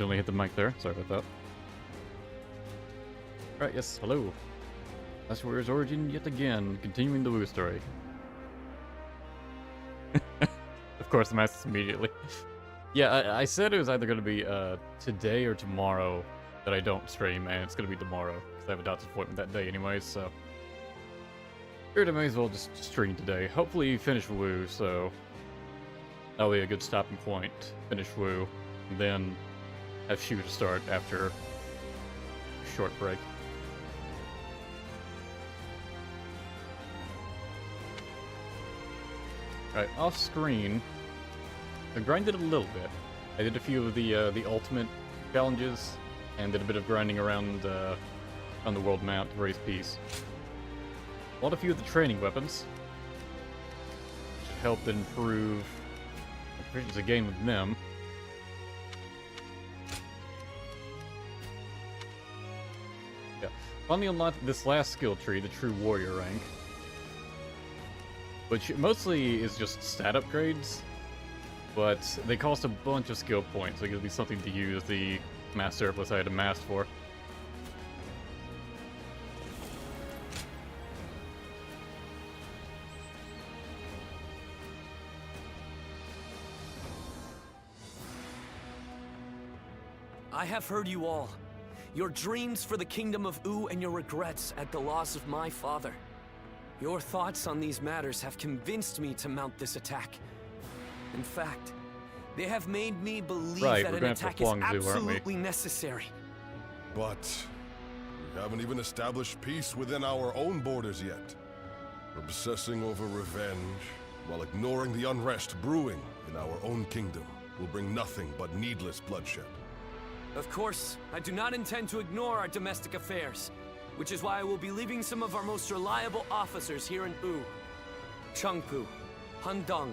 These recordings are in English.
Only hit the mic there. Sorry about that. Right, yes, hello. That's Warrior's Origin yet again, continuing the Wu story. Of course, the masses immediately. Yeah, I said it was either going to be today or tomorrow that I don't stream, and it's going to be tomorrow, because I have a doctor's appointment that day anyways, so... Figured I may as well just stream today. Hopefully finish Wu, so... That'll be a good stopping point. Finish Wu, and then have Shu to start after a short break. Alright, off screen, I grinded a little bit. I did a few of the ultimate challenges, and did a bit of grinding around on the world map to raise peace. Bought a few of the training weapons, which helped improve my proficiency gain with them. Yeah, finally unlocked this last skill tree, the True Warrior rank, which mostly is just stat upgrades, but they cost a bunch of skill points, so it gives me something to use the mass surplus I had amassed for. I have heard you all. Your dreams for the kingdom of Wu and your regrets at the loss of my father. Your thoughts on these matters have convinced me to mount this attack. In fact, they have made me believe that an attack is absolutely necessary. But we haven't even established peace within our own borders yet. Obsessing over revenge while ignoring the unrest brewing in our own kingdom will bring nothing but needless bloodshed. Of course, I do not intend to ignore our domestic affairs, which is why I will be leaving some of our most reliable officers here in Wu. Chengpu, Handong,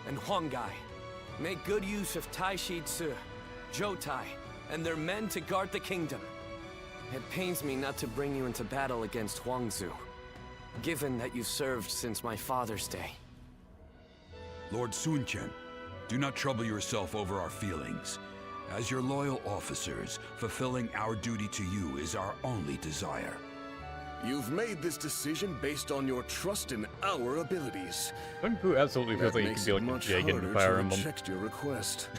and Huangai. Make good use of Tai Shi Tzu, Zhou Tai, and their men to guard the kingdom. It pains me not to bring you into battle against Huang Zu, given that you served since my father's day. Lord Sun Chen, do not trouble yourself over our feelings. As your loyal officers, fulfilling our duty to you is our only desire. You've made this decision based on your trust in our abilities. Chengpu absolutely feels like he could be like a Jing in Fire Emblem. Reject your request.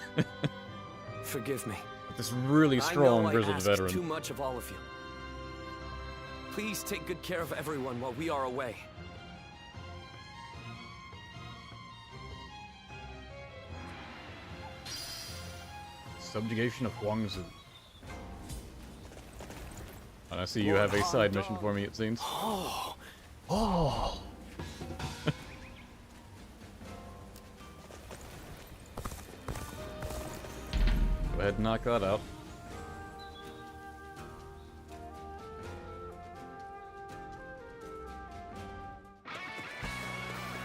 Forgive me. This really strong, grizzled veteran. I know I asked too much of all of you. Please take good care of everyone while we are away. Subjugation of Huang Zu. And I see you have a side mission for me, it seems. Oh. Oh. Go ahead and knock that out.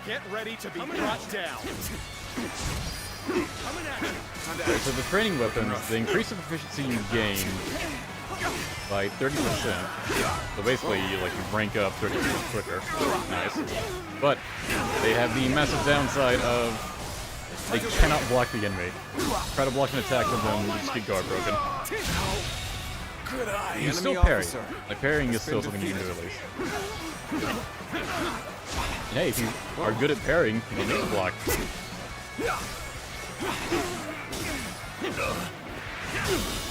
Get ready to be brought down. Okay, so the training weapons, they increase the proficiency you gain by 30%. So basically, you rank up 30% quicker. Nice. But they have the massive downside of they cannot block the enemy. Try to block an attack with them, you just get guard broken. You can still parry. Like, parrying is still something you can do at least. And hey, if you are good at parrying, you can just block.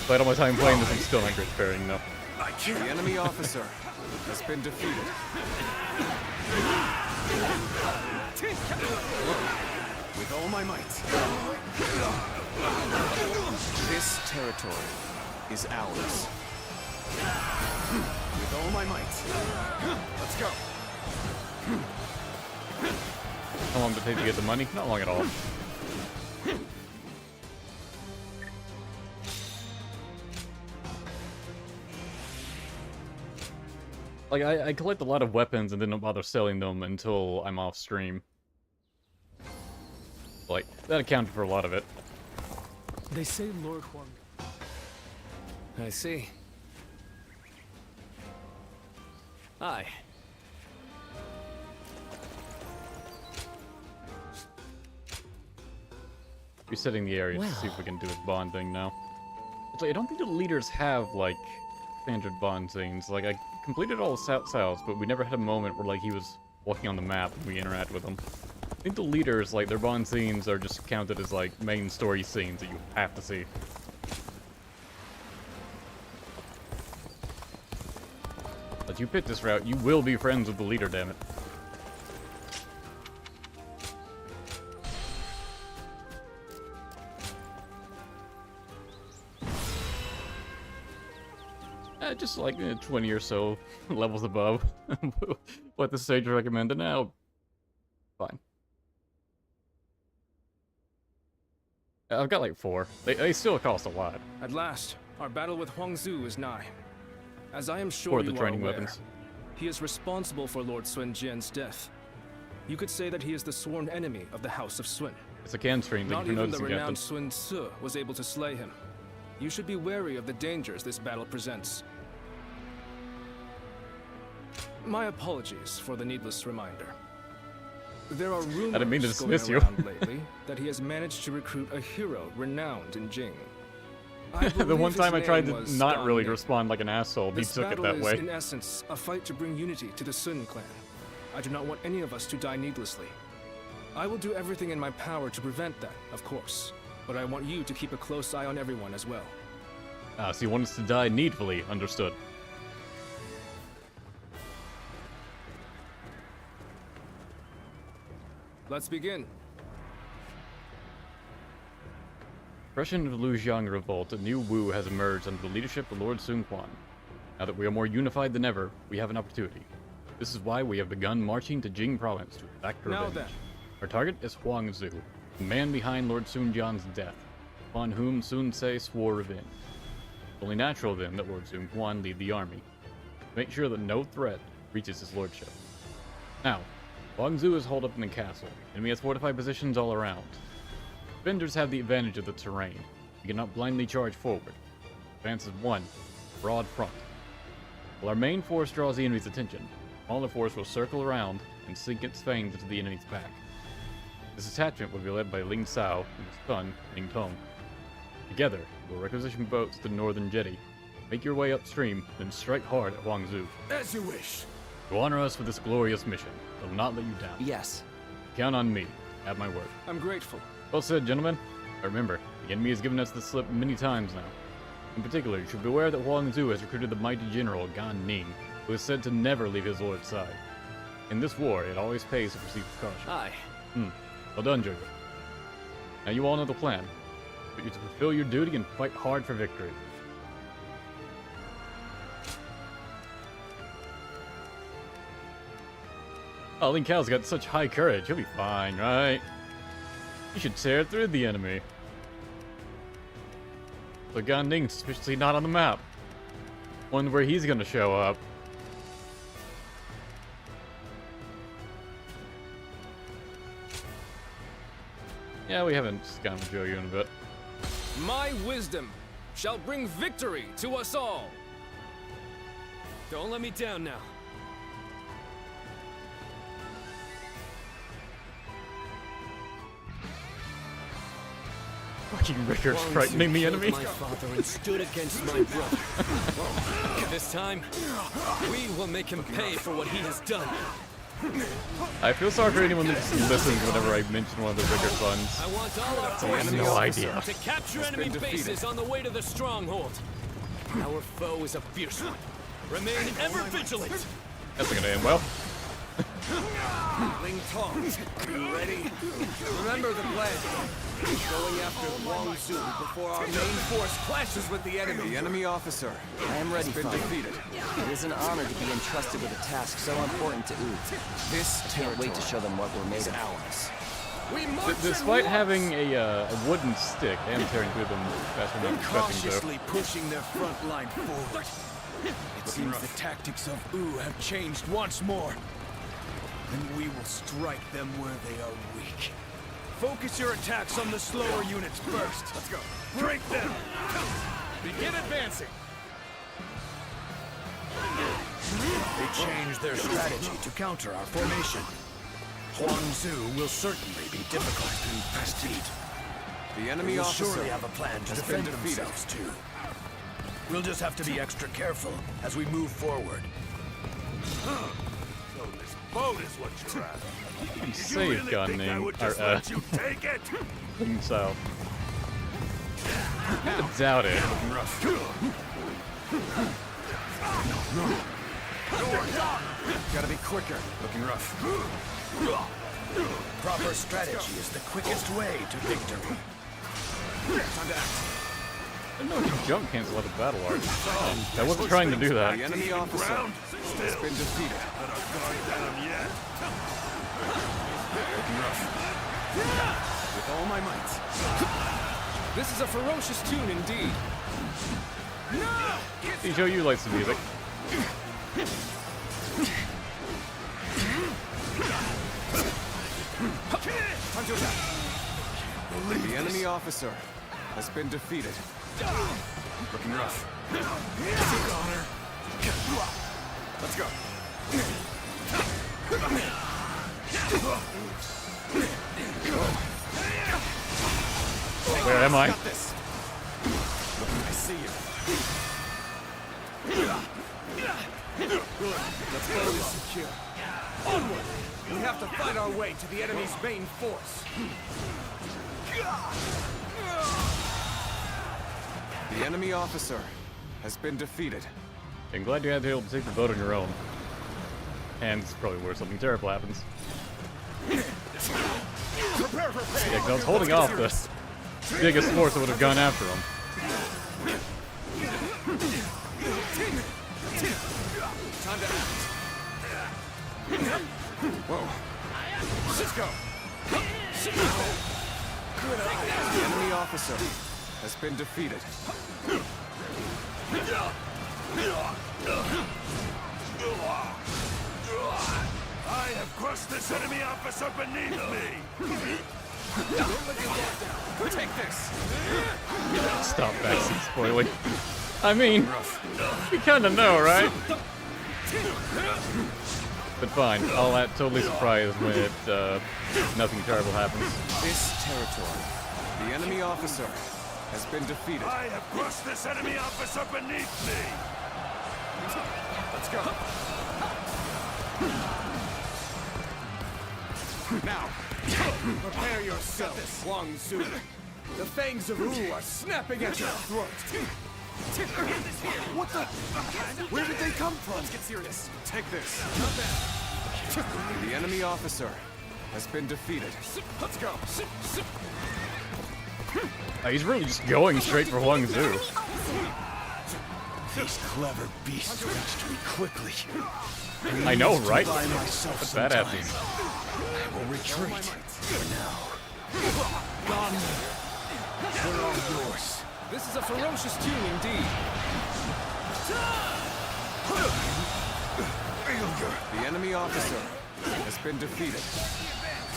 Played all my time playing this, I'm still not great at parrying though. The enemy officer has been defeated. With all my might. This territory is ours. With all my might. Let's go. How long did it take to get the money? Not long at all. Like, I collect a lot of weapons and then don't bother selling them until I'm off stream. Like, that accounted for a lot of it. They say Lord Huang. I see. Hi. Resetting the area to see if we can do this bond thing now. It's like, I don't think the leaders have, like, standard bond scenes. Like, I completed all the Cao's, but we never had a moment where, like, he was walking on the map and we interact with him. I think the leaders, like, their bond scenes are just counted as, like, main story scenes that you have to see. But you pick this route, you will be friends with the leader, damn it. Just like 20 or so levels above what the stage recommended. Now, fine. I've got like 4. They still cost a lot. At last, our battle with Huang Zu is nigh. As I am sure For the you training are aware, weapons. he is responsible for Lord Sun Jian's death. You could say that he is the sworn enemy of the House of Sun. It's a can stream. Thank Not you for even the noticing, renowned Captain. Sun Tzu was able to slay him. You should be wary of the dangers this battle presents. My apologies for the needless reminder. There are rumors didn't mean to going dismiss you. around lately that he has managed to recruit a hero renowned in Jing. I The believe one his time I tried name to was not really Gan Ning. respond like an asshole, he This took it battle that is, way. in essence, a fight to bring unity to the Sun clan. I do not want any of us to die needlessly. I will do everything in my power to prevent that, of course. But I want you to keep a close eye on everyone as well. So you want us to die needfully, understood. Let's begin. Fresh into the Lujiang revolt, a new Wu has emerged under the leadership of Lord Sun Quan. Now that we are more unified than ever, we have an opportunity. This is why we have begun marching to Jing province to exact Now revenge. then. Our target is Huang Zu, the man behind Lord Sun Jian's death, upon whom Sun Ce swore revenge. It's only natural then that Lord Sun Quan lead the army, to make sure that no threat reaches his lordship. Now, Huang Zu is holed up in the castle, and we have fortified positions all around. Defenders have the advantage of the terrain. We cannot blindly charge forward. Advance is one, broad front. While our main force draws the enemy's attention, the smaller force will circle around and sink its fangs into the enemy's back. This attachment will be led by Ling Cao and his son, Ling Tong. Together, we'll requisition boats to the northern jetty, make your way upstream, then strike hard at Huang Zu. As you wish. To honor us with this glorious mission, I will not let you down. Yes. Count on me. Have my word. I'm grateful. Well said, gentlemen. Remember, the enemy has given us the slip many times now. In particular, you should be aware that Huang Zu has recruited the mighty general Gan Ning, who is said to never leave his lord's side. In this war, it always pays to proceed with caution. Aye. Well done, Jojo. Now you all know the plan. But you to fulfill your duty and fight hard for victory. Oh, Ling Cao's got such high courage. He'll be fine, right? You should tear through the enemy. But Gan Ning's suspiciously not on the map. Wonder where he's gonna show up. Yeah, we haven't gone with Jojo in a bit. My wisdom shall bring victory to us all. Don't let me down now. Fucking Rickard's frightening the enemy. My father and stood against my brother. This time, we will make him pay for what he has done. I feel sorry for anyone that just listens whenever I mention one of the Rickard sons. I want all our I have forces no idea. to capture enemy bases on the way to the stronghold. Our foe is a fierce one. Remain ever vigilant. That's not gonna end well. Ling Tong, you ready? Remember the plan. Going after Huang Zu before our main force clashes with the enemy. The enemy officer. I am ready, Been Father. defeated. It is an honor to be entrusted with a task so important to Wu. This I can't wait to show them what we're made of. ours. We march Despite in having a wooden stick, I am tearing through them faster than I'm expecting though. cautiously pushing their front line forward. It seems the tactics of Wu have changed once more. And we will strike them where they are weak. Focus your attacks on the slower units first. Let's go. Break them! Begin advancing. They changed their strategy to counter our formation. Huang Zu will certainly be difficult to defeat. The enemy We'll officer surely have a plan to has defend been defeated. themselves too. We'll just have to be extra careful as we move forward. So this boat is what you're after. Save gun name. You take it? So. I doubt it. Gotta be quicker. Looking rough. Proper strategy is the quickest way to victory. Time to act. I didn't know you could jump cancel out of battle art. I wasn't trying to do that. The enemy officer has been defeated. Let our guard down yet. Looking rough. With all my might. This is a ferocious tune indeed. Show you likes the music. Time to attack. The enemy officer has been defeated. Looking rough. Let's go. Where am I? Got this. I see you. Let's go this secure. Onward! We have to fight our way to the enemy's main force. The enemy officer has been defeated. I'm glad you had to be able to take the boat on your own. And it's probably where something terrible happens. Prepare for pain. Yeah, 'cause I was holding off the biggest force that would have gone after him. Time to act. Whoa. Let's go. The enemy officer has been defeated. I have crushed this enemy officer beneath me. Take this. Stop backseat spoiling. I mean, you kinda know, right? But fine, I'll act totally surprised when nothing terrible happens. This territory. The enemy officer has been defeated. I have crushed this enemy officer beneath me. Let's go. Now, prepare yourself, Huang Zu. The fangs of Wu are snapping at your throat. What the? Where did they come from? Let's get serious. Take this. The enemy officer has been defeated. Let's go. He's really just going straight for Huang Zu. These clever beasts reached me quickly. I know, right? By myself What's that sometime. happening? I will retreat for now. Gone. We're all yours. This is a ferocious tune indeed. The enemy officer has been defeated.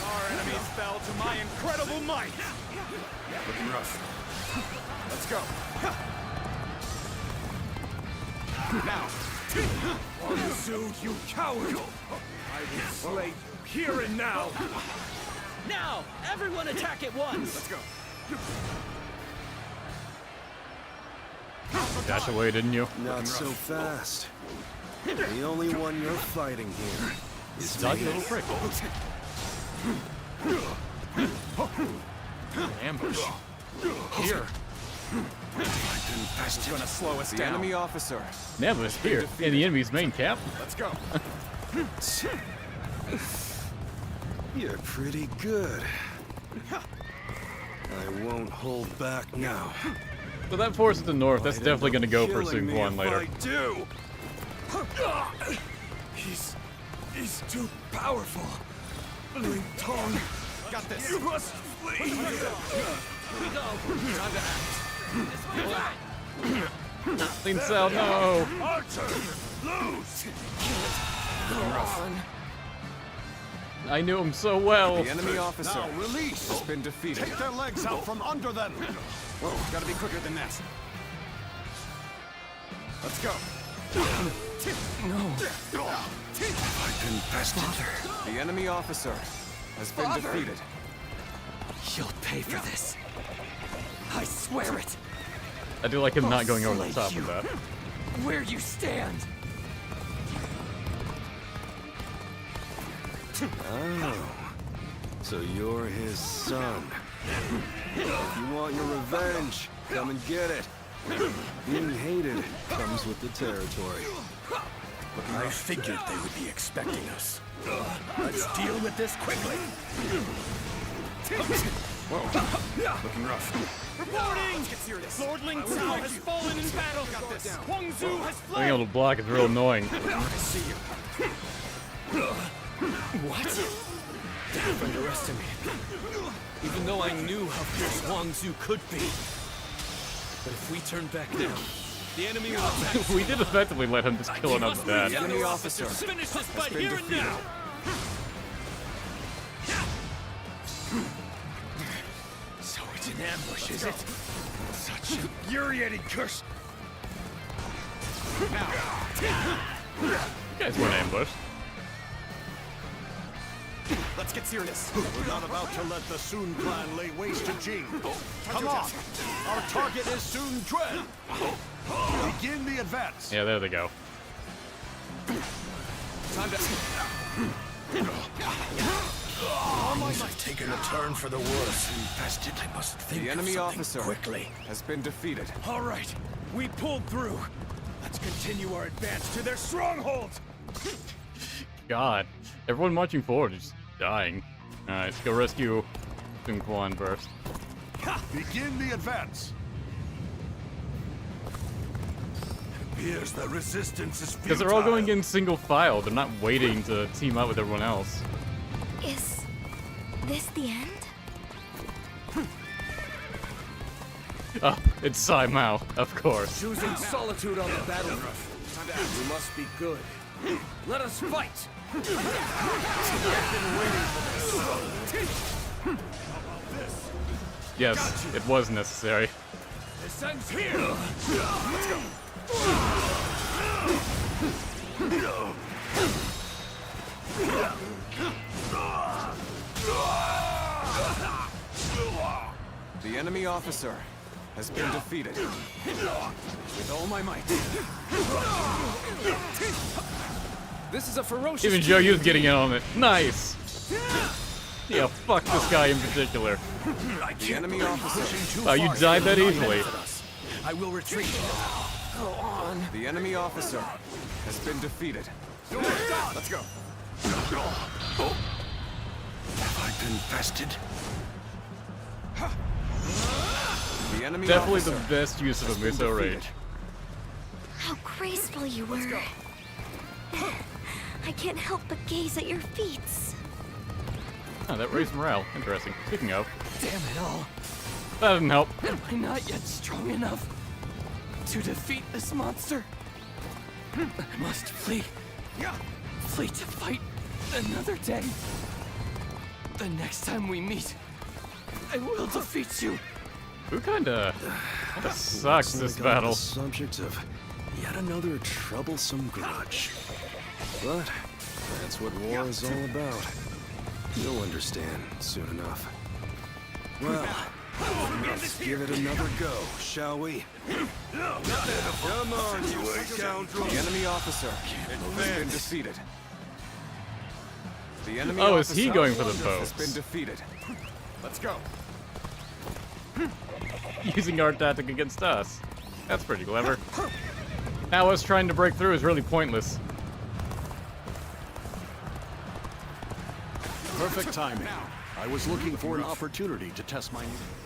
Our enemies fell to my incredible might. Looking rough. Let's go. Now. Huang Zu, you coward! I will slay you here and now. Now, everyone attack at once! Let's go. Dash away, didn't you? Not so fast. The only one you're fighting here is Dodgy me. little prick. Ambush. Here. That's gonna slow us down. The enemy officer. Ambush here, in the enemy's main camp. Let's go. You're pretty good. I won't hold back now. So that force to the north, that's definitely gonna go for Sun Quan later. I do. He's too powerful. Ling Tong, Got this. you must flee. Here we go! Time to act. Lin Sao, no! Archer, lose. I knew him so well. The enemy officer Release. has been defeated. Take their legs out from under them. Whoa, gotta be quicker than that. Let's go. I've been bested. The enemy officer has been defeated. You'll pay for this. I swear it. I do like him not going over the I'll top slay of that. Where you stand. Oh, so you're his son. If you want your revenge, come and get it. Being hated comes with the territory. I figured they would be expecting us. Let's deal with this quickly. Whoa, looking rough. Reporting! Let's get serious. Lord Ling Cao has fallen in battle. Huang Zu has fled. Being able to block is real annoying. I see you. What? I've underestimated. Even though I knew how fierce Huang Zu could be. But if we turn back now, the enemy will attack. We did effectively let him just kill enough dad. The enemy officer finish this fight here and now. So it's an ambush, is it? Such an infuriating curse. You guys weren't ambushed. Let's get serious. We're not about to let the Sun clan lay waste to Jing. Come on. Our target is Sun Quan. Begin the advance. Yeah, there they go. Time to... Things have taken a turn for the worse. Infested. I must think The enemy of something officer quickly. has been defeated. All right. We pulled through. Let's continue our advance to their stronghold. God. Everyone marching forward is dying. Alright, let's go rescue Quan first. Begin the advance. Appears the resistance is futile. Because they're all going in single file. They're not waiting to team up with everyone else. Is this the end? Oh, it's Sai Mao, of course. Choosing solitude on the battlefield. We must be good. Let us fight! I've been waiting for this. Yes, it was necessary. This ends here! Let's go. The enemy officer has been defeated. With all my might. This is a ferocious... Even Joe Yu's getting in on it. Nice! Yeah, fuck this guy in particular. The enemy officer. Oh, you died that easily. I will retreat. Go on. The enemy officer has been defeated. Let's go. Have I been bested? The enemy Definitely the officer best use of a been Miso defeated. Rage. How graceful you were. I can't help but gaze at your feet. Oh, that raised morale. Interesting. Speaking of, Damn it all. that didn't help. Am I not yet strong enough to defeat this monster? I must flee. Flee to fight another day. The next time we meet, I will defeat you. Who kinda sucks this battle? The subject of yet another troublesome grudge. But that's what war is all about. You'll understand soon enough. Well, let's give it another go, shall we? Come on, you scoundrel! The enemy officer has been defeated. The enemy Oh, is he officer going for the has been boats? defeated. Let's go. Using our tactic against us. That's pretty clever. Now us trying to break through is really pointless. Perfect timing. I was looking for an opportunity to test my...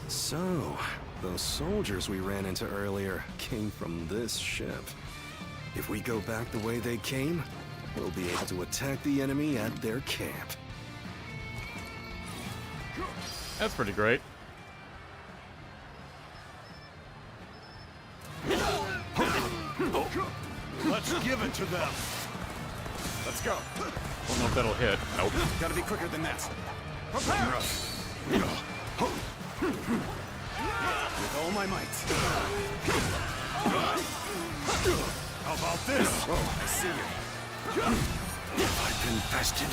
So, those soldiers we ran into earlier came from this ship. If we go back the way they came, we'll be able to attack the enemy at their camp. That's pretty great. Let's give it to them. Let's go. Don't know if that'll hit. Nope. Gotta be quicker than that. Prepare! With all my might. How about this? I see you. Have I been bested?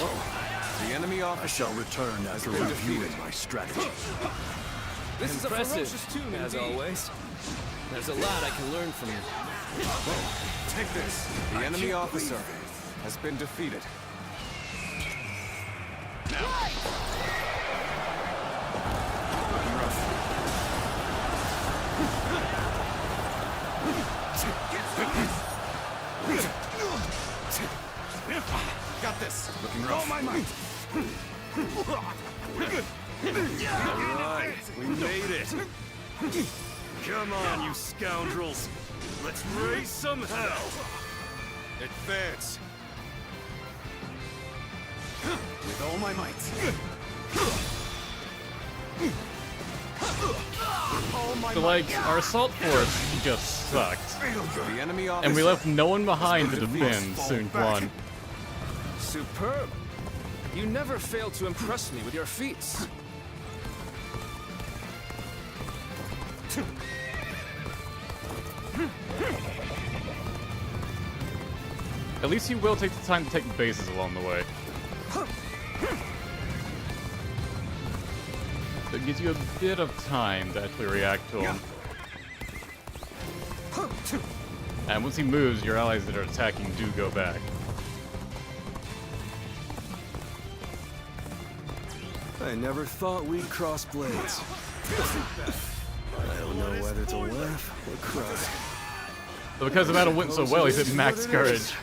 The enemy I officer shall return after been reviewing defeated. my strategy. This is a Impressive, ferocious tune, as indeed. always. There's a lot I can learn from you. Take this. The enemy officer has been defeated. Got this. Looking rough. All my might. Alright, we made it. Come on, you scoundrels. Let's raise some hell. Advance. With all my might. So, like, our assault force just sucked. The enemy officer And we left no one behind to defend Sun Quan. Superb. You never fail to impress me with your feats. At least he will take the time to take bases along the way. So it gives you a bit of time to actually react to him. And once he moves, your allies that are attacking do go back. I never thought we'd cross blades. I don't know whether to laugh or cry. So because the battle went so well, he's at max courage.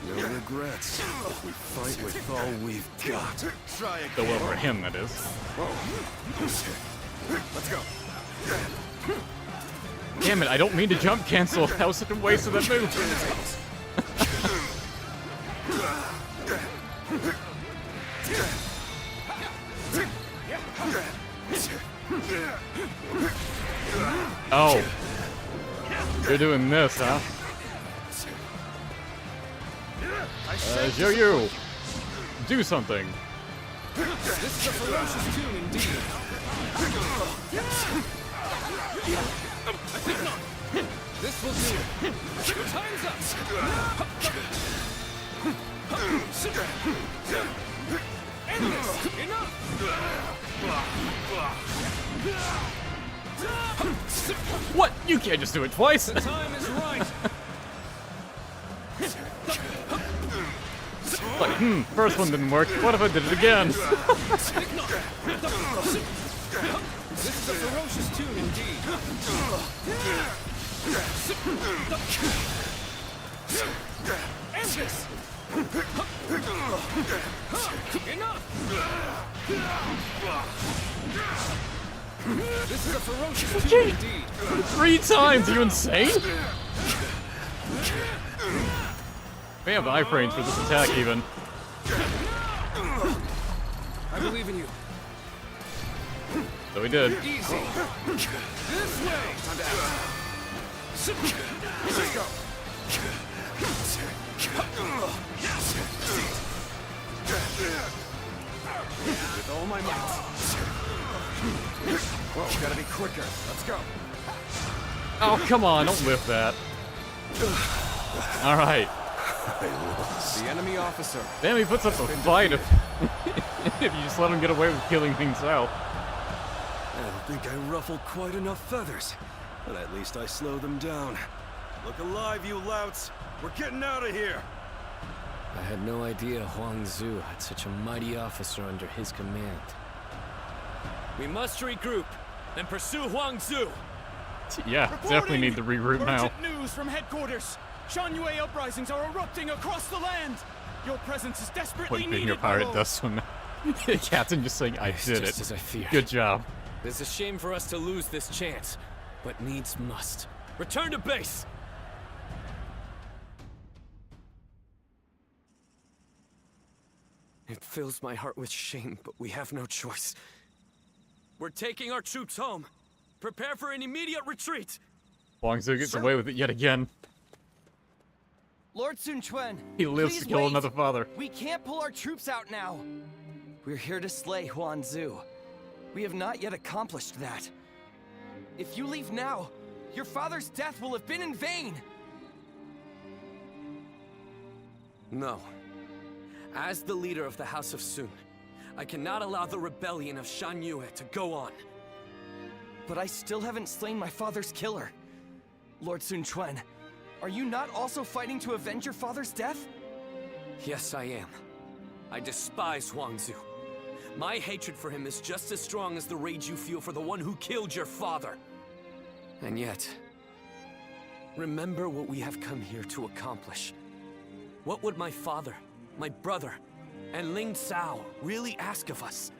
No regrets. We fight with all we've got. So well for him, that is. Let's go. Damn it, I don't mean to jump cancel. That was such a waste of that move. Oh. You're doing this, huh? Show you. Do something. This is a ferocious tune indeed. This will do it. Your time's up. End this. Enough. What? You can't just do it twice. The time is right. Like, first one didn't work. What if I did it again? This is a ferocious tune indeed. End this. Enough. This is a ferocious tune indeed. 3 times? Are you insane? We have iframes for this attack, even. I believe in you. So we did. Easy. This way. Let's go. With all my might. Whoa, gotta be quicker. Let's go. Oh, come on, don't lift that. Alright. The enemy officer. Damn, he puts up a fight if you just let him get away with killing things out. I don't think I ruffled quite enough feathers, but at least I slowed them down. Look alive, you louts! We're getting out of here! I had no idea Huang Zu had such a mighty officer under his command. We must regroup and pursue Huang Zu. Yeah, definitely need to reroute now. Urgent news from headquarters. Shanyue uprisings are erupting across the land. Your presence is desperately Point needed. being your pirate does swim. Captain just saying, I did Just it. as I feared. Good job. It's a shame for us to lose this chance, but needs must. Return to base! It fills my heart with shame, but we have no choice. We're taking our troops home. Prepare for an immediate retreat! Huang Zu gets away with it yet again. Lord Sun Quan, He lives please to kill wait. another father. We can't pull our troops out now. We're here to slay Huang Zu. We have not yet accomplished that. If you leave now, your father's death will have been in vain. No. As the leader of the House of Sun, I cannot allow the rebellion of Shanyue to go on. But I still haven't slain my father's killer. Lord Sun Quan, are you not also fighting to avenge your father's death? Yes, I am. I despise Huang Zu. My hatred for him is just as strong as the rage you feel for the one who killed your father. And yet, remember what we have come here to accomplish. What would my father, my brother, and Ling Cao really ask of us?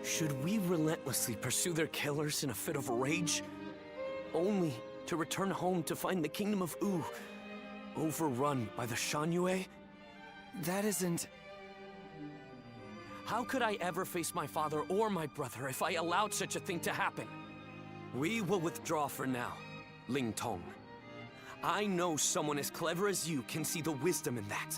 Should we relentlessly pursue their killers in a fit of rage, only to return home to find the kingdom of Wu overrun by the Shanyue? That isn't... How could I ever face my father or my brother if I allowed such a thing to happen? We will withdraw for now, Ling Tong. I know someone as clever as you can see the wisdom in that.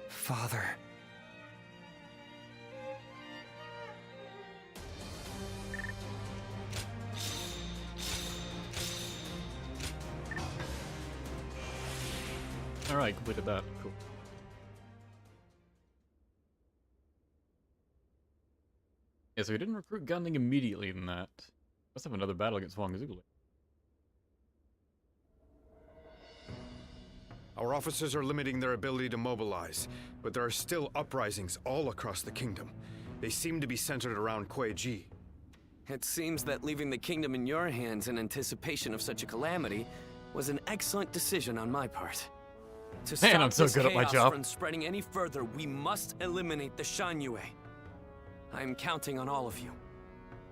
Father... Alright, completed that. Cool. Yeah, so we didn't recruit Gunning immediately in that. Let's have another battle against Huang Zu. Our officers are limiting their ability to mobilize, but there are still uprisings all across the kingdom. They seem to be centered around Kuei-ji. It seems that leaving the kingdom in your hands in anticipation of such a calamity was an excellent decision on my part. To stop Man, I'm so this good at my chaos job. from spreading any further, we must eliminate the Shanyue. I am counting on all of you.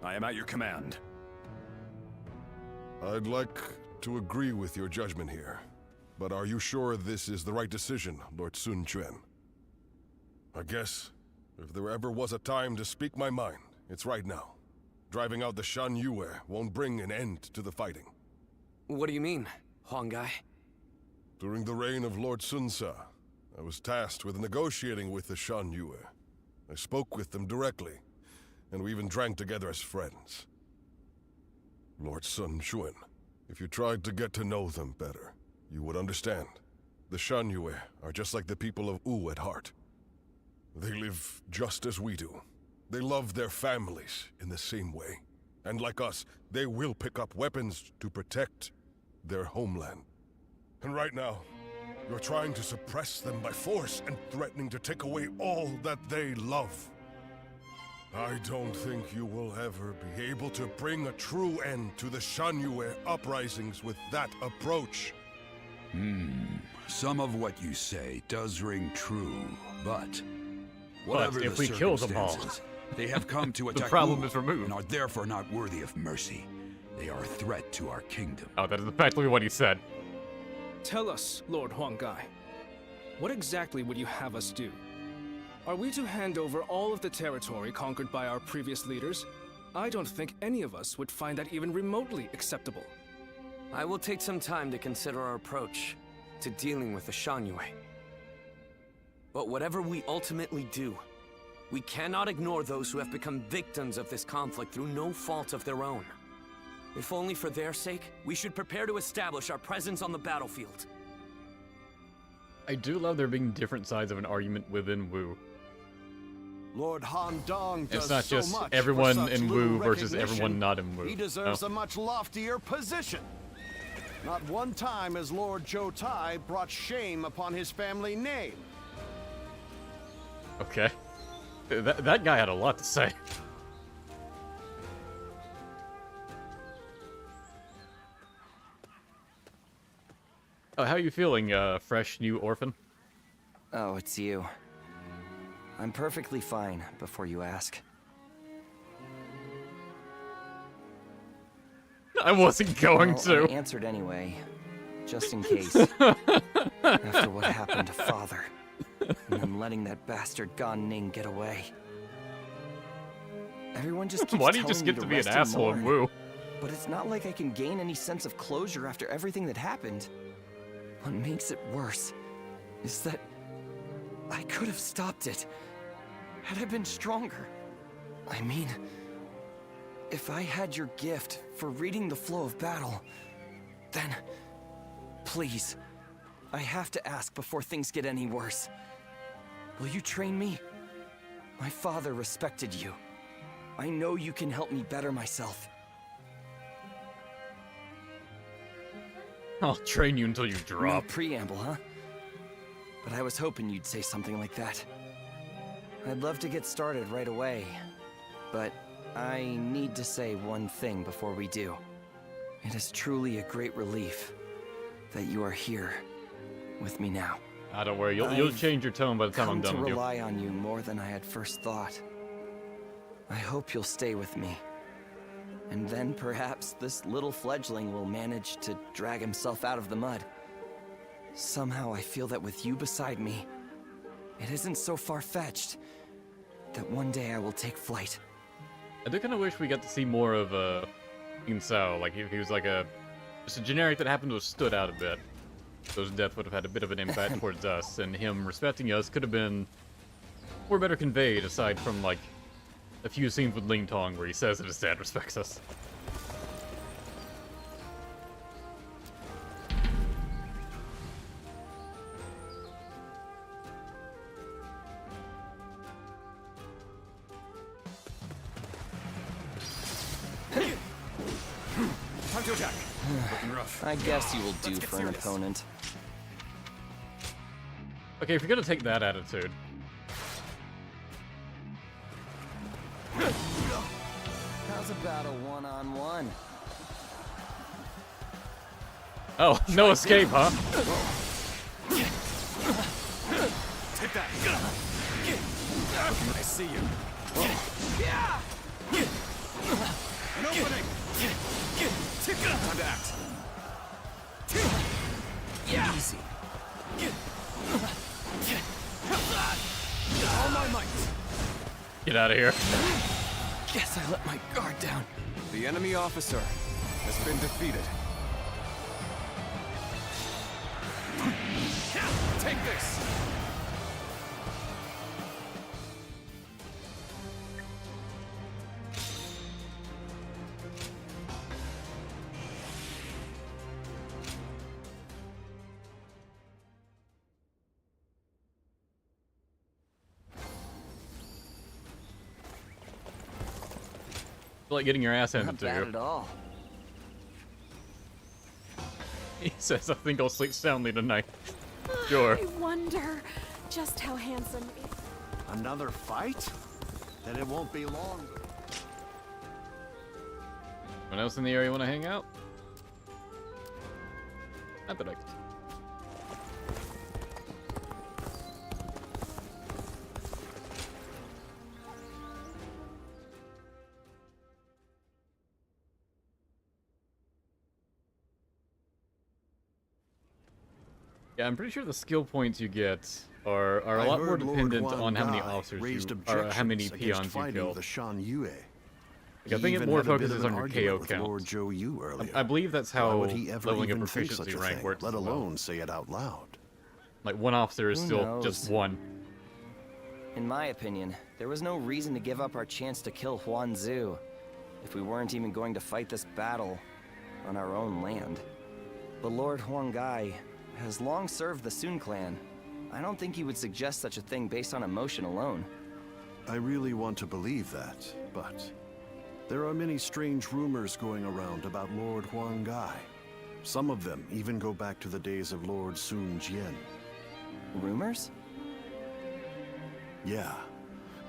I am at your command. I'd like to agree with your judgment here. But are you sure this is the right decision, Lord Sun Quan? I guess, if there ever was a time to speak my mind, it's right now. Driving out the Shanyue won't bring an end to the fighting. What do you mean, Huang Gai? During the reign of Lord Sun Ce, I was tasked with negotiating with the Shanyue. I spoke with them directly, and we even drank together as friends. Lord Sun Quan, if you tried to get to know them better, you would understand. The Shanyue are just like the people of Wu at heart. They live just as we do. They love their families in the same way. And like us, they will pick up weapons to protect their homeland. And right now, you're trying to suppress them by force and threatening to take away all that they love. I don't think you will ever be able to bring a true end to the Shanyue uprisings with that approach. Some of what you say does ring true, but whatever if the we kill them all, circumstances, they have come to the attack problem Wu is removed. and are therefore not worthy of mercy. They are a threat to our kingdom. Oh, that is effectively what he said. Tell us, Lord Huang Gai, what exactly would you have us do? Are we to hand over all of the territory conquered by our previous leaders? I don't think any of us would find that even remotely acceptable. I will take some time to consider our approach to dealing with the Shanyue. But whatever we ultimately do, we cannot ignore those who have become victims of this conflict through no fault of their own. If only for their sake, we should prepare to establish our presence on the battlefield. I do love there being different sides of an argument within Wu. Lord Han Dong does It's not so just much everyone for such in little Wu versus recognition. everyone not in Wu. He deserves No. a much loftier position. Not one time has Lord Zhou Tai brought shame upon his family name. Okay. That guy had a lot to say. Oh, how are you feeling, fresh new orphan? Oh, it's you. I'm perfectly fine, before you ask. I wasn't going to. I answered anyway, just in case. After what happened to Father, and then letting that bastard Gan Ning get away. Everyone just keeps Why do you telling just me get to to be an rest and asshole in mourn. Wu? But it's not like I can gain any sense of closure after everything that happened. What makes it worse is that I could have stopped it had I been stronger. I mean, if I had your gift for reading the flow of battle, Then, please, I have to ask before things get any worse. Will you train me? My father respected you. I know you can help me better myself. I'll train you until you No drop. preamble, huh? But I was hoping you'd say something like that. I'd love to get started right away, but I need to say one thing before we do. It is truly a great relief that you are here with me now. Ah, don't worry, you'll change your tone by the time I'm done to with you. rely on you more than I had first thought. I hope you'll stay with me. And then perhaps this little fledgling will manage to drag himself out of the mud. Somehow I feel that with you beside me, it isn't so far-fetched that one day I will take flight. I do kind of wish we got to see more of Huang Zu. Like, if he was like just a generic that happened to have stood out a bit. Those deaths would have had a bit of an impact towards us, and him respecting us could have been more better conveyed, aside from, like, a few scenes with Ling Tong where he says that his dad respects us. Time to attack. Looking rough. I guess you will do for an opponent. Okay, if you're gonna take that attitude. How's about a one-on-one? Oh, no escape, huh? Take that. I see you. An opening. Time to act. Easy. All my might. Get out of here. Guess I let my guard down. The enemy officer has been defeated. Take this. Like getting your ass handed Not to bad you. at all. He says, I think I'll sleep soundly tonight. Sure. I wonder just how handsome is. Another fight? Then it won't be long. Anyone else in the area want to hang out? I bet I could. Yeah, I'm pretty sure the skill points you get are a lot more dependent on how many officers you, or how many peons you kill. The Shanyue. Like, I think it more focuses on your KO count. I believe that's how leveling up proficiency rank works. Let alone say it out loud. Like, one officer is Who still knows? just one. In my opinion, there was no reason to give up our chance to kill Huang Zu if we weren't even going to fight this battle on our own land. But Lord Huang Gai has long served the Sun clan. I don't think he would suggest such a thing based on emotion alone. I really want to believe that, but there are many strange rumors going around about Lord Huang Gai. Some of them even go back to the days of Lord Sun Jian. Rumors? Yeah,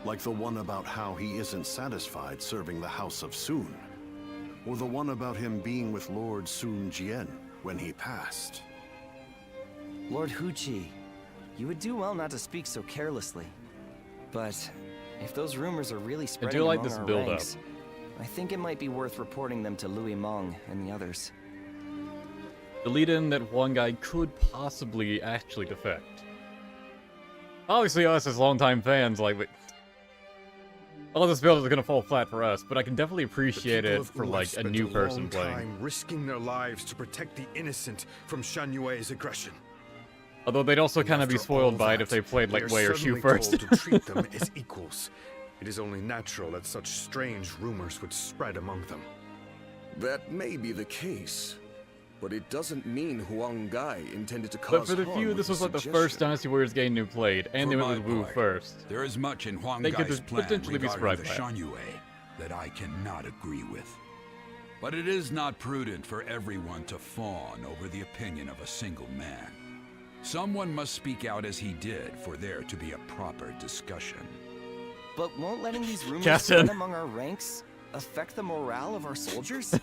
like the one about how he isn't satisfied serving the House of Sun, or the one about him being with Lord Sun Jian when he passed. Lord Huchi, you would do well not to speak so carelessly. But if those rumors are really spreading like among this our build-up. ranks, I think it might be worth reporting them to Louis Meng and the others. The lead-in that Huang Gai could possibly actually defect. Obviously, us as longtime fans, like, all this build is gonna fall flat for us, but I can definitely appreciate it for, like, a new person playing. Risking their lives to protect the innocent from Shanyue's aggression. Although they'd also kind of be spoiled by it if they played, like, Wei or Shu first. Told to treat them as equals. It is only natural that such strange rumors would spread among them. That may be the case. but it doesn't mean Huang Gai intended to cause But for the harm few, with this was the like the suggestion. first Dynasty Warriors game who played, and they For went with my Wu part, first. There is much in Huang They could Gai's plan potentially be regarding surprised the by it. Shanyue that I cannot agree with. But it is not prudent for everyone to fawn over the opinion of a single man. Someone must speak out as he did for there to be a proper discussion. But won't letting these rumors Captain. spread among our ranks affect the morale of our soldiers?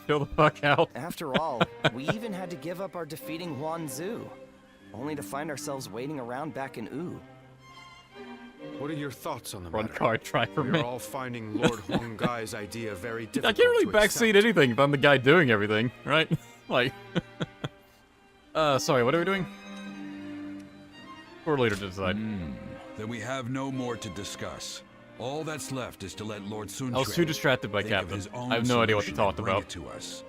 Chill the fuck out. After all, we even had to give up our defeating Huang Zu, only to find ourselves waiting around back in Wu. What are your thoughts on the Run matter? card, try for me. We're all finding Lord Huang Gai's idea very difficult. I can't really to backseat accept. anything if I'm the guy doing everything, right? Like, sorry, what are we doing? For later to decide. Then we have no more to discuss. All that's left is to let Lord Sun I was too distracted by think of Captain. his own I have no idea what to solution talk and bring about. it to us.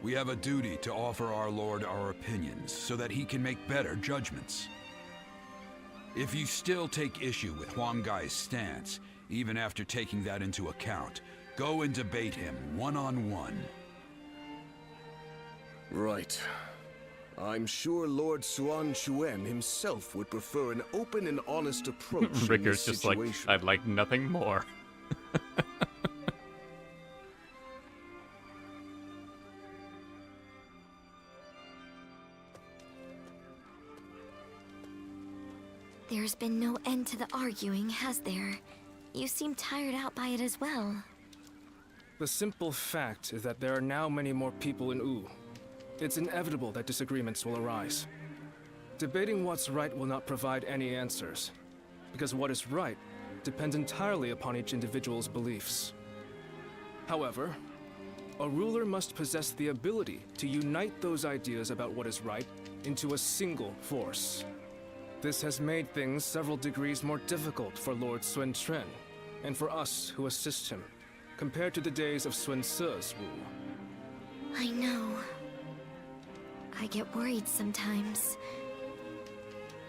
We have a duty to offer our Lord our opinions so that he can make better judgments. If you still take issue with Huang Gai's stance, even after taking that into account, go and debate him one-on-one. Right. I'm sure Lord Suan Chuen himself would prefer an open and honest approach in Ricker's this just like, situation. I'd like nothing more. There's been no end to the arguing, has there? You seem tired out by it as well. The simple fact is that there are now many more people in Wu. It's inevitable that disagreements will arise. Debating what's right will not provide any answers, because what is right depends entirely upon each individual's beliefs. However, a ruler must possess the ability to unite those ideas about what is right into a single force. This has made things several degrees more difficult for Lord Sun Quan, and for us who assist him, compared to the days of Sun Ce's Wu. I know. I get worried sometimes.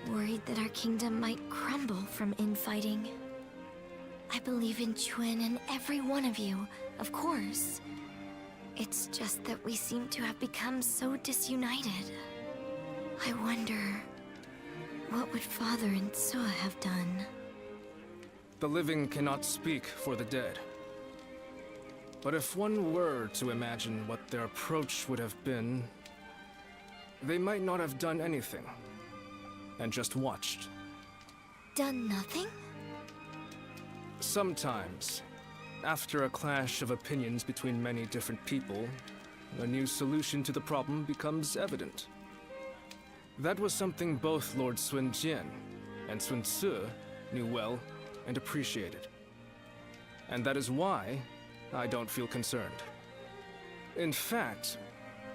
Worried that our kingdom might crumble from infighting. I believe in Chuen and every one of you, of course. It's just that we seem to have become so disunited. I wonder, what would Father and Sua have done? The living cannot speak for the dead. But if one were to imagine what their approach would have been, they might not have done anything, and just watched. Done nothing? Sometimes, after a clash of opinions between many different people, a new solution to the problem becomes evident. That was something both Lord Sun Jian and Sun Ce knew well and appreciated. And that is why I don't feel concerned. In fact,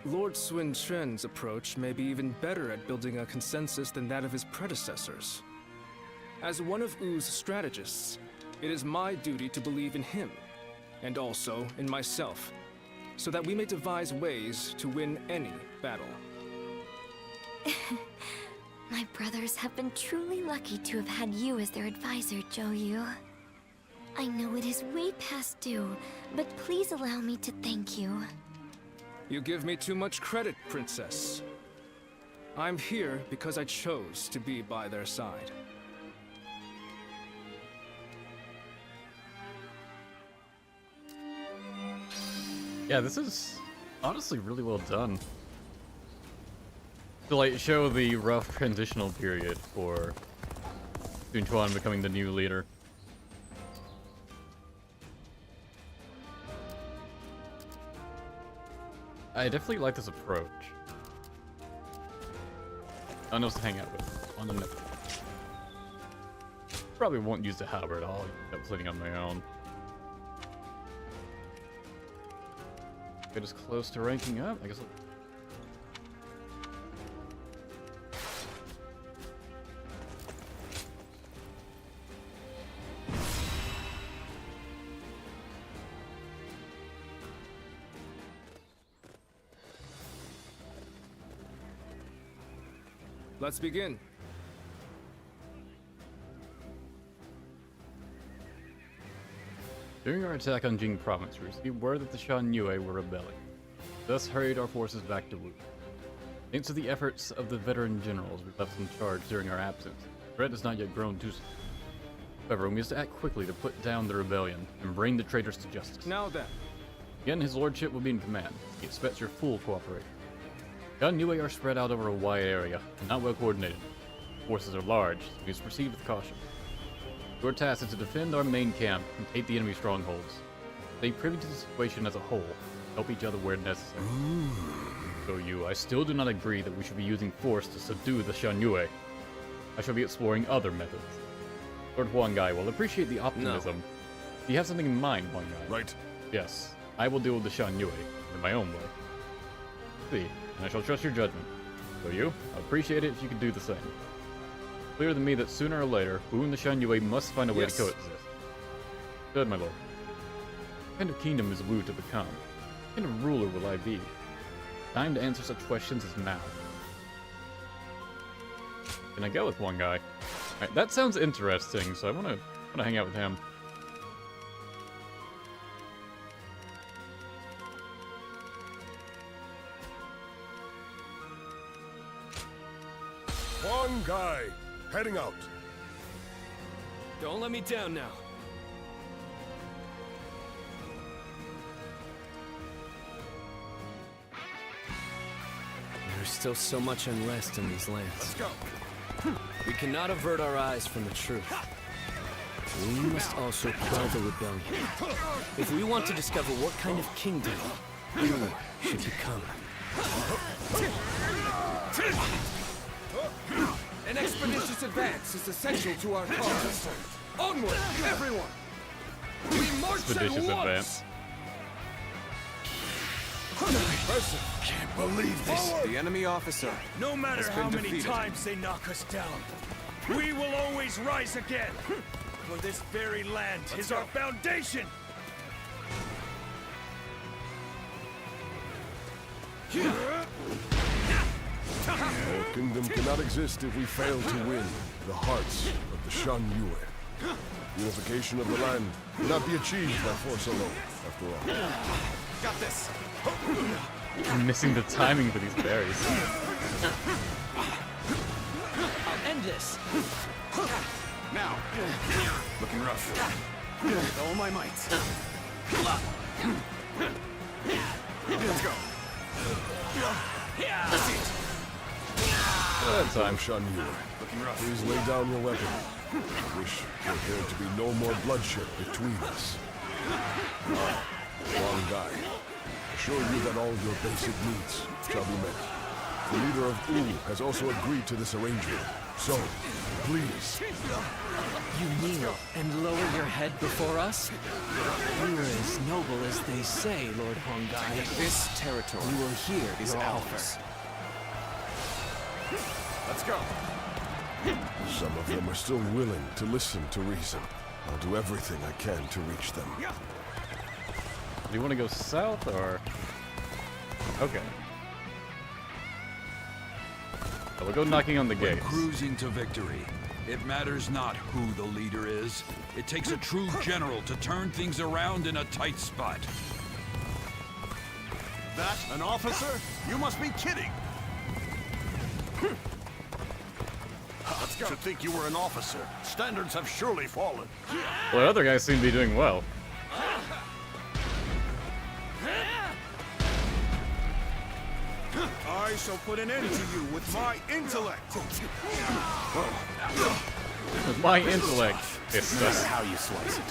Lord Sun Quan's approach may be even better at building a consensus than that of his predecessors. As one of Wu's strategists, it is my duty to believe in him, and also in myself, so that we may devise ways to win any battle. My brothers have been truly lucky to have had you as their advisor, Zhou Yu. I know it is way past due, but please allow me to thank you. You give me too much credit, Princess. I'm here because I chose to be by their side. Yeah, this is honestly really well done. To like show the rough transitional period for Sun Quan becoming the new leader. I definitely like this approach. I know to hang out with on the net. Probably won't use the halberd at all. I'm playing on my own. Get as close to ranking up. I guess. Let's begin. During our attack on Jing province, we received word that the Shanyue were rebelling. thus hurried our forces back to Wu. Thanks to the efforts of the veteran generals we left in charge during our absence, the threat has not yet grown too. However, we must act quickly to put down the rebellion and bring the traitors to justice. Now then. Again, his lordship will be in command. He expects your full cooperation. Yue are spread out over a wide area and not well coordinated. Forces are large, so we must proceed with caution. Your task is to defend our main camp and take the enemy strongholds. Stay privy to the situation as a whole, help each other where necessary. I still do not agree that we should be using force to subdue the Shanyue. I shall be exploring other methods. Lord Huang will appreciate the optimism. No. Do you have something in mind, Huang? Right. Yes. I will deal with the Shanyue in my own way. See, and I shall trust your judgment. I'll appreciate it if you could do the same. Clear to me that sooner or later, Wu and the Shanyue must find a way to coexist. Good, my lord. What kind of kingdom is Wu to become? What kind of ruler will I be? Time to answer such questions is now. Can I go with one guy? Alright, that sounds interesting, so I wanna hang out with him. Huang Gai, heading out. Don't let me down now. There's still so much unrest in these lands. Let's go. We cannot avert our eyes from the truth. We must also quell the rebellion. If we want to discover what kind of kingdom we should become. An expeditious advance is essential to our cause. Onward, everyone! We march at once! Can't believe this. The enemy officer. No matter how many times they knock us down, we will always rise again. For this very land is our foundation. Our kingdom cannot exist if we fail to win the hearts of the Shanyue. Unification of the land cannot be achieved by force alone, after all. Got this. I'm missing the timing for these berries. I'll end this. Now. Looking rough. With all my might. Let's go. That's time. Shanyue, please lay down your weapon. I wish there appeared to be no more bloodshed between us. Huang Gai, assure you that all your basic needs shall be met. The leader of Wu has also agreed to this arrangement. So, please. You kneel and lower your head before us? You are as noble as they say, Lord Huang Gai. This territory you will hear is your ours. Let's go. Some of them are still willing to listen to reason. I'll do everything I can to reach them. Do you want to go south or? Okay. So we'll go knocking on the When gates. cruising to victory, it matters not who the leader is. It takes a true general to turn things around in a tight spot. That an officer? You must be kidding. Let's go. Should think you were an officer. Standards have surely fallen. Well, the other guys seem to be doing well. I shall put an end to you with my intellect. With my intellect, it's just How you slice it.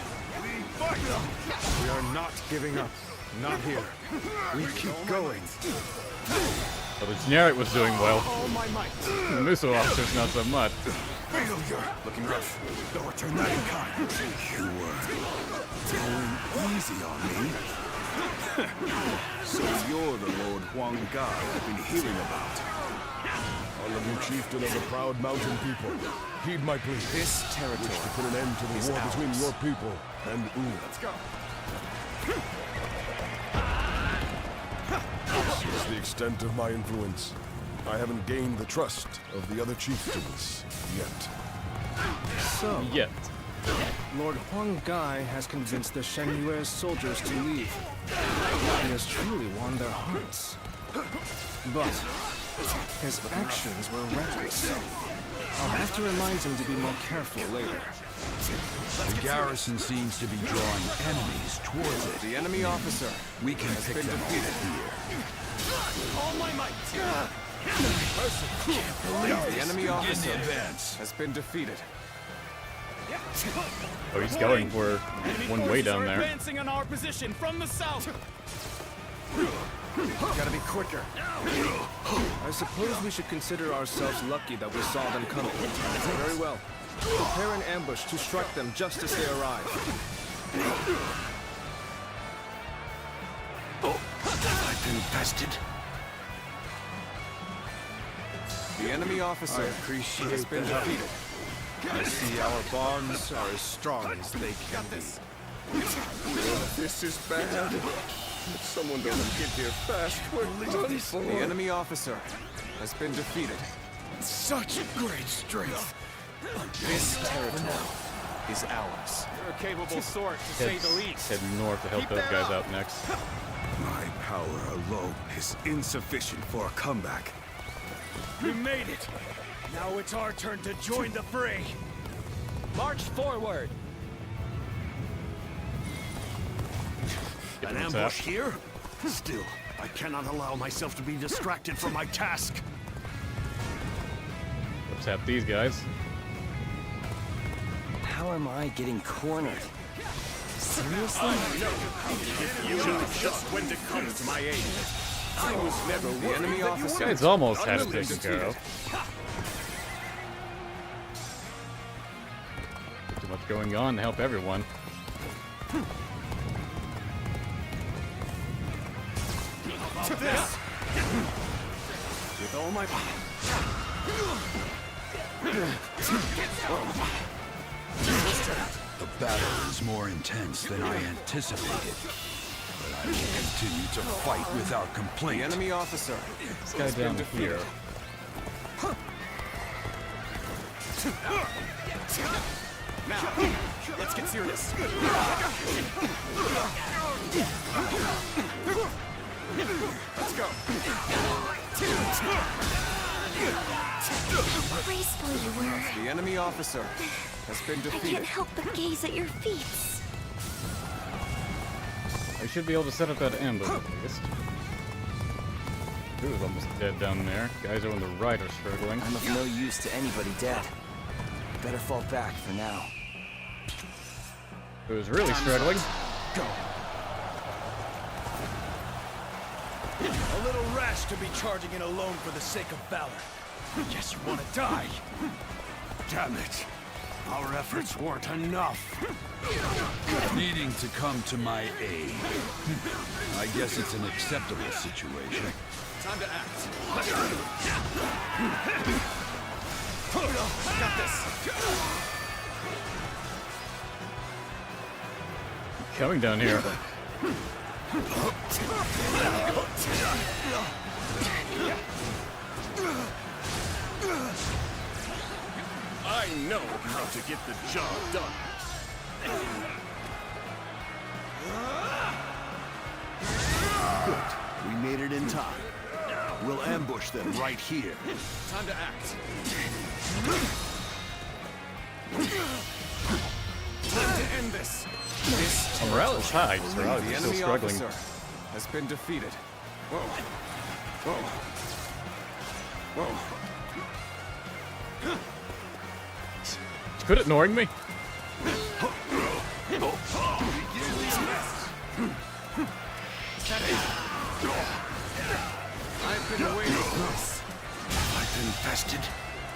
We are not giving up. Not here. We keep going. well, the generic was doing well. All my might. The Muso officer's not so much. Failure. Looking rough. Don't return that in kind. You were going easy on me. So you're the Lord Huang Gai I've been hearing about. All of you chieftain of the proud mountain people, heed my plea. This territory Wish to put an end to the war between your people and Wu. Let's go. This is the extent of my influence. I haven't gained the trust of the other chieftains yet. Yet. Lord Huang Gai has convinced the Shanyue soldiers to leave. He has truly won their hearts. But his actions were reckless. I'll have to remind him to be more careful later. The garrison seems to be drawing enemies towards it. The enemy officer. We can pick them off here. All my might! The enemy officer Advance. has been defeated. Oh, he's going for one way down there. Advancing on our position from the south. Gotta be quicker. I suppose we should consider ourselves lucky that we saw them coming. Very well. Prepare an ambush to strike them just as they arrive. I've been bested. The enemy officer I appreciate has been that. defeated. I see our bonds are as strong as they can be. This is bad. If someone doesn't get here fast, we're done for. The enemy officer has been defeated. Such great strength. This territory is ours. You're a capable sort, to say the least. Head north to help those guys out next. My power alone is insufficient for a comeback. We made it. Now it's our turn to join the fray. March forward! An ambush here? Still, I cannot allow myself to be distracted from my task. Let's have these guys. How am I getting cornered? Seriously? You know just when to come to my aid. I was never The enemy officer. Guys almost had it taken care of. Too much going on to help everyone. this. With all my The battle is more intense than I anticipated. But I will continue to fight without The complaint. enemy officer. This guy down here. Now, let's get serious. Let's go. How graceful you were. The enemy officer has been I defeated. can't help but gaze at your feats. I should be able to set up that ambush at least. Who's almost dead down there. Guys over on the right are struggling. I'm of no use to anybody dead. Better fall back for now. Who's really struggling? Go. A little rash to be charging in alone for the sake of valor. Guess you want to die. damn it. Our efforts weren't enough. Needing to come to my aid. I guess it's an acceptable situation. Time to act. Got this. Coming down here. I know how to get the job done. Good. We made it in time. We'll ambush them right here. Time to act. Time to end this. This Morale is high, just the Morale is still enemy struggling. officer has been defeated. Whoa. Whoa. Whoa. Quit ignoring me. I've been waiting for this. I've been bested.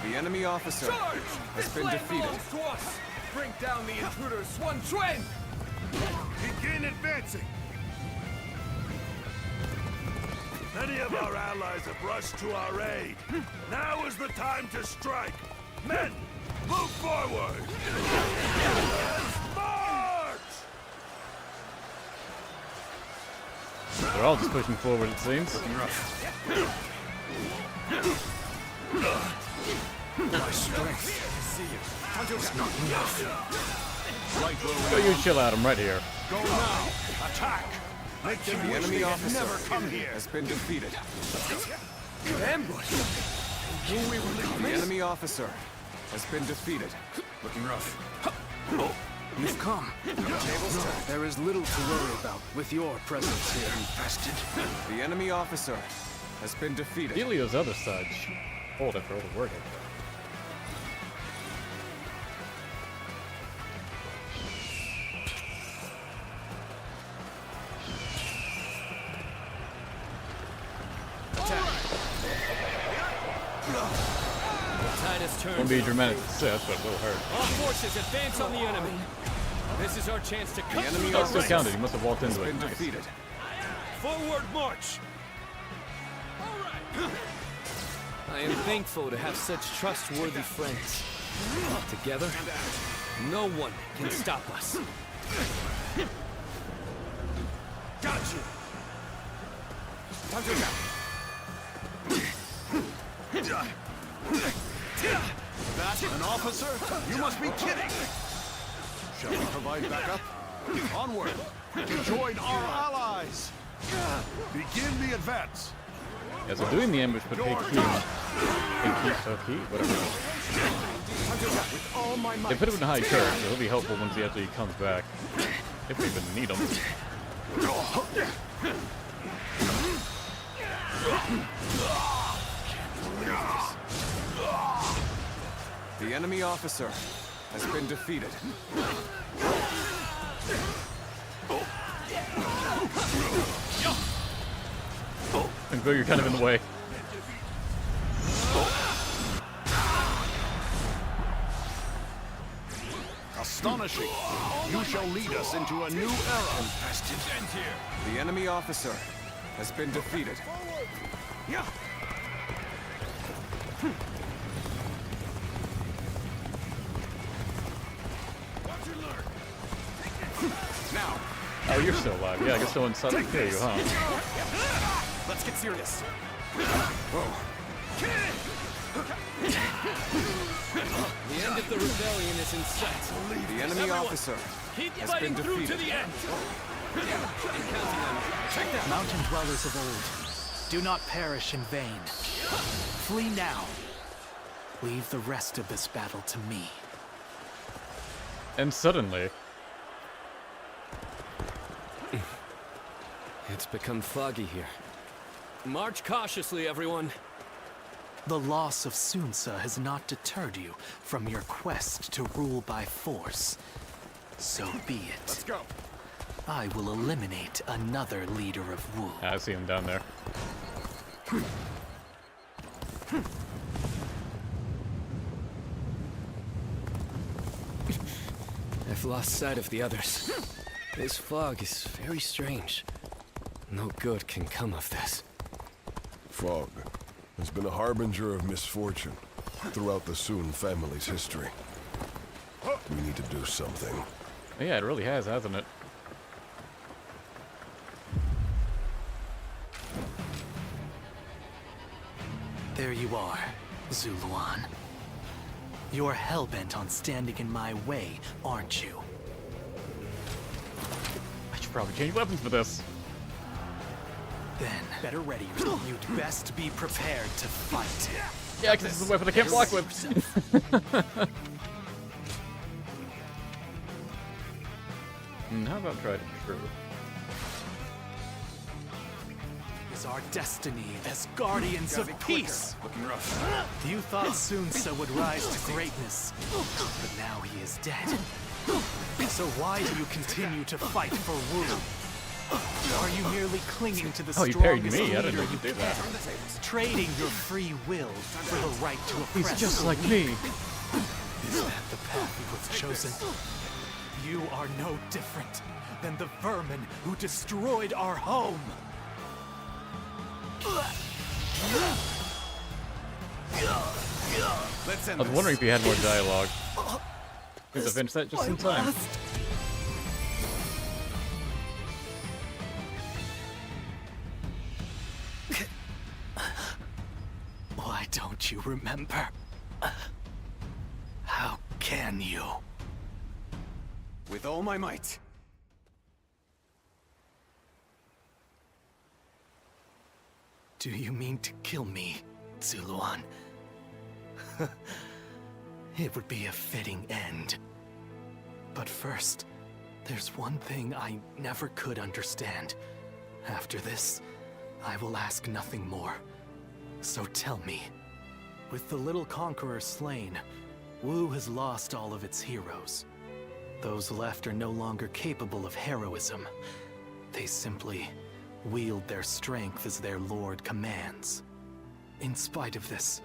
The enemy officer has been defeated. To us. Bring down the intruders, One Chuen! Begin advancing. Many of our allies have rushed to our aid. Now is the time to strike. Men, move forward. Let's march! They're all just pushing forward, it seems. My strength is not enough. Go, you chill out. I'm right here. Go now! Attack! Make them The wish enemy they had officer never come here! has been defeated. Ambush! Who we were The enemy officer has been defeated. looking rough. You've come. There is little to worry about with your presence here, infested. The enemy officer has been defeated. Delio's other side. Hold it for all the word. Won't be dramatic success, but it will hurt. All forces advance on the enemy. This is our chance to cut through Oh, the still ranks. counted. He must have walked into Has it. been Nice. defeated. Forward march! I am thankful to have such trustworthy friends. Together, no one can stop us. Got you! Time to attack. That's an officer? You must be kidding! Shall we provide backup? Onward! To join our allies! Begin the advance! Yeah, so doing the ambush, but hey, whatever. With all my might. They put him in high courage, so he'll be helpful once he actually comes back. If we even need him. The enemy officer has been defeated. And Bill, you're kind of in the way. Astonishing! You shall lead us into a new era! The enemy officer has been defeated. Now, Oh, you're still alive. Yeah, I guess no one saw to kill you, huh? Let's get serious. The end of the rebellion is in sight. The enemy officer Keep has fighting been through to defeated. the end. Mountain dwellers of old, do not perish in vain. Flee now. Leave the rest of this battle to me. And suddenly, It's become foggy here. March cautiously, everyone. The loss of Sun Ce has not deterred you from your quest to rule by force. So be it. Let's go. I will eliminate another leader of Wu. I see him down there. I've lost sight of the others. This fog is very strange. No good can come of this. Fog has been a harbinger of misfortune throughout the Sun family's history. We need to do something. Yeah, it really has, hasn't it? There you are, Zuluan. You're hellbent on standing in my way, aren't you? I should probably change weapons for this. Then, better ready yourself. You'd best be prepared to fight. Yeah, because this is a weapon I can't block with. How about try to true? Is our destiny as guardians of peace. Looking rough. You thought Sun Ce would rise to greatness, but now he is dead. So why do you continue to fight for Wu? Are you merely clinging to the Oh, you parried strongest me. I didn't leader know you you did can, that. trading your free will for the right to oppress? He's just like me. Is that the path you have chosen? You are no different than the vermin who destroyed our home. Let's I end was this. wondering if you had more dialogue. Because I finished that just in time. Why don't you remember? How can you? With all my might. Do you mean to kill me, Zuluan? It would be a fitting end. But first, there's one thing I never could understand. After this, I will ask nothing more. So tell me, with the little conqueror slain, Wu has lost all of its heroes. Those left are no longer capable of heroism. They simply wield their strength as their lord commands. In spite of this,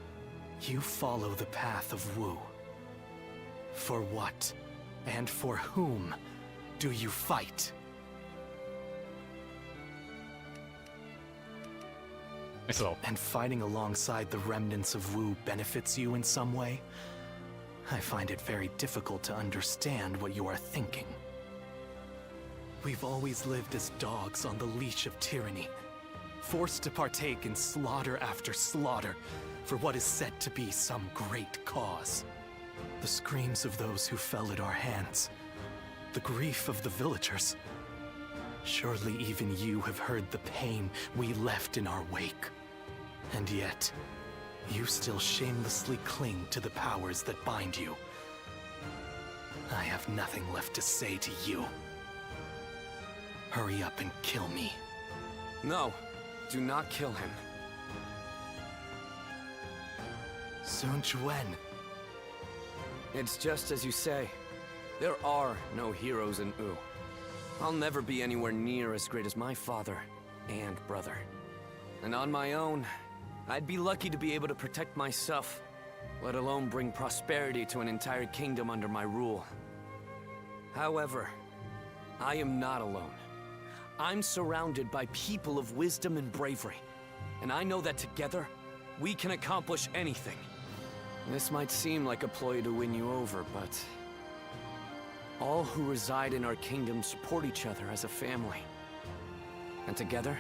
you follow the path of Wu. For what, and for whom, do you fight? And fighting alongside the remnants of Wu benefits you in some way? I find it very difficult to understand what you are thinking. We've always lived as dogs on the leash of tyranny, forced to partake in slaughter after slaughter for what is said to be some great cause. The screams of those who fell at our hands, the grief of the villagers. Surely even you have heard the pain we left in our wake. And yet, you still shamelessly cling to the powers that bind you. I have nothing left to say to you. Hurry up and kill me. No, do not kill him. Sun Quan. It's just as you say. There are no heroes in Wu. I'll never be anywhere near as great as my father and brother. And on my own, I'd be lucky to be able to protect myself, let alone bring prosperity to an entire kingdom under my rule. However, I am not alone. I'm surrounded by people of wisdom and bravery, and I know that together, we can accomplish anything. This might seem like a ploy to win you over, but all who reside in our kingdom support each other as a family. And together,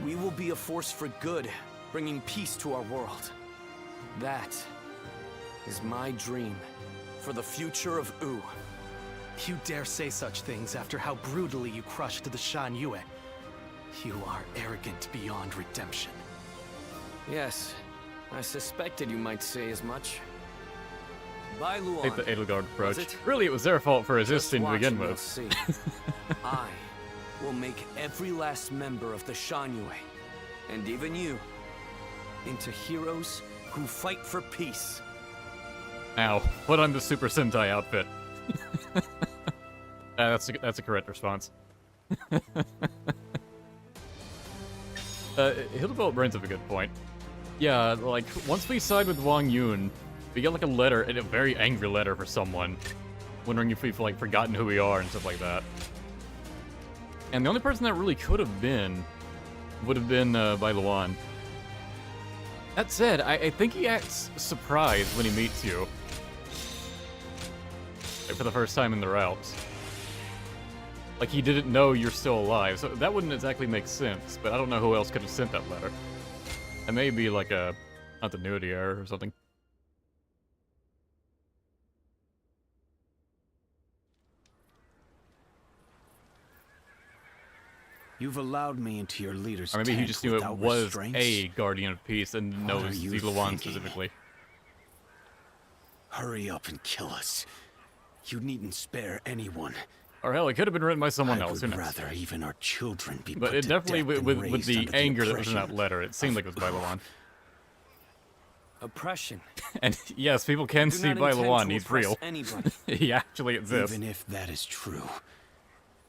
we will be a force for good, bringing peace to our world. That is my dream for the future of Wu. You dare say such things after how brutally you crushed the Shanyue. You are arrogant beyond redemption. Yes, I suspected you might say as much. Bai Luan, Take the Edelgard approach. Really, it was their fault for resisting to begin with. See. I will make every last member of the Shanyue, and even you, into heroes who fight for peace. Ow. Put on the Super Sentai outfit. That's a correct response. Hildebelt brings up a good point. Yeah, like, once we side with Wang Yun, we get like a letter, and a very angry letter for someone, wondering if we've like forgotten who we are and stuff like that. And the only person that really could have been would have been Bai Luan. That said, I think he acts surprised when he meets you. Like, for the first time in the realms. Like, he didn't know you're still alive, so that wouldn't exactly make sense, but I don't know who else could have sent that letter. It may be like a continuity error or something. You've allowed me into your leader's Or maybe he tent just knew it without was restraints? a Guardian of Peace and What are knows you Ziluan thinking? specifically. Hurry up and kill us. You needn't spare anyone. Or hell, it could have been written by someone else, who I would knows? rather even our children be But put it to definitely, death than with raised the under anger that was in that oppression letter, it seemed like it was Bai Luan. Oppression. And yes, people can Do see not Bai intend Luan, to he's oppress real. anybody. He actually exists. Even if that is true,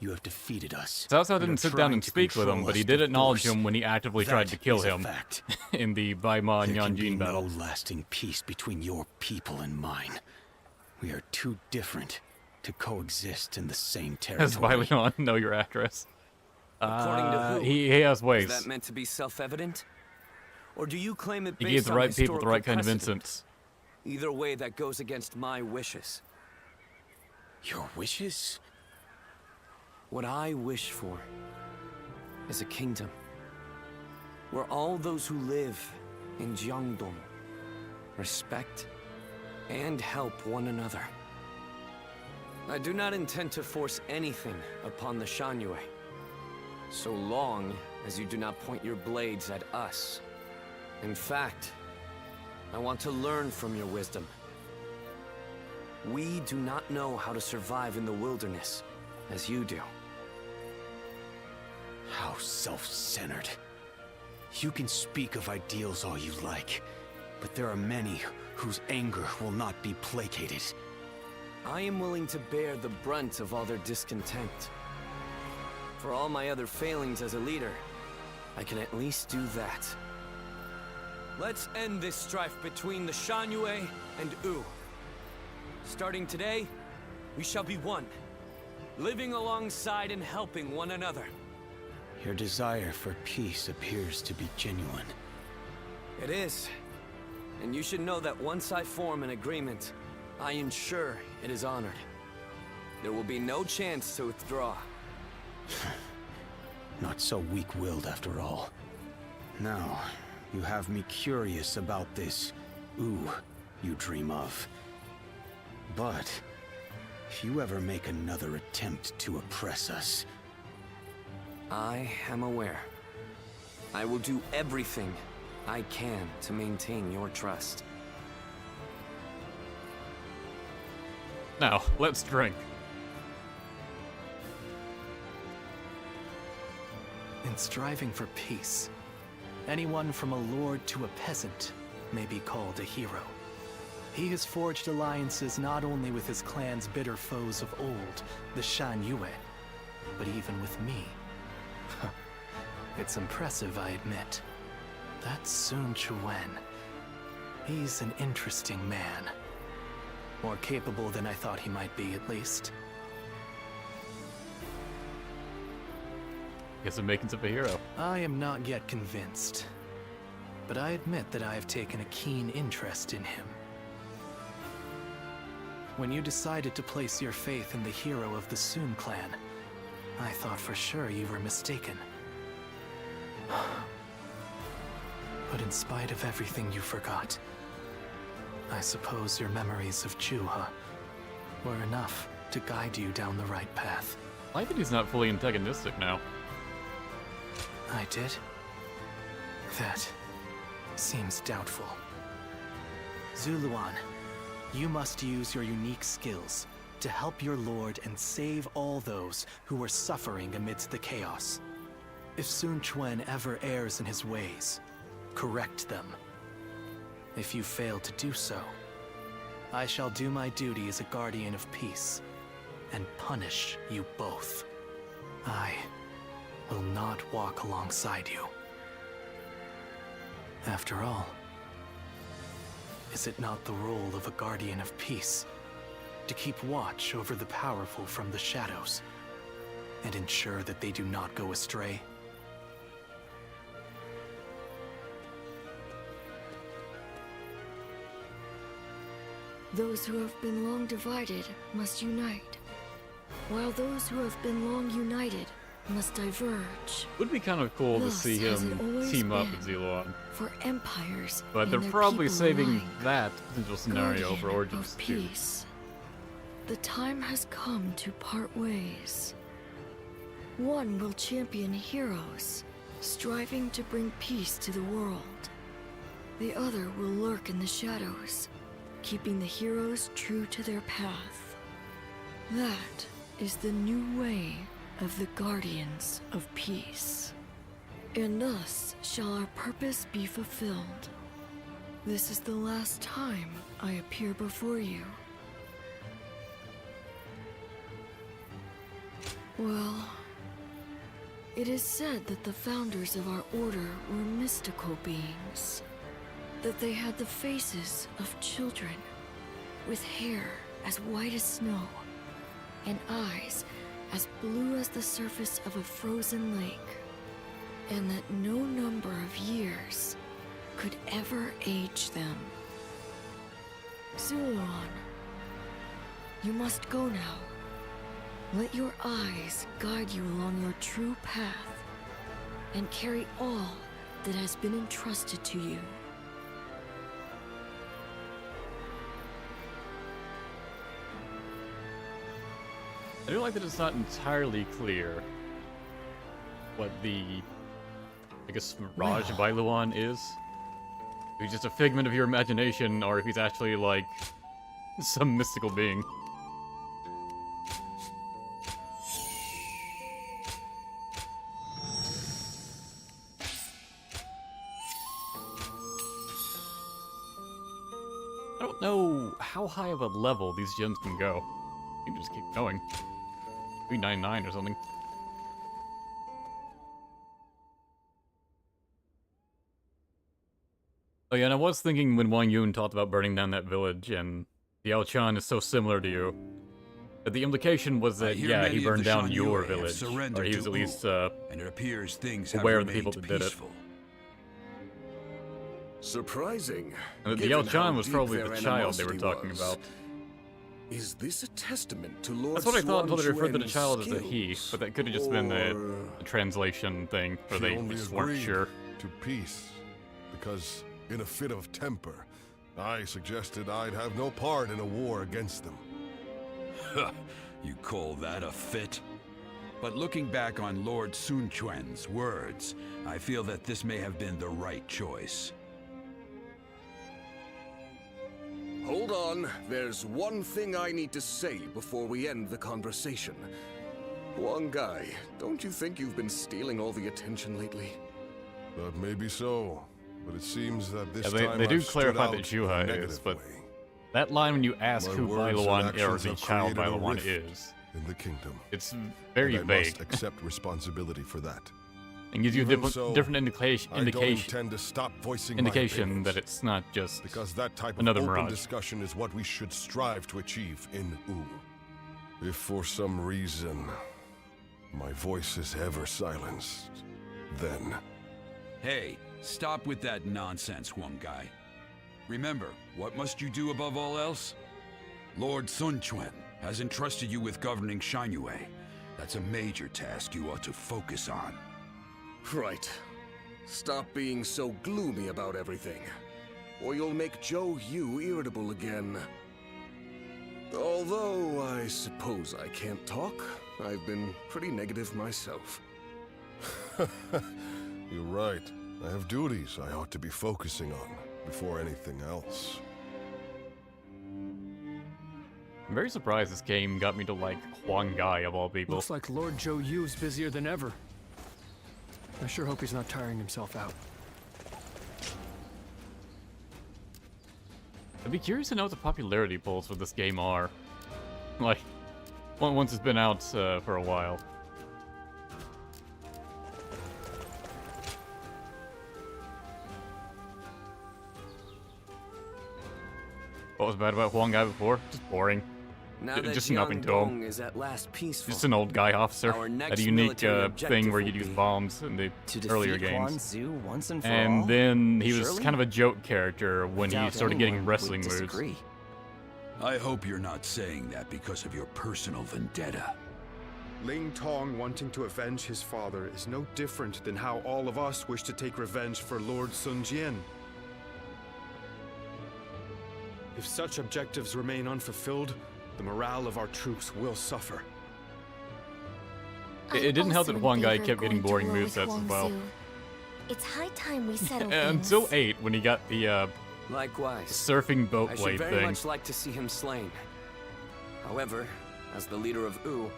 you have defeated us. Cao Cao and didn't are sit down trying and to speak with him, control but he us did through acknowledge force. him when he actively tried to That kill is a him fact. in the Bai Ma There can be Nyanjin battle. no lasting peace between your people and mine. We are too different to coexist in the same Does Bai territory. Luan know your address? According to who? He has ways. Is that meant to be self-evident? Or do you claim it He based gave the on right people the historical right kind of precedent? incense. Either way, that goes against my wishes. Your wishes? What I wish for is a kingdom where all those who live in Jiangdong respect and help one another. I do not intend to force anything upon the Shanyue, so long as you do not point your blades at us. In fact, I want to learn from your wisdom. We do not know how to survive in the wilderness, as you do. How self-centered. You can speak of ideals all you like, but there are many whose anger will not be placated. I am willing to bear the brunt of all their discontent. For all my other failings as a leader, I can at least do that. Let's end this strife between the Shanyue and Wu. Starting today, we shall be one, living alongside and helping one another. Your desire for peace appears to be genuine. It is. And you should know that once I form an agreement, I ensure it is honored. There will be no chance to withdraw. Not so weak-willed after all. Now, you have me curious about this Wu you dream of. But if you ever make another attempt to oppress us... I am aware. I will do everything I can to maintain your trust. Now, let's drink. In striving for peace, anyone from a lord to a peasant may be called a hero. He has forged alliances not only with his clan's bitter foes of old, the Shanyue, but even with me. It's impressive, I admit. That's Sun Quan. He's an interesting man. More capable than I thought he might be, at least. Guess the makings of a hero. I am not yet convinced, but I admit that I have taken a keen interest in him. When you decided to place your faith in the hero of the Sun clan, I thought for sure you were mistaken. But in spite of everything you forgot, I suppose your memories of Juha were enough to guide you down the right path. I think he's not fully antagonistic now. I did? That seems doubtful. Zuluan, you must use your unique skills to help your lord and save all those who are suffering amidst the chaos. If Sun Quan ever errs in his ways, correct them. If you fail to do so, I shall do my duty as a guardian of peace and punish you both. I will not walk alongside you. After all, is it not the role of a guardian of peace to keep watch over the powerful from the shadows and ensure that they do not go astray? Those who have been long divided must unite, while those who have been long united must diverge. Would be kind of cool to Thus see has it him always team up been with Zuluan. for empires, But and they're their probably people saving alike. that potential scenario Guardian for Origins of 2. peace. The time has come to part ways. One will champion heroes, striving to bring peace to the world. The other will lurk in the shadows, keeping the heroes true to their path. That is the new way of the Guardians of Peace. And thus shall our purpose be fulfilled. This is the last time I appear before you. Well, it is said that the founders of our order were mystical beings. That they had the faces of children, with hair as white as snow, and eyes as blue as the surface of a frozen lake, and that no number of years could ever age them. Zuluan, you must go now. Let your eyes guide you along your true path, and carry all that has been entrusted to you. I do like that it's not entirely clear what the, I guess, Mirage by Luan is. If he's just a figment of your imagination, or if he's actually, like, some mystical being. I don't know how high of a level these gems can go. You can just keep going. 399 or something. Oh yeah, and I was thinking when Wang Yun talked about burning down that village, and the Yao Chan is so similar to you, that the implication was that, yeah, he burned down your village, or he was at least and it appears things aware of the people that did it. Surprising. And the Yao Chan was probably the child they were talking about. Is this a testament to Lord That's what I thought until they referred to the Xuan's child as a skills? he, but that could have just been a translation thing, or they just weren't sure. To peace, because in a fit of temper, I suggested I'd have no part in a war against them. You call that a fit? But looking back on Lord Sun Quan's words, I feel that this may have been the right choice. Hold on, there's one thing I need to say before we end the conversation. Huang Gai, don't you think you've been stealing all the attention lately? That may be so, but it seems that this Yeah, time they do I've clarify stood that out in a Zhuhai is, negative but way. that line when you ask My who words and Bailuan or actions the have child created a Bailuan rift is, in the kingdom. it's very and I must vague. accept responsibility for that. And gives you a Even different, so, different indication I don't intend to stop voicing my indication opinions, that it's not just because that type another of open mirage. discussion is what we should strive to achieve in Wu. If for some reason my voice is ever silenced, then... Hey, stop with that nonsense, Huang Gai. Remember, what must you do above all else? Lord Sun Quan has entrusted you with governing Shanyue. That's a major task you ought to focus on. Right. Stop being so gloomy about everything, or you'll make Zhou Yu irritable again. Although, I suppose I can't talk. I've been pretty negative myself. You're right. I have duties I ought to be focusing on before anything else. I'm very surprised this game got me to like Huang Gai of all people. Looks like Lord Zhou Yu's busier than ever. I sure hope he's not tiring himself out. I'd be curious to know what the popularity polls for this game are. Like, once it's been out for a while. What was bad about Huang Gai before? Just boring. Now that Just nothing to him. Jiangdong is at last peaceful, Just an old guy officer. our Had next a unique military thing objective where will you'd use be bombs in the To earlier defeat games. Huang Zu once and for all? And then he was Surely? kind of a joke character when he Doubt started getting anyone wrestling would moves. disagree. I hope you're not saying that because of your personal vendetta. Ling Tong wanting to avenge his father is no different than how all of us wish to take revenge for Lord Sun Jian. If such objectives remain unfulfilled, the morale of our troops will suffer. It didn't help that I'm Huang also in Gai favor kept of getting going boring to war with movesets as Huang well. Zu. It's high time we settle things. Until 8, when he got the Likewise. surfing boat I should blade very thing. much like to see him slain. However, as the leader of Wu,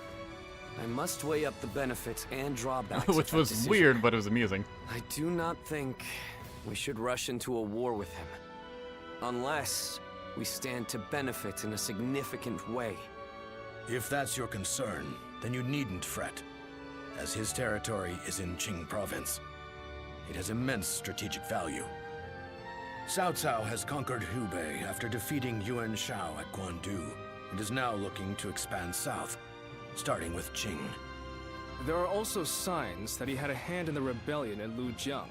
I must weigh up the benefits and drawbacks Which of that was decision. weird, but it was amusing. I do not think we should rush into a war with him, unless we stand to benefit in a significant way. If that's your concern, then you needn't fret, as his territory is in Jing province. It has immense strategic value. Cao Cao has conquered Liu Bei after defeating Yuan Shao at Guandu, and is now looking to expand south, starting with Jing. There are also signs that he had a hand in the rebellion in Lujiang.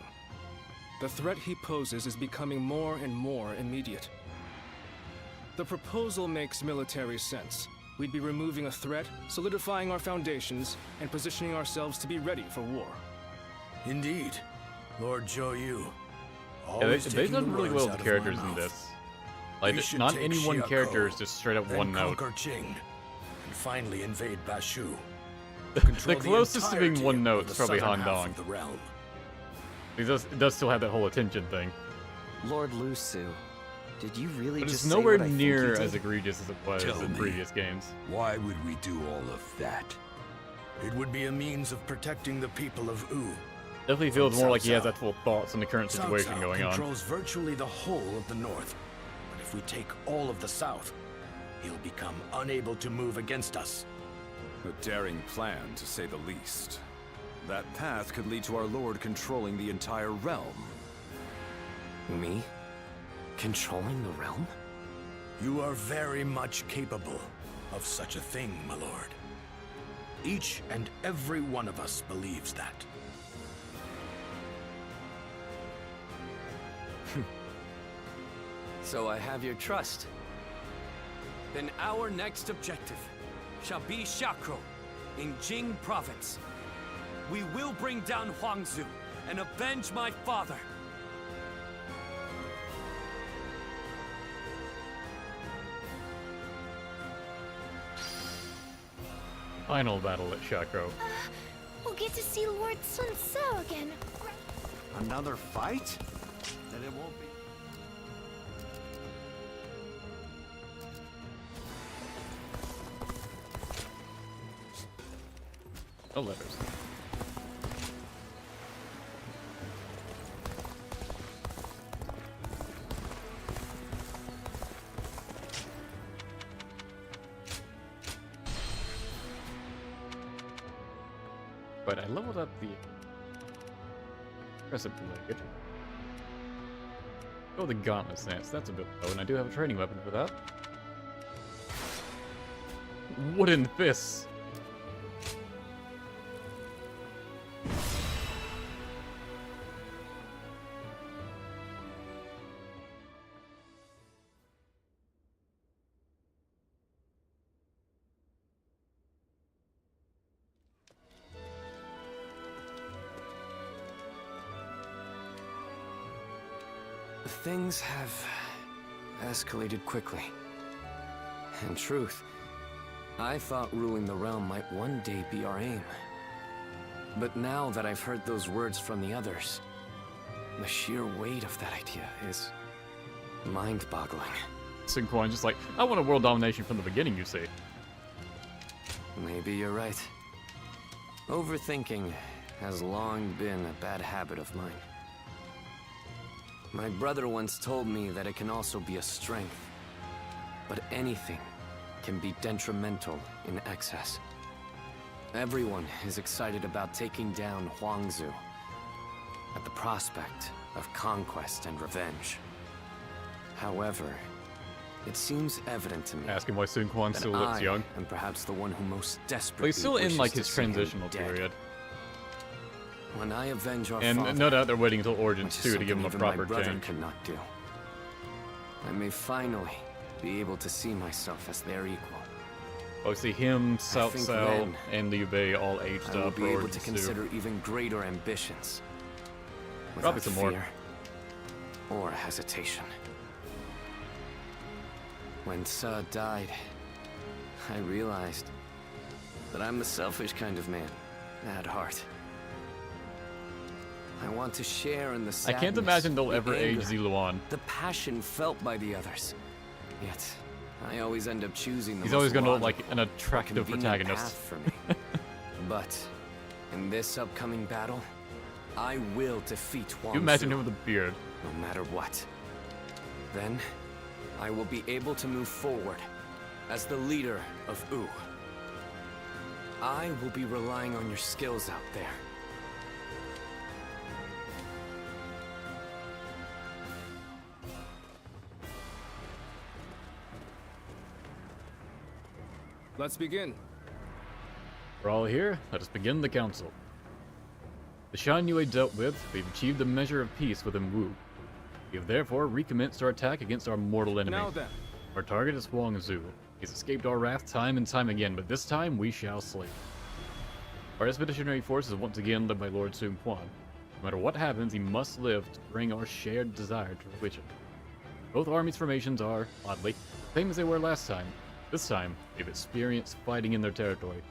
The threat he poses is becoming more and more immediate. The proposal makes military sense. We'd be removing a threat, solidifying our foundations, and positioning ourselves to be ready for war. Indeed, Lord Zhou Yu. Yeah, they've done really well with the characters in this. Like, not any one character is just straight up one note. Jing, and finally invade Bashu. The closest to being one note is probably Han Dong. It does still have that whole attention thing. Lord Lu Su, did you really But just it's say nowhere what I think near you did? as egregious as it was Tell in me, previous games. Why would we do all of that? It would be a means of protecting the people of U. Definitely feels From more Cao like he has Cao. actual thoughts on the current Cao situation Cao going on. controls virtually the whole of the north. But if we take all of the south, he'll become unable to move against us. A daring plan, to say the least. That path could lead to our lord controlling the entire realm. Me? Controlling the realm? You are very much capable of such a thing, my lord. Each and every one of us believes that. So I have your trust. Then our next objective shall be Shakro in Jing province. We will bring down Huang Zu and avenge my father. Final battle at Shakro. We'll get to see Lord Sun Tzu again. Another fight? Then it won't be. No letters. But I leveled up the crescent blade. Oh, the gauntlet stance. That's a bit low, and I do have a training weapon for that. Wooden fists. Things have escalated quickly. In truth, I thought ruling the realm might one day be our aim. But now that I've heard those words from the others, the sheer weight of that idea is mind-boggling. Quan just like, I want a world domination from the beginning, you see. Maybe you're right. Overthinking has long been a bad habit of mine. My brother once told me that it can also be a strength, but anything can be detrimental in excess. Everyone is excited about taking down Huang Zu at the prospect of conquest and revenge. However, it seems evident to me Asking why Quan still looks young. and perhaps the one who most desperately But he's still in wishes like to his see him transitional dead. period. When I avenge our And father, no doubt they're waiting until Origins which is 2 to give him a something even proper my brother change. could not do, I may finally be able to see myself as their equal. Oh, see him, Cao think Cao, then and Liu Bei all aged I will up. be for able to Origins 2. consider even greater ambitions. Probably Without some more. fear or hesitation. When Sa died, I realized that I'm the selfish kind of man at heart. I want to share in the I sadness, can't imagine they'll the ever age anger, Ziluan. the passion felt by the others. Yet, I always end up choosing the He's most always gonna look logical like an attractive or convenient protagonist. path for me. But in this upcoming battle, I will defeat Huang You imagine Zu, him with a beard. no matter what. Then, I will be able to move forward as the leader of U. I will be relying on your skills out there. Let's begin. We're all here. Let us begin the council. The Shanyue dealt with, we've achieved a measure of peace within Wu. We have therefore recommenced our attack against our mortal enemy. Now then. Our target is Huang Zu. He's escaped our wrath time and time again, but this time we shall slay him. Our expeditionary force is once again led by Lord Sun Quan. No matter what happens, he must live to bring our shared desire to fruition. Both armies' formations are, oddly, the same as they were last time. This time, we've experienced fighting in their territory.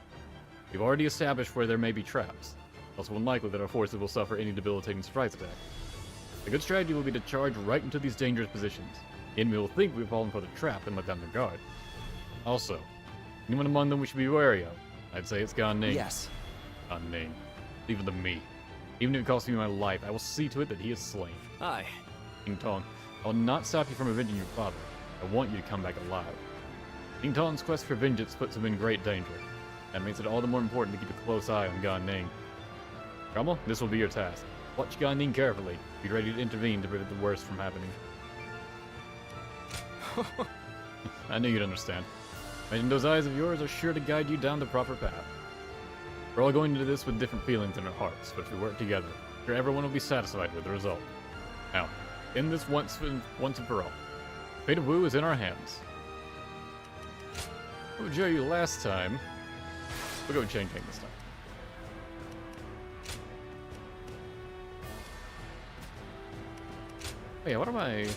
We've already established where there may be traps. Also unlikely that our forces will suffer any debilitating surprise attack. A good strategy will be to charge right into these dangerous positions. The enemy will think we've fallen for the trap and let down their guard. Also, anyone among them we should be wary of. I'd say it's Gan Ning. Yes. Gan Ning. Leave it to me. Even if it costs me my life, I will see to it that he is slain. Aye. King Tong, I will not stop you from avenging your father. I want you to come back alive. King Tong's quest for vengeance puts him in great danger. That makes it all the more important to keep a close eye on Gan Ning. Rommel, this will be your task. Watch Gan Ning carefully. Be ready to intervene to prevent the worst from happening. I knew you'd understand. Imagine those eyes of yours are sure to guide you down the proper path. We're all going into this with different feelings in our hearts, but if we work together, I'm sure everyone will be satisfied with the result. Now, end this once and for all. The fate of Wu is in our hands. What would you last time? We'll go with Chain King this time. Oh yeah, what are my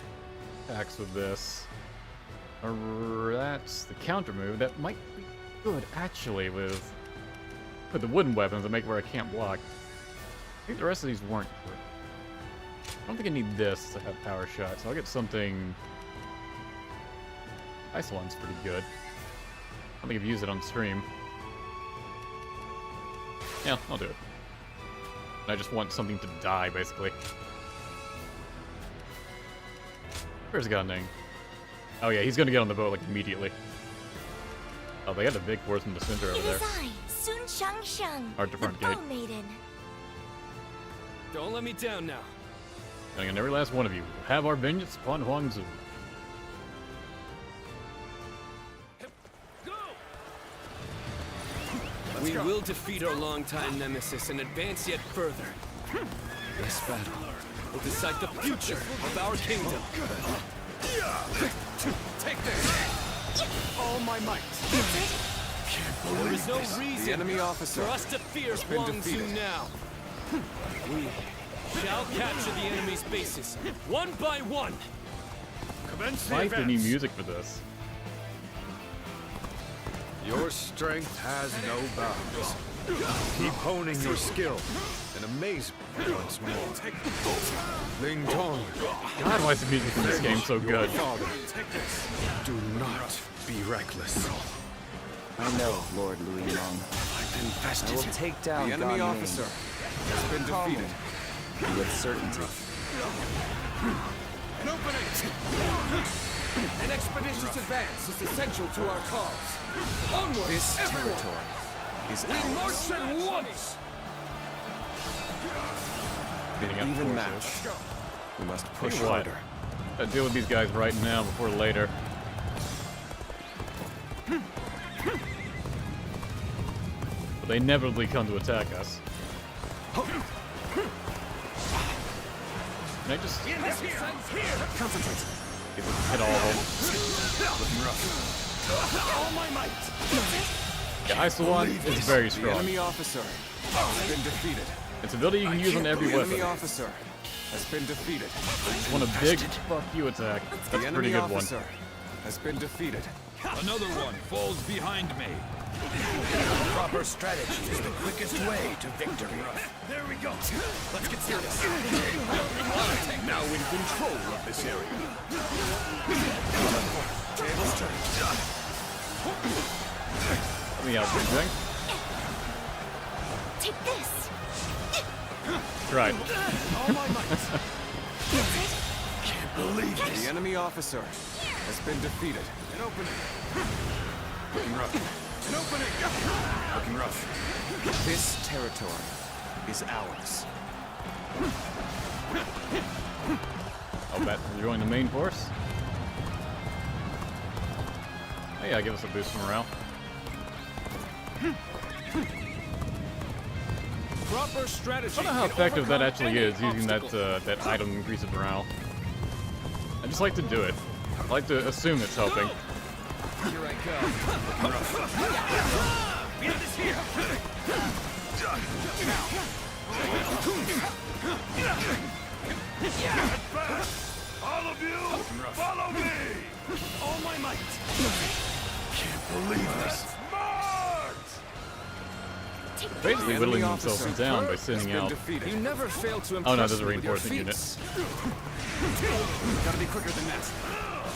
attacks with this? That's the counter move. That might be good, actually, with the wooden weapons that make it where I can't block. I think the rest of these weren't great. I don't think I need this to have power shots, so I'll get something... Isolon's pretty good. I don't think I've used it on stream. Yeah, I'll do it. I just want something to die, basically. Where's Gan Ning? Oh yeah, he's gonna get on the boat like immediately. Oh, they got a big force in the center over there. Hard to front gate. Don't let me down now. And every last one of you will have our vengeance upon Huang Zu. We will defeat our longtime nemesis and advance yet further. This battle will decide the future of our kingdom. Take this! All my might. There is no reason the enemy officer for us to fear Huang Zu now. We shall capture the enemy's bases, one by one. Why is there any music for this? Your strength has no bounds. Keep honing your skill and amaze me once more. Ling Tong. God, why is the music in this game so good? Do not be reckless. I know, Lord Louis Meng. I will take down the enemy officer has been defeated. With certainty. An opening! An expeditious advance is essential to our cause. Onward, this everyone! territory is we march at once! Even match. We must push harder. Gotta deal with these guys right now before later. But they inevitably come to attack us. Can I just Concentrate. hit all of them? Looking rough. All my might. Yeah, Isolon is very The strong. enemy officer has been defeated. It's an ability you can use on every The weapon. enemy officer has been defeated. It's one a big fuck you attack. That's a pretty good one. The enemy officer has been defeated. Another one falls behind me. Proper strategy is the quickest way to victory. There we go. Let's get serious. Now in control of this area. Tables turn. Let me out, Jing. Take this. Right. All my might. Can't believe it. The enemy officer has been defeated. An opening. Looking rough. An opening. Looking rough. This territory is ours. I'll bet we're joining the main force. Oh yeah, give us a boost of morale. Proper strategy. I don't know how effective that actually is, using that item to increase in morale. I just like to do it. I like to assume it's helping. Here I go. Behind us here. All of you, follow me! All my might. Can't believe this. Basically whittling themselves down by sending out. You never fail to Oh impress no, there's a me with your reinforcement unit. feats. Gotta be quicker than that.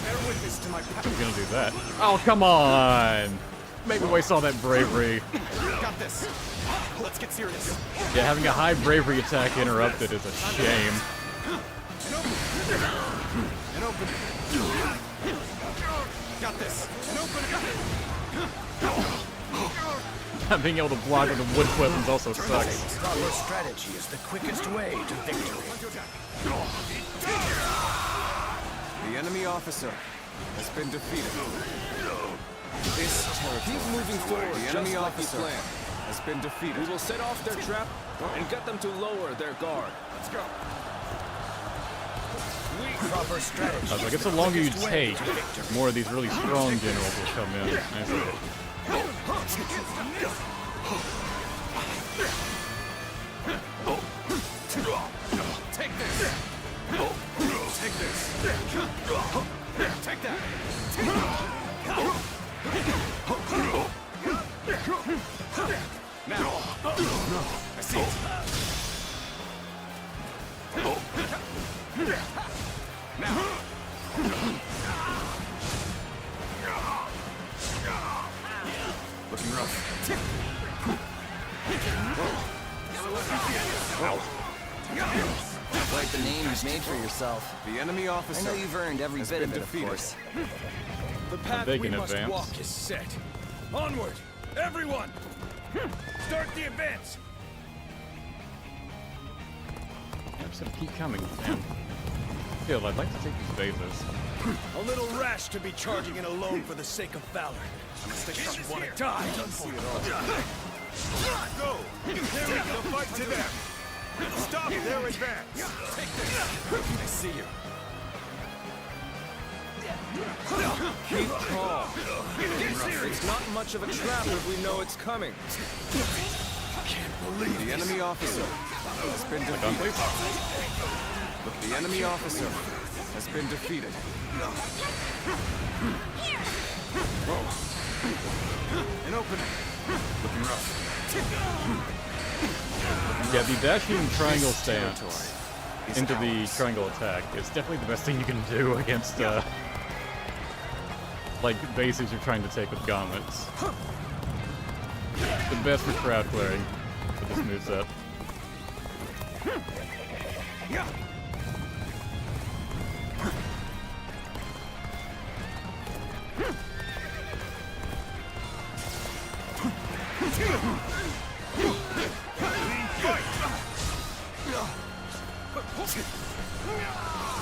Bear witness to my power. Who's gonna do that? Oh, come on! Make me waste all that bravery. Got this. Let's get serious. Yeah, having a high bravery attack interrupted is a shame. And open. Got this. And open. Being able to block with the wood weapons also sucks. Proper strategy is the quickest way to victory. The enemy officer has been defeated. This territory. Keep moving forward. The enemy officer has been defeated. We will set off their trap and get them to lower their guard. Let's go. Proper strategy. I was like, it's the longer you take, more of these really strong generals will come in. Take this. Take this. Take that. Now. I see it. Now. Looking rough. Quite the name you've made for yourself. The enemy officer. I know you've earned every bit of it, of course. The path we must walk is set. Onward, everyone! Start the advance! I'm just gonna keep coming, man. Still, I'd like to take these bases. A little rash to be charging in alone for the sake of valor. Unless they don't want to die. Go! Carry the fight to them! Stop their advance! Take this! I see you. Keep calm. It's not much of a trap if we know it's coming. Can't believe the enemy officer has been defeated. The enemy officer has been defeated. An opening. Looking rough. Yeah, the dashing triangle stance into the triangle attack is definitely the best thing you can do against, like, bases you're trying to take with gauntlets. The best for crowd clearing for this moveset.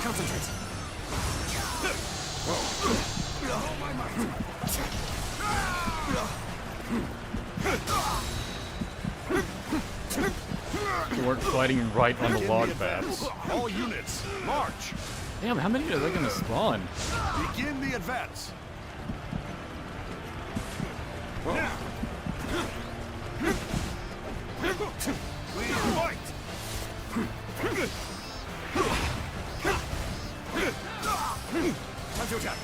Concentrate. They weren't fighting right on the log paths. All units, march! Damn, how many are they gonna spawn? Begin the advance! Now! Lead fight! Time to attack!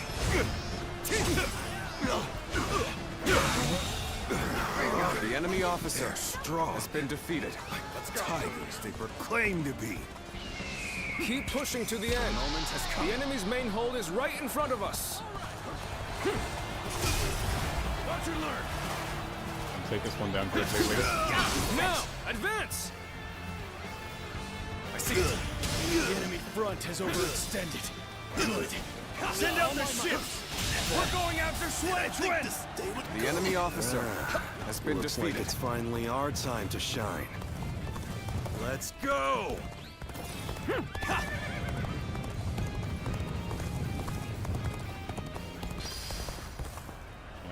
The enemy officer has been defeated. Tigers they proclaim to be. Keep pushing to the end. The enemy's main hold is right in front of us. Watch and learn! Take this one down quickly. Now, advance! I see it. The enemy front has overextended. Good. Send out the ships! We're going after Sweat! The enemy officer has been Looks defeated. like it's finally our time to shine. Let's go!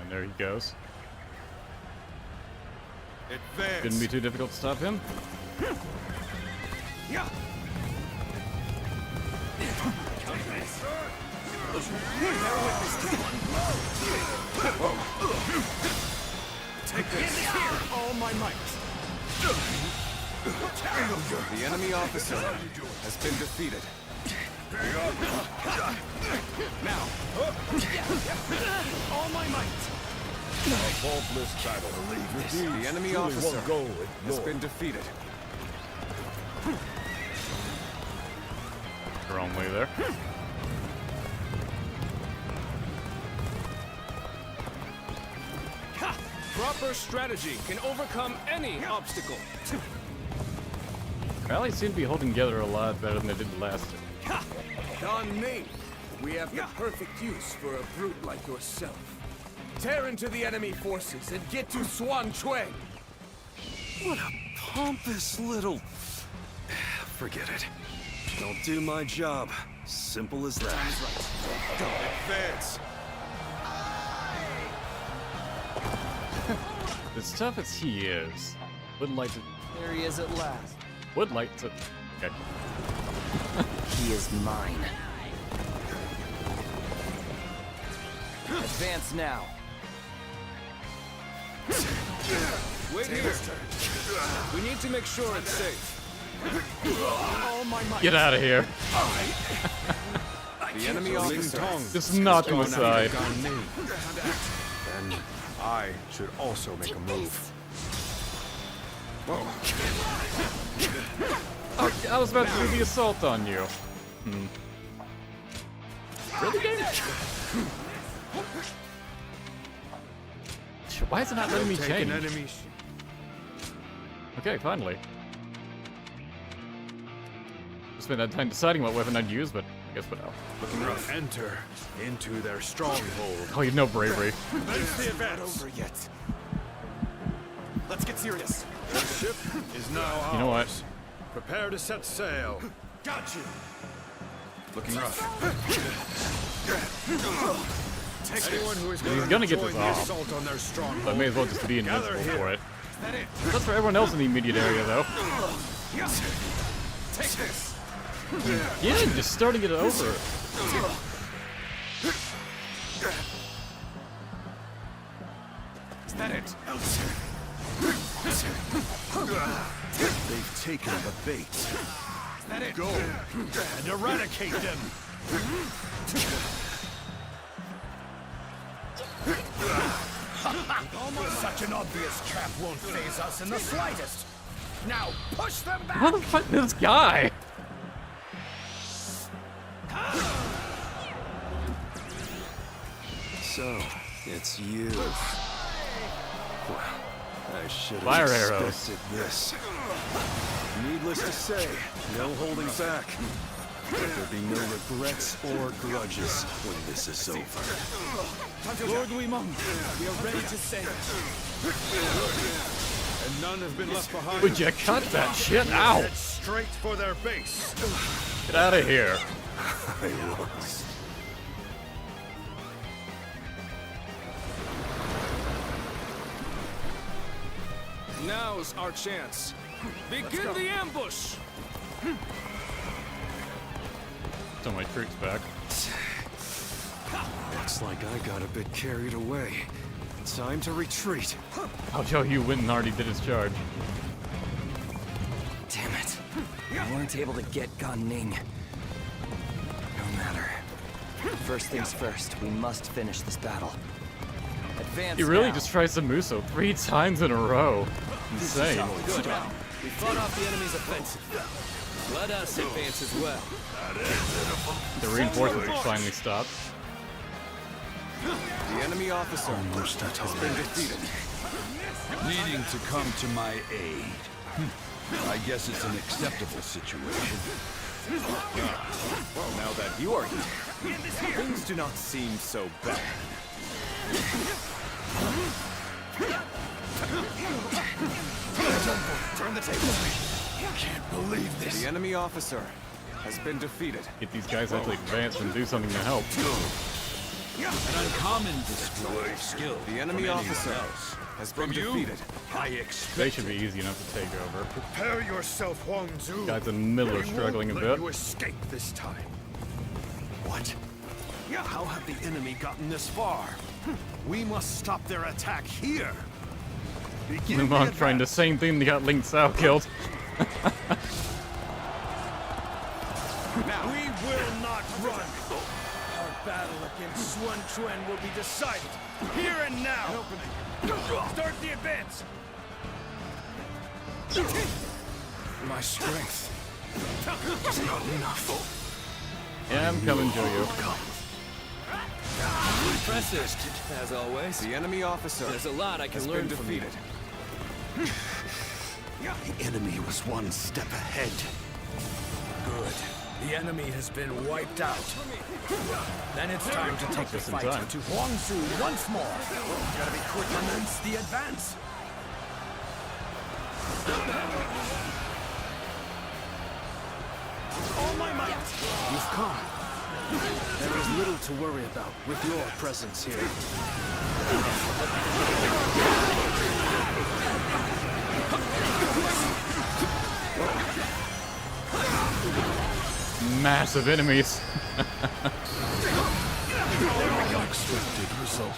And there he goes. Advance! Couldn't be too difficult to stop him. Yeah. Take this! All my might! The enemy officer has been defeated. Now! All my might! faultless battle. The enemy officer has been defeated. Wrong way there. Proper strategy can overcome any obstacle. Rallies seem to be holding together a lot better than they did last time. Don Ming, we have the perfect use for a brute like yourself. Tear into the enemy forces and get to Swan Chuang. What a pompous little... Forget it. Don't do my job. Simple as that. Advance. As tough as he is, would like to... There he is at last. Would like to... Okay. He is mine. Advance now. Wait here. We need to make sure it's safe. Get out of here. The enemy officer. Just knock him aside. And I should also make a move. Oh, I was about to do the assault on you. Really, game? Why is it not letting me change? Okay, finally. Spent that time deciding what weapon I'd use, but I guess what else? Looking rough. Enter into their stronghold. Oh, you know bravery. The event over yet. Let's get serious. The ship is now ours. You know what? Prepare to set sail. Got you. Looking rough. Take Anyone who is He's gonna get this join the off. assault on their stronghold. But I may as well just be invincible Gather for it. that it. That's for everyone else in the immediate area, though. Take this. Yeah, just starting it over. Is that it? They've taken the bait. Is that it? Go and eradicate them. Such an obvious trap won't faze us in the slightest. Now push them back. How the fuck this guy? So, it's you. Well, I should Fire have arrows. expected this. Needless to say, no holding back. There'll be no regrets or grudges when this is over. Lord Weimong, we are ready to sail. And none have been left behind. Would you cut that shit out? Head straight for their base. Get out of here. I was. Now's our chance. Begin the ambush! So my troops back. Looks like I got a bit carried away. Time to retreat. I'll show you Winton already did his charge. Damn it. We weren't able to get Gan Ning. No matter. First things first, we must finish this battle. Advance He really now. just tries to Muso 3 times in a row. Insane. Good. We fought off the enemy's offensive. Let us advance as well. The reinforcements have finally stopped. The enemy officer has been defeated. Needing to come to my aid. I guess it's an acceptable situation. Well, now that you are here, things do not seem so bad. Turn the table. I can't believe this. The enemy officer has been defeated. Get these guys actually advance and do something to help. An uncommon display of skill. The enemy from officer anyone else. has been From you, defeated. I expect They should be easy enough to take over. Prepare yourself, Huang Zu. Guys in the middle are struggling a Let bit. you escape this time. What? How have the enemy gotten this far? We must stop their attack here. Lumon trying the same thing that got Ling Sao killed. Now, we will not run. Our battle against Sun Quan will be decided here and now. Start the advance. My strength is not enough. Yeah, I'm coming, Joyo. Impressive, as always. The enemy officer. There's a lot I can learn from you. The enemy was one step ahead. Good. The enemy has been wiped out. Then it's time to take the fight to Huang Zu once more. Gotta be quick. Commence the advance. All my might. You've come. There is little to worry about with your presence here. Massive enemies. Unexpected result.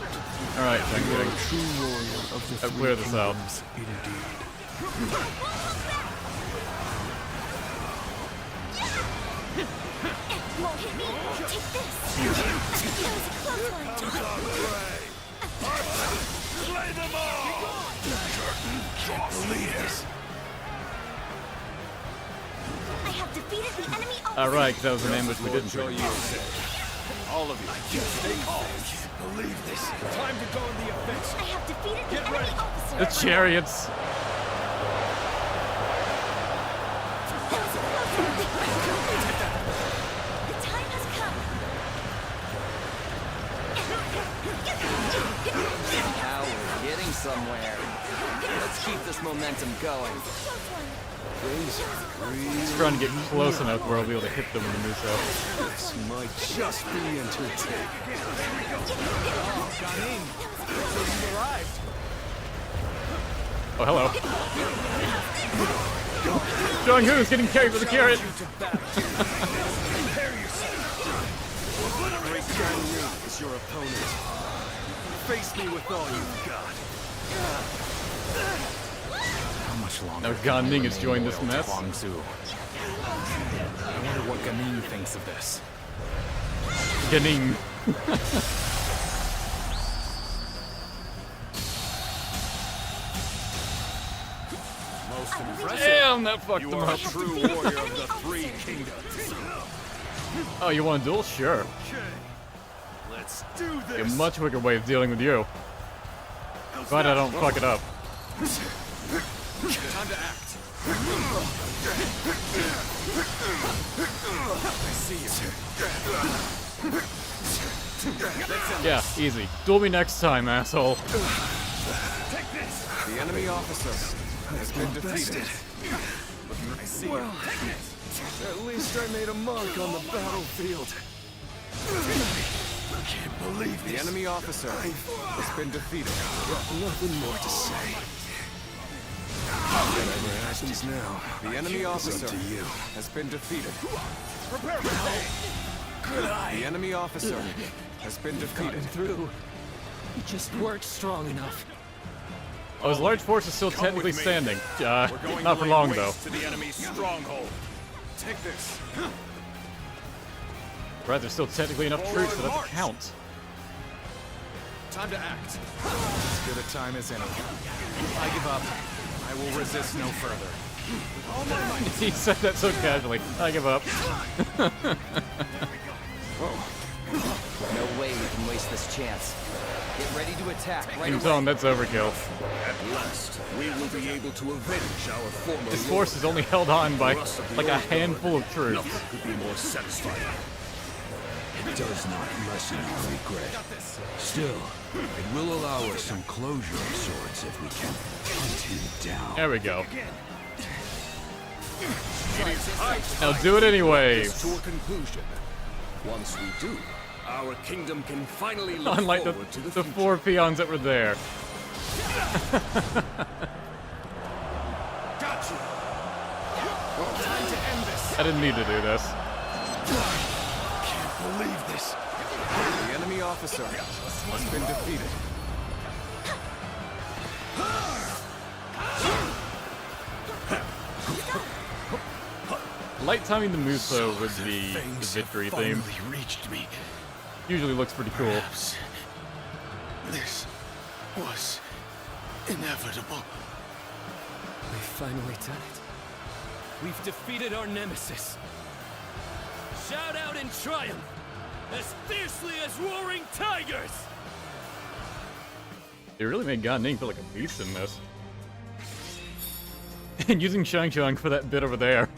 Alright, thank you. True warrior of the I'll clear this out. Indeed. Won't hit me. Take this. That was a close one. Comes our prey. Slay them all! Can't believe this. I have defeated the enemy officer. Alright, that was an ambush we didn't do. All of you. Stay calm. I can't believe this. Time to go on the offensive. I have defeated the enemy officer. The chariots. That was a close one. The time has come. Now we're getting somewhere. Let's keep this momentum going. Just trying to get close enough where I'll be able to hit them when the moose out. This might just be entertaining. Oh, hello. Zhang Hu is getting carried with the carrot. Great Shanyue is your opponent. Face me with all you've got. How much longer? Now Gan Ning has joined this mess. Huang Zu. I wonder what Ganin thinks of this. Ganing. Most impressive. Damn, that fucked You them are a up. true warrior of the Three Kingdoms. Oh, you want a duel? Sure. Let's do A this. much quicker way of dealing with you. Glad I don't fuck it up. Time to act. I see you. Yeah, easy. Duel me next time, asshole. Take this. The enemy officer has been defeated. I see you. At least I made a mark on the battlefield. I can't believe The this. enemy officer has been defeated. Nothing more to say. Whatever happens now, The enemy officer to you. has been defeated. Prepare Good eye. The enemy officer has been defeated. Through. You just weren't strong enough. Oh, his large force is still technically with me. standing. We're going Not to for lay long, waste though. to the enemy's stronghold. Take this. Right, there's still technically enough troops for that to March. count. Time to act. As good a time as any. I give up. I will resist no further. All my might. He said that so casually. I give up. No way we can waste this chance. Get ready to attack right You away. tell him that's overkill. At last, we will be able to avenge our former His force is only held on by like a handful of troops. Nothing could be more satisfying. It does not lessen our regret. Still, it will allow us some closure of sorts if we can hunt him down. There we go. It is high Now do it anyway. to a conclusion. Once we do, our kingdom can finally look Unlike forward to the future. four peons that were there. Got you. Time to end this. I didn't need to do this. Can't believe this. The enemy officer has been defeated. Light timing the Muso with the victory theme. Finally reached me. Usually looks pretty cool. Perhaps this was inevitable. We've finally done it. We've defeated our nemesis. Shout out in triumph, as fiercely as roaring tigers! They really made Gan Ning feel like a beast in this. And using Shang for that bit over there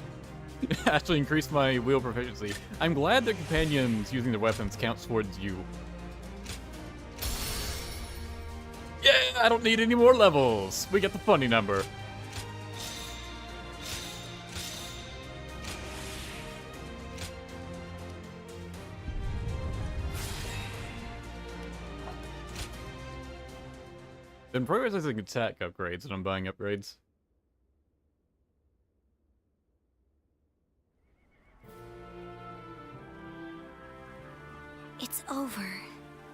actually increased my wheel proficiency. I'm glad that companions using their weapons counts towards you. Yeah, I don't need any more levels. We get the funny number. Been prioritizing attack upgrades when I'm buying upgrades. It's over,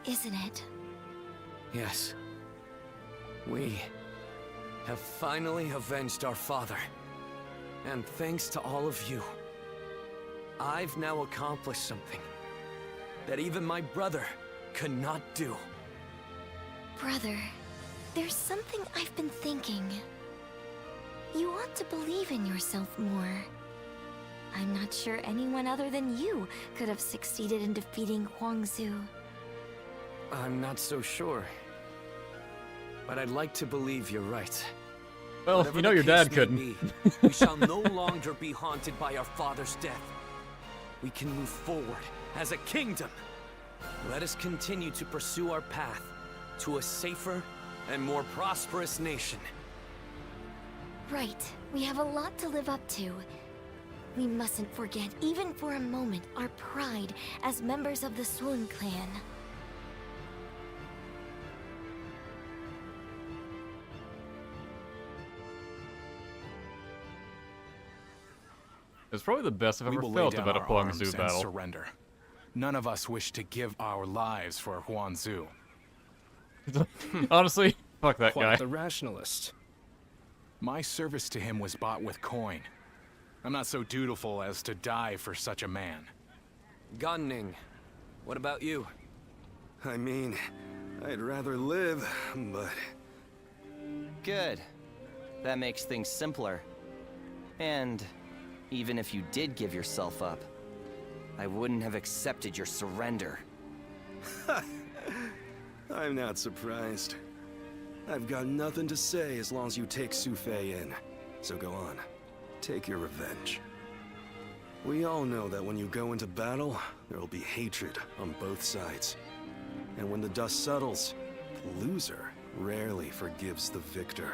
isn't it? Yes. We have finally avenged our father. And thanks to all of you, I've now accomplished something that even my brother could not do. Brother, there's something I've been thinking. You ought to believe in yourself more. I'm not sure anyone other than you could have succeeded in defeating Huang Zu. I'm not so sure. But I'd like to believe you're right. Well, Whatever you know the your dad case may couldn't. be, we shall no longer be haunted by our father's death. We can move forward as a kingdom. Let us continue to pursue our path to a safer and more prosperous nation. Right. We have a lot to live up to. We mustn't forget, even for a moment, our pride as members of the Sun clan. It's probably the best I've We ever will lay felt down about a our Huang arms Zu and battle. surrender. None of us wish to give our lives for Huang Zu. Honestly, fuck that Quite guy. the rationalist. My service to him was bought with coin. I'm not so dutiful as to die for such a man. Gan Ning, what about you? I mean, I'd rather live, but... Good. That makes things simpler. And even if you did give yourself up, I wouldn't have accepted your surrender. I'm not surprised. I've got nothing to say as long as you take Su Fei in. So go on. Take your revenge. We all know that when you go into battle, there will be hatred on both sides. And when the dust settles, the loser rarely forgives the victor.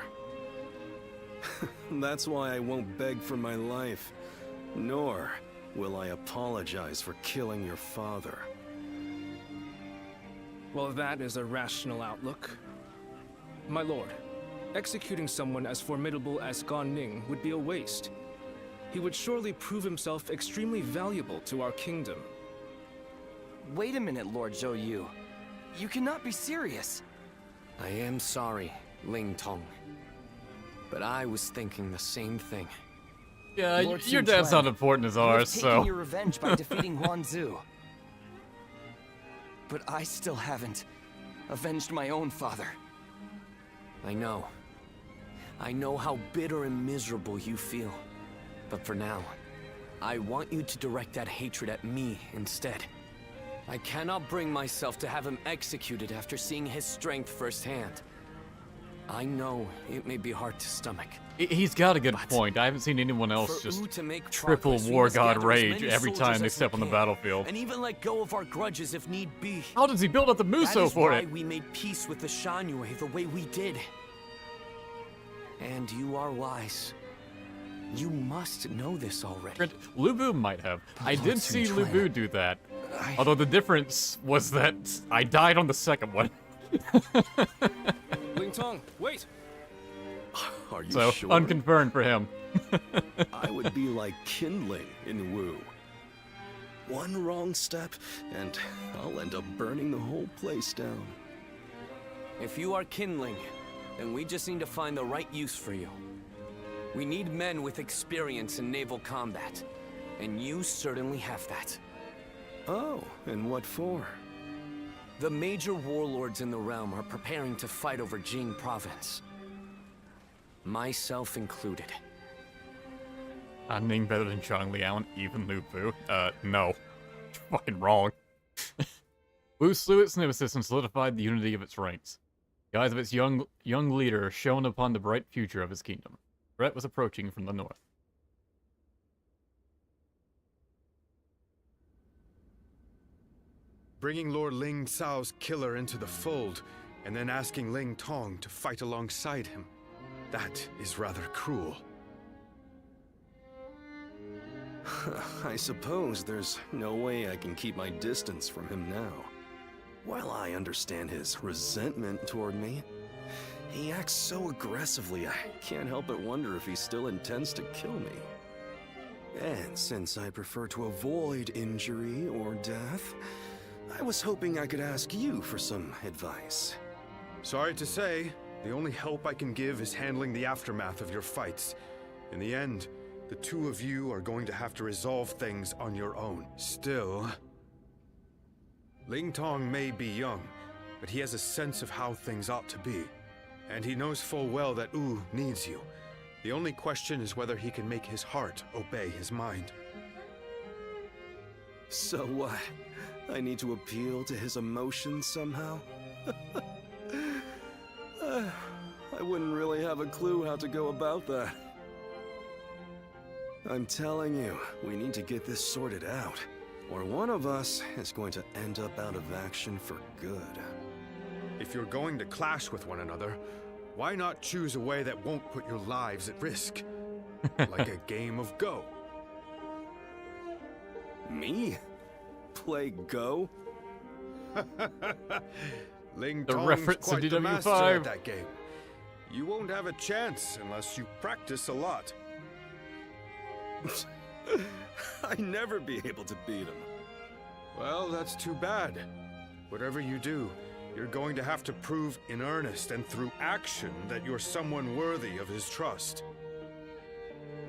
That's why I won't beg for my life, nor will I apologize for killing your father. Well, that is a rational outlook. My lord, executing someone as formidable as Gan Ning would be a waste. He would surely prove himself extremely valuable to our kingdom. Wait a minute, Lord Zhou Yu. You cannot be serious. I am sorry, Ling Tong. But I was thinking the same thing. Yeah, Lord your Sun dad's Quan, not important as you have ours, taken so... your revenge by defeating Huang Zu. But I still haven't avenged my own father. I know. I know how bitter and miserable you feel. But for now, I want you to direct that hatred at me instead. I cannot bring myself to have him executed after seeing his strength firsthand. I know it may be hard to stomach. He's got a good point. I haven't seen anyone else For just Wu to make triple progress, we War must God gather as rage many every soldiers time they as step we on the can, battlefield. and even let go of our grudges if need be. How does he build up the That Muso is for why it? we made peace with the Shanyue the way we did. And you are wise. You must know this already. Liu Bei might have. I did Lord see Sun Liu Quan. Bei do that. Although the difference was that I died on the second one. Ling Tong, wait! Are you So, sure? unconfirmed for him. I would be like kindling in Wu. One wrong step, and I'll end up burning the whole place down. If you are kindling, then we just need to find the right use for you. We need men with experience in naval combat, and you certainly have that. Oh, and what for? The major warlords in the realm are preparing to fight over Jing province. Myself included. Ning better than Zhang Liao and even Liu Bei? No. You're fucking wrong. Wu slew its nemesis and solidified the unity of its ranks. The eyes of its young leader shone upon the bright future of his kingdom. Threat was approaching from the north. Bringing Lord Ling Cao's killer into the fold, and then asking Ling Tong to fight alongside him. That is rather cruel. I suppose there's no way I can keep my distance from him now. While I understand his resentment toward me, he acts so aggressively I can't help but wonder if he still intends to kill me. And since I prefer to avoid injury or death, I was hoping I could ask you for some advice. Sorry to say, the only help I can give is handling the aftermath of your fights. In the end, the two of you are going to have to resolve things on your own. Still, Ling Tong may be young, but he has a sense of how things ought to be. And he knows full well that Wu needs you. The only question is whether he can make his heart obey his mind. So what? I need to appeal to his emotions somehow? I wouldn't really have a clue how to go about that. I'm telling you, we need to get this sorted out, or one of us is going to end up out of action for good. If you're going to clash with one another, why not choose a way that won't put your lives at risk? Like a game of Go. Me? Play Go? Ling The Tong's reference to quite the master DW5. at that game. You won't have a chance unless you practice a lot. I'd never be able to beat him. Well, that's too bad. Whatever you do, you're going to have to prove in earnest and through action that you're someone worthy of his trust.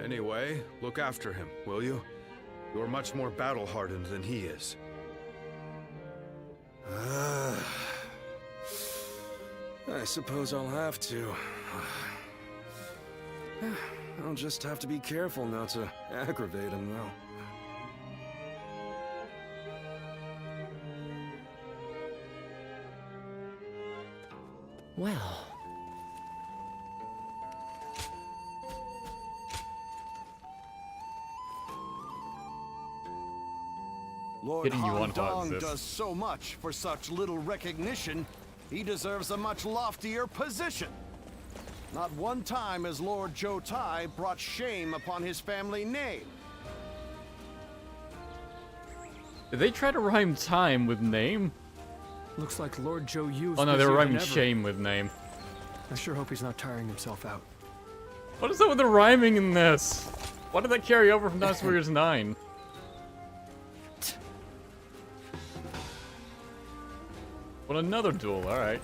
Anyway, look after him, will you? You're much more battle-hardened than he is. I suppose I'll have to. I'll just have to be careful not to aggravate him, though. Well... Lord Hitting you Han on hot Dong is this. does so much for such little recognition, he deserves a much loftier position. Not one time has Lord Zhou Tai brought shame upon his family name. Did they try to rhyme time with name? Looks like Lord Zhou Yu's Oh no, they were busier than rhyming ever. shame with name. I sure hope he's not tiring himself out. What is up with the rhyming in this? Why did that carry over from Dynasty Warriors 9? What, another duel, alright.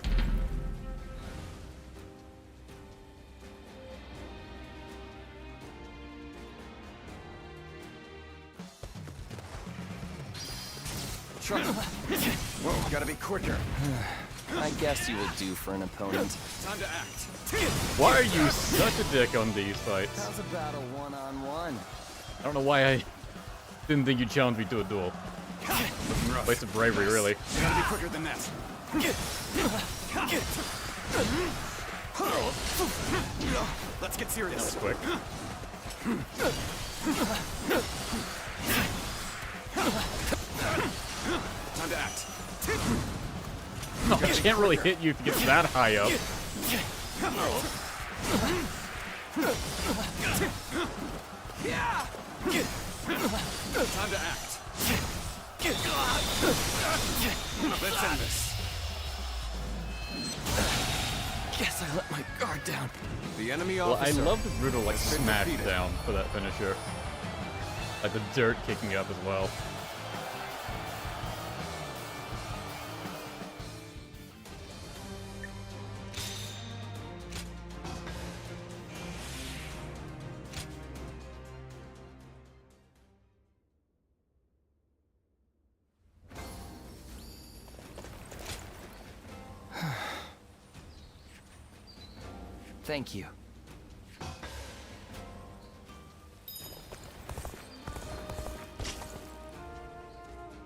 Whoa, gotta be quicker. I guess you will do for an opponent. Time to act. Why are you such a dick on these fights? How's about a one-on-one? I don't know why I didn't think you'd challenge me to a duel. Waste of bravery, really. Gotta be quicker than that. Let's get serious. Quick. Time to act. No, I can't really hit you if you get that high up. Time to act. Let's end this. Guess I let my guard down. The enemy Well, I officer. love the brutal like has been smash defeated. down for that finisher. Like the dirt kicking up as well. Thank you.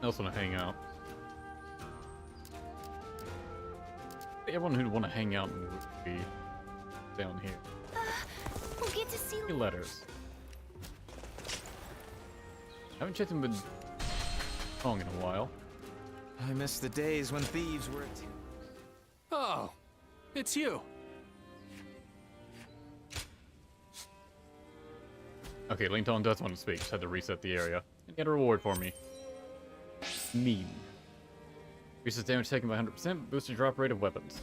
I also want to hang out. Everyone who'd want to hang out would be down here. We'll get to see Letters. I haven't checked in with Kong in a while. I miss the days when thieves were Oh, it's you. Okay, Ling Tong does want to speak. Just had to reset the area. And get a reward for me. Mean. Increases damage taken by 100%, boosted drop rate of weapons.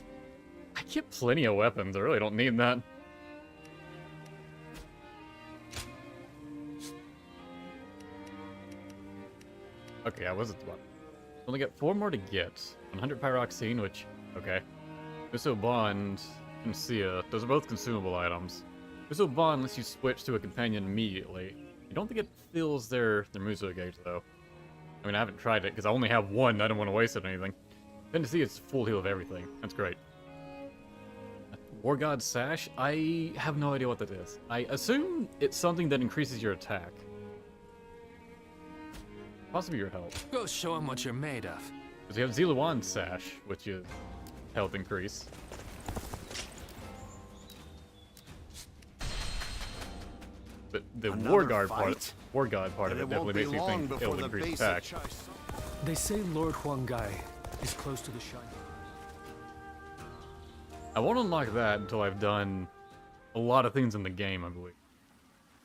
I get plenty of weapons, I really don't need that. Okay, I wasn't the one. Only got 4 more to get. 100 pyroxene, which, okay. Muso Bond and Sia, those are both consumable items. Muso Bond lets you switch to a companion immediately. I don't think it fills their Muso gauge, though. I mean, I haven't tried it, because I only have one, I don't want to waste it on anything. Then to see it's full heal of everything. That's great. War God Sash? I have no idea what that is. I assume it's something that increases your attack. Possibly your health. Go show him what you're made of. Because you have Ziluan Sash, which is health increase. But the War God part of it definitely makes me think it'll increase attack. They say Lord Huang is close to the Shanyue. I won't unlock that until I've done a lot of things in the game, I believe.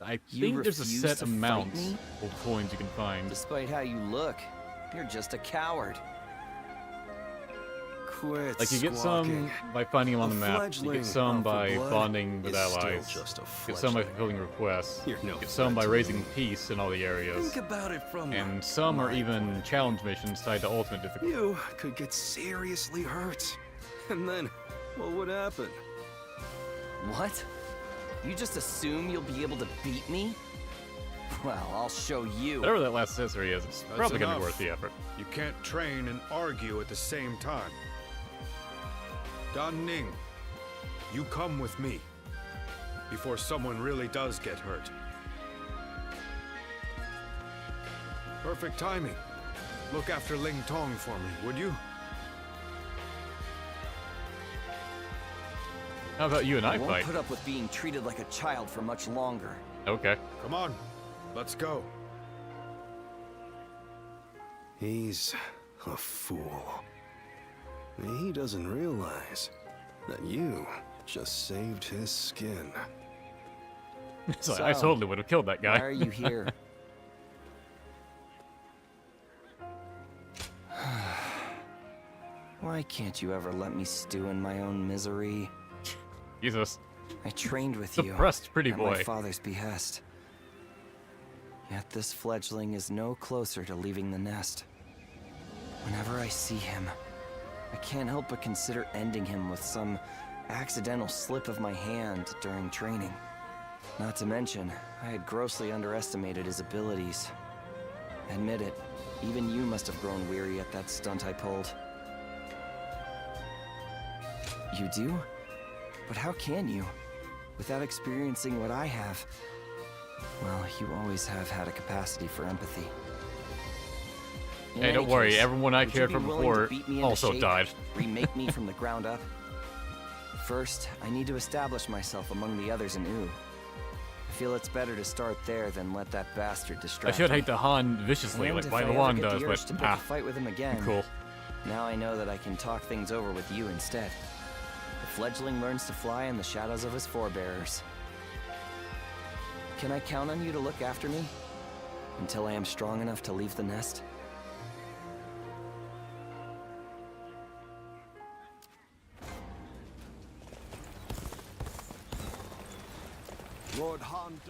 I think there's a set amount of coins you can find. Despite how you look, you're just a coward. Quit like, you get some by finding them on the map, you get some by bonding with allies, you get some by fulfilling requests, you get some by raising peace in all the areas, Think about it from and some are even challenge missions tied to ultimate difficulty. You could get seriously hurt. And then, what would happen? What? You just assume you'll be able to beat me? Well, I'll show you. Whatever that last accessory is, it's probably going to be enough. worth the effort. You can't train and argue at the same time. Dan Ning, you come with me before someone really does get hurt. Perfect timing. Look after Ling Tong for me, would you? How about you and I won't fight? put up with being treated like a child for much longer. Okay. Come on, let's go. He's a fool. He doesn't realize that you just saved his skin. So I totally would have killed that guy. Why are you here? Why can't you ever let me stew in my own misery? Jesus. I trained with Suppressed pretty at boy. my father's behest. Yet this fledgling is no closer to leaving the nest. Whenever I see him, I can't help but consider ending him with some accidental slip of my hand during training. Not to mention, I had grossly underestimated his abilities. Admit it, even you must have grown weary at that stunt I pulled. You do? But how can you? Without experiencing what I have. Well, you always have had a capacity for empathy. In Hey, don't any worry, case, everyone I would you cared be for willing to before beat me into also shape, died. Remake me from the ground up? First, I need to establish myself among the others in U. I feel it's better to start there than let that bastard I distract should me. hate the Han viciously, And like if Bai I ever Luan get does, the urge to but pick a fight with him again, cool. Now I know that I can talk things over with you instead. The fledgling learns to fly in the shadows of his forebearers. Can I count on you to look after me? Until I am strong enough to leave the nest? Lord Han.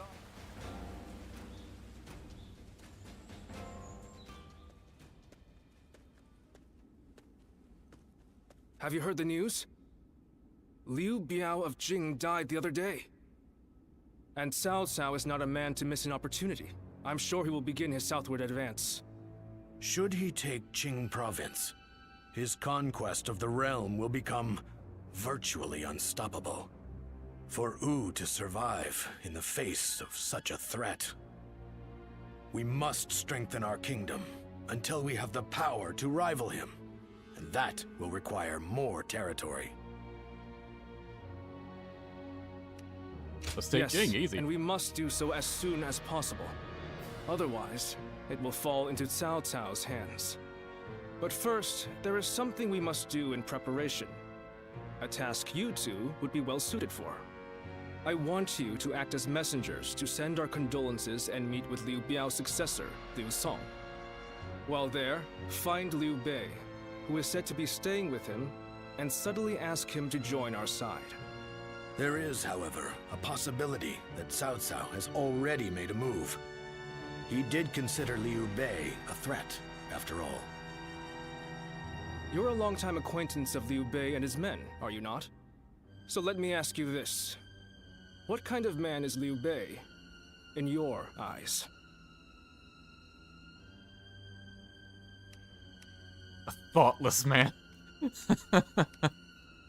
Have you heard the news? Liu Bei of Jing died the other day. And Cao Cao is not a man to miss an opportunity. I'm sure he will begin his southward advance. Should he take Jing province, his conquest of the realm will become virtually unstoppable. For Wu to survive in the face of such a threat, we must strengthen our kingdom until we have the power to rival him, and that will require more territory. Let's take Yes, Jing, easy. and we must do so as soon as possible. Otherwise, it will fall into Cao Cao's hands. But first, there is something we must do in preparation. A task you two would be well suited for. I want you to act as messengers to send our condolences and meet with Liu Biao's successor, Liu Song. While there, find Liu Bei, who is said to be staying with him, and subtly ask him to join our side. There is, however, a possibility that Cao Cao has already made a move. He did consider Liu Bei a threat, after all. You're a longtime acquaintance of Liu Bei and his men, are you not? So let me ask you this. What kind of man is Liu Bei, in your eyes? A thoughtless man.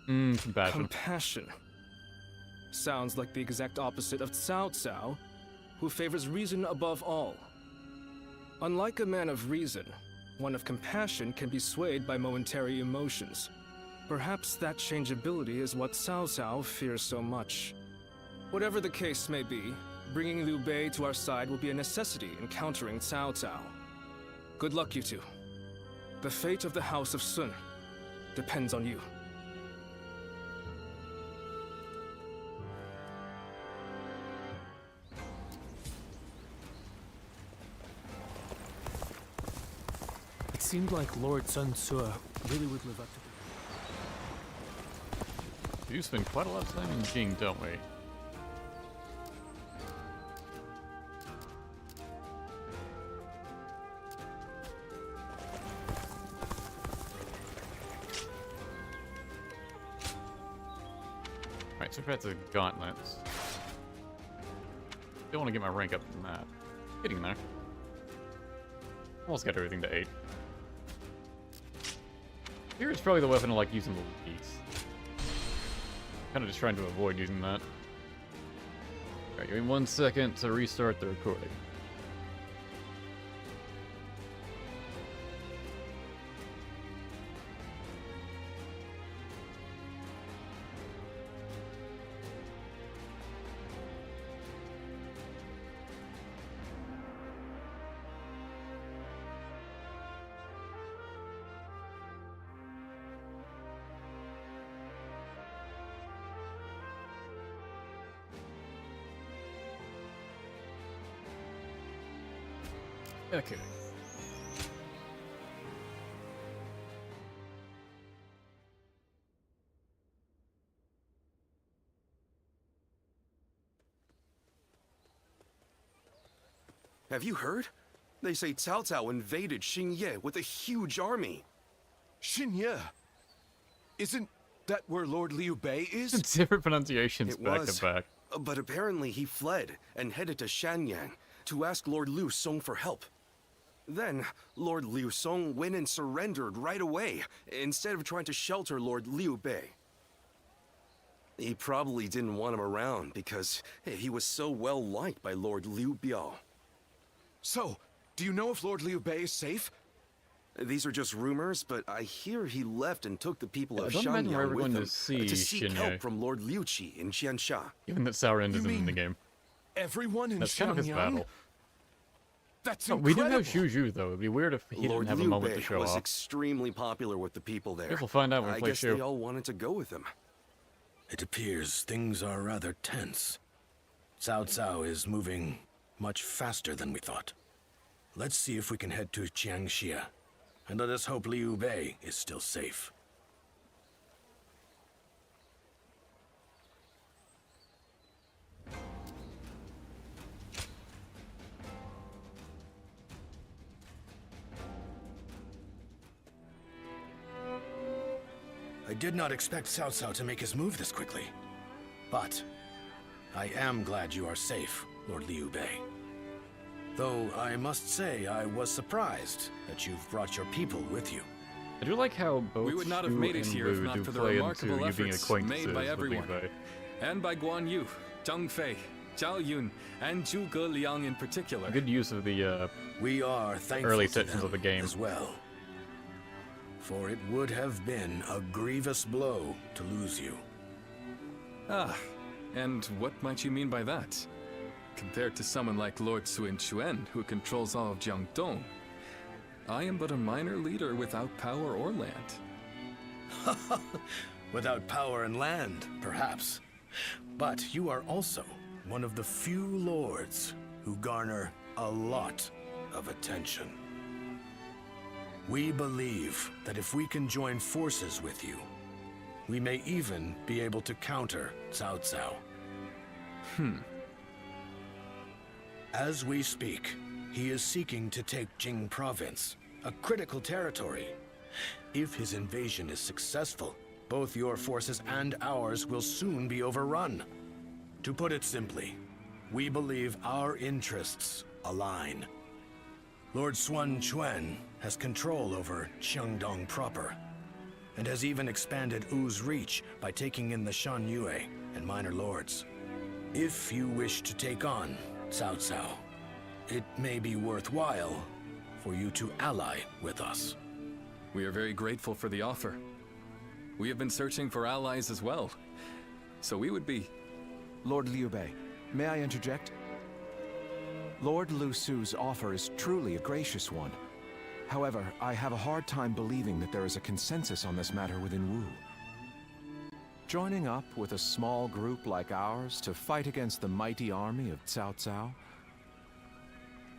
Compassion. Compassion. Sounds like the exact opposite of Cao Cao, who favors reason above all. Unlike a man of reason, one of compassion can be swayed by momentary emotions. Perhaps that changeability is what Cao Cao fears so much. Whatever the case may be, bringing Liu Bei to our side will be a necessity in countering Cao Cao. Good luck, you two. The fate of the House of Sun depends on you. It seemed like Lord Sun Ce really would live up to We do spend quite a lot of time in Jing, don't we? Alright, so that's a gauntlets. Don't want to get my rank up from that. Getting there. Almost got everything to 8. Here is probably the weapon I like using the keys. Kind of just trying to avoid using that. Alright, give me 1 second to restart the recording. Okay. Have you heard? They say Cao Cao invaded Xingye with a huge army. Xingye? Isn't that where Lord Liu Bei is? Different pronunciations back to back. But apparently he fled and headed to Shanyang to ask Lord Liu Song for help. Then, Lord Liu Song went and surrendered right away, instead of trying to shelter Lord Liu Bei. He probably didn't want him around because he was so well liked by Lord Liu Biao. So, do you know if Lord Liu Bei is safe? These are just rumors, but I hear he left and took the people of I don't imagine we're Shanyang ever with going him to see to seek Xingye. help from Lord Liu Qi in Jiansha. Given that Sauron isn't in the game. Everyone in That's kind of his Xiangyang? battle. That's No, we do incredible. have Shu though. It'd be weird if he Lord didn't have a Liu moment Bei to show was off. extremely popular with the people there. Guess we'll find out when we I play guess Shu. they all wanted to go with him. It appears things are rather tense. Cao Cao is moving much faster than we thought. Let's see if we can head to Jiangxia, and let us hope Liu Bei is still safe. I did not expect Cao Cao to make his move this quickly. But I am glad you are safe, Lord Liu Bei. Though I must say I was surprised that you've brought your people with you. I do like how both We would not have Shu made it and here Wu if not do for the play remarkable into you being efforts acquaintances made by with Liu everyone. Bei. and by Guan Yu, Zhang Fei, Zhao Yun, and Zhuge Liang in particular. Good use of the we are thankful early to sections them of the game as well. For it would have been a grievous blow to lose you. Ah, and what might you mean by that? Compared to someone like Lord Sun Quan, who controls all of Jiangdong, I am but a minor leader without power or land. Without power and land, perhaps. But you are also one of the few lords who garner a lot of attention. We believe that if we can join forces with you, we may even be able to counter Cao Cao. As we speak, he is seeking to take Jing province, a critical territory. If his invasion is successful, both your forces and ours will soon be overrun. To put it simply, we believe our interests align. Lord Sun Quan has control over Qiangdong proper, and has even expanded Wu's reach by taking in the Shanyue and minor lords. If you wish to take on Cao Cao, it may be worthwhile for you to ally with us. We are very grateful for the offer. We have been searching for allies as well, so we would be... Lord Liu Bei, may I interject? Lord Lu Su's offer is truly a gracious one. However, I have a hard time believing that there is a consensus on this matter within Wu. Joining up with a small group like ours to fight against the mighty army of Cao Cao?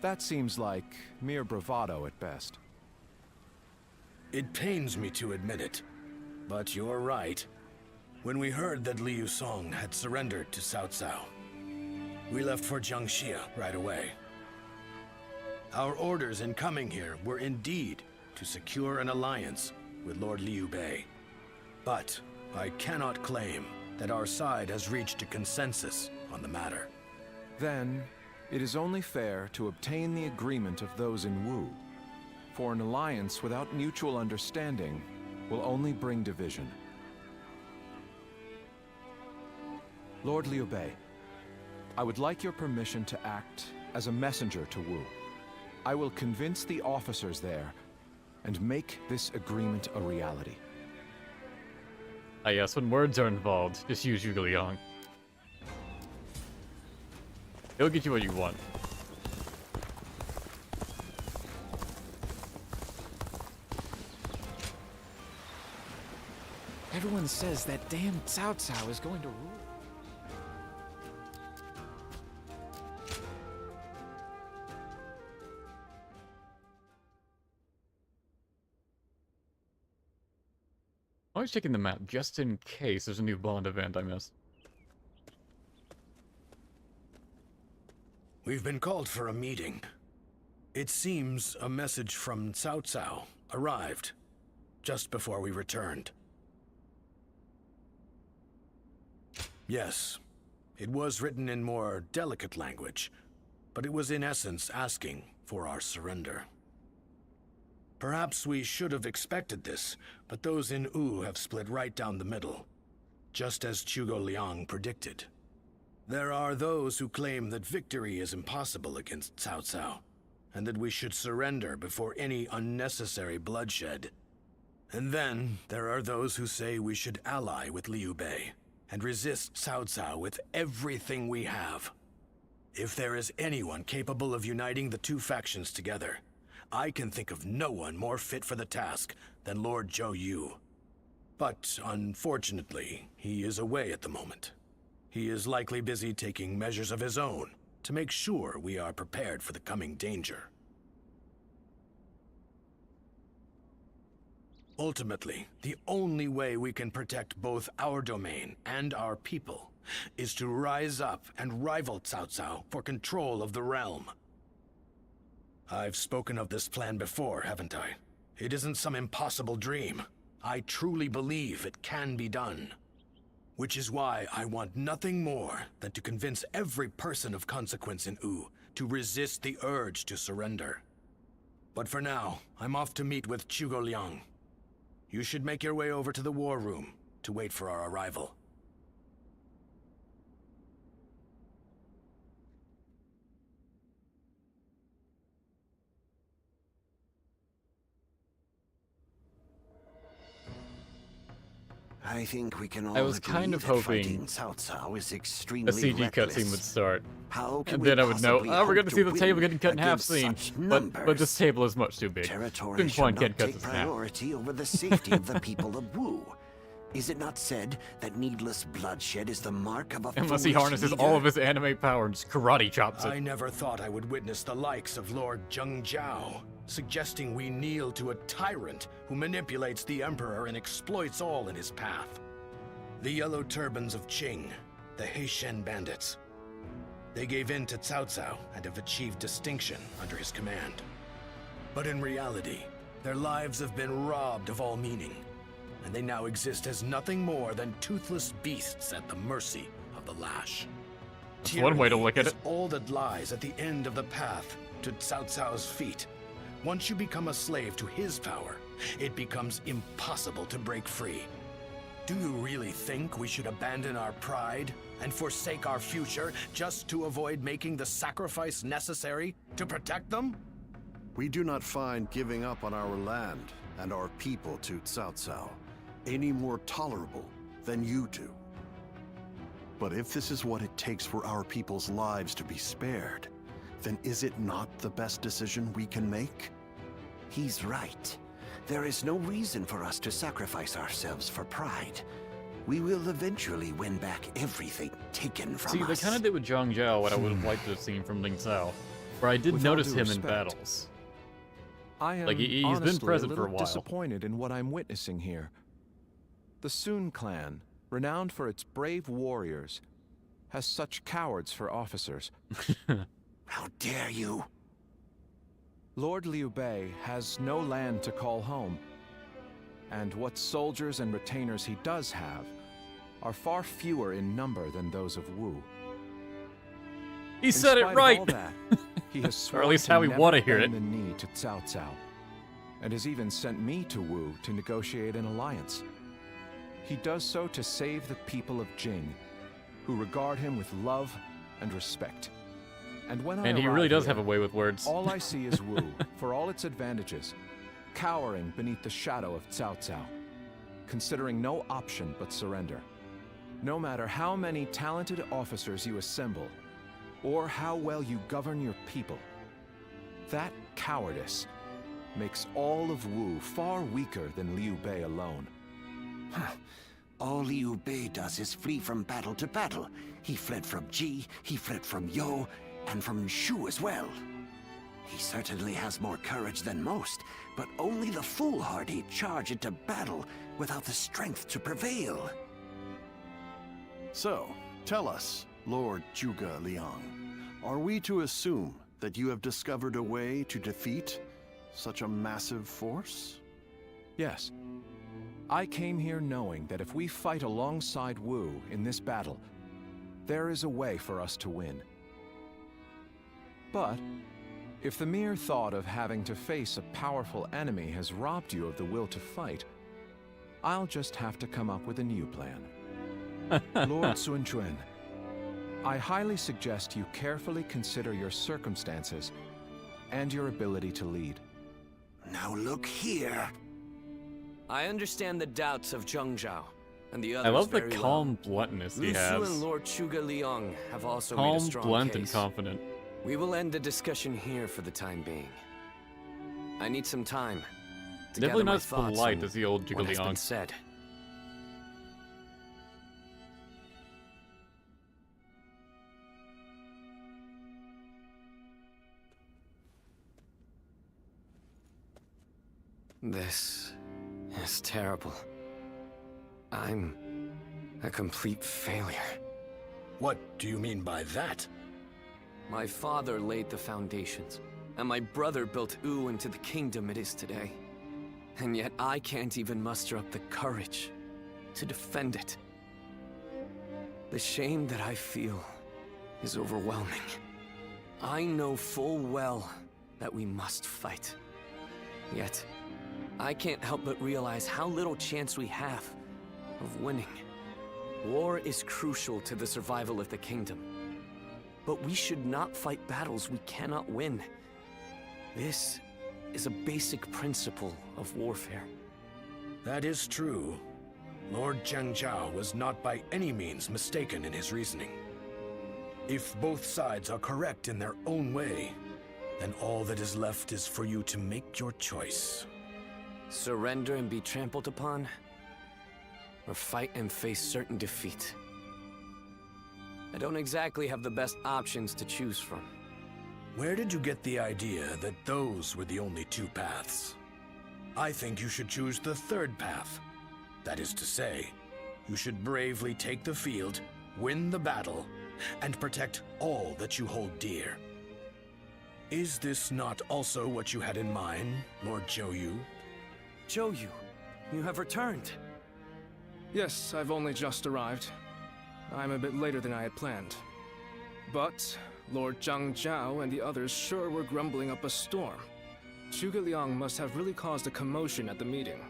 That seems like mere bravado at best. It pains me to admit it, but you're right. When we heard that Liu Song had surrendered to Cao Cao, we left for Jiangxia right away. Our orders in coming here were indeed to secure an alliance with Lord Liu Bei. But I cannot claim that our side has reached a consensus on the matter. Then, it is only fair to obtain the agreement of those in Wu. For an alliance without mutual understanding will only bring division. Lord Liu Bei, I would like your permission to act as a messenger to Wu. I will convince the officers there and make this agreement a reality. Ah yes, when words are involved, just use Zhuge Liang. He'll get you what you want. Everyone says that damn Cao Cao is going to rule. Always checking the map just in case there's a new Bond event I missed. We've been called for a meeting. It seems a message from Cao Cao arrived just before we returned. Yes, it was written in more delicate language, but it was in essence asking for our surrender. Perhaps we should have expected this, but those in Wu have split right down the middle, just as Zhuge Liang predicted. There are those who claim that victory is impossible against Cao Cao, and that we should surrender before any unnecessary bloodshed. And then there are those who say we should ally with Liu Bei, and resist Cao Cao with everything we have. If there is anyone capable of uniting the two factions together, I can think of no one more fit for the task than Lord Zhou Yu. But unfortunately, he is away at the moment. He is likely busy taking measures of his own to make sure we are prepared for the coming danger. Ultimately, the only way we can protect both our domain and our people is to rise up and rival Cao Cao for control of the realm. I've spoken of this plan before, haven't I? It isn't some impossible dream. I truly believe it can be done. Which is why I want nothing more than to convince every person of consequence in Wu to resist the urge to surrender. But for now, I'm off to meet with Zhuge Liang. You should make your way over to the war room to wait for our arrival. I think we can all I was kind of hoping Cao Cao is a extremely CG reckless. cutscene would start. How can And we then I would know, possibly oh, we're going to hope see the win table getting cut in half against scene. such But this numbers? table is much too big. Territory Quan shall can't not cut take this in half. priority over the safety of the people of Wu. Is it not said that needless bloodshed is the mark of a Unless he foolish harnesses leader? all of his anime power and just karate chops I it. never thought I would witness the likes of Lord Zheng Jiao, suggesting we kneel to a tyrant who manipulates the Emperor and exploits all in his path. The Yellow Turbans of Jing, the Heishen bandits. They gave in to Cao Cao and have achieved distinction under his command. But in reality, their lives have been robbed of all meaning, and they now exist as nothing more than toothless beasts at the mercy of the lash. That's one way to look at Tyranny it. is all that lies at the end of the path to Cao Cao's feet. Once you become a slave to his power, it becomes impossible to break free. Do you really think we should abandon our pride and forsake our future just to avoid making the sacrifice necessary to protect them? We do not find giving up on our land and our people to Cao Cao any more tolerable than you do. But if this is what it takes for our people's lives to be spared, then is it not the best decision we can make? He's right. There is no reason for us to sacrifice ourselves for pride. We will eventually win back everything taken from See, us. they kind of did with Zhang Jiao what I would have liked to have seen from Ling Cao, where I did With all notice due him in respect, battles. I am Like, he's honestly been present a for a little while. disappointed in what I'm witnessing here. The Sun clan, renowned for its brave warriors, has such cowards for officers. How dare you? Lord Liu Bei has no land to call home, and what soldiers and retainers he does have are far fewer in number than those of Wu. He said it In spite of right! all that, he has Or at sworn least to how we never want to hear bend it. the knee to Cao Cao, and has even sent me to Wu to negotiate an alliance. He does so to save the people of Jing, who regard him with love and respect. And when And he really does have a way with words. all I see is Wu, for all its advantages, cowering beneath the shadow of Cao Cao, considering no option but surrender. No matter how many talented officers you assemble, or how well you govern your people, that cowardice makes all of Wu far weaker than Liu Bei alone. All Liu Bei does is flee from battle to battle. He fled from Ji, he fled from Yo, and from Shu as well. He certainly has more courage than most, but only the foolhardy charge into battle without the strength to prevail. So, tell us, Lord Zhuge Liang, are we to assume that you have discovered a way to defeat such a massive force? Yes. I came here knowing that if we fight alongside Wu in this battle, there is a way for us to win. But if the mere thought of having to face a powerful enemy has robbed you of the will to fight, I'll just have to come up with a new plan. Lord Sun Quan, I highly suggest you carefully consider your circumstances and your ability to lead. Now look here. I understand the doubts of Zheng Jiao and the others. I love the very calm bluntness he Lu Su has. and Lord Zhuge Liang have also made a Calm, strong blunt, case. and confident. We will end the discussion here for the time being. I need some time to Definitely gather my not as thoughts polite on as the old what Zhuge has been Liang. said. This is terrible. I'm a complete failure. What do you mean by that? My father laid the foundations, and my brother built Wu into the kingdom it is today. And yet I can't even muster up the courage to defend it. The shame that I feel is overwhelming. I know full well that we must fight. Yet, I can't help but realize how little chance we have of winning. War is crucial to the survival of the kingdom. But we should not fight battles we cannot win. This is a basic principle of warfare. That is true. Lord Cao Cao was not by any means mistaken in his reasoning. If both sides are correct in their own way, then all that is left is for you to make your choice. Surrender and be trampled upon? Or fight and face certain defeat? I don't exactly have the best options to choose from. Where did you get the idea that those were the only two paths? I think you should choose the third path. That is to say, you should bravely take the field, win the battle, and protect all that you hold dear. Is this not also what you had in mind, Lord Zhou Yu? Zhou Yu, you have returned. Yes, I've only just arrived. I'm a bit later than I had planned. But Lord Zhang Jiao and the others sure were grumbling up a storm. Zhuge Liang must have really caused a commotion at the meeting.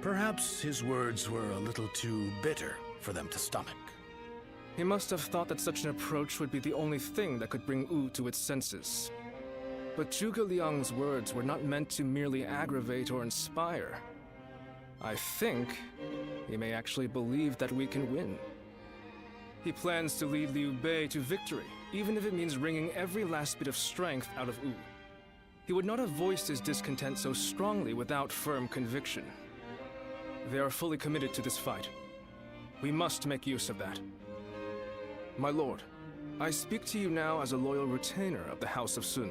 Perhaps his words were a little too bitter for them to stomach. He must have thought that such an approach would be the only thing that could bring Wu to its senses. But Zhuge Liang's words were not meant to merely aggravate or inspire. I think he may actually believe that we can win. He plans to lead Liu Bei to victory, even if it means wringing every last bit of strength out of Wu. He would not have voiced his discontent so strongly without firm conviction. They are fully committed to this fight. We must make use of that. My lord, I speak to you now as a loyal retainer of the House of Sun.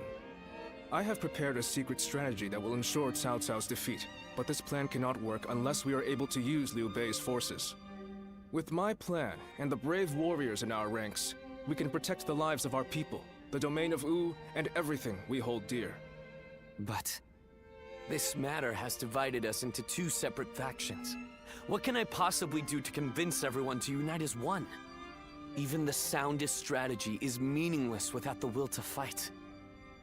I have prepared a secret strategy that will ensure Cao Cao's defeat, but this plan cannot work unless we are able to use Liu Bei's forces. With my plan and the brave warriors in our ranks, we can protect the lives of our people, the domain of Wu, and everything we hold dear. But this matter has divided us into two separate factions. What can I possibly do to convince everyone to unite as one? Even the soundest strategy is meaningless without the will to fight.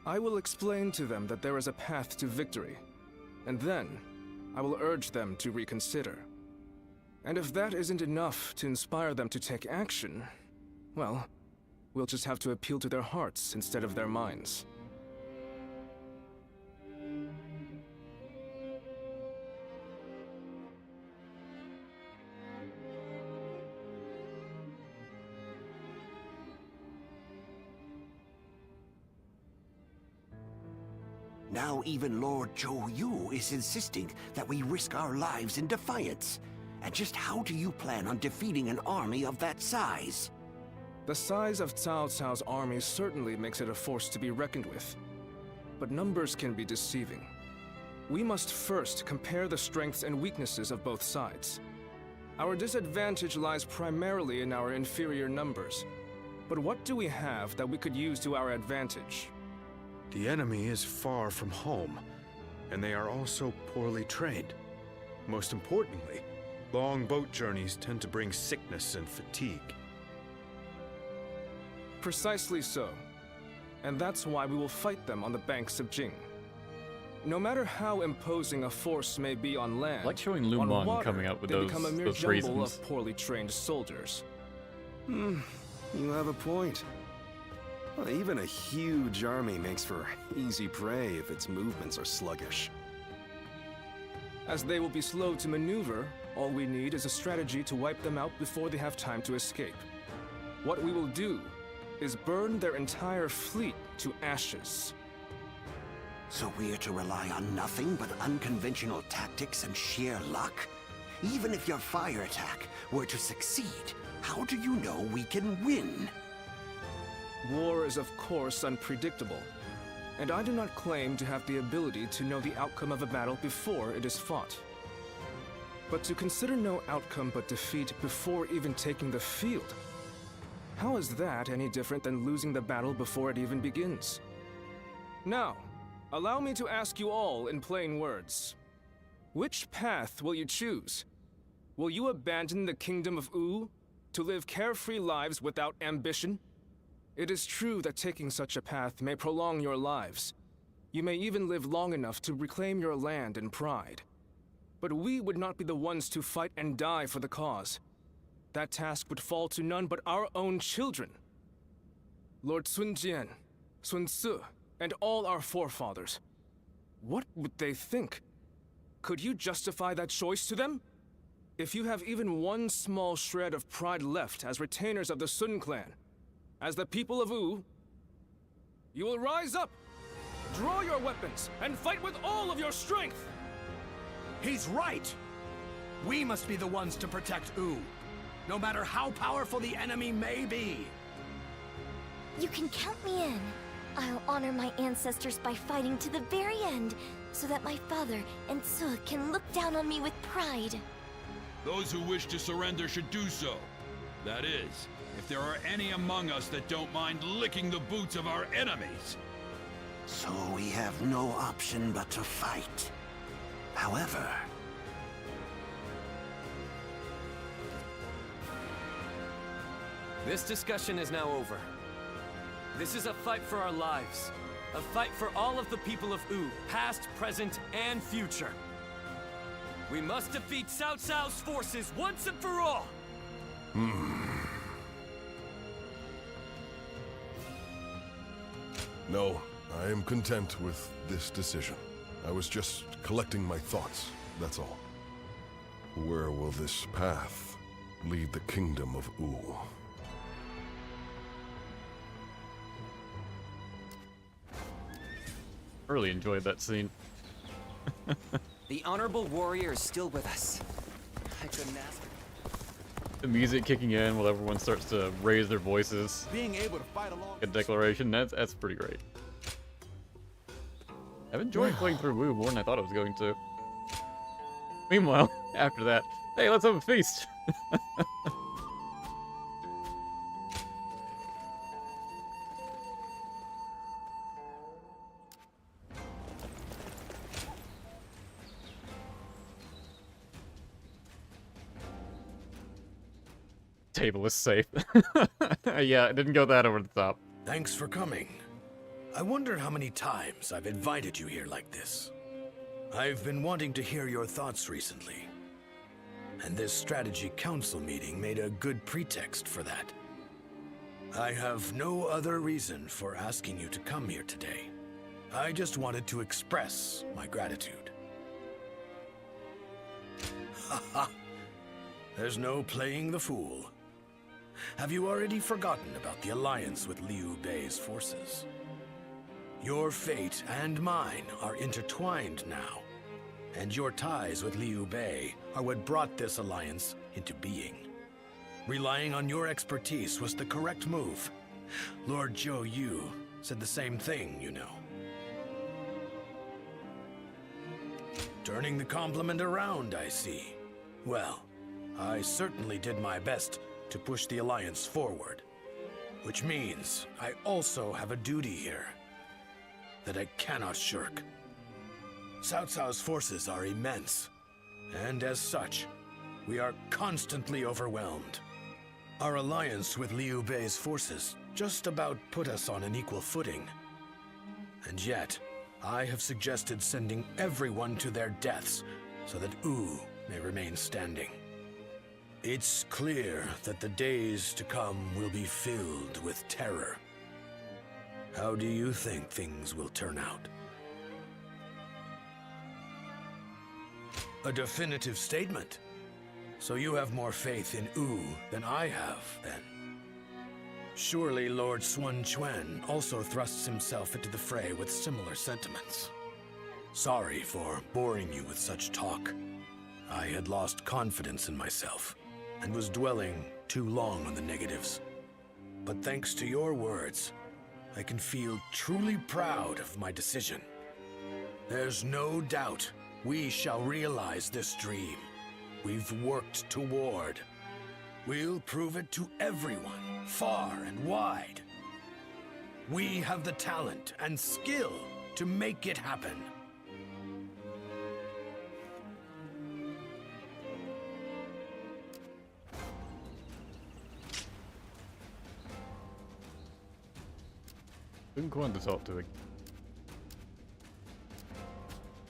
I will explain to them that there is a path to victory, and then I will urge them to reconsider. And if that isn't enough to inspire them to take action, well, we'll just have to appeal to their hearts instead of their minds. Now even Lord Zhou Yu is insisting that we risk our lives in defiance. And just how do you plan on defeating an army of that size? The size of Cao Cao's army certainly makes it a force to be reckoned with. But numbers can be deceiving. We must first compare the strengths and weaknesses of both sides. Our disadvantage lies primarily in our inferior numbers. But what do we have that we could use to our advantage? The enemy is far from home, and they are also poorly trained. Most importantly, long boat journeys tend to bring sickness and fatigue. Precisely so. And that's why we will fight them on the banks of Jing. No matter how imposing a force may be on land, like showing Lu on Meng water, coming up with they those, become a mere those jumble reasons. of poorly trained soldiers. You have a point. Well, even a huge army makes for easy prey if its movements are sluggish. As they will be slow to maneuver, all we need is a strategy to wipe them out before they have time to escape. What we will do is burn their entire fleet to ashes. So we're to rely on nothing but unconventional tactics and sheer luck? Even if your fire attack were to succeed, how do you know we can win? War is of course unpredictable, and I do not claim to have the ability to know the outcome of a battle before it is fought. But to consider no outcome but defeat before even taking the field, how is that any different than losing the battle before it even begins? Now, allow me to ask you all in plain words. Which path will you choose? Will you abandon the kingdom of Wu to live carefree lives without ambition? It is true that taking such a path may prolong your lives. You may even live long enough to reclaim your land and pride. But we would not be the ones to fight and die for the cause. That task would fall to none but our own children. Lord Sun Jian, Sun Ce, and all our forefathers. What would they think? Could you justify that choice to them? if you have even one small shred of pride left as retainers of the Sun clan, as the people of Wu, you will rise up, draw your weapons, and fight with all of your strength! He's right! We must be the ones to protect Wu, no matter how powerful the enemy may be. You can count me in. I'll honor my ancestors by fighting to the very end, so that my father and Su can look down on me with pride. Those who wish to surrender should do so. That is, if there are any among us that don't mind licking the boots of our enemies. So we have no option but to fight. However... This discussion is now over. This is a fight for our lives. A fight for all of the people of Wu, past, present, and future. We must defeat Cao Cao's forces once and for all! No, I am content with this decision. I was just collecting my thoughts, that's all. Where will this path lead the kingdom of Wu? I really enjoyed that scene. The honorable warrior is still with us. I couldn't ask. The music kicking in while everyone starts to raise their voices. Being able to fight along... A declaration, that's pretty great. I've enjoyed playing through Wu more than I thought I was going to. Meanwhile, after that, hey, let's have a feast! Table is safe. Yeah, it didn't go that over the top. Thanks for coming. I wonder how many times I've invited you here like this. I've been wanting to hear your thoughts recently. And this strategy council meeting made a good pretext for that. I have no other reason for asking you to come here today. I just wanted to express my gratitude. Haha. There's no playing the fool. Have you already forgotten about the alliance with Liu Bei's forces? Your fate and mine are intertwined now, and your ties with Liu Bei are what brought this alliance into being. Relying on your expertise was the correct move. Lord Zhou Yu said the same thing, you know. Turning the compliment around, I see. Well, I certainly did my best to push the alliance forward, which means I also have a duty here that I cannot shirk. Cao Cao's forces are immense, and as such, we are constantly overwhelmed. Our alliance with Liu Bei's forces just about put us on an equal footing. And yet, I have suggested sending everyone to their deaths so that Wu may remain standing. It's clear that the days to come will be filled with terror. How do you think things will turn out? A definitive statement. So you have more faith in Wu than I have, then. Surely Lord Sun Quan also thrusts himself into the fray with similar sentiments. Sorry for boring you with such talk. I had lost confidence in myself and was dwelling too long on the negatives. But thanks to your words, I can feel truly proud of my decision. There's no doubt we shall realize this dream we've worked toward. We'll prove it to everyone, far and wide. We have the talent and skill to make it happen. Quan to talk to.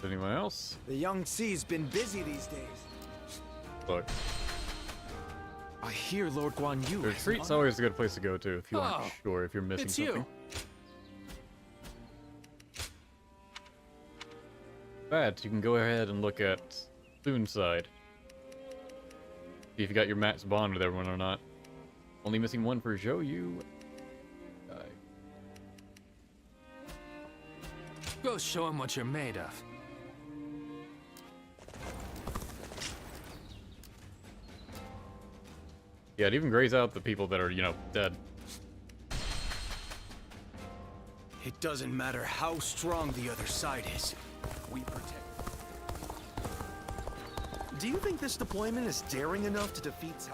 Anyone else? The young Xi's been busy these days. Look. I hear Lord Guan Yu. The retreat's always a good place to go to if you aren't sure if you're missing it's something. you. But you can go ahead and look at Sun's side. See if you got your max bond with everyone or not. Only missing one for Zhou Yu. Go show him what you're made of. Yeah, it even grays out the people that are, you know, dead. It doesn't matter how strong the other side is. We protect. Do you think this deployment is daring enough to defeat Cao?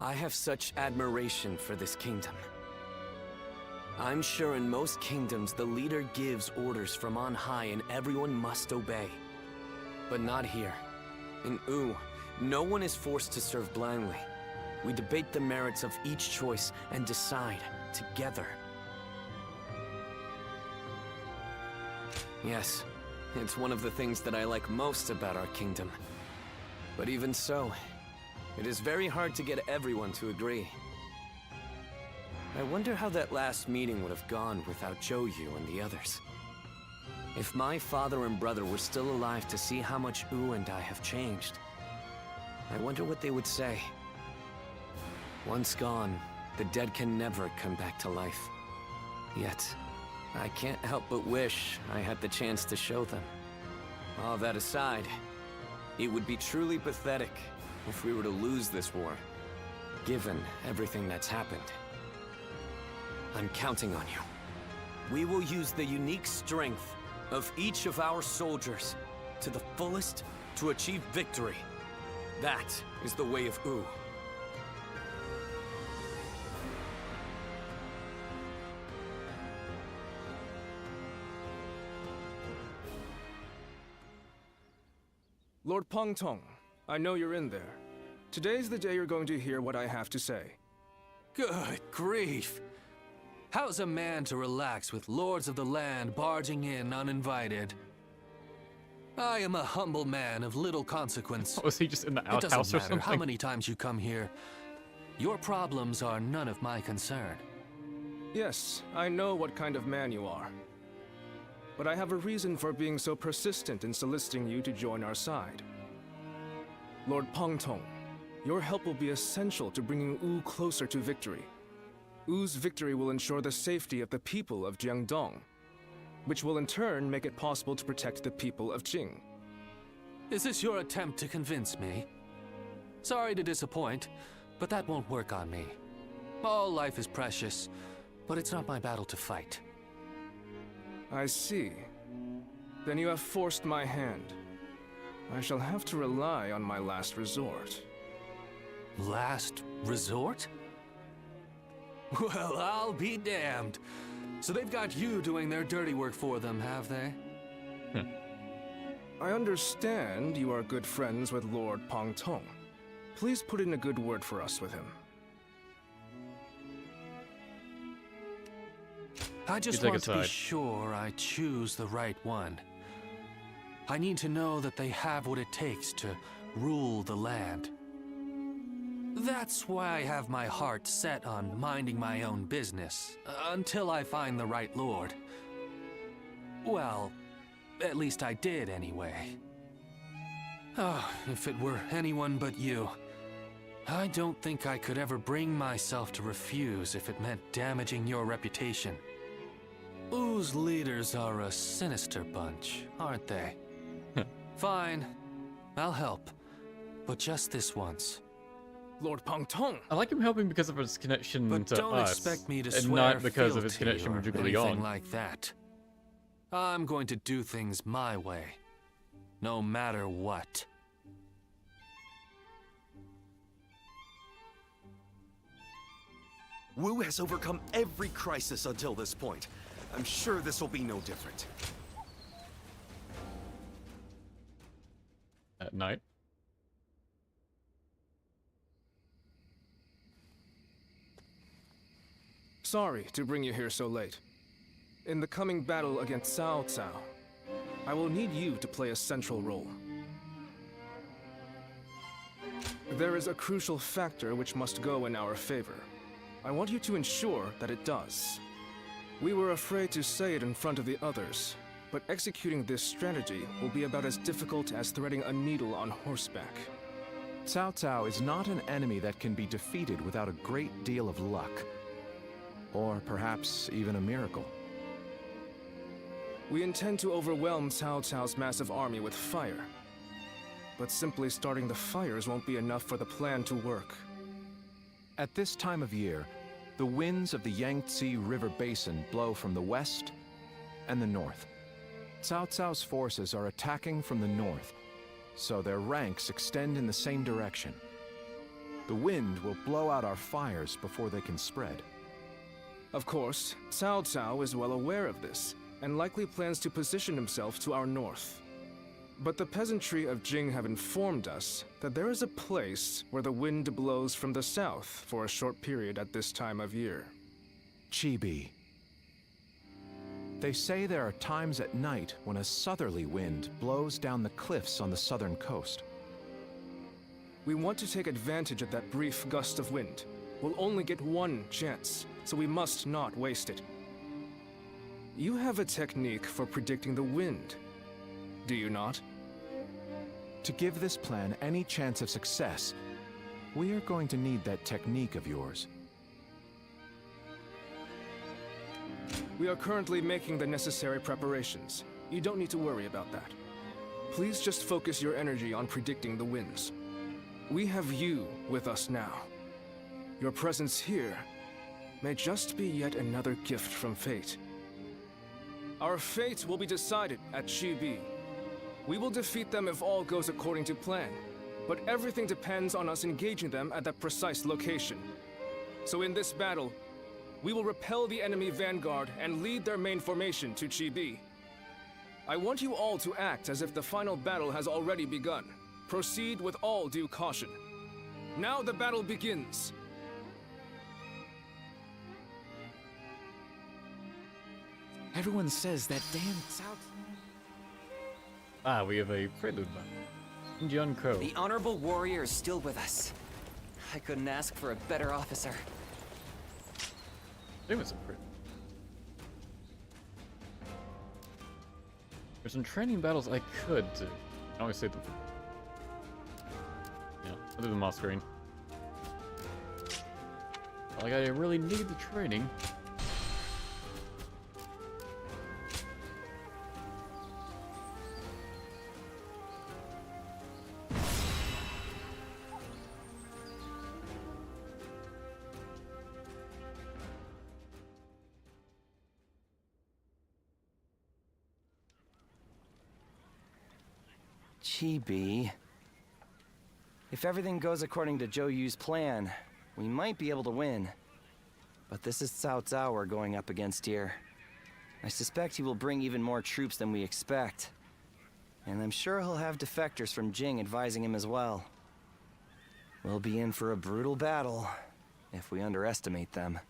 I have such admiration for this kingdom. I'm sure in most kingdoms the leader gives orders from on high and everyone must obey. But not here. In Wu, no one is forced to serve blindly. We debate the merits of each choice and decide together. Yes, it's one of the things that I like most about our kingdom. But even so, it is very hard to get everyone to agree. I wonder how that last meeting would have gone without Zhou Yu and the others. If my father and brother were still alive to see how much Wu and I have changed, I wonder what they would say. Once gone, the dead can never come back to life. Yet, I can't help but wish I had the chance to show them. All that aside, it would be truly pathetic if we were to lose this war, given everything that's happened. I'm counting on you. We will use the unique strength of each of our soldiers to the fullest to achieve victory. That is the way of Wu. Lord Pengtong, I know you're in there. Today's the day you're going to hear what I have to say. Good grief! How's a man to relax with lords of the land barging in uninvited? I am a humble man of little consequence. Was he just in the outhouse or something? It doesn't matter something? how many times you come here. Your problems are none of my concern. Yes, I know what kind of man you are. But I have a reason for being so persistent in soliciting you to join our side. Lord Pengtong, your help will be essential to bringing Wu closer to victory. Wu's victory will ensure the safety of the people of Jiangdong, which will in turn make it possible to protect the people of Jing. Is this your attempt to convince me? Sorry to disappoint, but that won't work on me. All life is precious, but it's not my battle to fight. I see. Then you have forced my hand. I shall have to rely on my last resort. Last resort? Well, I'll be damned. So they've got you doing their dirty work for them, have they? I understand you are good friends with Lord Pengtong. Please put in a good word for us with him. I just want to be sure I choose the right one. I need to know that they have what it takes to rule the land. That's why I have my heart set on minding my own business, until I find the right lord. Well, at least I did anyway. Oh, if it were anyone but you. I don't think I could ever bring myself to refuse if it meant damaging your reputation. Wu's leaders are a sinister bunch, aren't they? Fine, I'll help, but just this once. Lord Pengtong! I like him helping because of his connection but to don't us, expect me to and swear not because of his fealty connection or with Zhuge anything Liang. like that. I'm going to do things my way, no matter what. Wu has overcome every crisis until this point. I'm sure this will be no different. At night. Sorry to bring you here so late. In the coming battle against Cao Cao, I will need you to play a central role. There is a crucial factor which must go in our favor. I want you to ensure that it does. We were afraid to say it in front of the others, but executing this strategy will be about as difficult as threading a needle on horseback. Cao Cao is not an enemy that can be defeated without a great deal of luck. Or perhaps even a miracle. We intend to overwhelm Cao Cao's massive army with fire. But simply starting the fires won't be enough for the plan to work. At this time of year, the winds of the Yangtze River Basin blow from the west and the north. Cao Cao's forces are attacking from the north, so their ranks extend in the same direction. The wind will blow out our fires before they can spread. Of course, Cao Cao is well aware of this, and likely plans to position himself to our north. But the peasantry of Jing have informed us that there is a place where the wind blows from the south for a short period at this time of year. Chibi. They say there are times at night when a southerly wind blows down the cliffs on the southern coast. We want to take advantage of that brief gust of wind. We'll only get one chance, so we must not waste it. You have a technique for predicting the wind, do you not? To give this plan any chance of success, we are going to need that technique of yours. We are currently making the necessary preparations. You don't need to worry about that. Please just focus your energy on predicting the winds. We have you with us now. Your presence here may just be yet another gift from fate. Our fate will be decided at Chibi. We will defeat them if all goes according to plan, but everything depends on us engaging them at that precise location. So in this battle, we will repel the enemy vanguard and lead their main formation to Chibi. I want you all to act as if the final battle has already begun. Proceed with all due caution. Now the battle begins. Everyone says that damn Cao. We have a prelude battle. Junko. The honorable warrior is still with us. I couldn't ask for a better officer. It was a prelude. There's some training battles I could do. I always say them. Yeah, I'll do them off screen. Like I really need the training. Chibi. If everything goes according to Zhou Yu's plan, we might be able to win. But this is Cao Cao we're going up against here. I suspect he will bring even more troops than we expect. And I'm sure he'll have defectors from Jing advising him as well. We'll be in for a brutal battle if we underestimate them.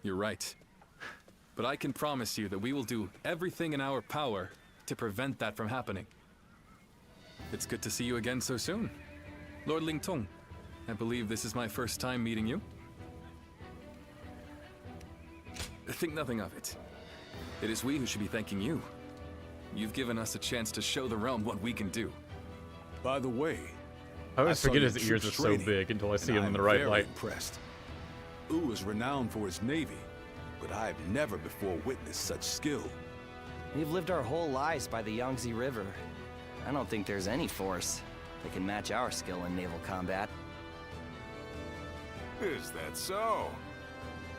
You're right. But I can promise you that we will do everything in our power to prevent that from happening. It's good to see you again so soon. Lord Ling Tong, I believe this is my first time meeting you. Think nothing of it. It is we who should be thanking you. You've given us a chance to show the realm what we can do. By the way, I always forget his ears are so big until I see him in the right light. Impressed. Wu is renowned for its navy, but I have never before witnessed such skill. We've lived our whole lives by the Yangtze River. I don't think there's any force that can match our skill in naval combat. Is that so?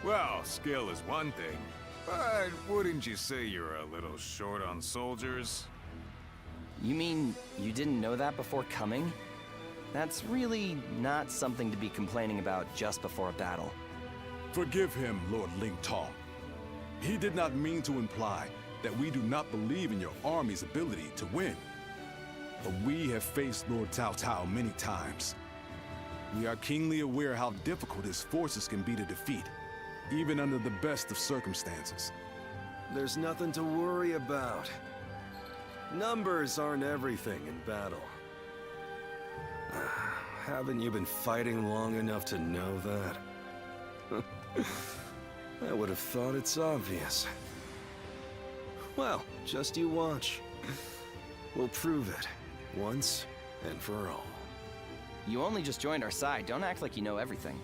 Well, skill is one thing, but wouldn't you say you're a little short on soldiers? You mean you didn't know that before coming? That's really not something to be complaining about just before a battle. Forgive him, Lord Ling Tong. He did not mean to imply that we do not believe in your army's ability to win. But we have faced Lord Cao Cao many times. We are keenly aware how difficult his forces can be to defeat, even under the best of circumstances. There's nothing to worry about. Numbers aren't everything in battle. Haven't you been fighting long enough to know that? I would have thought it's obvious. Well, just you watch. We'll prove it, once and for all. You only just joined our side. Don't act like you know everything.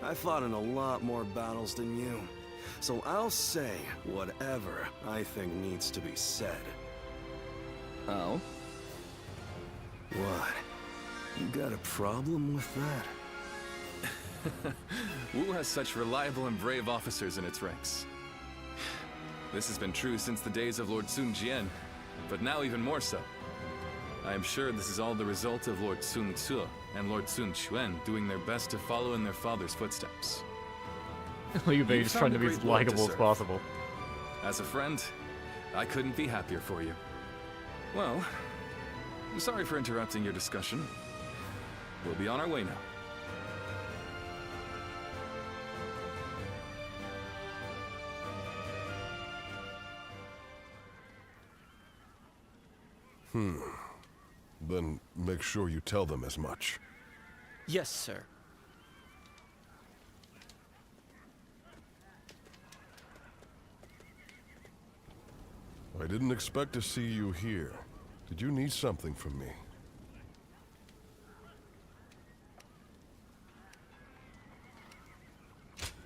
I fought in a lot more battles than you, so I'll say whatever I think needs to be said. Oh? What? You got a problem with that? Wu has such reliable and brave officers in its ranks. This has been true since the days of Lord Sun Jian, but now even more so. I am sure this is all the result of Lord Sun Tzu and Lord Sun Quan doing their best to follow in their father's footsteps. Liu Bei just trying to be as likable as possible. As a friend, I couldn't be happier for you. Well, sorry for interrupting your discussion. We'll be on our way now. Then make sure you tell them as much. Yes, sir. I didn't expect to see you here. Did you need something from me?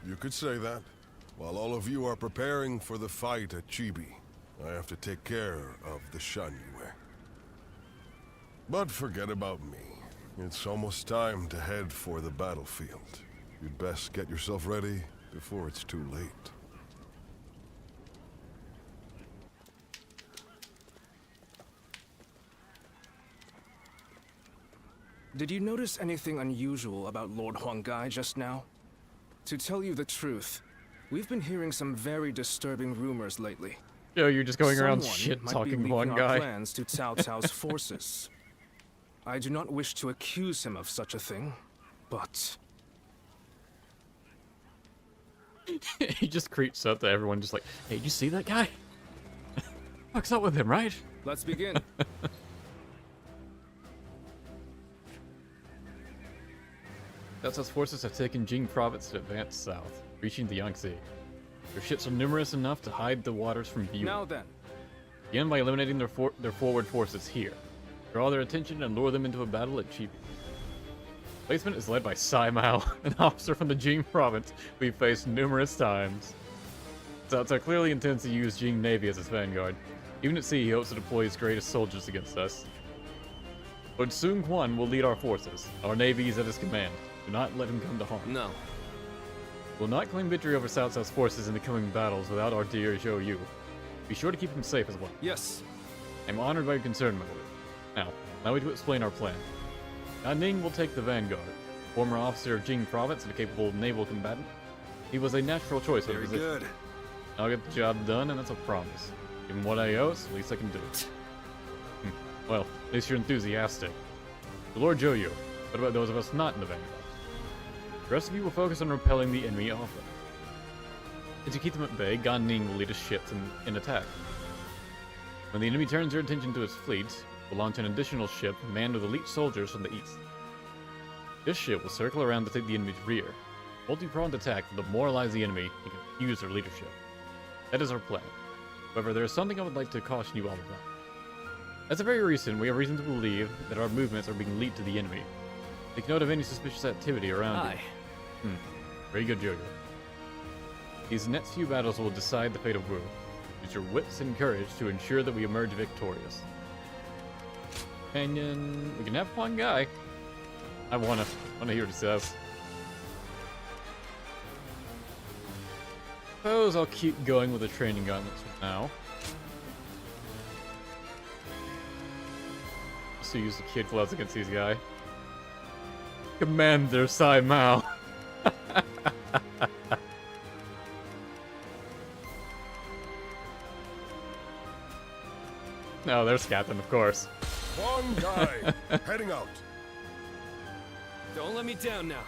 You could say that. While all of you are preparing for the fight at Chibi, I have to take care of the Shanyue. But forget about me. It's almost time to head for the battlefield. You'd best get yourself ready before it's too late. Did you notice anything unusual about Lord Huang just now? To tell you the truth, we've been hearing some very disturbing rumors lately. Yo, you're just going around Someone shit-talking might be Huang leaking our plans to Cao Cao's forces. I do not wish to accuse him of such a thing, but... He just creeps up to everyone just like, hey, did you see that guy? What's up with him, right? Let's begin. Cao Cao's forces have taken Jing province and advanced south, reaching the Yangtze. Their ships are numerous enough to hide the waters from view. Now then. Begin by eliminating their forward forces here. Draw their attention and lure them into a battle at Chibi. Placement is led by Sai Mao, an officer from the Jing province we've faced numerous times. Cao Cao clearly intends to use Jing Navy as his vanguard. Even at sea, he hopes to deploy his greatest soldiers against us. Lord Sun Quan will lead our forces. Our navy is at his command. Do not let him come to harm. No. We'll not claim victory over Cao Cao's forces in the coming battles without our dear Zhou Yu. Be sure to keep him safe as well. Yes. I'm honored by your concern, my lord. Now, allow me to explain our plan. Ning will take the vanguard. Former officer of Jing province and a capable naval combatant. He was a natural choice for the position. Very good. I'll get the job done, and that's a promise. Given what I owe, so at least I can do it. Well, at least you're enthusiastic. The Lord Zhou Yu, what about those of us not in the vanguard? The rest of you will focus on repelling the enemy off them. And to keep them at bay, Gan Ning will lead his ships in attack. When the enemy turns their attention to his fleet, we'll launch an additional ship manned with elite soldiers from the east. This ship will circle around to take the enemy's rear. Multi-pronged attack will demoralize the enemy and confuse their leadership. That is our plan. However, there is something I would like to caution you all about. As of very recent, we have reason to believe that our movements are being leaked to the enemy. Take note of any suspicious activity around you. Very good, Jojo. These next few battles will decide the fate of Wu. Use your wits and courage to ensure that we emerge victorious. Companion, we can have one guy. I wanna hear what he says. Suppose I'll keep going with the training gauntlets for now. Just to use the kid gloves against these guys. Commander Sai Mao. No, there's Captain, of course. One guy, heading out. Don't let me down now.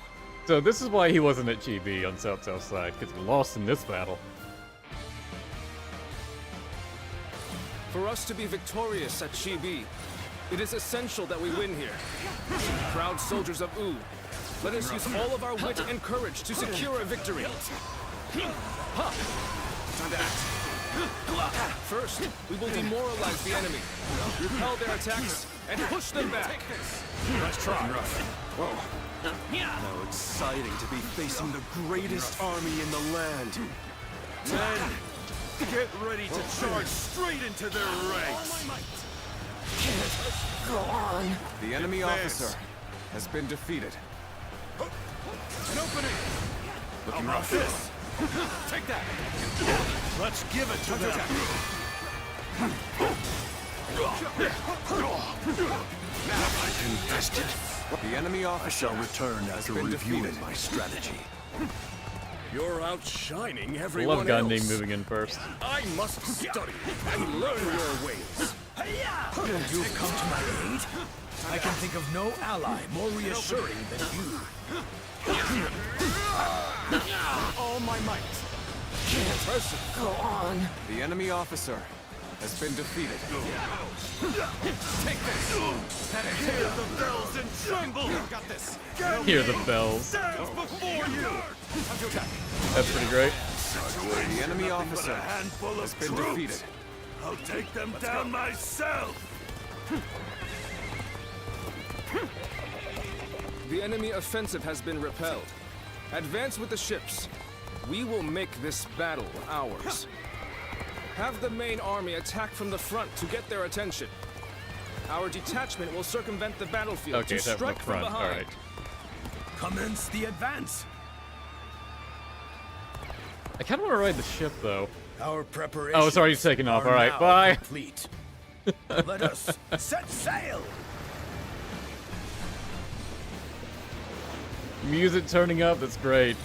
So this is why he wasn't at Chibi on Cao Cao's side, because he lost in this battle. For us to be victorious at Chibi, it is essential that we win here. Proud soldiers of Wu, let us use all of our wit and courage to secure a victory. Time to act. First, we will demoralize the enemy, repel their attacks, and push them back. Let's try. Whoa. How exciting to be facing the greatest army in the land. Men, get ready to charge straight into their ranks. Go on. The enemy officer has been defeated. An opening. Looking How about rough. this? Take that. Let's give it to them. Now I'm invested. The enemy officer shall return has after been reviewing defeated. my strategy. You're outshining I everyone love Gundam else. moving in first. I must study and learn your ways. You've come to my aid? I can think of no ally more reassuring than you. All my might. Go on. The enemy officer has been defeated. Take this. Hear the bells and tremble. Got this. Hear the bells. Stands before you. Time to attack. That's pretty great. The enemy officer has been defeated. I'll take them down myself! The enemy offensive has been repelled. Advance with the ships. We will make this battle ours. Have the main army attack from the front to get their attention. Our detachment will circumvent the battlefield Okay, to that from the strike front. from All behind. right. Commence the advance. I kind of want to ride the ship though. Our preparations. Oh, it's already taking off. are All right, now bye. Complete. Let us set sail. Music turning up. That's great.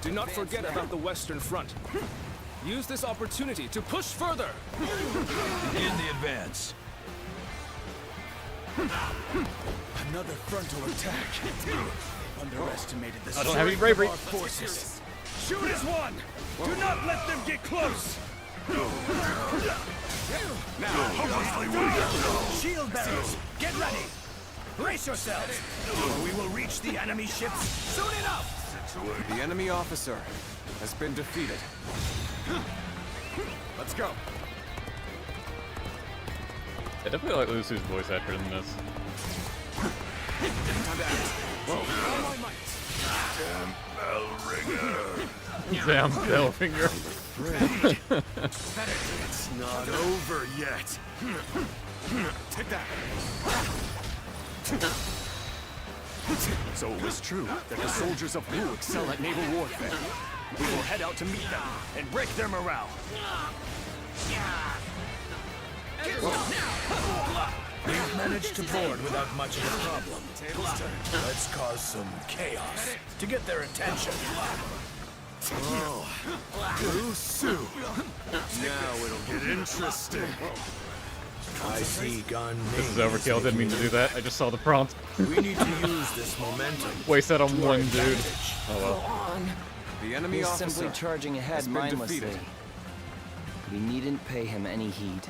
Do not forget about the Western Front. Use this opportunity to push further. Begin the advance. Another frontal attack. They've underestimated the I don't have any strength bravery. of our forces. Shoot as one. Do not let them get close. Shield bearers, get ready. Brace yourselves, or we will reach the enemy ships soon enough. The enemy officer has been defeated. Let's go. I definitely like Liu Su's voice actor in this. Damn bell ringer. It's not over yet. Take that. So it was true that the soldiers of Wu excel at naval warfare. We will head out to meet them and break their morale. We've managed to board without much of a problem. Let's cause some chaos to get their attention. Oh, Liu Su. Now it'll get interesting. I see gun. This is overkill. Didn't mean to do that. I just saw the prompt. We need to use this momentum. Waste that on to our one dude. advantage. Oh well. The enemy He's officer simply charging ahead has been mindlessly. defeated. We needn't pay him any heed.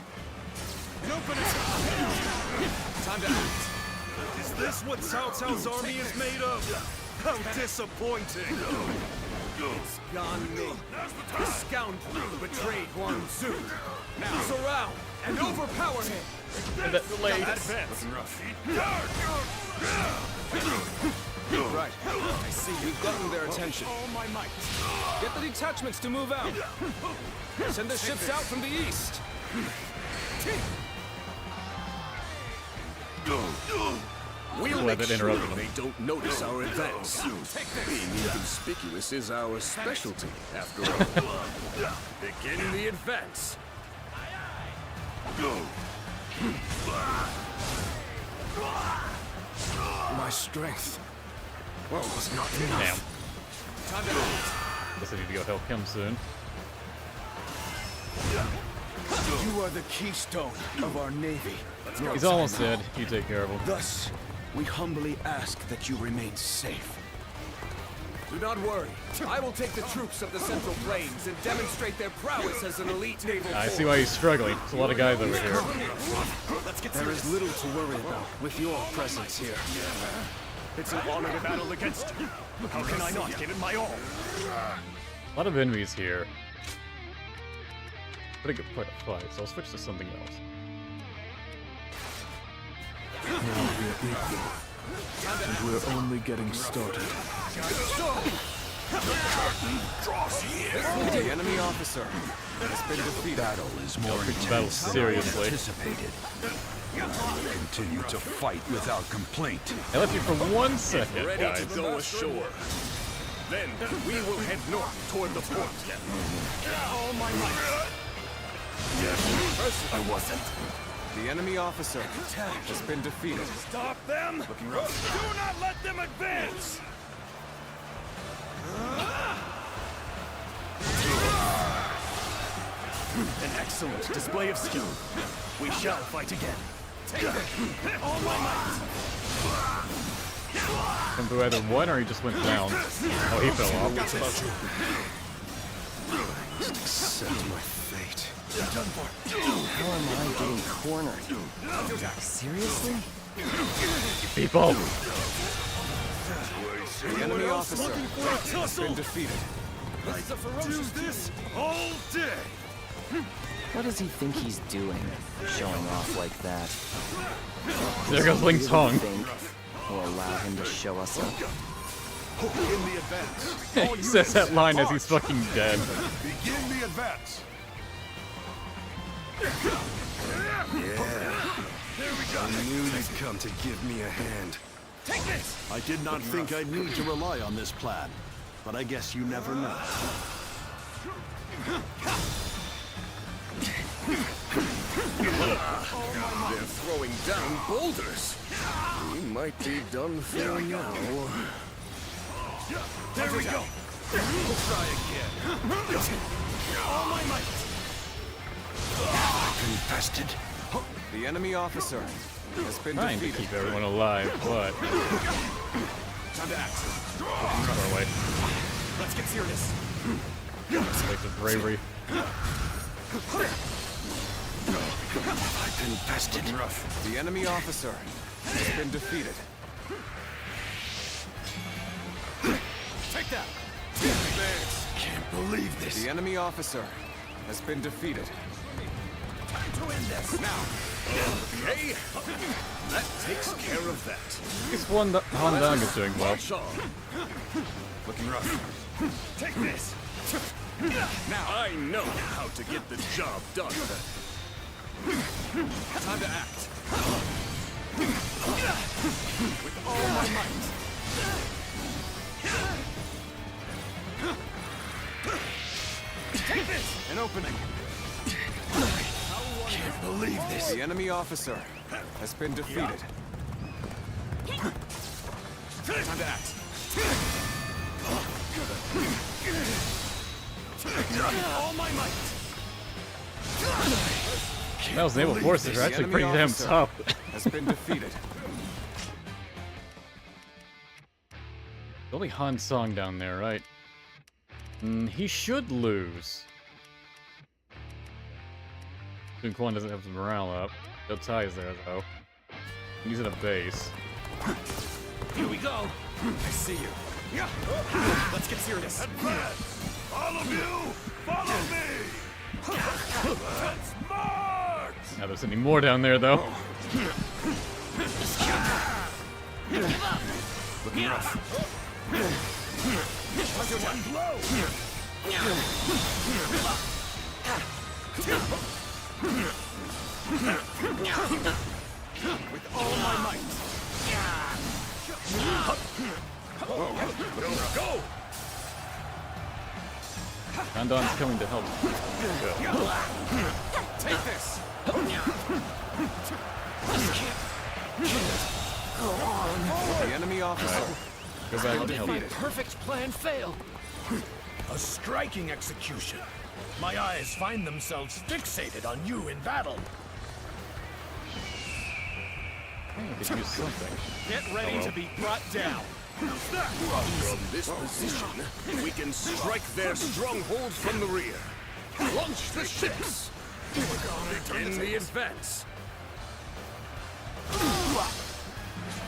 Time to act. Is this what Cao Cao's army is made of? How disappointing. It's gone me. The scoundrel who betrayed Huang Zu. Now surround and overpower him. And that delayed. Advance. Right. I see. We've gotten their attention. All my might. Get the detachments to move out. Send the ships out from the east. We'll Glad make that sure interrupted him. they don't notice our advance. Being inconspicuous is our specialty, after all. Begin the advance. My strength was not Damn. enough. Time to act. Guess I need to go help him soon. You are the keystone of our navy. He's almost dead. You take care of him. Thus, we humbly ask that you remain safe. Do not worry. I will take the troops of the Central Plains and demonstrate their prowess as an elite naval I see why he's struggling. There's a lot of guys over here. There is little to worry about with your presence here. It's an honor to battle against you. How can I not give it my all? A lot of enemies here. putting up quite a fight, so I'll switch to something else. Now we're equal. And we're only getting started. The enemy officer has been defeated. Battle is more Battle intense than I seriously. anticipated. Continue to fight without complaint. I left you for 1 second, Ready guys. to go ashore. Then we will head north toward the port. All my might. I wasn't. The enemy officer has been defeated. Stop them! Do not let them advance! An excellent display of skill. We shall fight again. Take it! All my might! Come through either one or he just went down. Oh, he fell off. Just accept my fate. How am I getting cornered? Seriously? People! The enemy officer has been defeated. Do this all day! What does he think he's doing, showing off like that? There goes Ling Tong. Think we'll allow him to show us up? Begin the advance. He says that line as he's fucking dead. Begin the advance. I knew you'd come to give me a hand. Take this! I did not think I'd need to rely on this plan, but I guess you never know. They're throwing down boulders. We might be done for now. There we go! We'll try again. All my might! Infested. The enemy officer has been Trying to defeated. keep everyone alive, but... Time to act. Far away. Let's get serious. Like the bravery. I've been infested. The enemy officer has been defeated. Take that! Can't believe this. The enemy officer has been defeated. Time to end this now! Okay, that takes care of that. This one, Han Dong is doing well. March on. Looking rough. Take this. Now I know how to get the job done. Time to act. With all my might. Take this! An opening. Can't believe this. The enemy officer has been defeated. Time to act. All my might. Those naval forces are actually enemy pretty damn officer tough. has been defeated. Only Han Song down there, right? He should lose. Quan doesn't have his morale up. Cao Cao is there, though. He's in a base. Here we go. I see you. Let's get serious. Advance! All of you, follow me! Let's march! Now there's any more down there, though. Looking rough. One blow! With all my might. Go! Han Dong's coming to help. Take this. The enemy officer Go back and help. My perfect plan failed. A striking execution. My eyes find themselves fixated on you in battle. I could use something. Get ready to be brought down. From this position, we can strike their stronghold from the rear. Launch the ships! Begin the advance!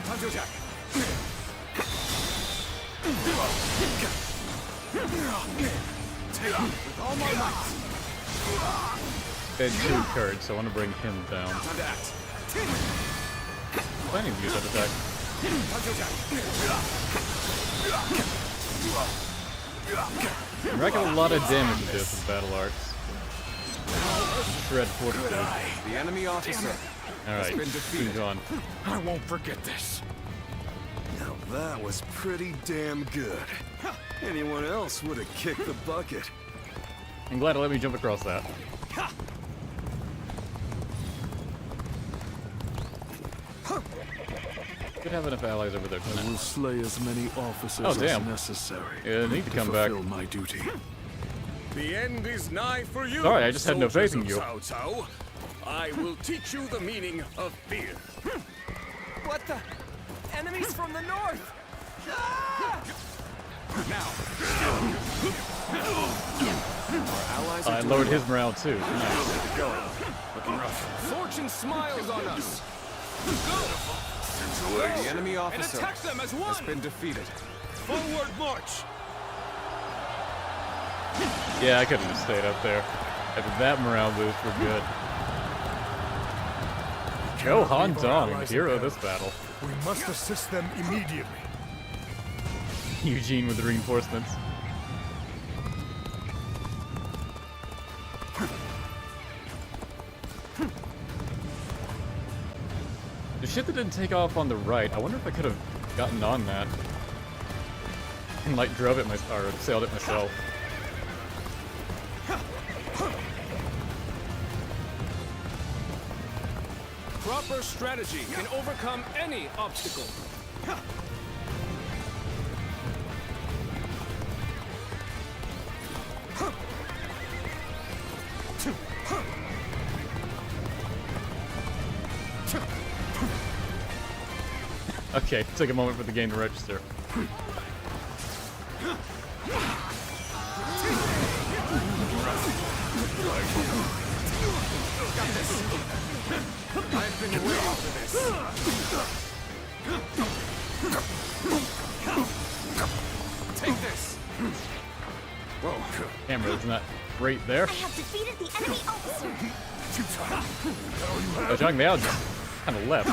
Time to attack. With all my might. They had 2 courage, so I want to bring him down. I need to use that attack. I'm racking a lot of damage with this with battle arts. Shred fortitude. The enemy officer. Alright, move on. I won't forget this. Now that was pretty damn good. Anyone else would have kicked the bucket. I'm glad it let me jump across that. Could have enough allies over there tonight. I will slay as many officers as necessary. Yeah, I need to come back. My duty. The end is nigh for you. Sorry, I just had no faith in you. Cao Cao. I will teach you the meaning of fear. What the? Enemies from the north! I lowered his morale too. Nice. Looking rough. Fortune smiles on us. The enemy officer and attack them as one. has been defeated. Forward march. Yeah, I could have just stayed up there. After that morale boost, we're good. Go Han Dong, hero of this battle. We must assist them immediately. Eugene with the reinforcements. The shit that didn't take off on the right, I wonder if I could have gotten on that. And like drove it or sailed it myself. Proper strategy can overcome any obstacle. Okay, took a moment for the game to register. I've been waiting for this. Take this. Whoa, camera's not great there. I have defeated the enemy officer. Oh, Zhang Liao just kind of left.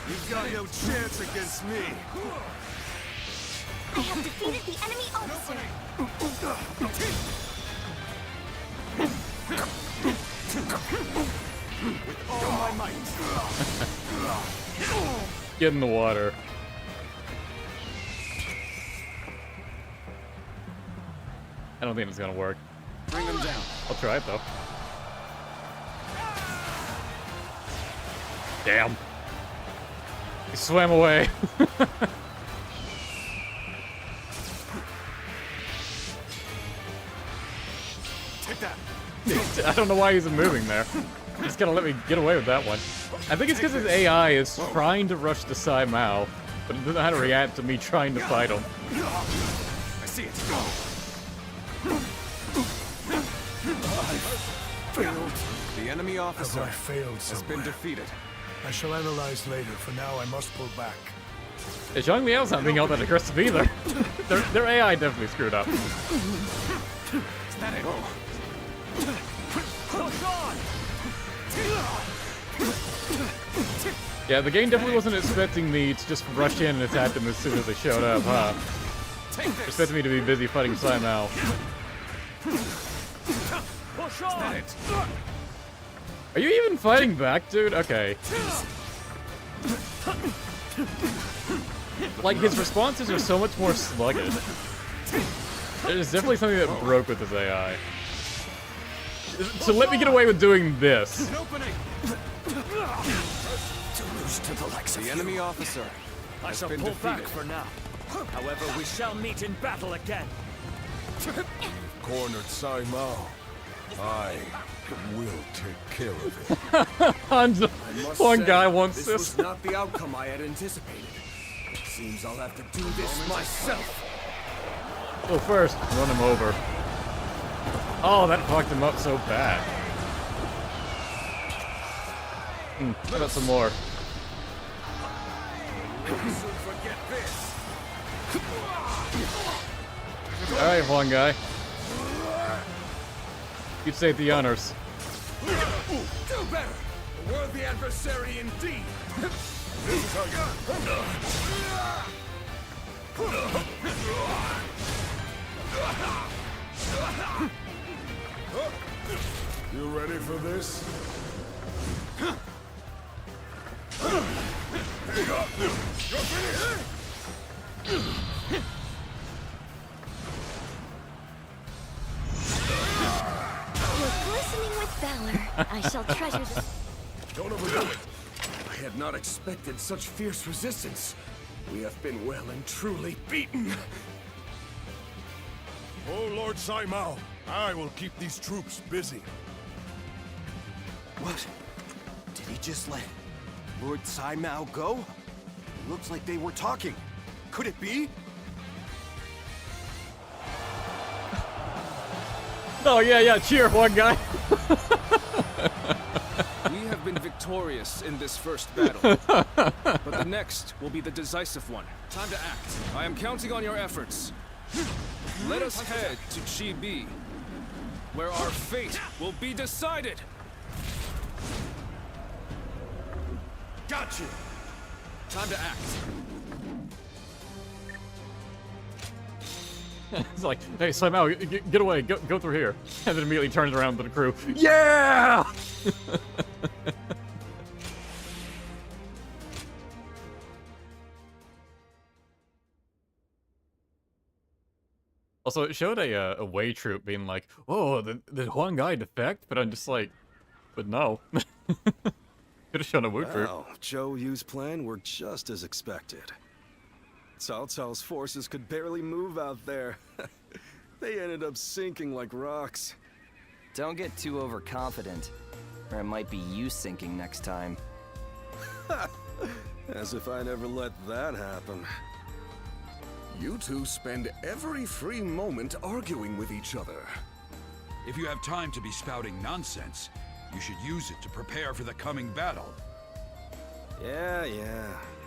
You've got no chance against me. I have defeated the enemy officer. With all my might. Get in the water. I don't think it's gonna work. Bring them down. I'll try it though. Damn. He swam away. Take that. I don't know why he's moving there. He's gonna let me get away with that one. I think it's because his AI is trying to rush to Sai Mao, but it doesn't know how to react to me trying to fight him. I see it. Failed. The enemy officer Have I failed has been defeated. I shall analyze later. For now, I must pull back. Yeah, Zhang Liao's not being all that aggressive either. their AI definitely screwed up. Is that it? Yeah, the game definitely wasn't expecting me to just rush in and attack them as soon as they showed up, huh? Expecting me to be busy fighting Sai Mao. Are you even fighting back, dude? Okay. Like, his responses are so much more sluggish. There's definitely something that broke with his AI. So let me get away with doing this. The enemy officer I has shall been pull defeated. back for now. However, we shall meet in battle again. Cornered Sai Mao. I will take care of it. One guy wants this this. was not the outcome I had anticipated. Seems I'll have to do this myself. Well, first, run him over. Oh, that fucked him up so bad. How about some more? Alright, one guy. You'd save the honors. Do better! A worthy adversary indeed! This is how You ready for this? You're finished! You're glistening with valor. I shall treasure this. Don't overdo it. I had not expected such fierce resistance. We have been well and truly beaten. Oh, Lord Sai Mao, I will keep these troops busy. What? Did he just let Lord Sai Mao go? Looks like they were talking. Could it be? Oh yeah, cheer, one guy. We have been victorious in this first battle, but the next will be the decisive one. Time to act. I am counting on your efforts. Let us head to Chibi, where our fate will be decided. Got you. Time to act. It's like, hey, Sai Mao, get away, go through here. And then immediately turns around to the crew. Yeah! Also, it showed a Wei troop being like, oh, the Huang guy defect? But I'm just like, but no. Could have shown a Wu troop. Well, Zhou Yu's plan were just as expected. Cao Cao's forces could barely move out there. They ended up sinking like rocks. Don't get too overconfident, or it might be you sinking next time. As if I never let that happen. You two spend every free moment arguing with each other. If you have time to be spouting nonsense, you should use it to prepare for the coming battle. Yeah,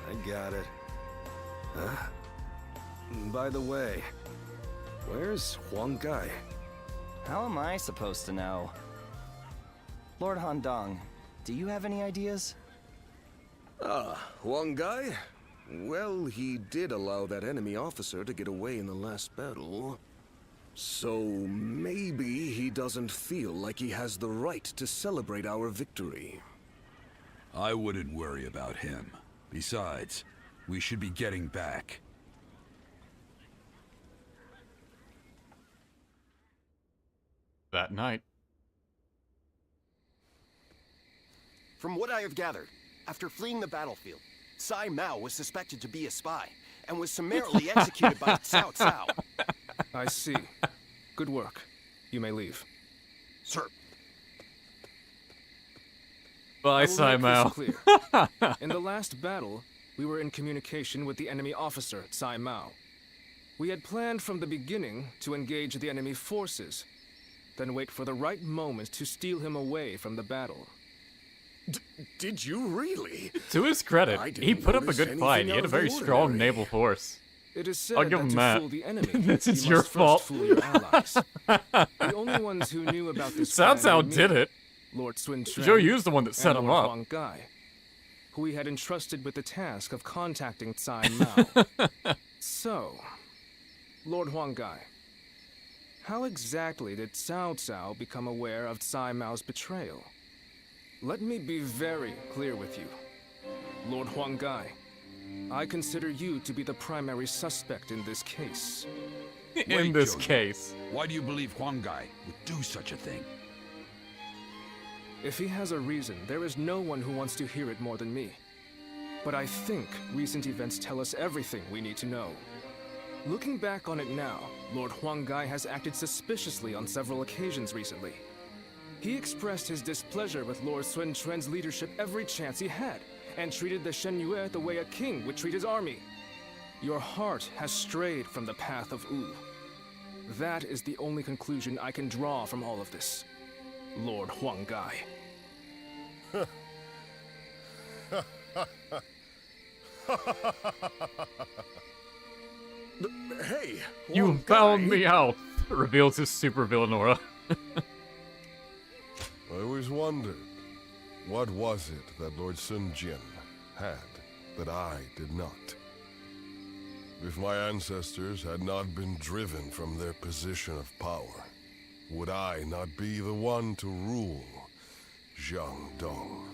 I got it. Huh? By the way, where's Huang Gai? How am I supposed to know? Lord Handong, do you have any ideas? Huang Gai? Well, he did allow that enemy officer to get away in the last battle. So maybe he doesn't feel like he has the right to celebrate our victory. I wouldn't worry about him. Besides, we should be getting back. That night. From what I have gathered, after fleeing the battlefield, Sai Mao was suspected to be a spy, and was summarily executed by Cao Cao. I see. Good work. You may leave. Sir. Bye, Sai Mao. In the last battle, we were in communication with the enemy officer, Sai Mao. We had planned from the beginning to engage the enemy forces, then wait for the right moment to steal him away from the battle. Did you really? To his credit, he put up a good fight. He had a very strong naval force. It is said I'll give him that that. to fool the enemy, This is you your must fault. first fool your allies. The only ones who knew about this Cao plan were Cao me, did it. Lord Sun Quan, Zhou Yu's the one that set and him Lord up. Huang Gai, who we had entrusted with the task of contacting Sai Mao. So, Lord Huang Gai, how exactly did Cao Cao become aware of Sai Mao's betrayal? Let me be very clear with you. Lord Huang Gai, I consider you to be the primary suspect in this case. In this case. Why do you believe Huang Gai would do such a thing? If he has a reason, there is no one who wants to hear it more than me. But I think recent events tell us everything we need to know. Looking back on it now, Lord Huang Gai has acted suspiciously on several occasions recently. He expressed his displeasure with Lord Sun Quan's leadership every chance he had, and treated the Shanyue the way a king would treat his army. Your heart has strayed from the path of Wu. That is the only conclusion I can draw from all of this, Lord Huang Gai. Hey, You Huang found Gai. me out, reveals his super villain aura. I always wondered, what was it that Lord Sun Jian had that I did not? If my ancestors had not been driven from their position of power, would I not be the one to rule Jiangdong?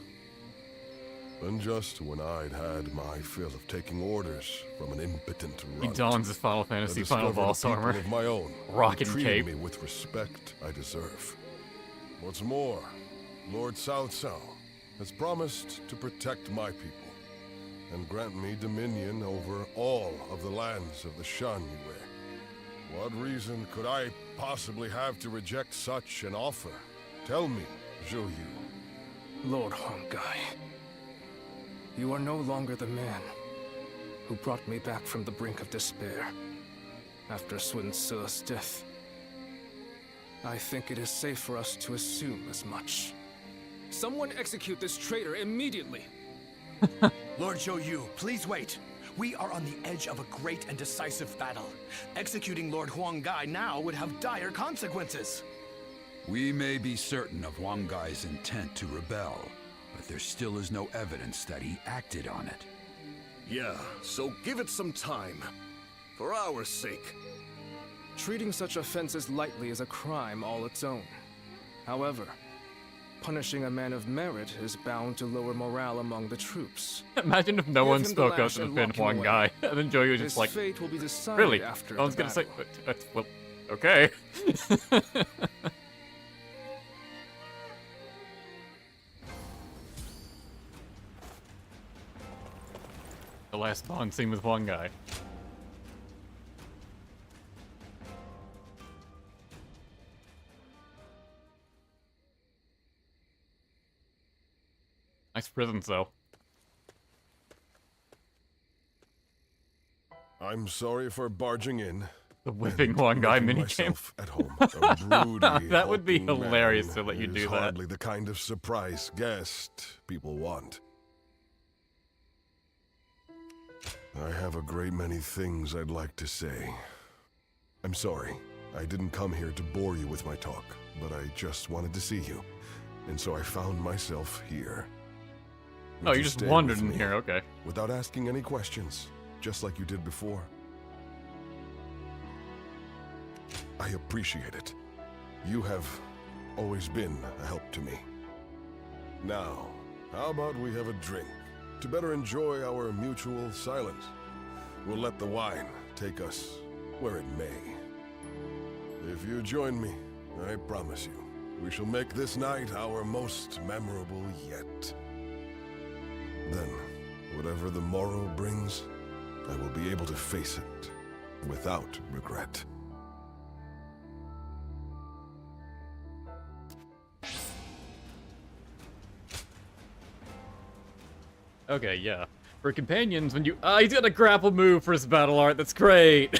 And just when I'd had my fill of taking orders from an impotent runt, He dons his Final Fantasy Final Boss armor. Of my own, Rockin' treated cape. me with respect I deserve. What's more, Lord Cao Cao has promised to protect my people and grant me dominion over all of the lands of the Shanyue. What reason could I possibly have to reject such an offer? Tell me, Zhou Yu. Lord Huang Gai, you are no longer the man who brought me back from the brink of despair after Sun Ce's death. I think it is safe for us to assume as much. Someone execute this traitor immediately! Lord Zhou Yu, please wait. We are on the edge of a great and decisive battle. Executing Lord Huang Gai now would have dire consequences. We may be certain of Huang Gai's intent to rebel, but there still is no evidence that he acted on it. Yeah, so give it some time. For our sake. Treating such offenses lightly is a crime all its own. However, punishing a man of merit is bound to lower morale among the troops. Imagine if no one spoke up to defend Huang Gai, and then Joey was just like, fate will be decided really? after I was the gonna say, battle. well, okay. The last Bond scene with Huang Gai. Nice prisons, though. I'm sorry for barging in. The whipping Huang Gai making minicam. myself at home. A broody, That would be hulking hilarious man to let you is do that. hardly the kind of surprise guest people want. I have a great many things I'd like to say. I'm sorry. I didn't come here to bore you with my talk, but I just wanted to see you. And so I found myself here. Oh, you just stay wandered with in me here, okay. Without asking any questions, just like you did before. I appreciate it. You have always been a help to me. Now, how about we have a drink to better enjoy our mutual silence? We'll let the wine take us where it may. If you join me, I promise you, we shall make this night our most memorable yet. Then, whatever the morrow brings, I will be able to face it without regret. Okay, yeah. For companions, when you... he's got a grapple move for his battle art, that's great!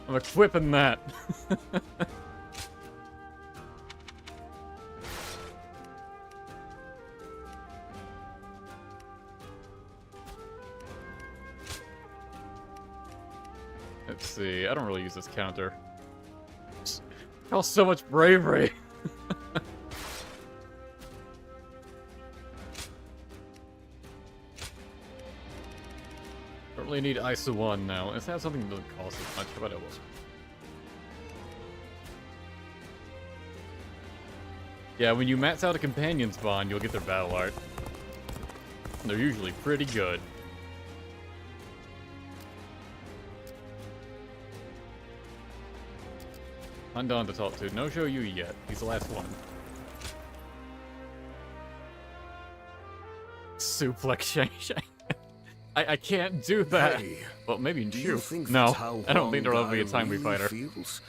I'm equipping that. Let's see, I don't really use this counter. Costs so much bravery. Don't really need ISO 1 now. Let's have something that doesn't cost as much. How about it was? Yeah, when you max out a companion's bond, you'll get their battle art. They're usually pretty good. I'm done to talk to. No show you yet. He's the last one. Suplex Shang. I can't do that. Hey, well, maybe do you. you think No, that's how I don't think there'll Huang be a Gai time we really fight her. feels?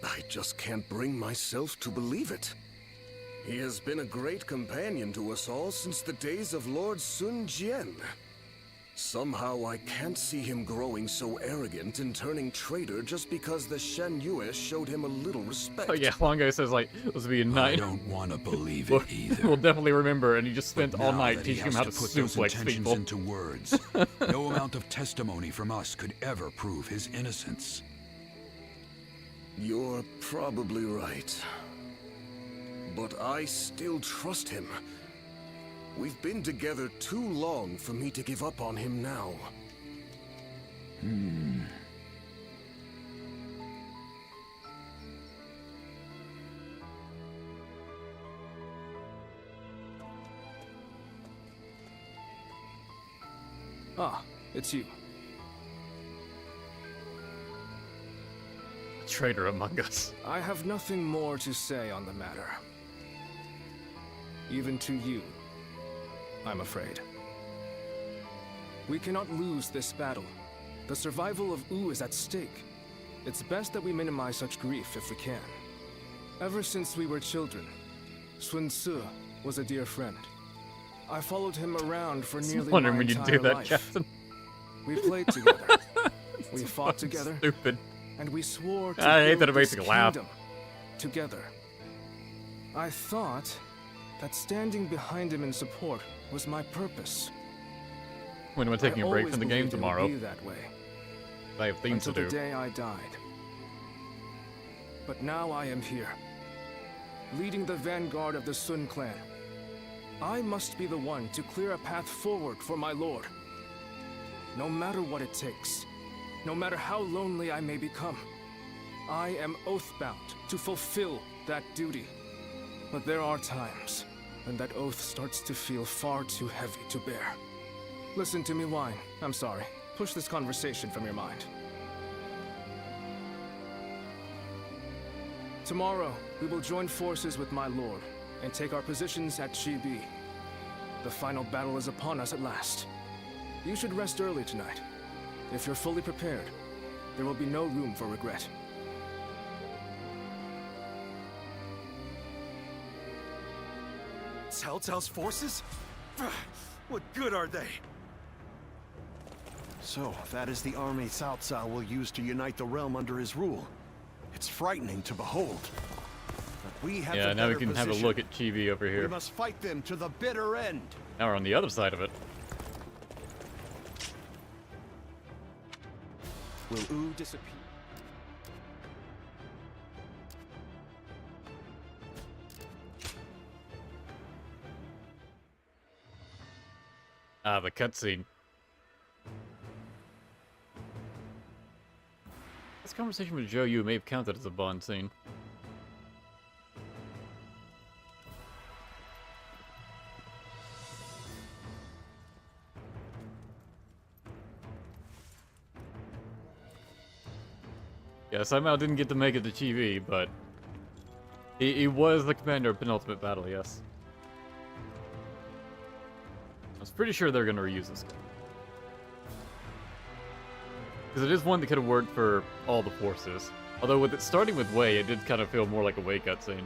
I just can't bring myself to believe it. He has been a great companion to us all since the days of Lord Sun Jian. Somehow I can't see him growing so arrogant and turning traitor just because the Shanyue showed him a little respect. Oh yeah, Huang Gai says like, let's be a night. I don't want to believe it either. We'll definitely remember, and he just spent all Now night that he teaching him has how to put those suplex intentions people. into words, no amount of testimony from us could ever prove his innocence. You're probably right. But I still trust him. We've been together too long for me to give up on him now. Ah, it's you. A traitor among us. I have nothing more to say on the matter. Even to you, I'm afraid. We cannot lose this battle. The survival of Wu is at stake. It's best that we minimize such grief if we can. Ever since we were children, Sun Tzu was a dear friend. I followed him around for nearly my when you entire do that, life. Captain. We played together. We fought together. Stupid. And we swore to I hate that it build makes this me laugh. kingdom together. I thought that standing behind him in support was my purpose. When we're taking a break always from the game believed it would tomorrow, be that way. I have things to Until do. the day I died. But now I am here, leading the vanguard of the Sun clan. I must be the one to clear a path forward for my lord. No matter what it takes, no matter how lonely I may become, I am oath-bound to fulfill that duty. But there are times when that oath starts to feel far too heavy to bear. Listen to me whine. I'm sorry. Push this conversation from your mind. Tomorrow, we will join forces with my lord and take our positions at Chibi. The final battle is upon us at last. You should rest early tonight. If you're fully prepared, there will be no room for regret. Cao Cao's forces? What good are they? So, that is the army Cao Cao will use to unite the realm under his rule. It's frightening to behold. But we have Yeah, the now we better can have a position. look at Chibi over We here. must fight them to the bitter end. Now we're on the other side of it. Will Wu disappear? Ah, the cutscene. This conversation with Zhou Yu may have counted as a Bond scene. Yeah, somehow didn't get to make it to Chibi, but he was the commander of Penultimate Battle, yes. I was pretty sure they're going to reuse this guy. Because it is one that could have worked for all the forces. Although with it starting with Wei, it did kind of feel more like a Wei cutscene.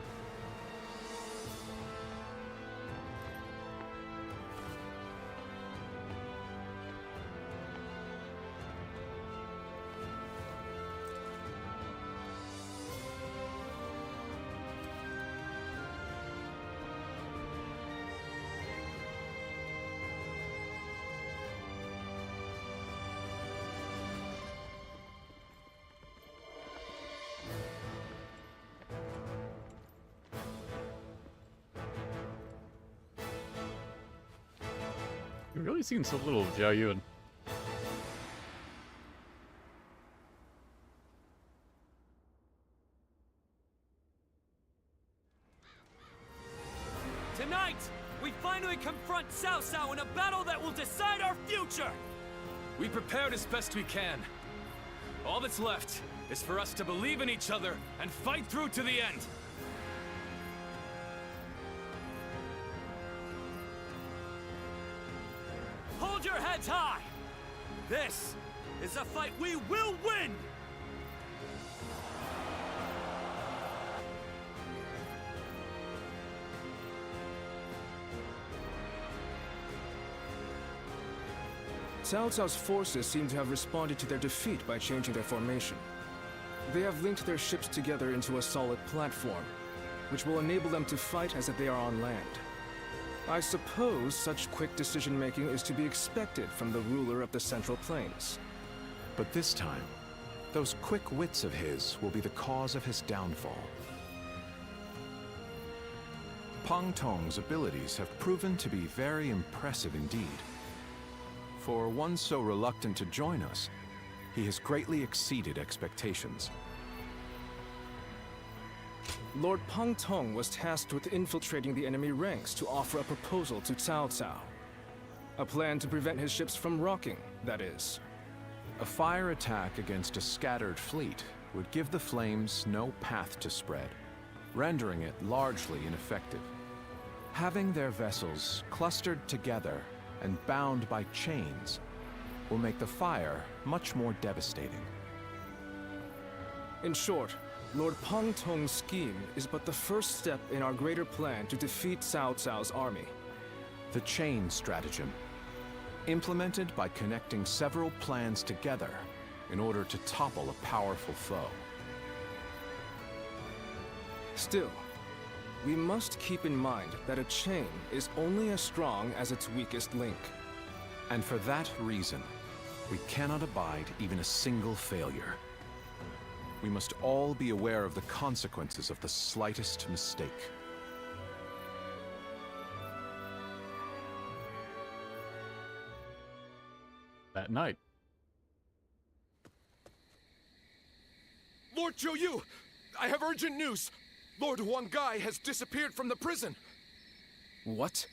You've really seen so little of Zhao Yun. Tonight, we finally confront Cao Cao in a battle that will decide our future! We prepared as best we can. All that's left is for us to believe in each other and fight through to the end. Hold your heads high! This is a fight we will win! Cao Cao's forces seem to have responded to their defeat by changing their formation. They have linked their ships together into a solid platform, which will enable them to fight as if they are on land. I suppose such quick decision-making is to be expected from the ruler of the Central Plains. But this time, Those quick wits of his will be the cause of his downfall. Pang Tong's abilities have proven to be very impressive indeed. For one so reluctant to join us, he has greatly exceeded expectations. Lord Pang Tong was tasked with infiltrating the enemy ranks to offer a proposal to Cao Cao. A plan to prevent his ships from rocking, that is. A fire attack against a scattered fleet would give the flames no path to spread, rendering it largely ineffective. Having their vessels clustered together and bound by chains will make the fire much more devastating. In short, Lord Pang Tong's scheme is but the first step in our greater plan to defeat Cao Cao's army. The chain stratagem, implemented by connecting several plans together in order to topple a powerful foe. Still, we must keep in mind that a chain is only as strong as its weakest link. And for that reason, we cannot abide even a single failure. We must all be aware of the consequences of the slightest mistake. That night. Lord Zhou, I have urgent news. Lord Huang Gai has disappeared from the prison. What?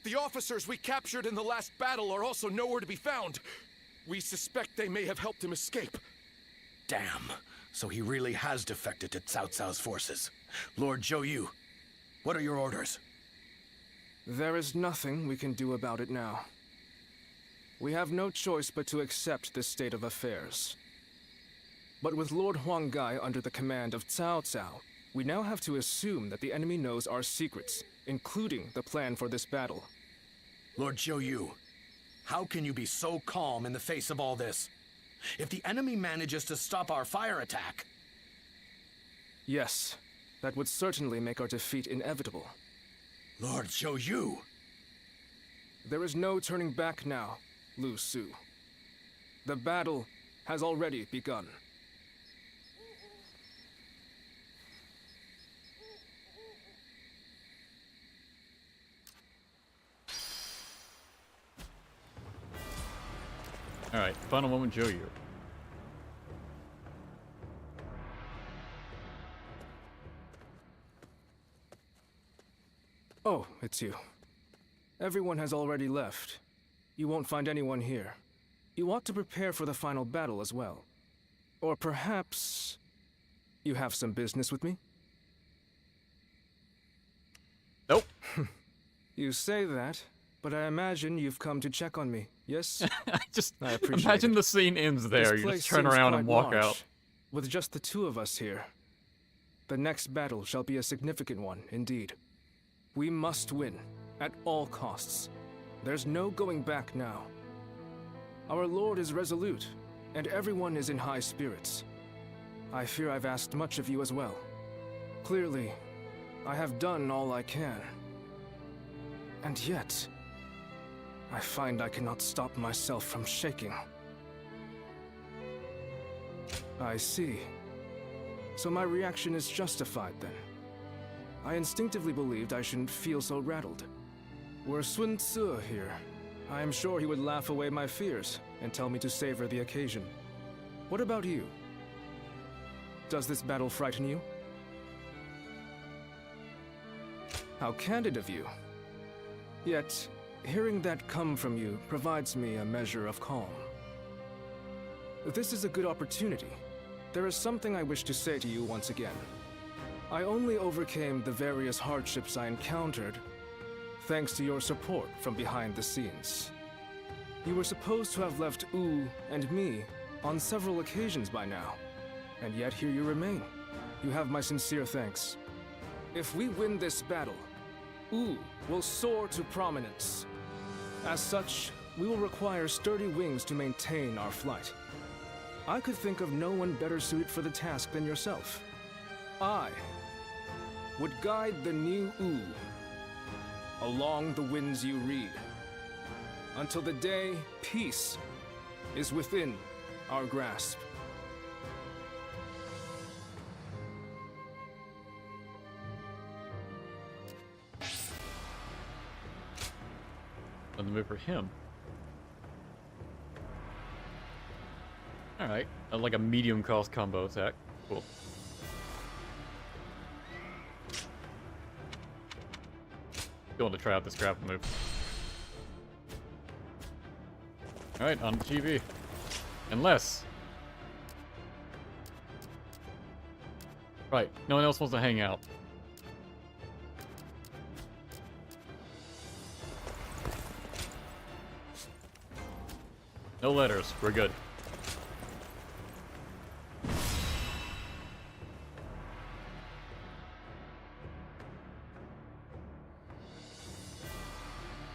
The officers we captured in the last battle are also nowhere to be found. We suspect they may have helped him escape. Damn. So he really has defected to Cao Cao's forces. Lord Zhou, what are your orders? There is nothing we can do about it now. We have no choice but to accept this state of affairs. But with Lord Huang Gai under the command of Cao Cao, we now have to assume that the enemy knows our secrets, including the plan for this battle. Lord Zhou, how can you be so calm in the face of all this? If the enemy manages to stop our fire attack... Yes, that would certainly make our defeat inevitable. Lord Zhou! There is no turning back now, Liu Su. The battle has already begun. Alright, final moment, Zhou. Oh, it's you. Everyone has already left. You won't find anyone here. You ought to prepare for the final battle as well. Or perhaps... you have some business with me? Nope. You say that, but I imagine you've come to check on me, yes? I appreciate imagine it. the scene ends there. This You place just turn seems around and quite walk large. out. With just the two of us here. The next battle shall be a significant one, indeed. We must win, at all costs. There's no going back now. Our Lord is resolute, and everyone is in high spirits. I fear I've asked much of you as well. Clearly, I have done all I can. And yet, I find I cannot stop myself from shaking. I see. So my reaction is justified then. I instinctively believed I shouldn't feel so rattled. Were Sun Tzu here, I am sure he would laugh away my fears and tell me to savor the occasion. What about you? Does this battle frighten you? How candid of you. Yet, hearing that come from you provides me a measure of calm. This is a good opportunity. There is something I wish to say to you once again. I only overcame the various hardships I encountered thanks to your support from behind the scenes. You were supposed to have left Wu and me on several occasions by now, and yet here you remain. You have my sincere thanks. If we win this battle, Wu will soar to prominence. As such, we will require sturdy wings to maintain our flight. I could think of no one better suited for the task than yourself. I would guide the new Wu along the winds you read, until the day peace is within our grasp. On the move for him. Alright, like a medium cost combo attack. Cool. Going to try out this grapple move. Alright, on Chibi. Unless. Right, no one else wants to hang out. No letters, we're good.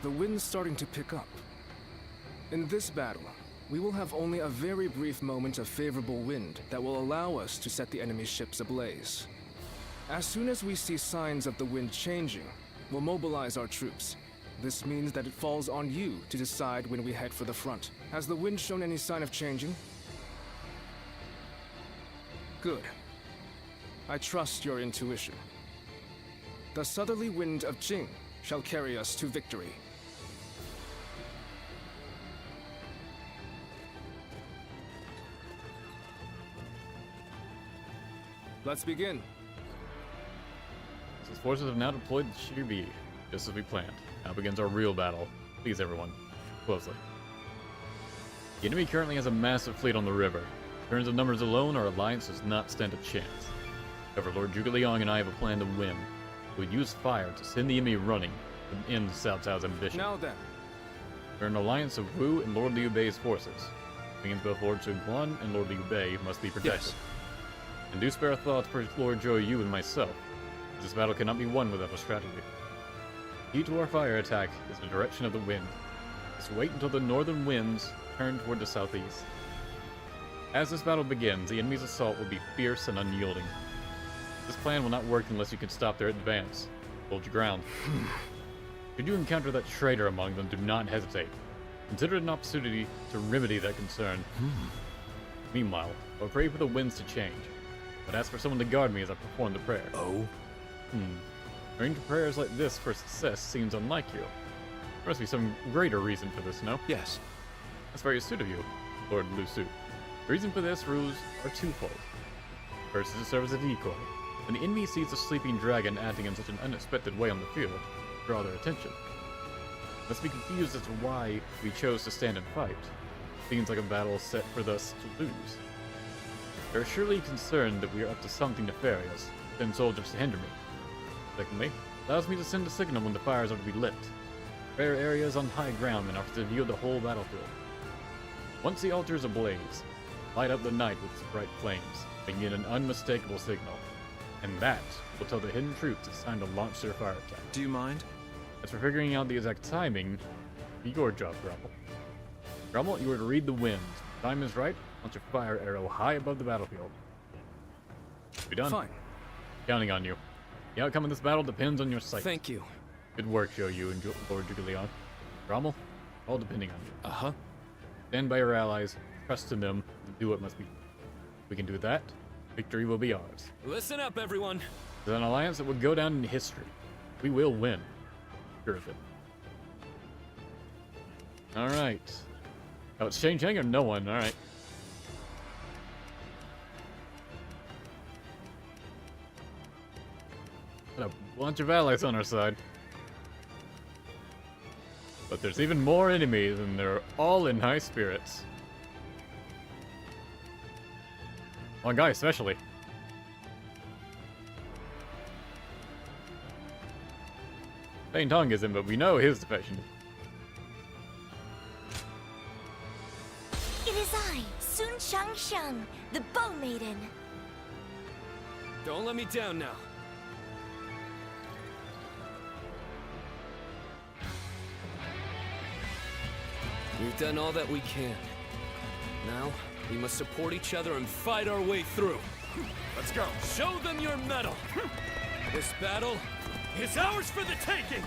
The wind's starting to pick up. In this battle, we will have only a very brief moment of favorable wind that will allow us to set the enemy's ships ablaze. As soon as we see signs of the wind changing, we'll mobilize our troops. This means that it falls on you to decide when we head for the front. Has the wind shown any sign of changing? Good. I trust your intuition. The southerly wind of Jing shall carry us to victory. Let's begin. His forces have now deployed the Chibi, just as we planned. Now begins our real battle. Please, everyone, closely. The enemy currently has a massive fleet on the river. In terms of numbers alone, our alliance does not stand a chance. However, Lord Zhuge Liang and I have a plan to win. We would use fire to send the enemy running and end Cao Cao's ambition. Now then. We're an alliance of Wu and Lord Liu Bei's forces. It means both Lord Quan and Lord Liu Bei must be protected. Yes. And do spare thoughts for Lord Zhou Yu and myself. This battle cannot be won without a strategy. Key to our fire attack is the direction of the wind. Just wait until the northern winds turn toward the southeast. As this battle begins, the enemy's assault will be fierce and unyielding. This plan will not work unless you can stop their advance. Hold your ground. Should you encounter that traitor among them, do not hesitate. Consider it an opportunity to remedy that concern. Meanwhile, I'll pray for the winds to change, but ask for someone to guard me as I perform the prayer. Oh? Praying to prayers like this for success seems unlike you. There must be some greater reason for this, no? Yes. That's very astute of you, Lord Lu Su. The reason for this ruse are twofold. First is to serve as a decoy. When the enemy sees a sleeping dragon acting in such an unexpected way on the field, draw their attention. Must be confused as to why we chose to stand and fight. Seems like a battle set for us to lose. They are surely concerned that we are up to something nefarious, send soldiers to hinder me. Secondly, allows me to send a signal when the fires are to be lit. Prayer areas on high ground and offers to view the whole battlefield. Once the altar is ablaze, light up the night with its bright flames, making it an unmistakable signal. And that will tell the hidden troops it's time to launch their fire attack. Do you mind? As for figuring out the exact timing, be your job, Grumble. Grumble, you are to read the winds. When the time is right, launch a fire arrow high above the battlefield. Be done. Fine. Counting on you. The outcome of this battle depends on your sight. Thank you. Good work, Zhou Yu and Lord Zhuge Liang. Rommel, all depending on you. Uh-huh. Stand by your allies, trust in them, and do what must be. If we can do that, victory will be ours. Listen up, everyone. It's an alliance that will go down in history. We will win. Sure of it. Alright. Oh, it's Shang Chang or no one? Alright. Got a bunch of allies on our side. But there's even more enemies, and they're all in high spirits. One guy especially. Feng Tong isn't, but we know his defection. It is I, Sun Shangsheng, the Bow Maiden. Don't let me down now. We've done all that we can. Now, we must support each other and fight our way through. Let's go. Show them your mettle. This battle is ours for the taking.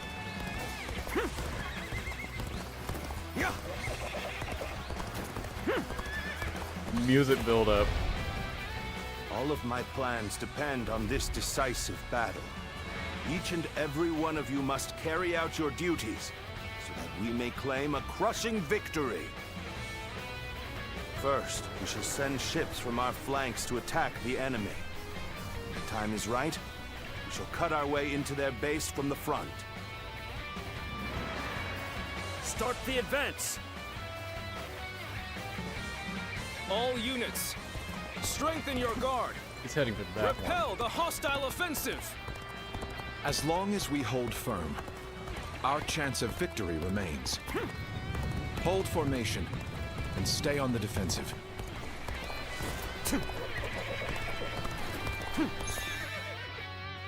music build up. All of my plans depend on this decisive battle. Each and every one of you must carry out your duties so that we may claim a crushing victory. First, we shall send ships from our flanks to attack the enemy. When the time is right, we shall cut our way into their base from the front. Start the advance! All units, strengthen your guard. He's heading for that one. Repel the hostile offensive. As long as we hold firm, our chance of victory remains. Hold formation and stay on the defensive.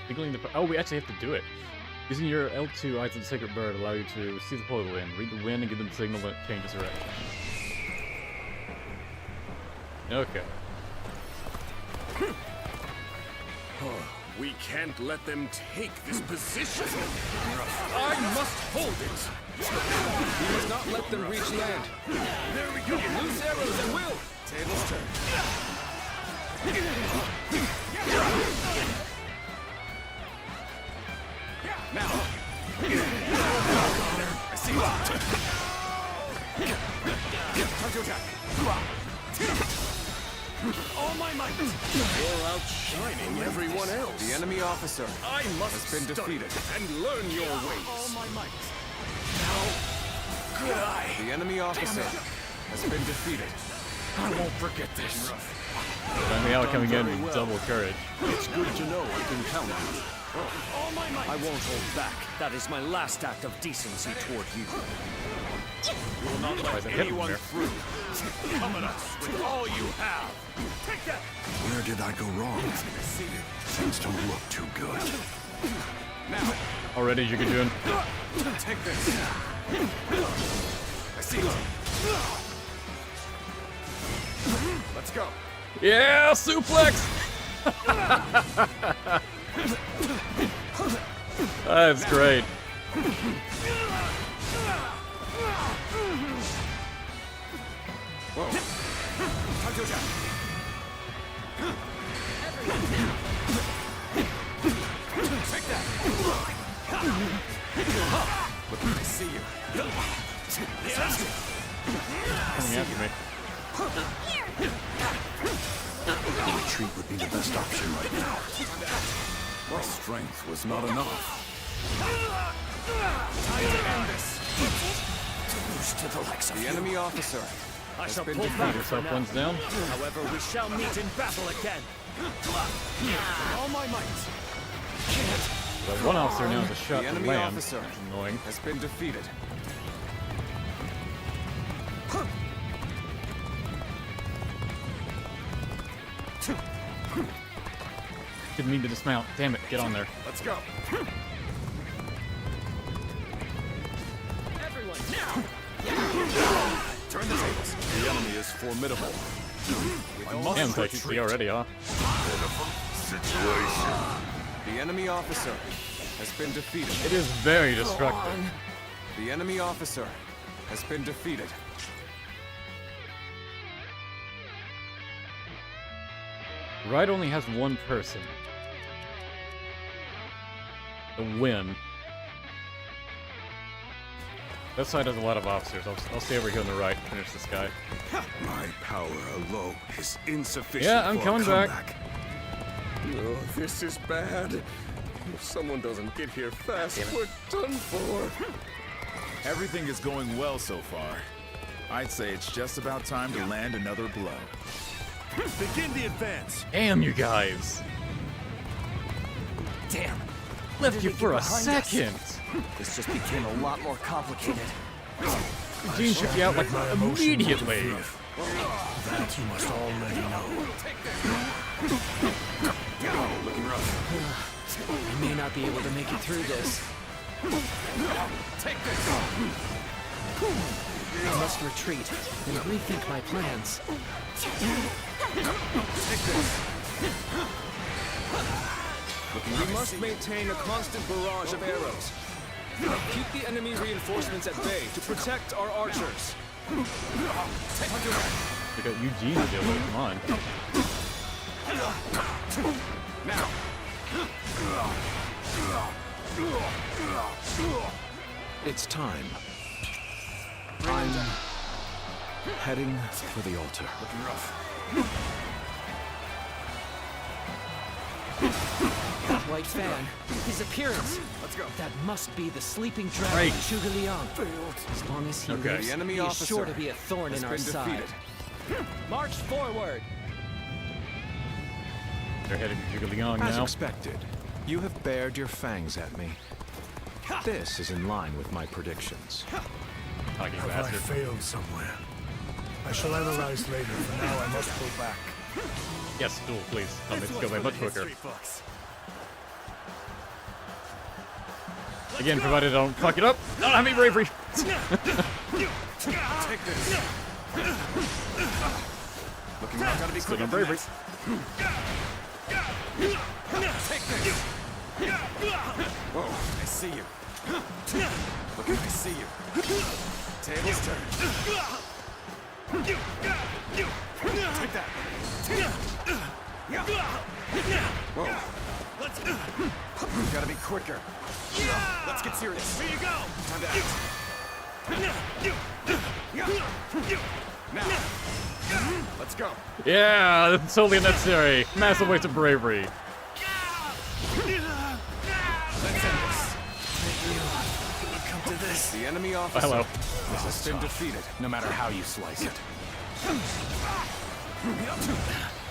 Beginning the oh, we actually have to do it. Using your L2 Eyes of the Sacred Bird allow you to see the portal in, read the wind, and give them the signal that it changes direction. Okay. We can't let them take this position. I must hold it. We must not let them reach land. There we go. Loose arrows at will. Tables turn. Now. I see you. Time to attack. All my might! You're outshining everyone else. The enemy officer I must has been defeated. and learn your ways. All my might! Good eye. The enemy officer has been defeated. I won't forget this. Finally out coming in with double courage. It's good to know I can count on you. All my might! I won't hold back. That is my last act of decency toward you. You will not let anyone through. Come at us with all you have. Take that! Where did I go wrong? Things don't look too good. Now, Already, you can do it. take this. I see you. Let's go. Yeah, suplex! That's great. Whoa. Time to attack. Take that. Look, I see you. Coming after me. Retreat would be the best option right now. My strength was not enough. Time to end this. To the likes of the enemy officer I has shall been pull defeated. back for now. One's down. However, we shall meet in battle again. All my might. The one officer now has a shot The to enemy land. officer Which is annoying. has been defeated. Didn't mean to dismount. Damn it, get on there. Let's go. Everyone, now! Turn the tables. The enemy is formidable. Damn, I see already, huh? Situation. The enemy officer has been defeated. It is very destructive. The enemy officer has been defeated. Right only has one person. The win. That side has a lot of officers. I'll stay over here on the right and finish this guy. My power alone is insufficient. Yeah, I'm for a coming back. comeback. Oh, this is bad. If someone doesn't get here fast, we're done for. Everything is going well so far. I'd say it's just about time to land another blow. Begin the advance. Damn, you guys. Damn. Left you for a second. This just became a lot more complicated. Jing took you out like immediately. That you must already know. Looking rough. I may not be able to make it through this. Take this. I must retreat and rethink my plans. Take this. We must maintain a constant barrage of arrows. Keep the enemy reinforcements at bay to protect our archers. I got Eugene to deal with, come on. Now. It's time. I'm heading for the altar. Looking rough. That white fan, his appearance. Let's go. That must be the sleeping dragon Right. Zhuge Liang. As long as he lives, The enemy he is officer sure to be a thorn in our has been side. defeated. March forward. They're heading to Zhuge Liang As now. expected, you have bared your fangs at me. This is in line with my predictions. Talking Have I bastard. failed somewhere? I shall analyze later. For now, I must go back. Yes, duel, please. I'll make this go by much quicker. Again, provided I don't fuck it up. I don't have any bravery. Take this. Looking rough. Gotta be Still quick no on bravery. Take this. Whoa, I see you. Look, I see you. Tables turn. Take that. Whoa. Gotta be quicker. Let's get serious. Here you go. Time to act. Now. Let's go. Yeah, that's totally unnecessary. Massive waste of bravery. Let's end this. Come to this. The enemy officer Hello. has been defeated. No matter how you slice it.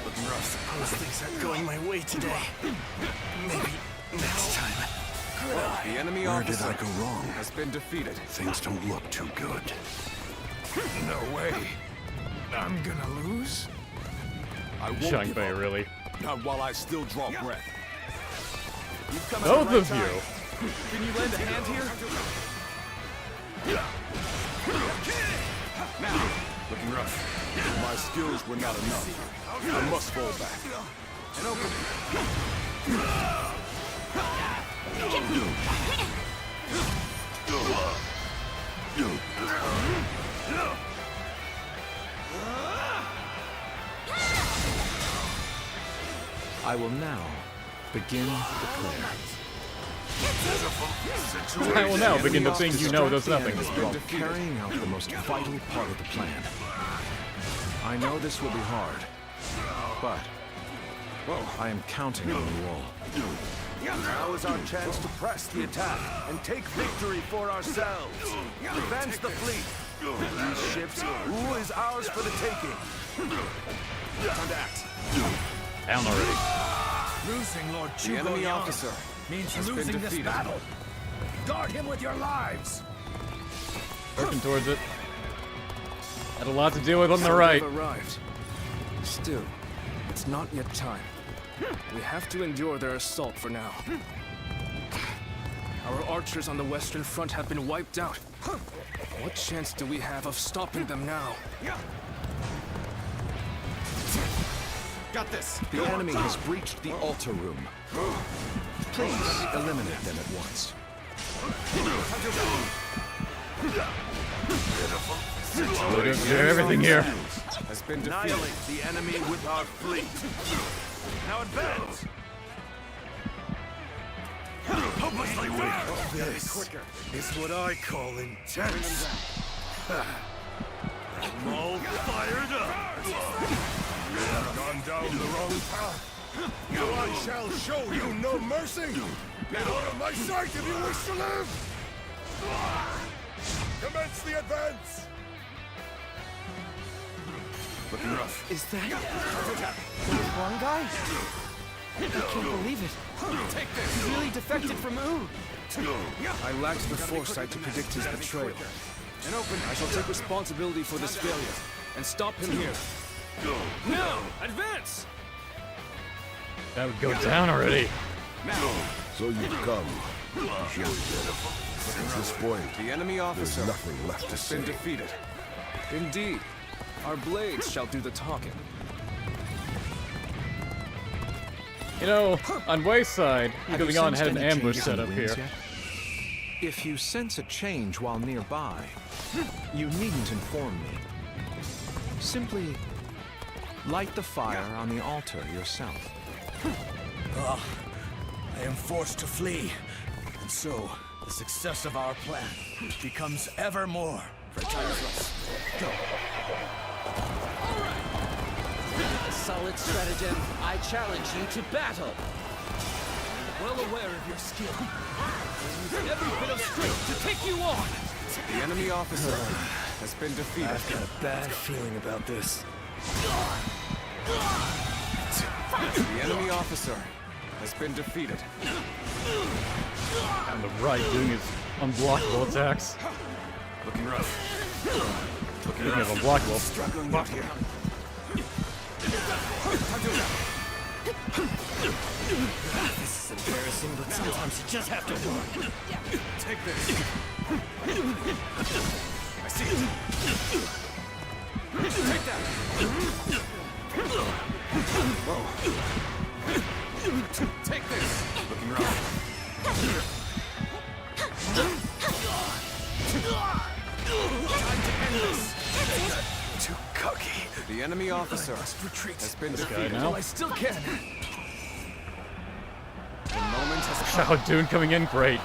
Looking rough. Suppose things aren't going my way today. Maybe next time. The enemy Where did officer I go wrong? has been defeated. Things don't look too good. No way. I'm gonna lose? I won't Liu give Bei, up. really. Not while I still draw breath. You've come at Both the right of time. you. Can you lend a hand here? Now, looking rough. My skills were not enough. I must fall back. And open. I will now begin the declare. I will now begin the thing you know does nothing. While carrying out the most vital part of the plan. I know this will be hard, but I am counting on you all. Now is our chance to press the attack and take victory for ourselves. Advance the fleet. These ships, Wu is ours for the taking. Time to act. Down already. Losing Lord The enemy officer means has been losing this defeated. battle. Guard him with your lives. Working towards it. Had a lot to deal with on the right. We've arrived. Still, it's not yet time. We have to endure their assault for now. Our archers on the Western Front have been wiped out. What chance do we have of stopping them now? Got this. The enemy has breached the altar room. Please eliminate them at once. We're doing everything here. Has been defeated. Annihilate the enemy with our fleet. Now advance. Hopelessly weak. This is what I call intense. I'm all fired up. You have gone down the wrong path. Now I shall show you no mercy. Get out of my sight if you wish to live. Commence the advance. Looking rough. Is that one guy? I can't believe it. Take this. He really defected from Wu. I lacked the foresight to predict his betrayal. And open. I shall take responsibility for this failure and stop him here. Now, advance! That would go down already. Now. So you've come. Sure, at this point, The enemy officer there's nothing left to has say. been defeated. Indeed, our blades shall do the talking. You know, on Wei's side, Have you Liang sensed had an any ambush changes in set the up winds here. yet? If you sense a change while nearby, you needn't inform me. Simply Light the fire on the altar yourself. I am forced to flee, and so the success of our plan becomes ever more precarious. Go. A solid stratagem. I challenge you to battle. Well aware of your skill. I'll use every bit of strength to take you on. The enemy officer has been defeated. I've got a bad feeling about this. The enemy officer has been defeated. On the right, doing his unblockable attacks. Looking rough. Looking rough. Unblockable. Struggling out here. This is embarrassing, but sometimes you just have to work. Take this. I see it. Take that. Whoa. Take this. Looking rough. Time to end this. Too cocky. The enemy officer has been defeated. Now. I still can. The moment has come. Shao Dune coming in, great.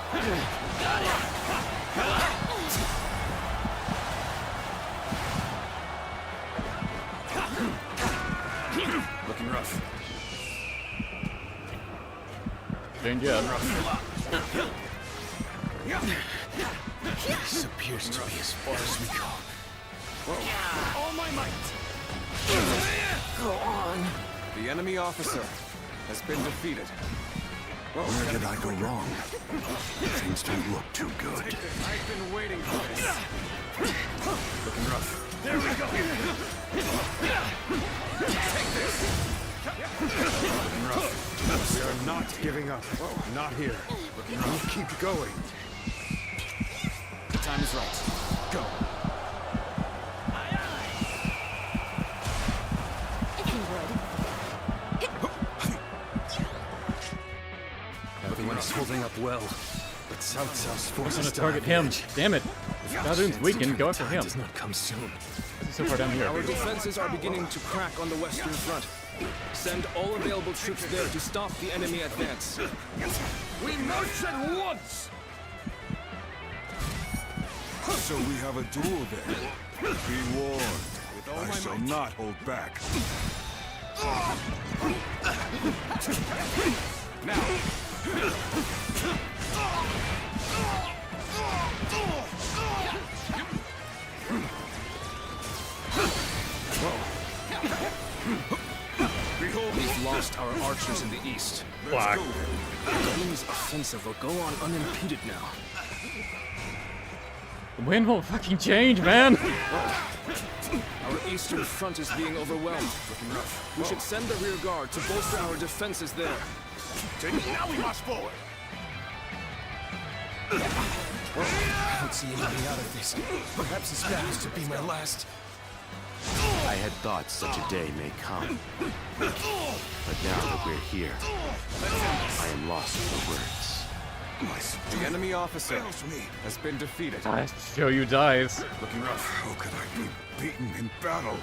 Looking rough. Dang, yeah. This appears to be as far as we go. All my might. Go on. The enemy officer has been defeated. Where did I go wrong? Things don't look too good. I've been waiting for this. Looking rough. There we go. Take this. Looking rough. We are not giving up. Not here. We'll keep going. The time is right. Go. Everyone is holding up well, but Cao Cao's forces I'm gonna target him. Damn it. Shao Dune's weakened. Go after him. does not come soon. He's so far down here. Our defenses are beginning to crack on the western front. Send all available troops there to stop the enemy advance. We march at once! So we have a duel then. Be warned. I shall not hold back. Behold, we've lost our archers in the east. Black. The enemy's offensive will go on unimpeded now. The wind won't fucking change, man. Our eastern front is being overwhelmed. We should send the rear guard to bolster our defenses there. Now we march forward. I don't see any way out of this. Perhaps this happens to be my last. I had thought such a day may come. But now that we're here, I am lost for words. The enemy officer has been defeated. Show you dies. Looking rough. How could I be beaten in battle?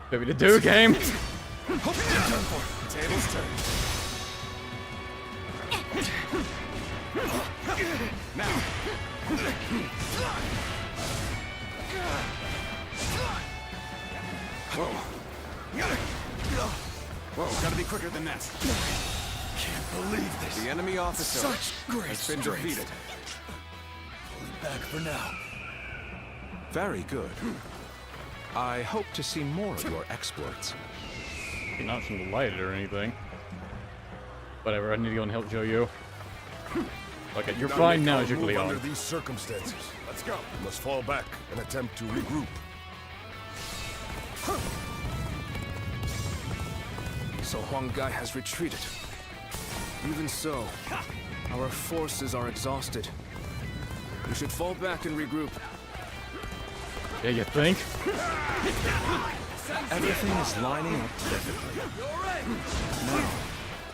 What we to do, game? Tables turn. Now. Whoa, gotta be quicker than that. Can't believe this. The enemy officer Such great has been strength. defeated. Pulling back for now. Very good. I hope to see more of your exploits. You're not from the light or anything. Whatever, I need to go and help Zhou. Okay, you're fine now, Move Zhuge under Liang. these circumstances. Let's go. We must fall back and attempt to regroup. So Huang Gai has retreated. Even so, our forces are exhausted. We should fall back and regroup. Yeah, you think? Everything is lining up perfectly. Now,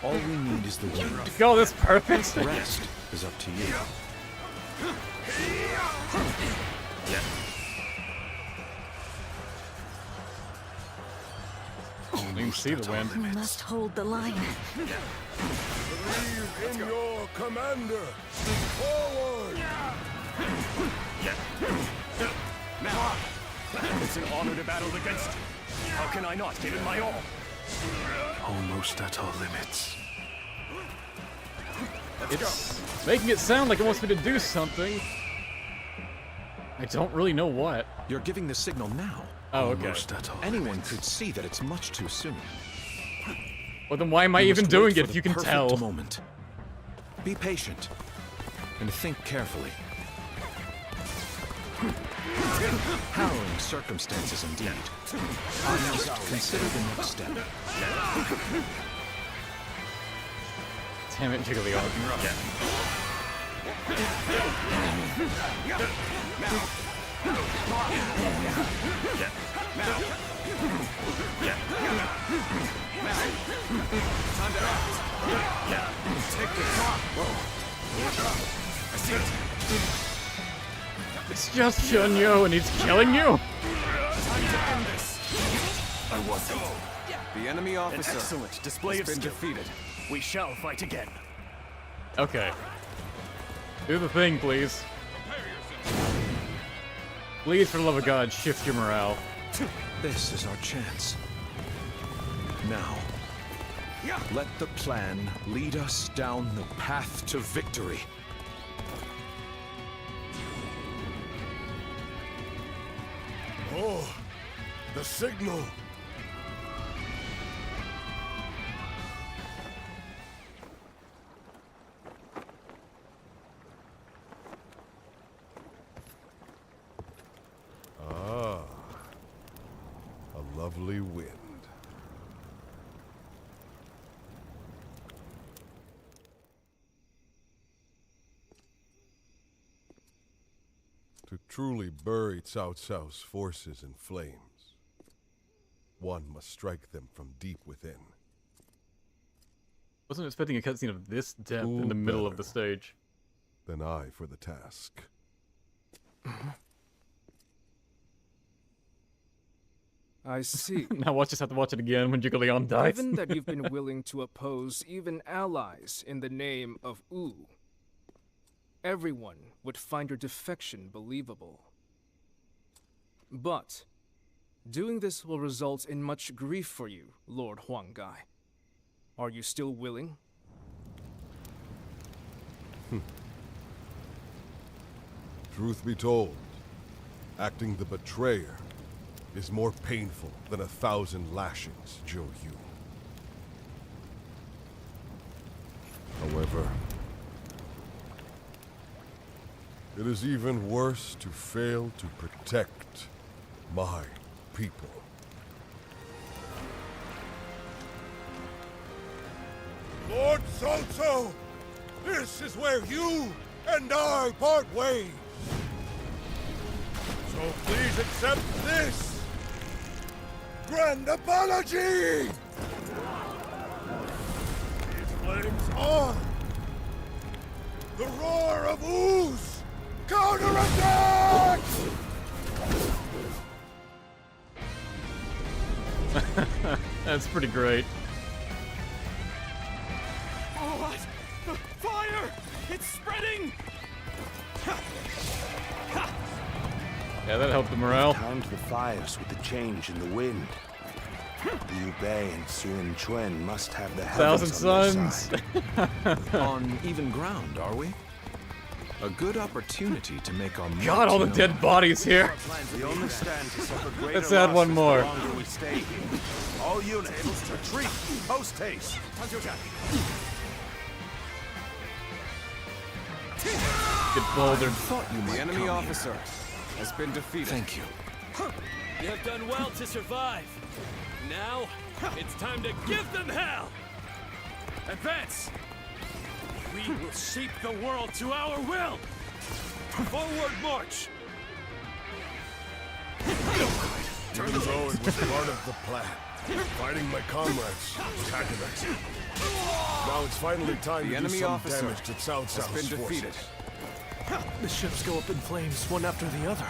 all we need is the wind. Go this perfect. The rest is up to you. can see the wind. We must hold the line. Believe in your commander. Forward. Now, it's an honor to battle against you. How can I not give it my all? Almost at our limits. It's making it sound like it wants me to do something. I don't really know what. You're giving the signal now. Oh, okay. Anyone could see that it's much too soon. Well, then why am I even doing it if you can tell? Moment. Be patient and think carefully. Harrowing circumstances indeed. I must consider the next step. Damn it, Jigglypuff. Time to act. Take the top. I see it. It's just Shanyue and he's killing you? Time to end this. I want it. The enemy officer An excellent display has of been skill. defeated. We shall fight again. Okay. Do the thing, please. Please, for the love of God, shift your morale. This is our chance. Now, let the plan lead us down the path to victory. Oh, the signal. Ah, a lovely wind. To truly bury Cao Cao's forces in flames, one must strike them from deep within. Wasn't expecting a cutscene of this depth Who in the middle of better the stage. than I for the task? I see. Now watch, just have to watch it again when Jigglypuff dies. Given that you've been willing to oppose even allies in the name of Wu, everyone would find your defection believable. But doing this will result in much grief for you, Lord Huang Gai. Are you still willing? Truth be told, acting the betrayer is more painful than 1,000 lashings, Zhou Yu. However, it is even worse to fail to protect my people. Lord Cao Cao, this is where you and I part ways. So please accept this grand apology! These flames are the roar of ooze! Counterattack! That's pretty great. Oh, what? The fire! It's spreading! Yeah, that helped the morale. Timed the fires with the change in the wind. Liu Bei and Sun Quan must have the heavens Thousand on their Suns. side. On even ground, are we? A good opportunity to make our God, all the mark dead known. bodies here. We only stand to suffer greater Let's add one losses more. the longer we stay here. All units, retreat, post haste. Get bouldered. The enemy officer has been defeated. Thank you. You have done well to survive. Now, it's time to give them hell! Advance! We will shape the world to our will! Forward march! Even though it was part of the plan, fighting my comrades was aggravating. Now it's finally time The to do enemy some officer damage to Cao has Cao's been defeated. forces. The ships go up in flames, one after the other.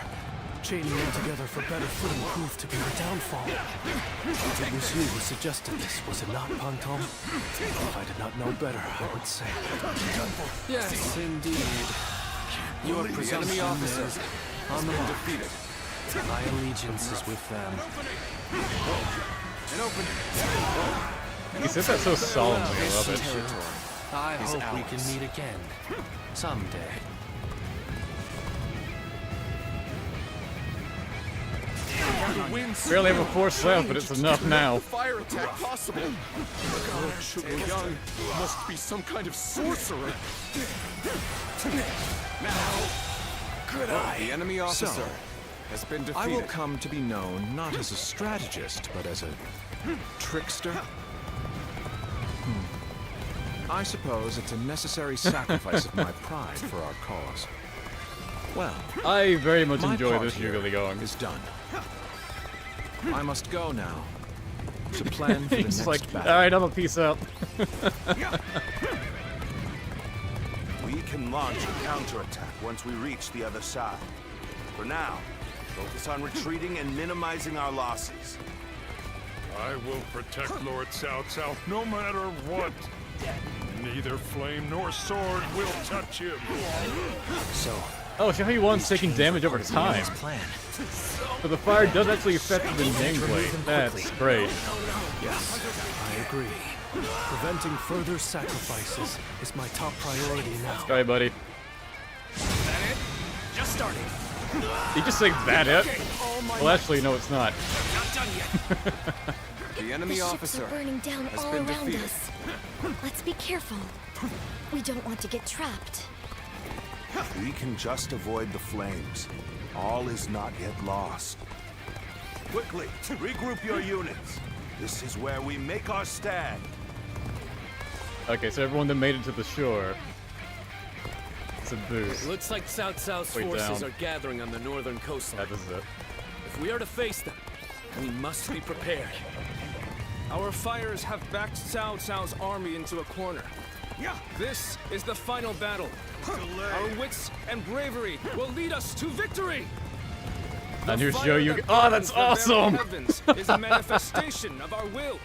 Chaining all together for better footing proved to be our downfall. It was you who suggested this, was it not, Pantom? If I did not know better, I would say. Yes, indeed. Your enemy officer on the defeated. My allegiance is with them. He says that so solemnly, I love it. I hope we can meet again. Someday. Barely have a force left, but it's enough now. Fire attack possible. Liu Young must be some kind of sorcerer. Now, good eye. The enemy officer has been defeated. I will come to be known not as a strategist, but as a trickster. I suppose it's a necessary sacrifice of my pride for our cause. Well, I very much enjoy this Realigning. Is done. I must go now to plan for the He's next like, battle. alright, I'm a peace out. We can launch a counterattack once we reach the other side. For now, focus on retreating and minimizing our losses. I will protect Lord Cao Cao no matter what. Neither flame nor sword will touch him. So, oh, Shanyue's taking damage over time. So the fire does actually affect the gameplay. That's great. Yes, I agree. Preventing further sacrifices is my top priority now. Sorry, buddy. That it? Just starting. Did you just say that it? Well, actually, no, it's not. Not done yet. The enemy The ships officer are burning down has all been around defeated. us. Let's be careful. We don't want to get trapped. We can just avoid the flames. All is not yet lost. Quickly, regroup your units. This is where we make our stand. Okay, so everyone that made it to the shore. It's a boost. It looks like Cao Cao's forces are gathering on the northern coastline. That is it. If we are to face them, we must be prepared. Our fires have backed Cao Cao's army into a corner. This is the final battle. Our wits and bravery will lead us to victory. And here's Shou. Oh, that's awesome! Heavens is a manifestation of our will.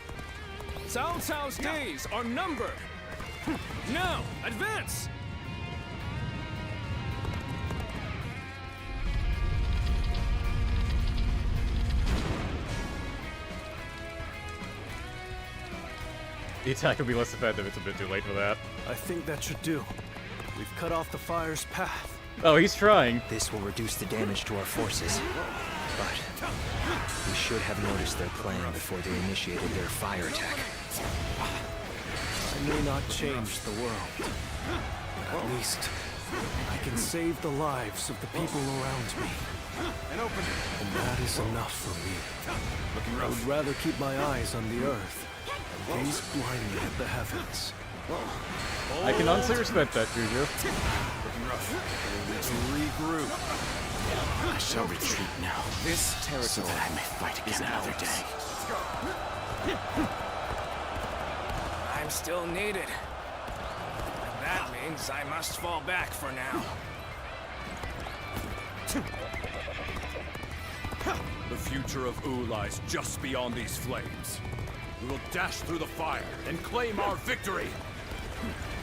Cao Cao's days are numbered. Now, advance! The attack will be less effective. It's a bit too late for that. I think that should do. We've cut off the fire's path. Oh, he's trying. This will reduce the damage to our forces. But we should have noticed their plan before they initiated their fire attack. I may not change the world, but at least I can save the lives of the people around me. And that is enough for me. I would rather keep my eyes on the earth and gaze blindly at the heavens. I can honestly respect that, Juju. Regroup. I shall retreat now. This territory so that I may fight again another day. I'm still needed. And that means I must fall back for now. The future of Wu lies just beyond these flames. We will dash through the fire and claim our victory.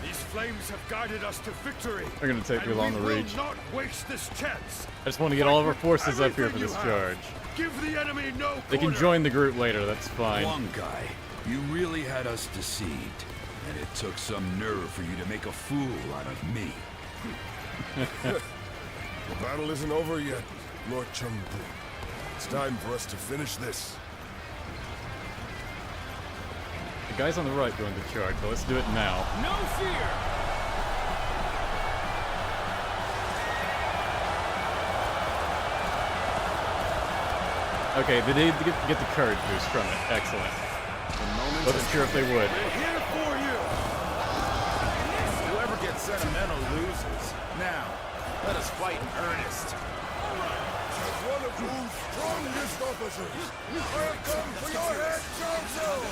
These flames have guided us to victory. They're gonna take too long to reach. We will not waste this chance. I just want to get all of our forces up here for this charge. Give the enemy no They can join the group later, that's fine. Huang Guy, you really had us deceived. And it took some nerve for you to make a fool out of me. The battle isn't over yet, Lord Chengpu. It's time for us to finish this. The guys on the right joined the charge, but let's do it now. No fear! Okay, they did get the courage boost from it. Excellent. Wasn't sure if they would. We're here for you! Whoever gets sentimental loses. Now, let us fight in earnest. As one of Wu's strongest officers, I have come for your head, Cao Cao!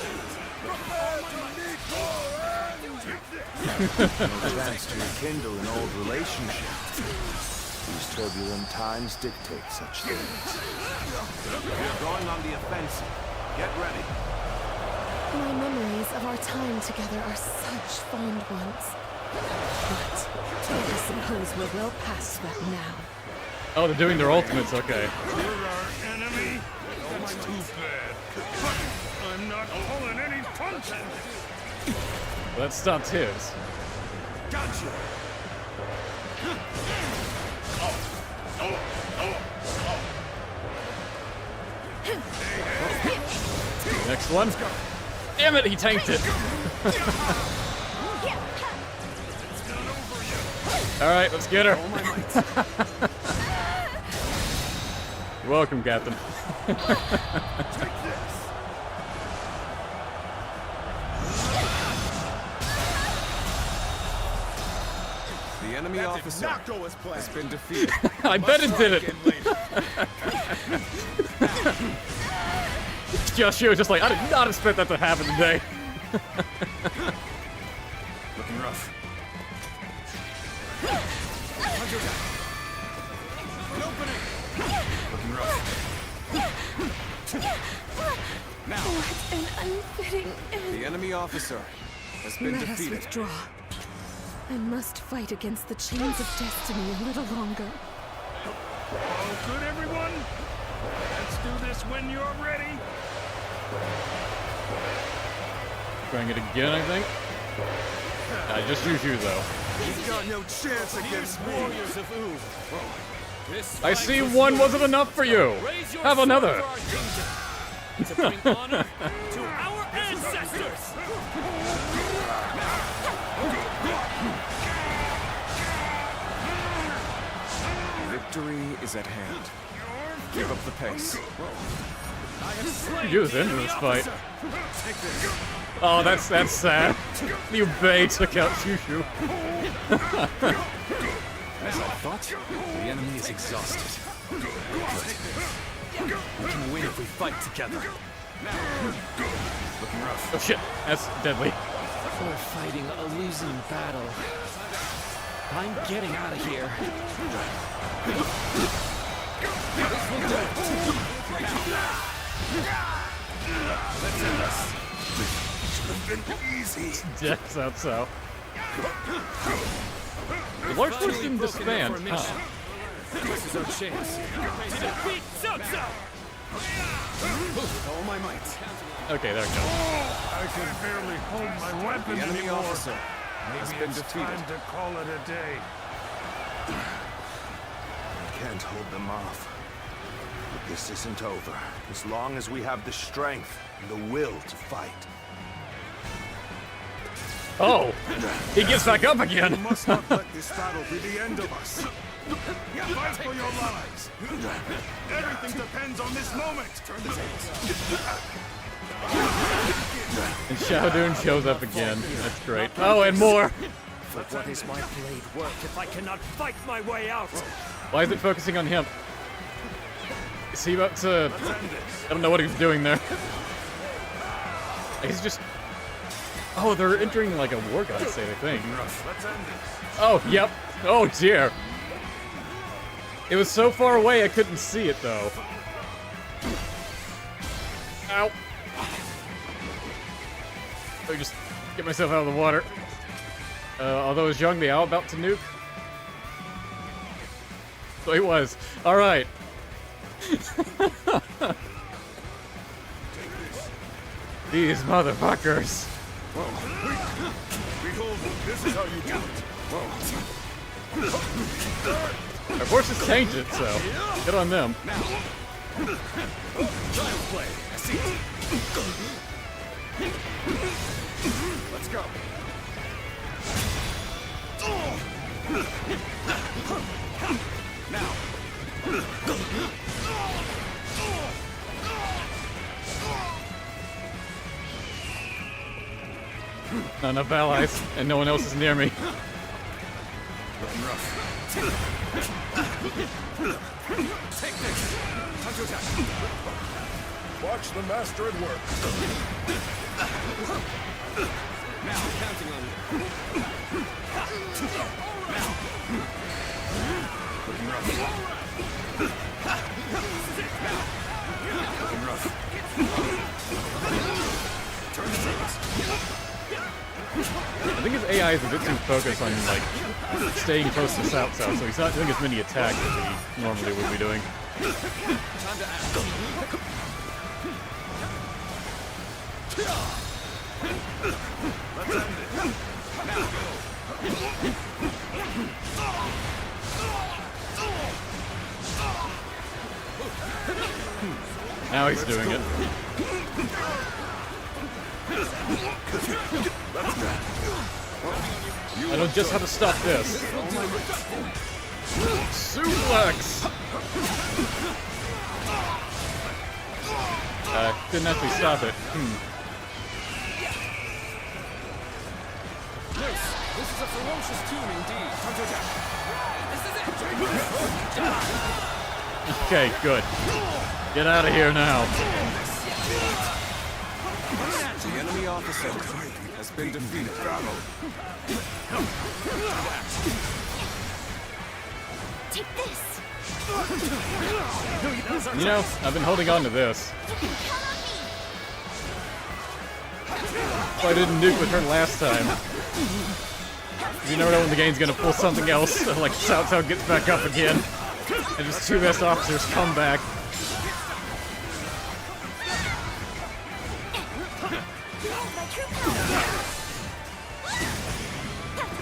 Prepare to meet your end! No chance to rekindle an old relationship. These turbulent times dictate such things. We're going on the offensive. Get ready. My memories of our time together are such fond ones. But I suppose we're well past that now. Oh, they're doing their ultimates, okay. You're our enemy? That's too bad. But I'm not pulling any punches. Well, that stopped his. Gotcha. Next one. Damn it, he tanked it. Alright, let's get her. You're welcome, Captain. The enemy officer has been defeated. I bet it did it. Joshua was just like, I did not expect that to happen today. Looking rough. Looking rough. Now. What an unfitting end. The enemy officer has been Let us defeated. withdraw. I must fight against the chains of destiny a little longer. All good, everyone? Let's do this when you're ready. Trying it again, I think. I just use you, though. He's got no chance against warriors of Wu. I see one wasn't enough for you. Have another. To bring honor to our ancestors. Victory is at hand. Give up the pace. You was into this fight. Oh, that's sad. Liu Bei took out Shushu. As I thought, the enemy is exhausted. Good. We can win if we fight together. Looking rough. Oh shit, that's deadly. We're fighting a losing battle. I'm getting out of here. Let's end this. Should have been easy. Yes, that's so. The large force didn't disband, huh? This is our chance to defeat Cao Cao. With all my might. Okay, there we go. I can barely hold my weapon The enemy anymore. officer has Maybe been it's defeated. time to call it a day. I can't hold them off. But this isn't over. As long as we have the strength and the will to fight. Oh, he gets back up again. You must not let this battle be the end of us. Fight for your lives. Everything depends on this moment. Turn the tables. And Xiaodun shows up again. That's great. Oh, and more. For what is my blade worth if I cannot fight my way out? Why is it focusing on him? Is he about to... I don't know what he's doing there. He's just... Oh, they're entering like a war god state, I think. Oh, yep. Oh, dear. It was so far away I couldn't see it, though. Ow. Let me just get myself out of the water. Although is Zhang Liao about to nuke? So he was. Alright. These motherfuckers. Behold, this is how you do it. Our forces changed it, so good on them. Child's play. I see it. Let's go. Now. Not enough allies, and no one else is near me. Looking rough. Take this. Counter attack. Watch the master at work. Now, counting on you. Now. Looking rough. I think his AI is a bit too focused on, like, staying close to Cao Cao, so he's not doing as many attacks as he normally would be doing. Time to act. Let's end it. Now he's doing it. I know just how to stop this. Suplex! Didn't actually stop it. This is a ferocious tune indeed. Okay, good. Get out of here now. The enemy officer has been defeated. Take this. You know, I've been holding on to this. I didn't nuke with her last time. You never know when the game's gonna pull something else, like Cao Cao gets back up again, and just two best officers come back.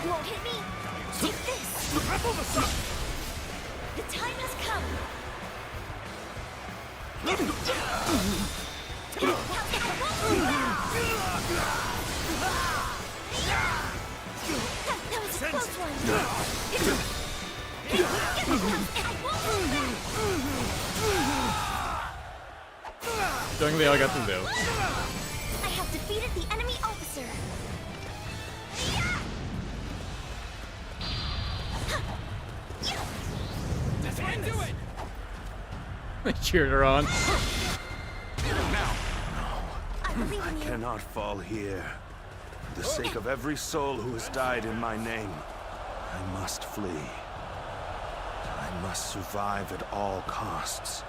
Won't hit me. Take this. The time has come. That was a close one. Doing the Arigato though. I have defeated the enemy officer. Do it. They cheered her on. I cannot fall here. For the sake of every soul who has died in my name, I must flee. I must survive at all costs.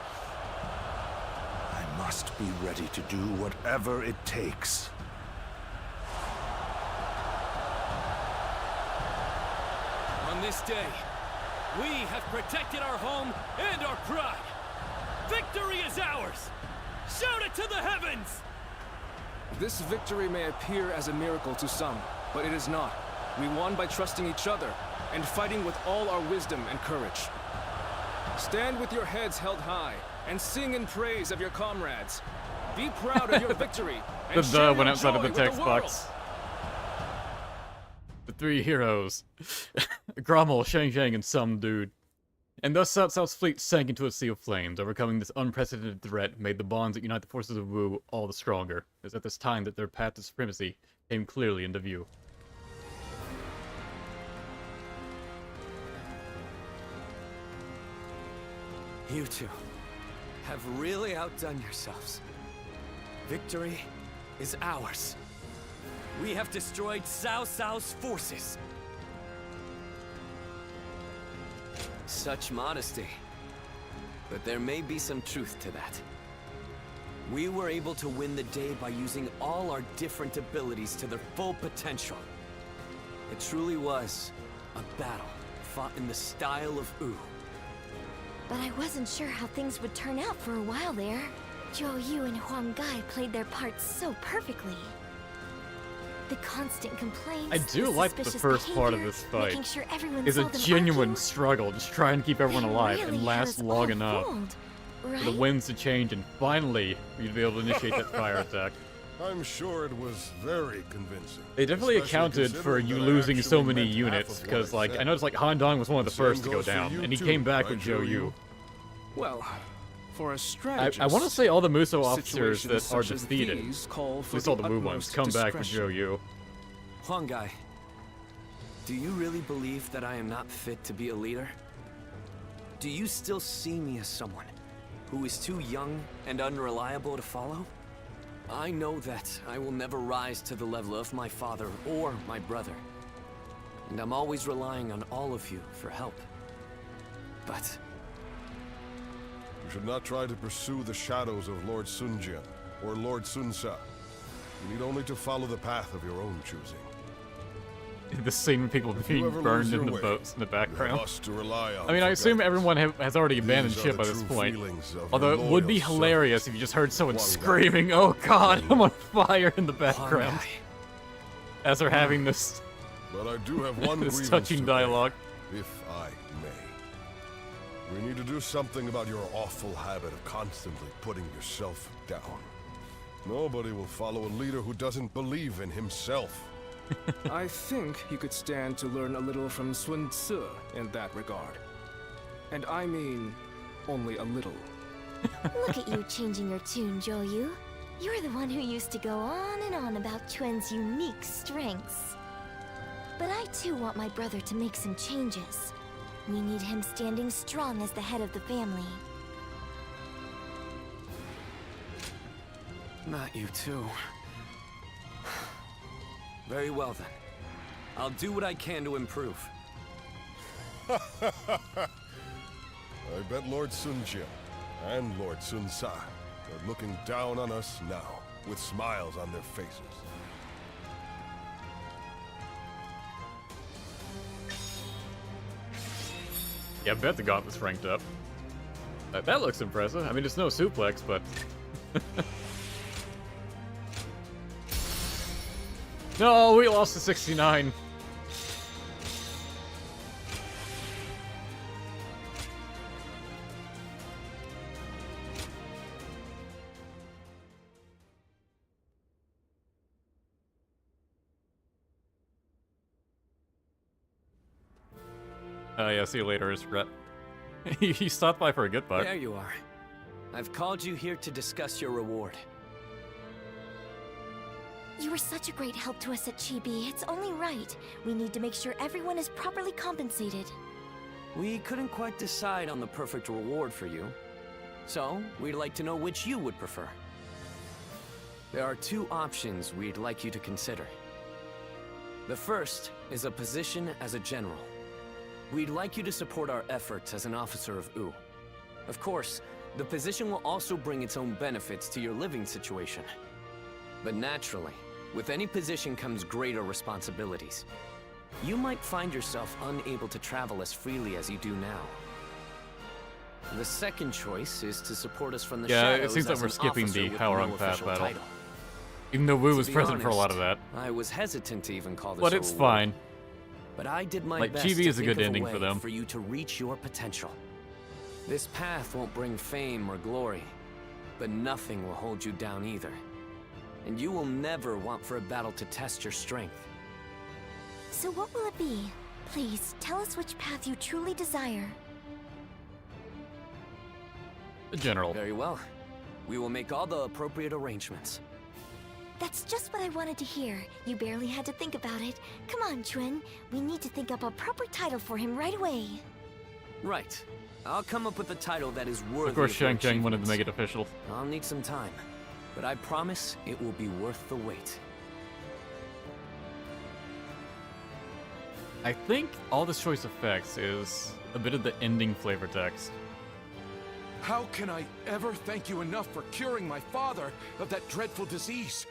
I must be ready to do whatever it takes. On this day, we have protected our home and our pride. Victory is ours! Shout it to the heavens! This victory may appear as a miracle to some, but it is not. We won by trusting each other and fighting with all our wisdom and courage. Stand with your heads held high and sing in praise of your comrades. Be proud of your victory and The share went your outside joy of the with text world. box. The three heroes. Grommel, Shang Shang, and some dude. And thus Cao Cao's fleet sank into a sea of flames. Overcoming this unprecedented threat made the bonds that unite the forces of Wu all the stronger. It was at this time that their path to supremacy came clearly into view. You two have really outdone yourselves. Victory is ours. We have destroyed Cao Cao's forces. Such modesty. But there may be some truth to that. We were able to win the day by using all our different abilities to their full potential. It truly was a battle fought in the style of Wu. But I wasn't sure how things would turn out for a while there. Zhou Yu and Huang Gai played their parts so perfectly. The constant complaints, I do like the first part of this fight. sure It's a genuine struggle, just trying to keep everyone alive and last long enough for the winds to change and finally you'd be able to initiate that fire attack. I'm sure it was very convincing. They definitely accounted for you losing so many units, because like I noticed like Han Dong was one of the first to go down, and he came back with Zhou Yu. Well, for a strategist, I want to say all the Muso officers that are such as defeated, these call at for least all the Wu ones, utmost come back with discretion. Zhou Yu. Huang Gai, do you really believe that I am not fit to be a leader? Do you still see me as someone who is too young and unreliable to follow? I know that I will never rise to the level of my father or my brother. And I'm always relying on all of you for help. but... You should not try to pursue the shadows of Lord Sun Jian or Lord Sun Sa. You need only to follow the path of your own choosing. The scene with people being burned in the boats in the background. I mean, I assume everyone has already abandoned ship by this point. Although it would be hilarious if you just heard someone screaming, "Oh God, I'm on fire!" in the background as they're having this. But I do have one this touching dialogue. If I may, we need to do something about your awful habit of constantly putting yourself down. Nobody will follow a leader who doesn't believe in himself. I think you could stand to learn a little from Sun Tzu in that regard. And I mean, only a little. Look at you changing your tune, Zhou. You're the one who used to go on and on about Quan's unique strengths. But I too want my brother to make some changes. We need him standing strong as the head of the family. Not you too. Very well then. I'll do what I can to improve. I bet Lord Sun Jian and Lord Sun Sa are looking down on us now, with smiles on their faces. Yeah, I bet the gauntlet's ranked up. That looks impressive. I mean, it's no suplex, but... No, we lost to 69. Yeah, see you later, Rhett. You stopped by for a good buck. There you are. I've called you here to discuss your reward. You were such a great help to us at Chibi. It's only right. We need to make sure everyone is properly compensated. We couldn't quite decide on the perfect reward for you. So, we'd like to know which you would prefer. There are two options we'd like you to consider. The first is a position as a general. We'd like you to support our efforts as an officer of U. Of course, the position will also bring its own benefits to your living situation. But naturally, with any position comes greater responsibilities. You might find yourself unable to travel as freely as you do now. The second choice is to support us from the shadows. Yeah, it seems like we're skipping the Howrong Path battle. Title. Even though Wu was To be present for a lot honest, of that. I was hesitant to even call this But a it's reward. fine. But I did my Like, best Chibi to is a good think of ending way for them. for you to reach your potential. This path won't bring fame or glory, but nothing will hold you down either. And you will never want for a battle to test your strength. So what will it be? Please, tell us which path you truly desire. The general. Very well. We will make all the appropriate arrangements. That's just what I wanted to hear. You barely had to think about it. Come on, Quan. We need to think up a proper title for him right away. Right. I'll come up with a title that is worthy Of course, your Shang Chang wanted to achievements. make it official. I'll need some time, but I promise it will be worth the wait. I think all this choice affects is a bit of the ending flavor text. How can I ever thank you enough for curing my father of that dreadful disease?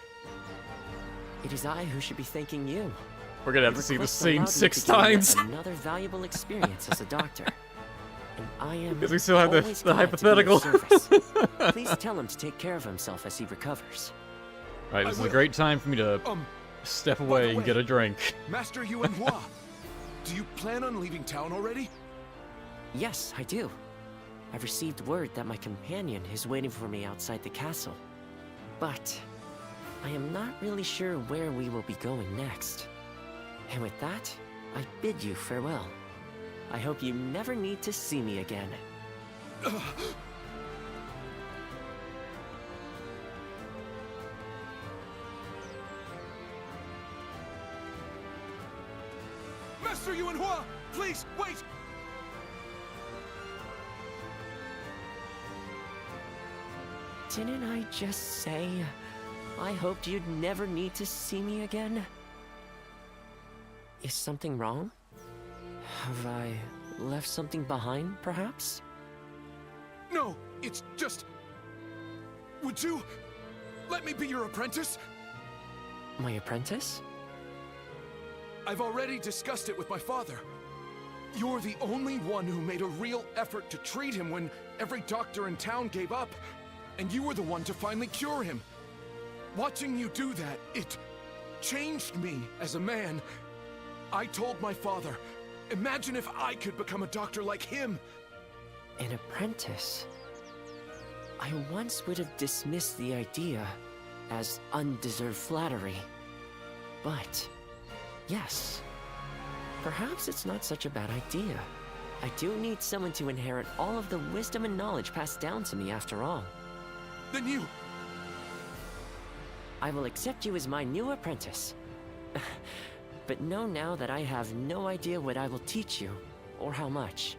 It is I who should be thanking you. We're gonna have Your to see the request same allowed me 6 to gain times. Another valuable experience as a doctor. And I am Because we still have the always glad to be of hypothetical. service. Please tell him to take care of himself as he recovers. Right, this is a great time for me to step away and get a drink. Master Yuan Hua, do you plan on leaving town already? Yes, I do. I've received word that my companion is waiting for me outside the castle. But I am not really sure where we will be going next. And with that, I bid you farewell. I hope you never need to see me again. Master Yuan Hua, please, wait! Didn't I just say I hoped you'd never need to see me again? Is something wrong? Have I left something behind, perhaps? No, it's just... Would you let me be your apprentice? My apprentice? I've already discussed it with my father. You're the only one who made a real effort to treat him when every doctor in town gave up, and you were the one to finally cure him. Watching you do that, it changed me as a man. I told my father, imagine if I could become a doctor like him. An apprentice? I once would have dismissed the idea as undeserved flattery. But, yes, perhaps it's not such a bad idea. I do need someone to inherit all of the wisdom and knowledge passed down to me after all. Then you... I will accept you as my new apprentice. But know now that I have no idea what I will teach you, or how much.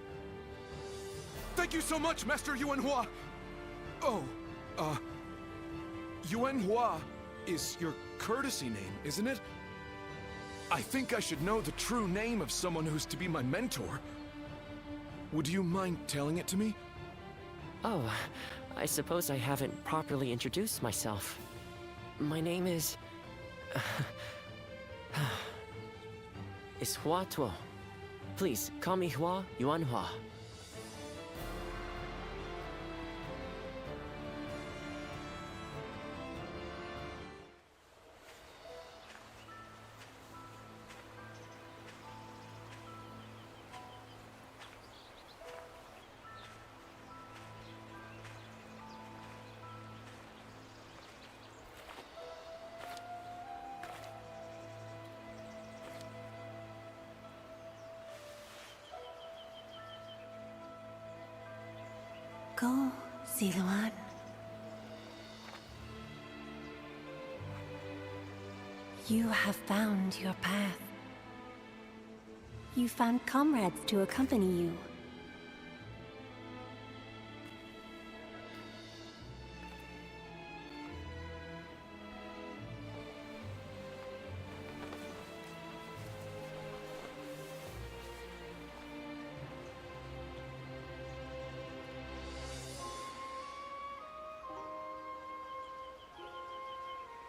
Thank you so much, Master Yuanhua! Oh, Yuanhua is your courtesy name, isn't it? I think I should know the true name of someone who's to be my mentor. Would you mind telling it to me? Oh, I suppose I haven't properly introduced myself. My name is... is Hua Tuo. Please, call me Hua Yuanhua. Go, Ziluan. You have found your path. You found comrades to accompany you.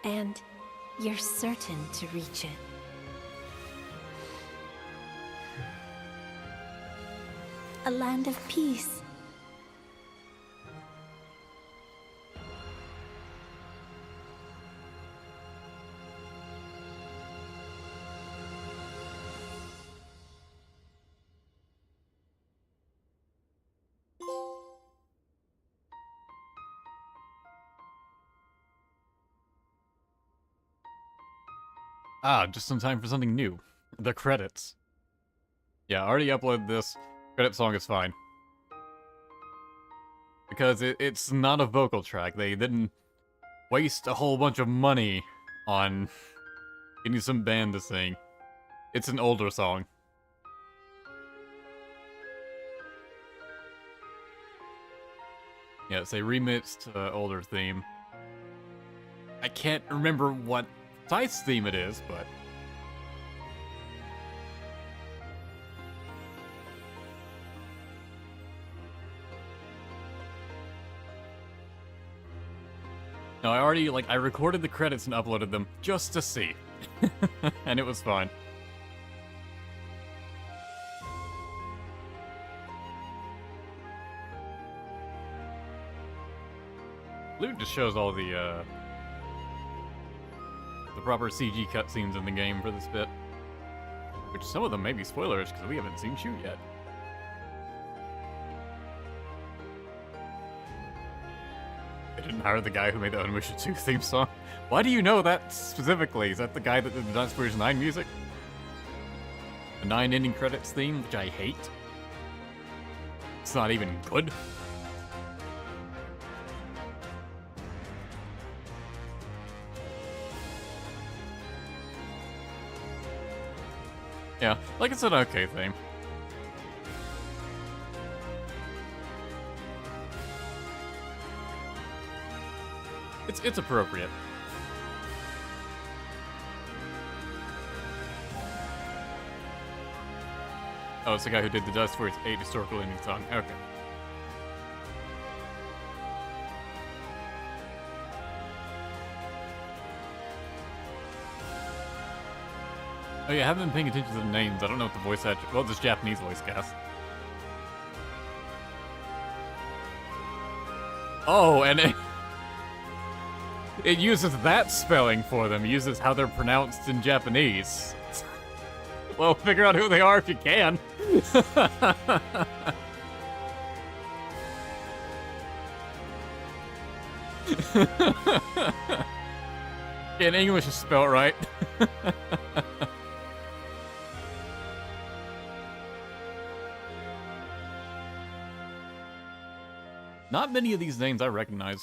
And you're certain to reach it. A land of peace. Ah, just in time for something new. The credits. Yeah, I already uploaded this. Credit song is fine. Because it's not a vocal track. They didn't waste a whole bunch of money on getting some band to sing. It's an older song. Yeah, it's a remixed older theme. I can't remember what precise theme it is, but... No, I recorded the credits and uploaded them just to see. And it was fine. Luke just shows all the proper CG cutscenes in the game for this bit. Which some of them may be spoilers, because we haven't seen Shu yet. They didn't hire the guy who made the Onimusha 2 theme song. Why do you know that specifically? Is that the guy that did the Dynasty 9 music? The 9 ending credits theme, which I hate. It's not even good. Yeah, like it's an okay theme. It's appropriate. Oh, it's the guy who did the dust for its 8 historical ending song. Okay. Oh yeah, I haven't been paying attention to the names. I don't know what the voice actor... Well, this Japanese voice cast. Oh, and it uses that spelling for them. It uses how they're pronounced in Japanese. Well, figure out who they are if you can. In English, it's spelled right. Not many of these names I recognize.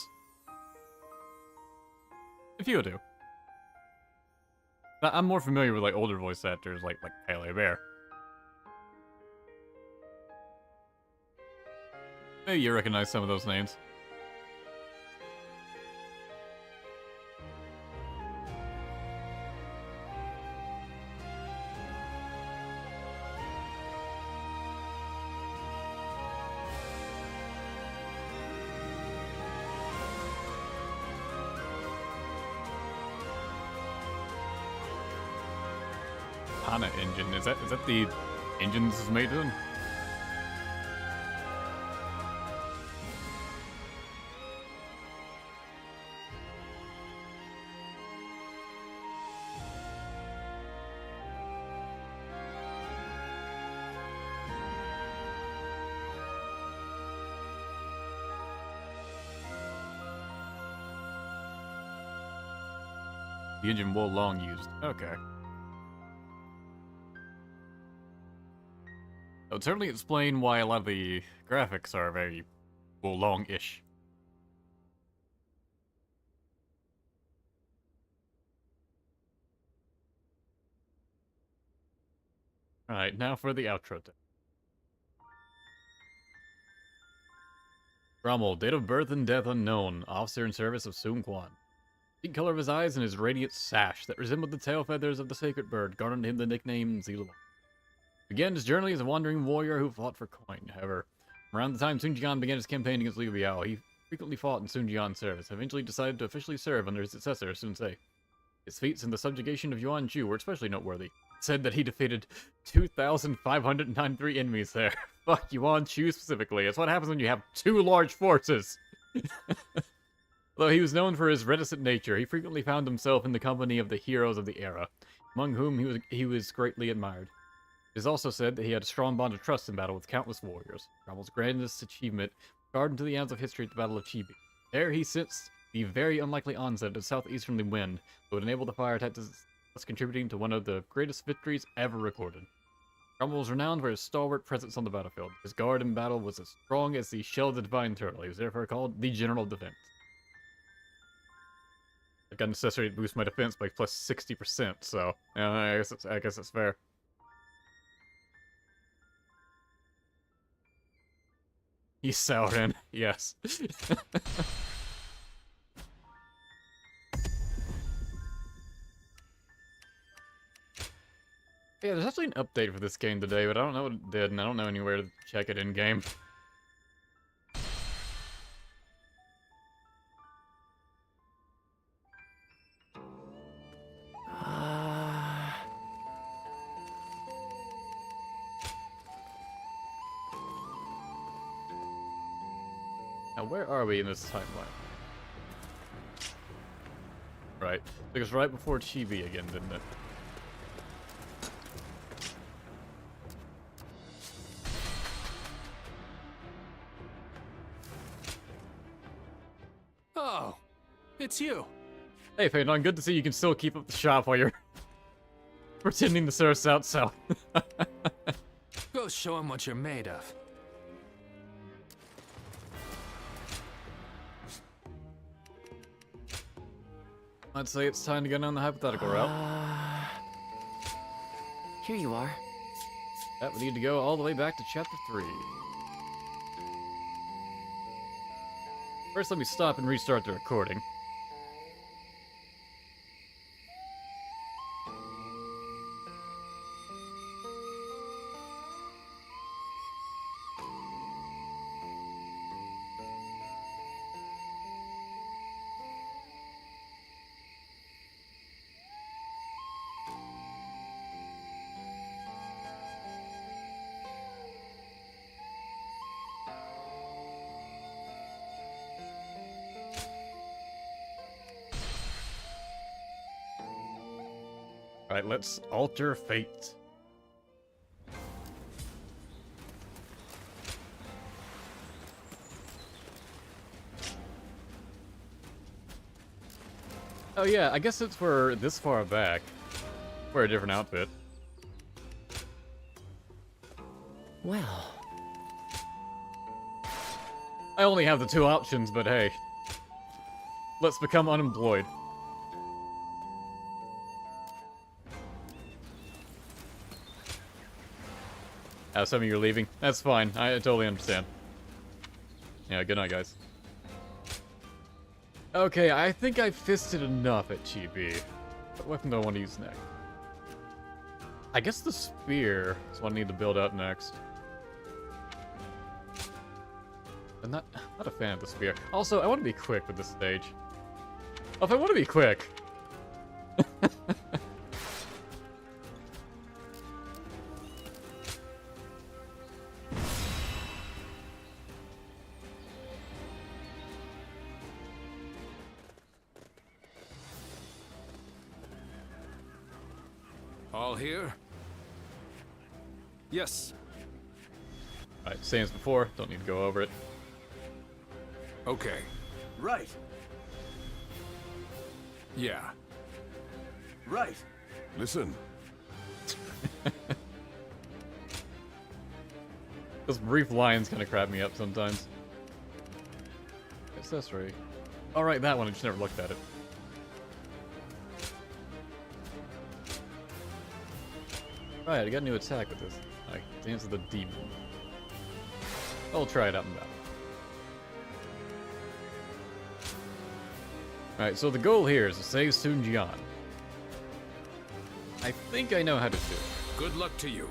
A few do. I'm more familiar with like older voice actors like Pele Bear. Maybe you recognize some of those names. Engine. Is that the engine this is made in? The engine Wo Long used. Okay. It would certainly explain why a lot of the graphics are very, well, long-ish. Alright, now for the outro. Rommel, date of birth and death unknown, officer in service of Sun Quan. The color of his eyes and his radiant sash that resembled the tail feathers of the sacred bird garnered him the nickname Zilong. Began his journey as a wandering warrior who fought for coin. However, around the time Sun Jian began his campaign against Liu Bei, he frequently fought in Sun Jian's service, eventually decided to officially serve under his successor, Sun Ce. His feats in the subjugation of Huang Zu were especially noteworthy. It said that he defeated 2,593 enemies there. Fuck, Huang Zu specifically. It's what happens when you have 2 large forces. Though he was known for his reticent nature, he frequently found himself in the company of the heroes of the era, among whom he was greatly admired. It is also said that he had a strong bond of trust in battle with countless warriors. Rommel's grandest achievement guarded into the annals of history at the Battle of Chibi. There he sensed the very unlikely onset of southeasterly wind that would enable the fire attack, thus contributing to one of the greatest victories ever recorded. Rommel was renowned for his stalwart presence on the battlefield. His guard in battle was as strong as the shell of the divine turtle. He was therefore called the General of Defense. I got necessary to boost my defense by plus 60%, so I guess that's fair. He's Sauron, yes. Yeah, there's actually an update for this game today, but I don't know what it did, and I don't know anywhere to check it in-game. Now, where are we in this timeline? Right. It was right before Chibi again, didn't it? Oh, it's you. Hey, Phaedon, good to see you can still keep up the shop while you're pretending to serve South. Go show him what you're made of. I'd say it's time to go down the hypothetical route. Here you are. That would need to go all the way back to chapter 3. First, let me stop and restart the recording. Alright, let's alter fate. Oh yeah, I guess since we're this far back, we're a different outfit. Well... I only have the two options, but hey. Let's become unemployed. Some of you are leaving. That's fine. I totally understand. Yeah, good night, guys. Okay, I think I fisted enough at Chibi. What weapon do I want to use next? I guess the spear is what I need to build up next. I'm not a fan of the spear. Also, I want to be quick with this stage. Oh, if I want to be quick. All here? Yes. Alright, same as before. Don't need to go over it. Okay. Right. Yeah. Right. Listen. Those brief lines kind of crap me up sometimes. Accessory. Alright, that one. I just never looked at it. Alright, I got a new attack with this. Like, Dance of the Demon. I'll try it out in battle. Alright, so the goal here is to save Sun Jian. I think I know how to do it. Good luck to you.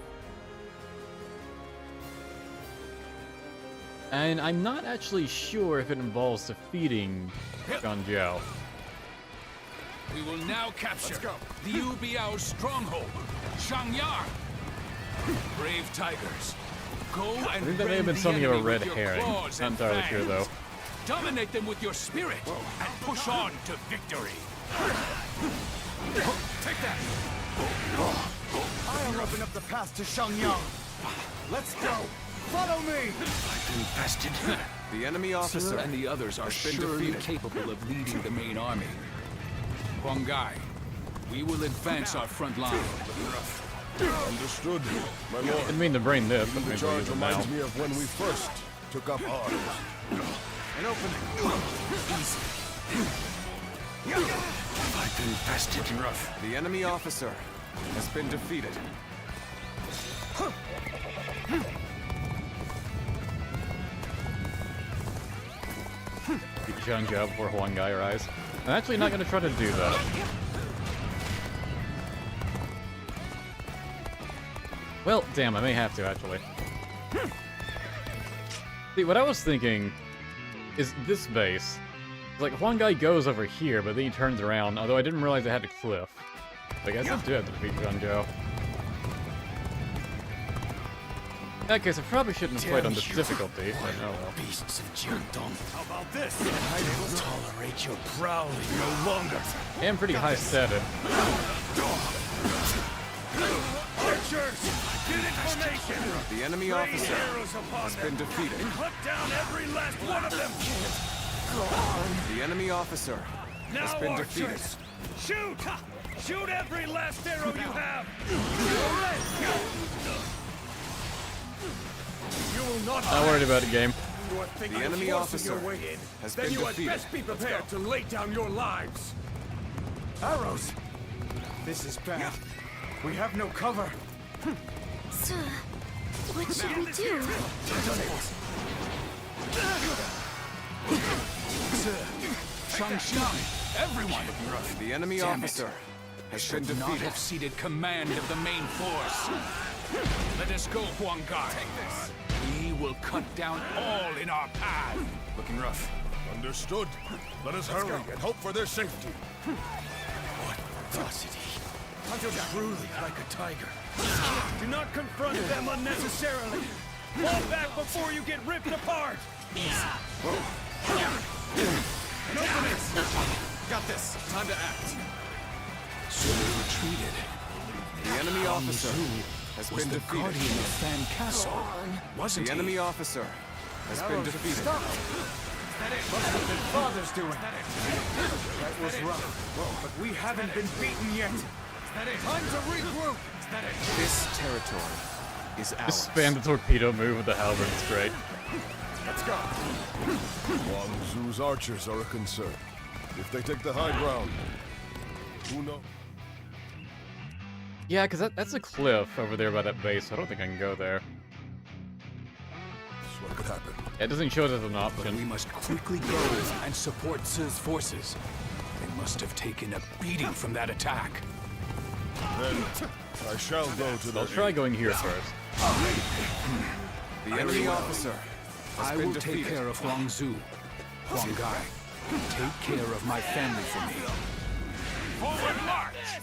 And I'm not actually sure if it involves defeating Huang Zu. We will now capture Liu Bei's stronghold, Shangyang. Brave tigers, go and I think that may have been something of a red herring. Not entirely sure though. Dominate them with your spirit and push on to victory. Take that. I'll open up the path to Shangyang. Let's go. Follow me. I've been bested. The enemy officer and the others are surely capable of leading the main army. Huang Gai, we will advance our front line. Understood, my lord. Didn't mean to bring this, but The maybe charge use it now. reminds me of when we first took up arms. An opening. Easy. I've been bested. The enemy officer has been defeated. Beat Huang Zu before Huang Gai arrives. I'm actually not going to try to do that. Well, damn, I may have to, actually. See, what I was thinking is this base. Like, Huang Gai goes over here, but then he turns around, although I didn't realize I had a cliff. I guess I do have to defeat Huang Zu. In that case, I probably shouldn't have played on this difficulty, but oh well. Beasts of Jiangdong. How about this? I will tolerate your prowling no longer. I am pretty high statted. Archers, get in formation. The enemy Rain officer arrows upon has them been defeated. and cut down every last one of them. The enemy officer has Now, been archers, defeated. shoot! Shoot every last arrow you have. You will not. Not worried about it, game. You are thinking The enemy of forcing officer your way in. has Then been you defeated. had best be prepared to lay down your lives. Arrows. This is bad. We have no cover. Sir, what should we do? Shangshan, everyone! The enemy Damn officer it. has Should been not defeated. have ceded command of the main force. Let us go, Huang Gai. We will cut down all in our path. Looking rough. Understood. Let us hurry and hope for their safety. Audacity. Truly like a tiger. Do not confront them unnecessarily. Fall back before you get ripped apart. An opening. Got this. Time to act. So they retreated. The enemy officer has been defeated. Guardian of Fan Castle, wasn't The enemy officer has been defeated. Must have been Father's doing. That was rough, but we haven't been beaten yet. Time to regroup. This territory is ours. Just spam the torpedo move with the halberd, it's great. Let's go. Huang Zu's archers are a concern. If they take the high ground, who knows? Yeah, because that's a cliff over there by that base, so I don't think I can go there. What could happen? It doesn't show it as an option. We must quickly go and support Ci's forces. They must have taken a beating from that attack. Then I shall go to the... I'll try going here first. The enemy officer has I been will defeated. take care of Huang Zu. Huang Gai, take care of my family for me. Forward march!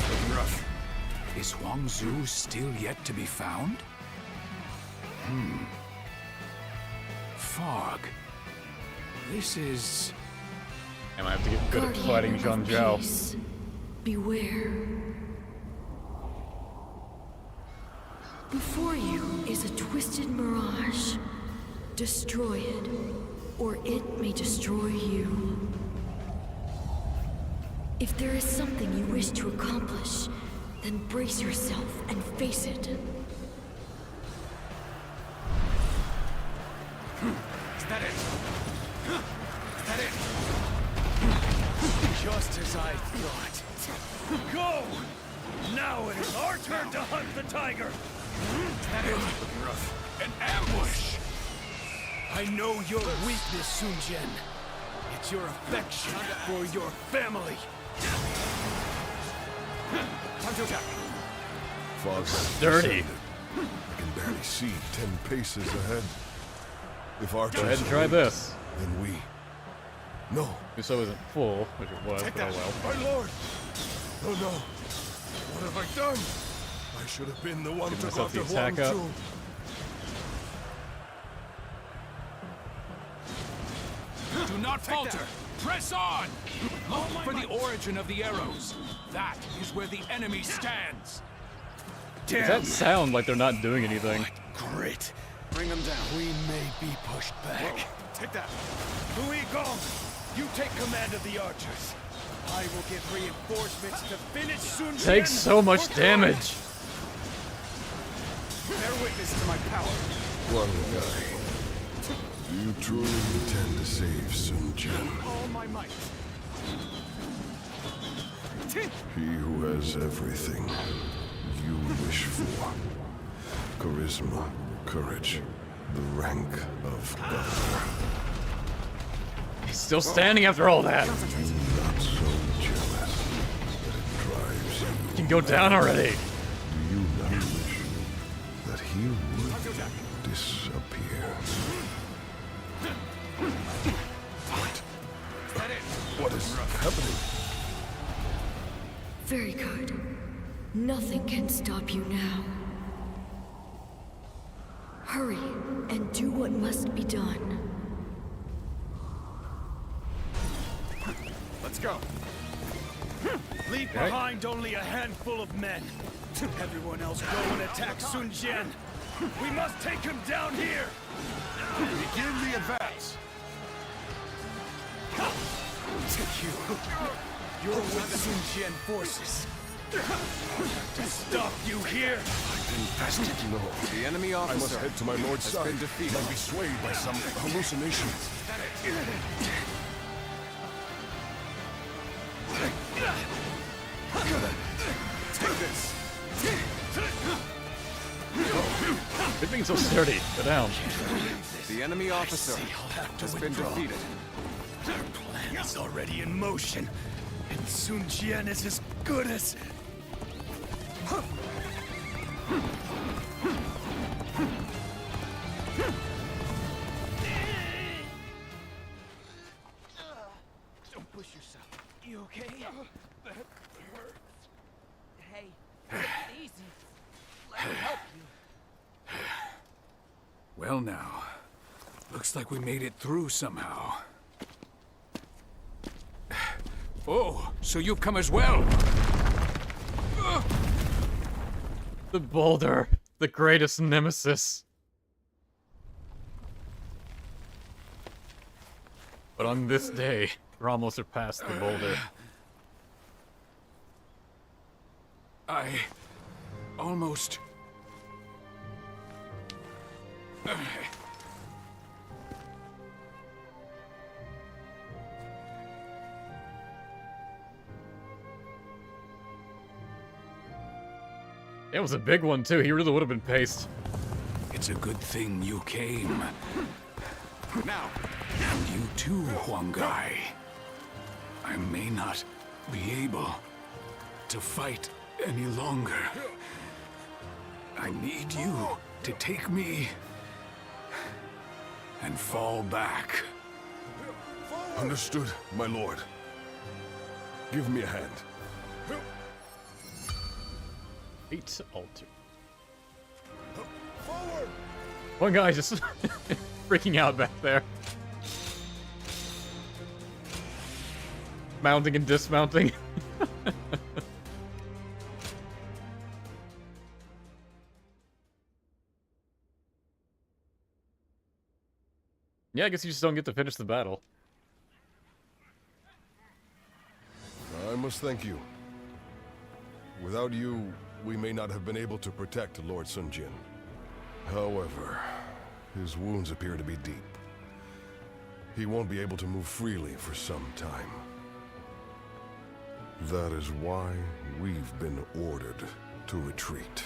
Looking rough. Is Huang Zu still yet to be found? Fog. This is... I might have to get good at fighting Zhang Zhao. Beware. Before you is a twisted mirage. Destroy it, or it may destroy you. If there is something you wish to accomplish, then brace yourself and face it. Is that it? Is that it? Just as I thought. Go! Now it is our turn to hunt the tiger! Is that it? Looking rough. An ambush! I know your weakness, Sun Jian. It's your affection for your family. Time to attack. Fog's dirty. I can barely see 10 paces ahead. If our Go ahead and try this. Then we... No. This isn't full, which it was, Take but oh that. well. My lord! Oh no! What have I done? I should have been the one Give to go myself after the attack Huang up. Zu. Do not falter! Press on! Look for the origin of the arrows. That is where the enemy stands. Does that sound like they're not doing anything? Grit. Bring them down. We may be pushed back. Whoa. Take that. Louis Gong, you take command of the archers. I will give reinforcements to finish Sun Jian. Takes so much damage. Bear witness to my power. One guy. Do you truly intend to save Sun Jian? All my might. He who has everything you wish for. Charisma, courage, the rank of governor. He's still standing after all that. Not so jealous that it drives you. You can go down already. Do you not wish that he would disappear? What is happening? Very good. Nothing can stop you now. Hurry and do what must be done. Let's go. Leave behind only a handful of men. Everyone else go and attack Sun Jian. We must take him down here. Begin the advance. You're with Sun Jian forces. To stop you here. Invested? No. The enemy officer I must head to my lord's has side. been defeated. Might be swayed by some hallucination. Take this. Quit being so sturdy. Go down. The enemy officer has been defeated. Our plan is already in motion, and Sun Jian is as good as... Don't push yourself. You okay? That hurts. Hey, take it easy. Let me help you. Well now, looks like we made it through somehow. Oh, so you've come as well. The boulder, the greatest nemesis. But on this day, Rommel surpassed the boulder. I almost... It was a big one too, he really would have been paced. It's a good thing you came. Now, and you too, Huang Gai. I may not be able to fight any longer. I need you to take me and fall back. Understood, my lord. Give me a hand. Fate altar. One guy just freaking out back there. Mounting and dismounting. Yeah, I guess you just don't get to finish the battle. I must thank you. Without you, we may not have been able to protect Lord Sun Jin. However, his wounds appear to be deep. He won't be able to move freely for some time. That is why we've been ordered to retreat.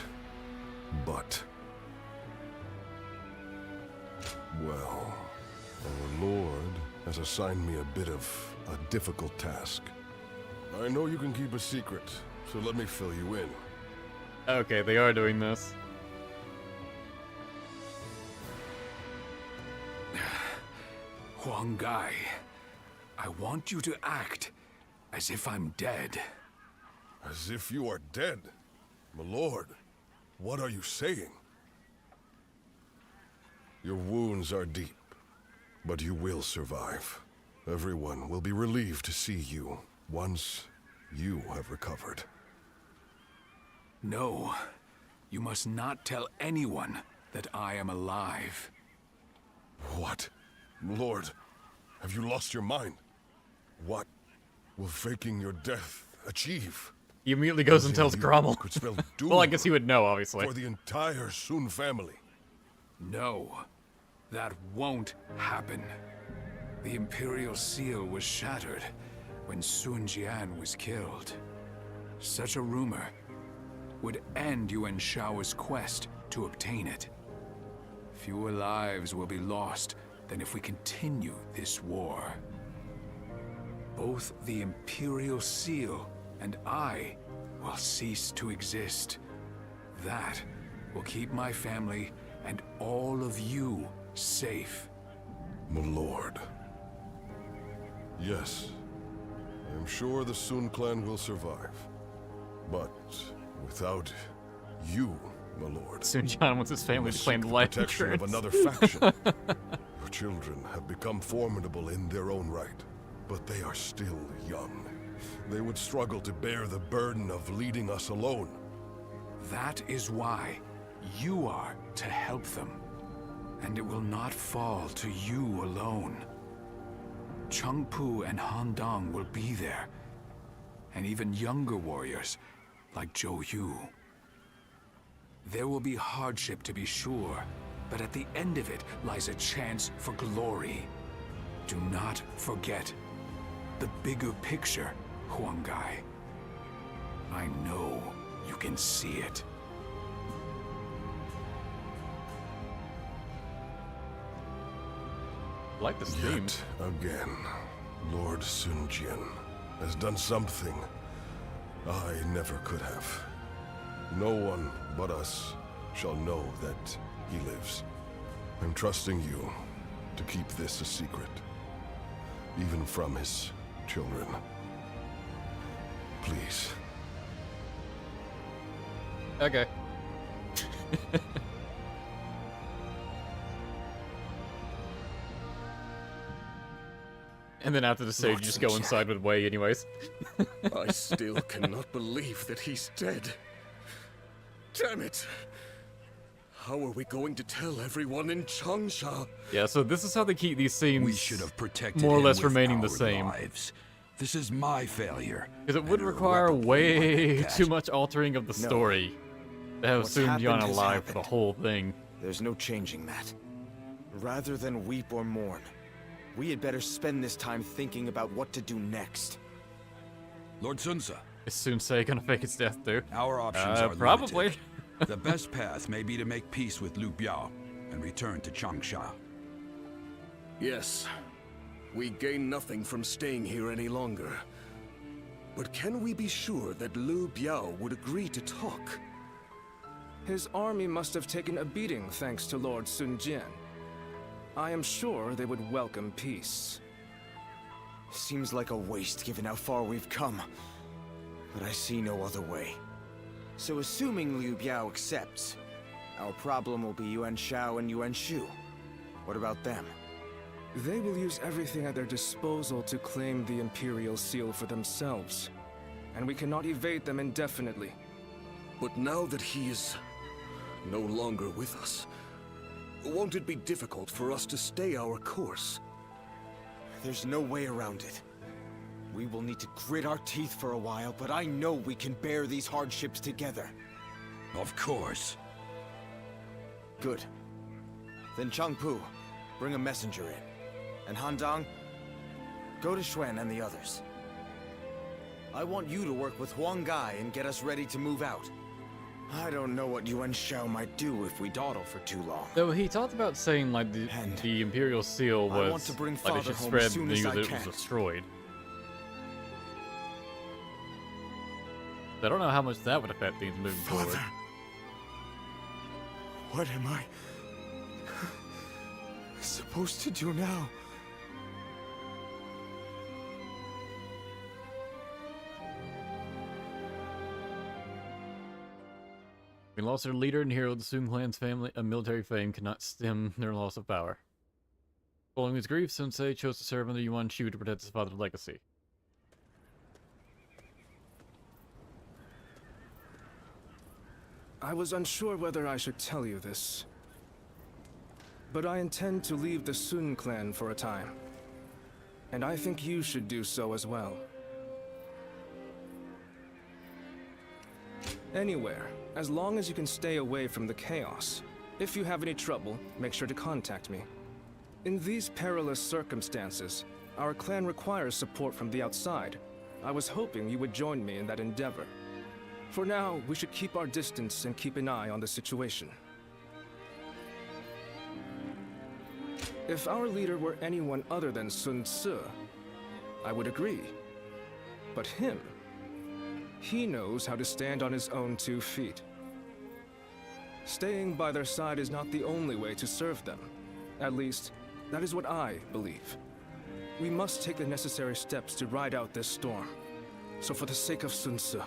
But... well, our Lord has assigned me a bit of a difficult task. I know you can keep a secret, so let me fill you in. Okay, they are doing this. Huang Gai, I want you to act as if I'm dead. As if you are dead? My lord, what are you saying? Your wounds are deep, but you will survive. Everyone will be relieved to see you once you have recovered. No, you must not tell anyone that I am alive. What? Lord, have you lost your mind? What will faking your death achieve? He immediately goes and tells Grommel. Could spell doom Well, I guess he would know, obviously. for the entire Sun family. No, that won't happen. The Imperial Seal was shattered when Sun Jian was killed. Such a rumor would end Yuan Shao's quest to obtain it. Fewer lives will be lost than if we continue this war. Both the Imperial Seal and I will cease to exist. That will keep my family and all of you safe. My lord. Yes, I am sure the Sun clan will survive. But without you, my lord, Sun Jian wants his family to claim life protection of insurance. another faction. Your children have become formidable in their own right, but they are still young. They would struggle to bear the burden of leading us alone. That is why you are to help them. And it will not fall to you alone. Chengpu and Han Dong will be there, and even younger warriors like Zhou Yu. There will be hardship to be sure, but at the end of it lies a chance for glory. Do not forget the bigger picture, Huang Gai. I know you can see it. I like this theme. Yet again, Lord Sun Jian has done something I never could have. No one but us shall know that he lives. I'm trusting you to keep this a secret, even from his children. Please. Okay. And then after the stage, you just go inside with Wei anyways. I still cannot believe that he's dead. Damn it! How are we going to tell everyone in Changsha? Yeah, so this is how they keep these scenes We should have protected more or him less with remaining the our same. lives. This is my failure. Because it would require way too much altering of the story to have Sun Jian alive for the whole thing. There's no changing that. Rather than weep or mourn, we had better spend this time thinking about what to do next. Lord Sunsa. Is Sun Se gonna fake its death too? Our options are probably. limited. The best path may be to make peace with Liu Bei and return to Changsha. Yes. We gain nothing from staying here any longer. But can we be sure that Liu Bei would agree to talk? His army must have taken a beating thanks to Lord Sun Jian. I am sure they would welcome peace. Seems like a waste given how far we've come. But I see no other way. So assuming Liu Bei accepts, our problem will be Yuan Shao and Yuan Shu. What about them? They will use everything at their disposal to claim the Imperial Seal for themselves. And we cannot evade them indefinitely. But now that he is no longer with us, won't it be difficult for us to stay our course? There's no way around it. We will need to grit our teeth for a while, but I know we can bear these hardships together. Of course. Good. Then Changpu, bring a messenger in. And Handong, go to Xuan and the others. I want you to work with Huang Gai and get us ready to move out. I don't know what Yuan Shao might do if we dawdle for too long. Though he talked about saying like the Imperial Seal was I want to bring like they Father should home spread as the soon news as that I it was can. destroyed. I don't know how much that would affect things moving forward. What am I supposed to do now? We lost their leader and hero of the Sun clan's family, a military fame cannot stem their loss of power. Following his grief, Sun Se chose to serve under Yuan Shu to protect his father's legacy. I was unsure whether I should tell you this, but I intend to leave the Sun clan for a time. And I think you should do so as well. Anywhere, as long as you can stay away from the chaos. If you have any trouble, make sure to contact me. In these perilous circumstances, our clan requires support from the outside. I was hoping you would join me in that endeavor. For now, we should keep our distance and keep an eye on the situation. If our leader were anyone other than Sun Tzu, I would agree. But him, he knows how to stand on his own 2 feet. Staying by their side is not the only way to serve them. At least, that is what I believe. We must take the necessary steps to ride out this storm. So for the sake of Sun Tzu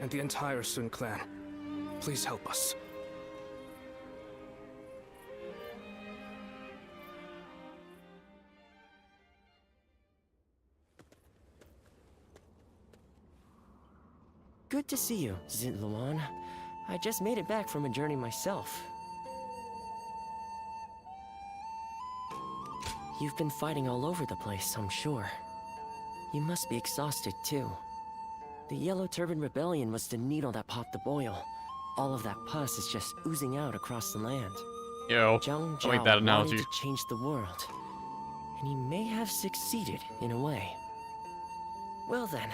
and the entire Sun clan, please help us. Good to see you, Zitluan. I just made it back from a journey myself. You've been fighting all over the place, I'm sure. You must be exhausted, too. The Yellow Turban Rebellion was the needle that popped the boil. All of that pus is just oozing out across the land. Yo, Zhang I like that Zhao analogy. wanted to change the world. And he may have succeeded, in a way. Well then,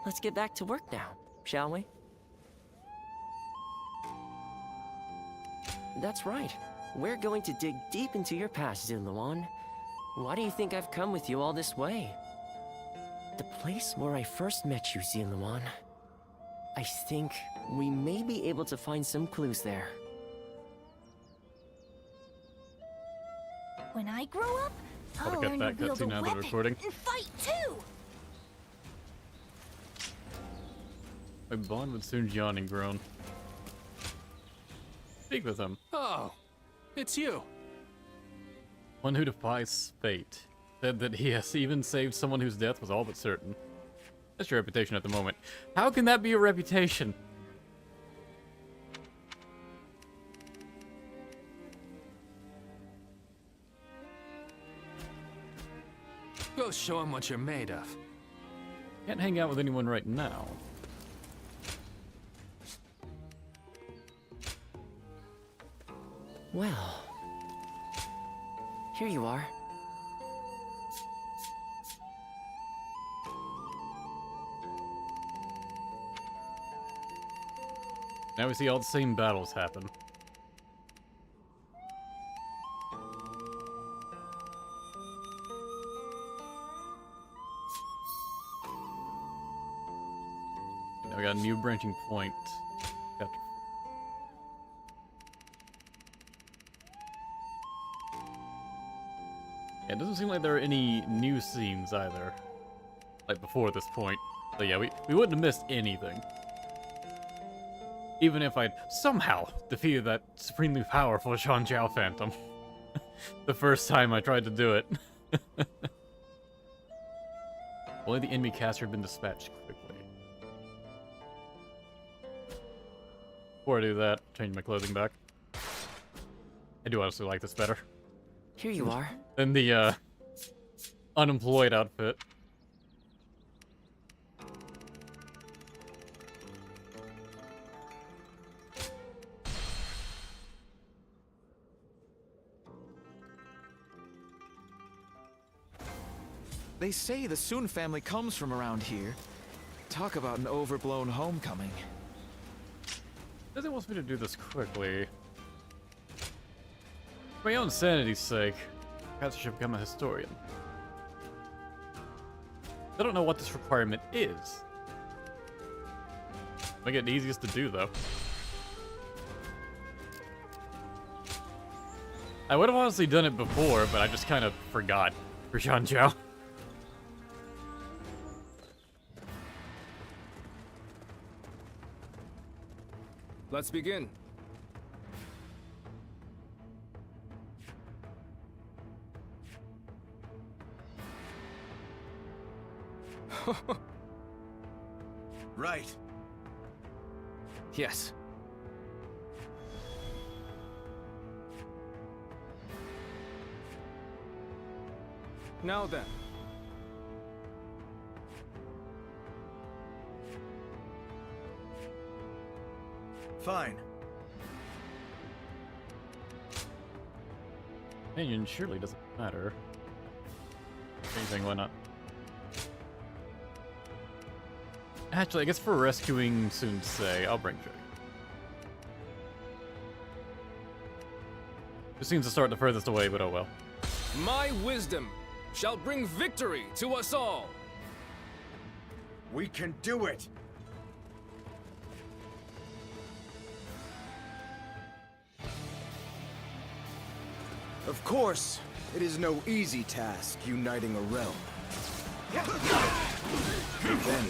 let's get back to work now, shall we? That's right. We're going to dig deep into your past, Zitluan. Why do you think I've come with you all this way? The place where I first met you, Zitluan. I think we may be able to find some clues there. When I grow up, I'll Probably learn cut to that wield a cutscene out of the weapon recording. and fight too. My bond with Sun Jian and grown. Speak with him. Oh, it's you. One who defies fate. said that he has even saved someone whose death was all but certain. That's your reputation at the moment. How can that be a reputation? Go show him what you're made of. Can't hang out with anyone right now. Well, here you are. Now we see all the same battles happen. Now we got a new branching point. Chapter. Yeah, it doesn't seem like there are any new scenes either. Like before this point. So yeah, we wouldn't have missed anything. Even if I'd somehow defeated that supremely powerful Cao Cao Phantom. The first time I tried to do it. Only the enemy caster had been dispatched quickly. Before I do that, change my clothing back. I do honestly like this better. Here you are. Than the, unemployed outfit. They say the Sun family comes from around here. Talk about an overblown homecoming. Does it want me to do this quickly? For my own sanity's sake, perhaps I should become a historian. I don't know what this requirement is. Make it the easiest to do, though. I would have honestly done it before, but I just kind of forgot for Cao Cao. Let's begin. Right. Yes. Now then. Fine. Opinion surely doesn't matter. Anything, why not? Actually, I guess for rescuing Sun Ce, I'll bring Jing. This seems to start the furthest away, but oh well. My wisdom shall bring victory to us all. We can do it. Of course, it is no easy task uniting a realm. Then,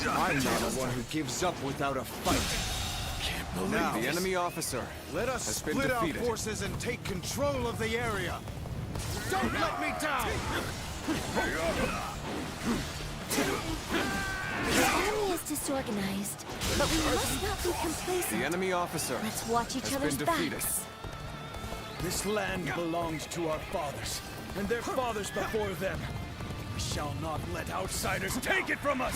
I'm not the one who gives up without a fight. Can't believe Now, the enemy officer let us has been split our defeated. forces and take control of the area. Don't let me down! The enemy is disorganized, but we must not be complacent. The enemy officer Let's watch each has other's been defeated. backs. This land belongs to our fathers, and their fathers before them. We shall not let outsiders take it from us!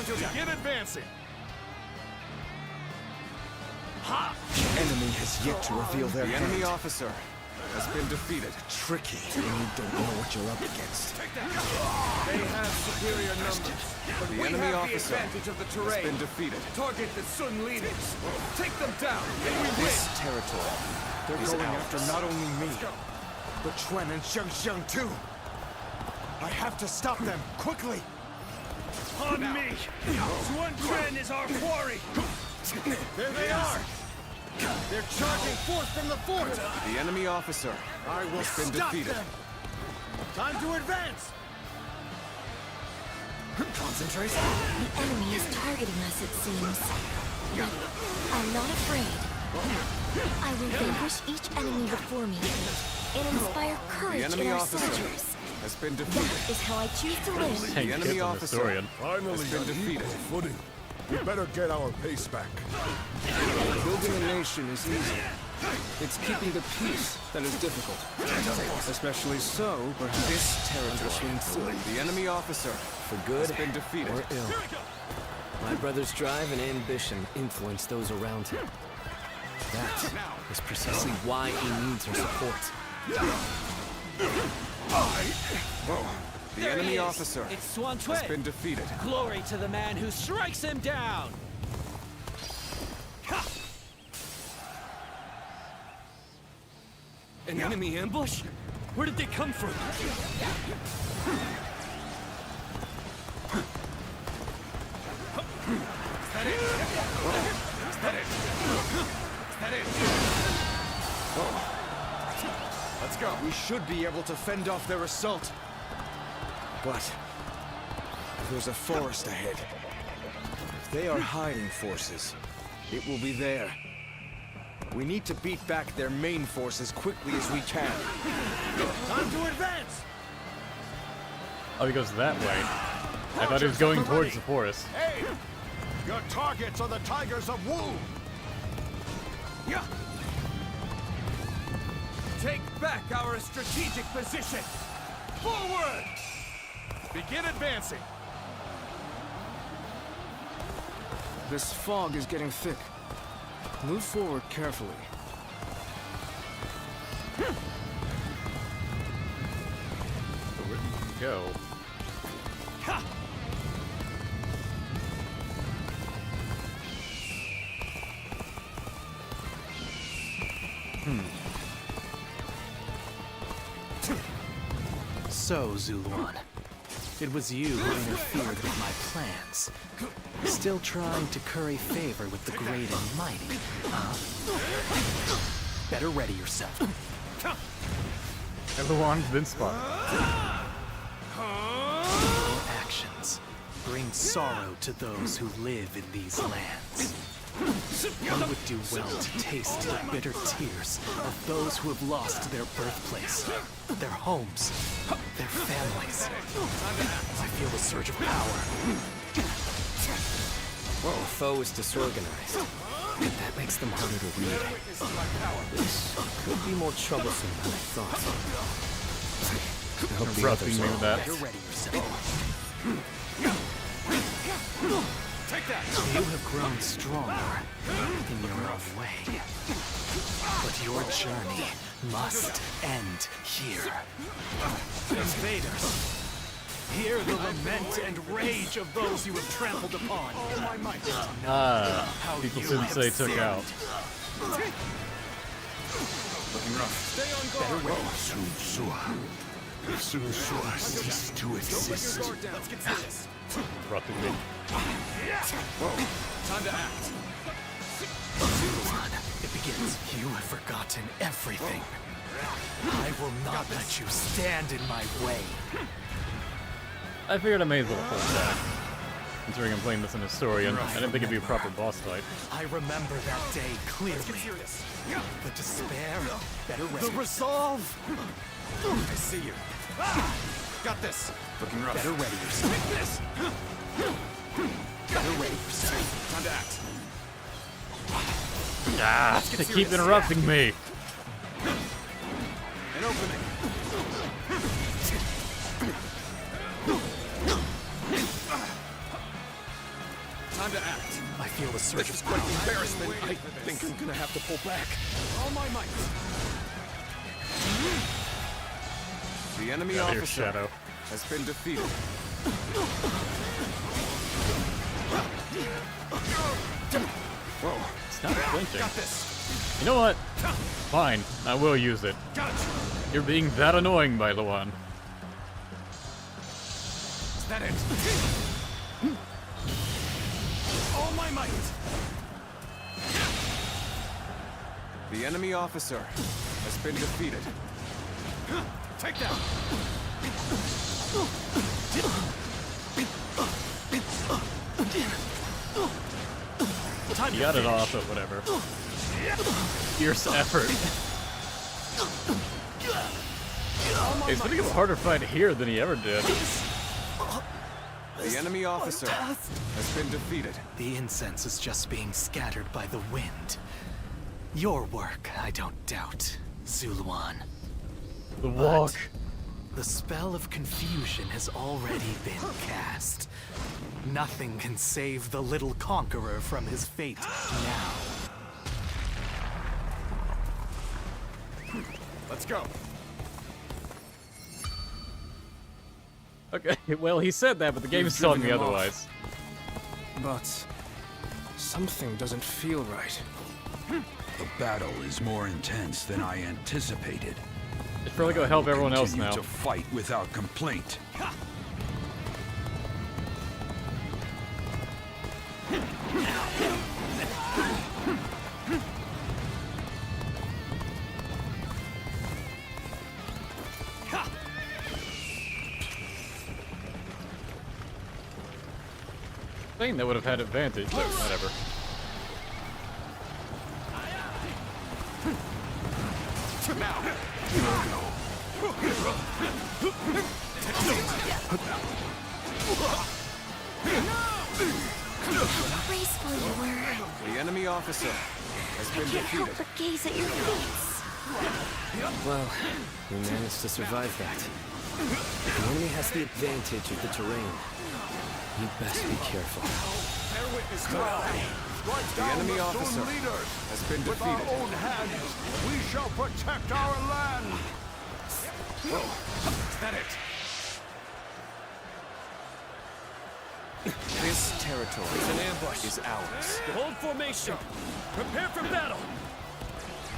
Begin advancing! Ha! The enemy has yet to reveal their The hand. enemy officer has been defeated. Tricky when you don't know what you're up against. They have superior numbers, but The we enemy have officer the advantage of the has terrain. been defeated. Target the Sun leaders. Take them down, and we win. This territory They're is going ours. after not only me, but Quan and Xiang too. I have to stop them, quickly! On me! Yuan Quan is our quarry! There they are! They're charging forth from the fort! The enemy officer I will has been stop defeated. them! Time to advance! Concentrate. The enemy is targeting us, it seems. But I'm not afraid. I will vanquish each enemy before me. and inspire courage in our soldiers. Has been defeated. That is how I choose to live. The enemy officer Finally, has been defeated. Footing. We better get our pace back. Building a nation is easy. It's keeping the peace that is difficult. Especially so, perhaps, this territory. The enemy officer, For good has been defeated. or ill. My brother's drive and ambition influence those around him. That is precisely why he needs our support. The enemy officer It's Swan has been defeated. Glory to the man who strikes him down! An enemy ambush? Where did they come from? Let's go. We should be able to fend off their assault. But there's a forest ahead. If they are hiding forces, it will be there. We need to beat back their main force as quickly as we can. Time to advance! Oh, he goes that way. I thought he was going towards the forest. Hey! Your targets are the Tigers of Wu! Yeah. Take back our strategic position. Forward! Begin advancing. This fog is getting thick. Move forward carefully. Where did he go? So, Zuluan, it was you who interfered with my plans. Still trying to curry favor with the great and mighty, huh? Better ready yourself. Everyone's been spotted. Your actions bring sorrow to those who live in these lands. You would do well to taste the bitter tears of those who have lost their birthplace, their homes, their families. I feel a surge of power. The foe is disorganized. That makes them harder to read. This could be more troublesome than I thought. I hope the others me with that. Better ready yourself. Take that! You have grown stronger in your own way. But your journey must end here. Invaders, hear the lament and rage of those you have trampled upon. Oh my might. People Sensei took out. Looking rough. Stay on guard. Cease to exist. Let's get serious. Interrupted me. Time to act. Zuluan, it begins. You have forgotten everything. I will not let you stand in my way. I figured I may as well hold back. Considering I'm playing this in Historian, I didn't think it'd be a proper boss fight. I remember that day clearly. The despair, better ready. The resolve. I see you. Got this. Looking rough. Better ready yourself. Take this. Better ready yourself. Time to act. They keep interrupting me. An opening. Time to act. I feel a surge of quite embarrassment. I think I'm gonna have to pull back. All my might. The enemy officer Shadow. has been defeated. Whoa, it's not flinching. Got this. You know what? Fine, I will use it. You're being that annoying, by the one. Is that it? All my might. The enemy officer has been defeated. Take that. You got it off, but whatever. Fierce effort. He's gonna get a harder fight here than he ever did. The enemy officer has been defeated. The incense is just being scattered by the wind. Your work, I don't doubt, Zuluan. The walk. The spell of confusion has already been cast. Nothing can save the little conqueror from his fate now. Let's go. Okay, well, he said that, but the game is telling me otherwise. But something doesn't feel right. The battle is more intense than I anticipated. It's probably gonna help everyone else now. To fight without complaint. Thing that would have had advantage, but whatever. Graceful you were. The enemy officer has been I can't help defeated. but gaze at your feats. Well, we managed to survive that. The enemy has the advantage of the terrain. You best be careful. The enemy officer has been With our defeated. own hands, we shall protect our land. Whoa, is that it? This territory It's an ambush. is ours. Hold formation. Prepare for battle.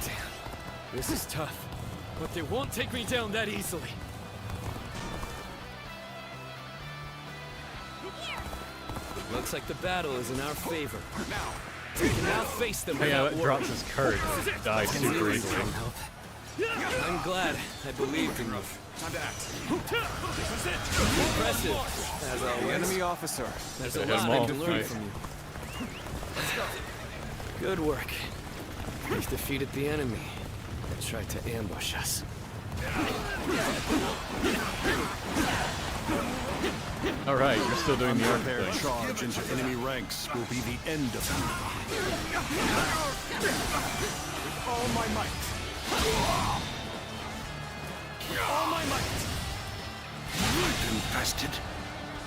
Damn, this is tough. But they won't take me down that easily. Looks like the battle is in our favor. We can now face them Oh, yeah, without that worry. drops his courage. Die super easily. I'm glad I believed in you. Time to act. Impressive, as The always. enemy officer There's Hit a 'em lot I all, can learn right. from you. Good work. We've defeated the enemy that tried to ambush us. Alright, you're still doing the arc Their thing. charge into enemy ranks will be the end of you. With all my might. All my might. Infested.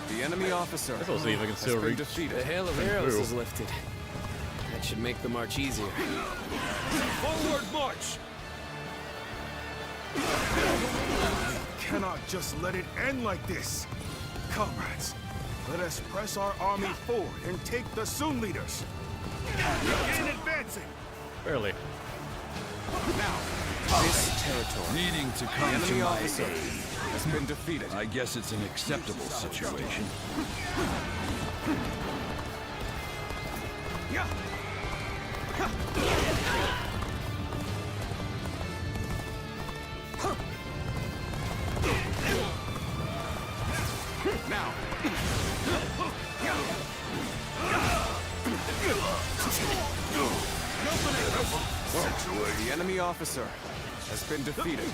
The enemy officer Let's see if I can has still been reach. defeated. The hail of arrows is lifted. That should make the march easier. Forward march! Cannot just let it end like this. Comrades, let us press our army forward and take the Sun leaders. Begin advancing. Barely. This territory Needing to The come to enemy my officer aid. has been defeated. I guess it's an acceptable situation. Now. The enemy officer has been defeated.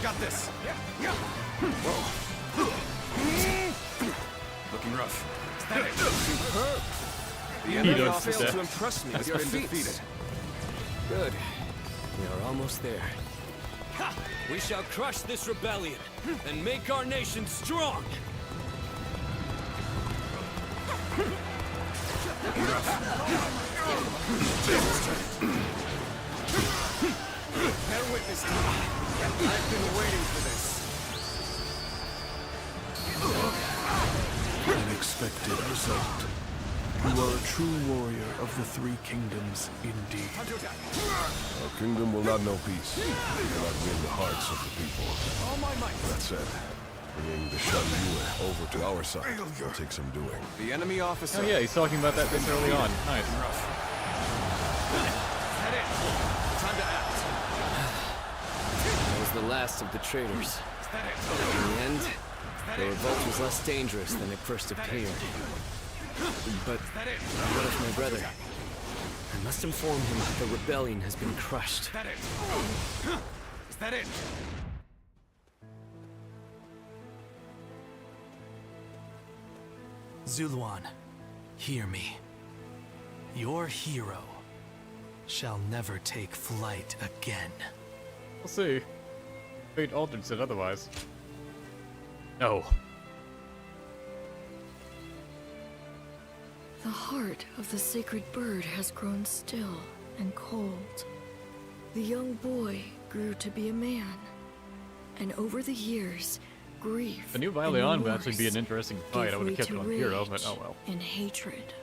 Got this. Looking rough. Superb! The He enemy does officer that. to impress me has Your been feats. defeated. Good. We are almost there. We shall crush this rebellion and make our nation strong! Bear witness to me. I've been waiting for this. Unexpected result. You are a true warrior of the Three Kingdoms, indeed. Our kingdom will not know peace. We cannot win the hearts of the people. All my might. That said, bringing the Shanyue over to our side will take some doing. The enemy officer. Oh yeah, he's talking about that this early on. Nice. Head in. Time to act. That was the last of the traitors. In the end, the revolt was less dangerous than it first appeared. But what of my brother? I must inform him the rebellion has been crushed. Is that it? Is that it? Zuluan, hear me. Your hero shall never take flight again. We'll see. Fate Altered said otherwise. No. The heart of the sacred bird has grown still and cold. The young boy grew to be a man, and over the years, grief The new and Vileon would actually be remorse an interesting fight. I gave would way have kept to it on Hero, rage but oh well. and hatred.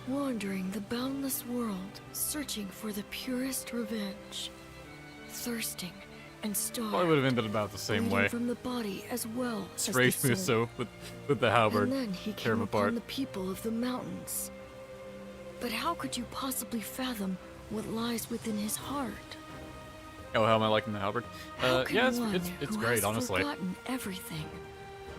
Wandering the boundless world, searching for the purest revenge. Thirsting and starved. Probably would have ended about the same bleeding way. from the body as well as the Straight soul. so with the halberd. And then he tear came him upon apart. the people of the mountains. But how could you possibly fathom what lies within his heart? Oh, how am I liking the halberd? How can Yeah, one it's who great, has honestly. forgotten everything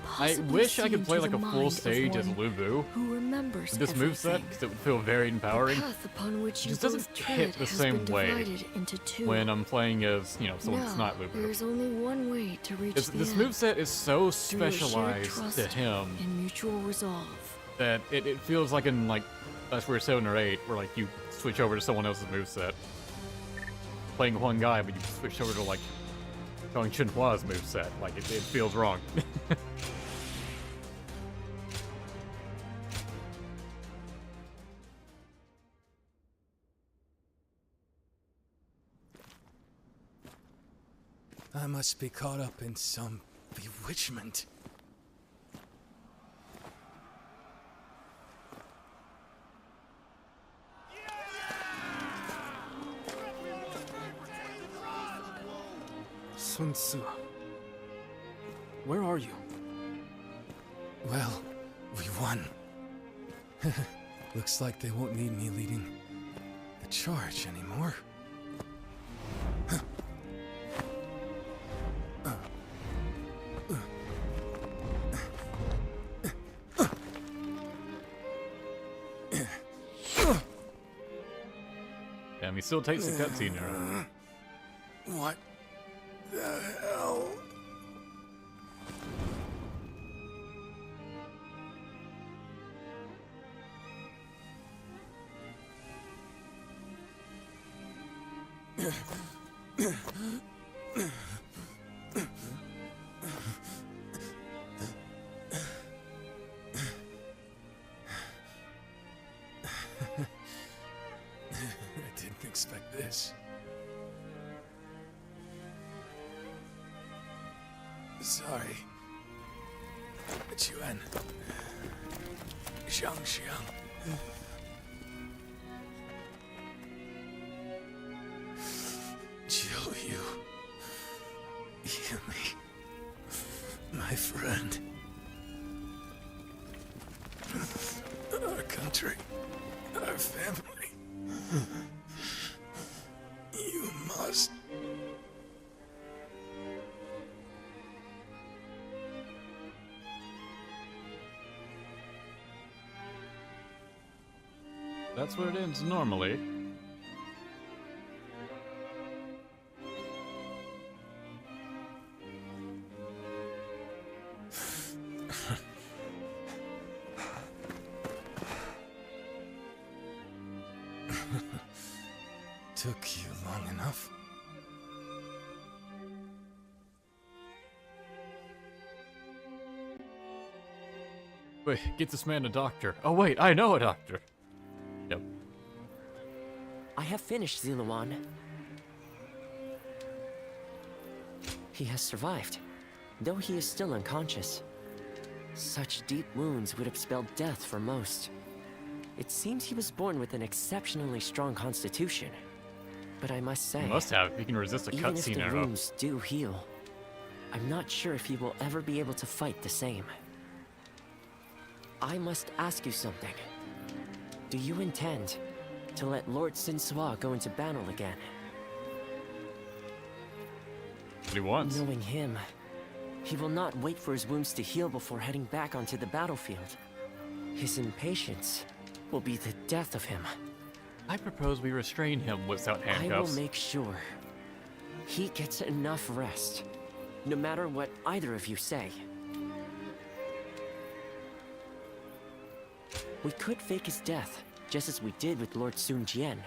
I possibly wish I see could play into like a the full mind of stage as one Liu Bei who remembers with this moveset, everything? because it would feel very empowering. The path upon which It you just doesn't both tread hit the has same been way divided into two. when I'm playing as, you know, someone that's Now, not Liu Bei. there is only one way to reach This, the this end. moveset is so Through a shared specialized trust to him and mutual resolve. that it feels like in like Last Warrior 7 or 8 where like you switch over to someone else's moveset. Playing one guy, but you switch over to like Zhang Chenhua's moveset. Like it feels wrong. I must be caught up in some bewitchment. Sun Tzu. Where are you? Well, we won. Looks like they won't need me leading the charge anymore. Damn, he still takes the cutscene era. What the hell? I didn't expect this. Sorry. Chuan. Xiang. Yu. Yumi. My friend. Our country. Our family. You must. That's where it ends normally. Took you long enough. Wait, get this man a doctor. Oh wait, I know a doctor. Yep. I have finished Ziluan. He has survived, though he is still unconscious. Such deep wounds would have spelled death for most. It seems he was born with an exceptionally strong constitution. But I must say, He must have. He can resist a even if cutscene the arrow. wounds do heal, I'm not sure if he will ever be able to fight the same. I must ask you something. Do you intend to let Lord Sinsua go into battle again? What he wants. Knowing him, he will not wait for his wounds to heal before heading back onto the battlefield. His impatience will be the death of him. I propose we restrain him without I handcuffs. will make sure he gets enough rest, no matter what either of you say. We could fake his death, just as we did with Lord Sun Jian.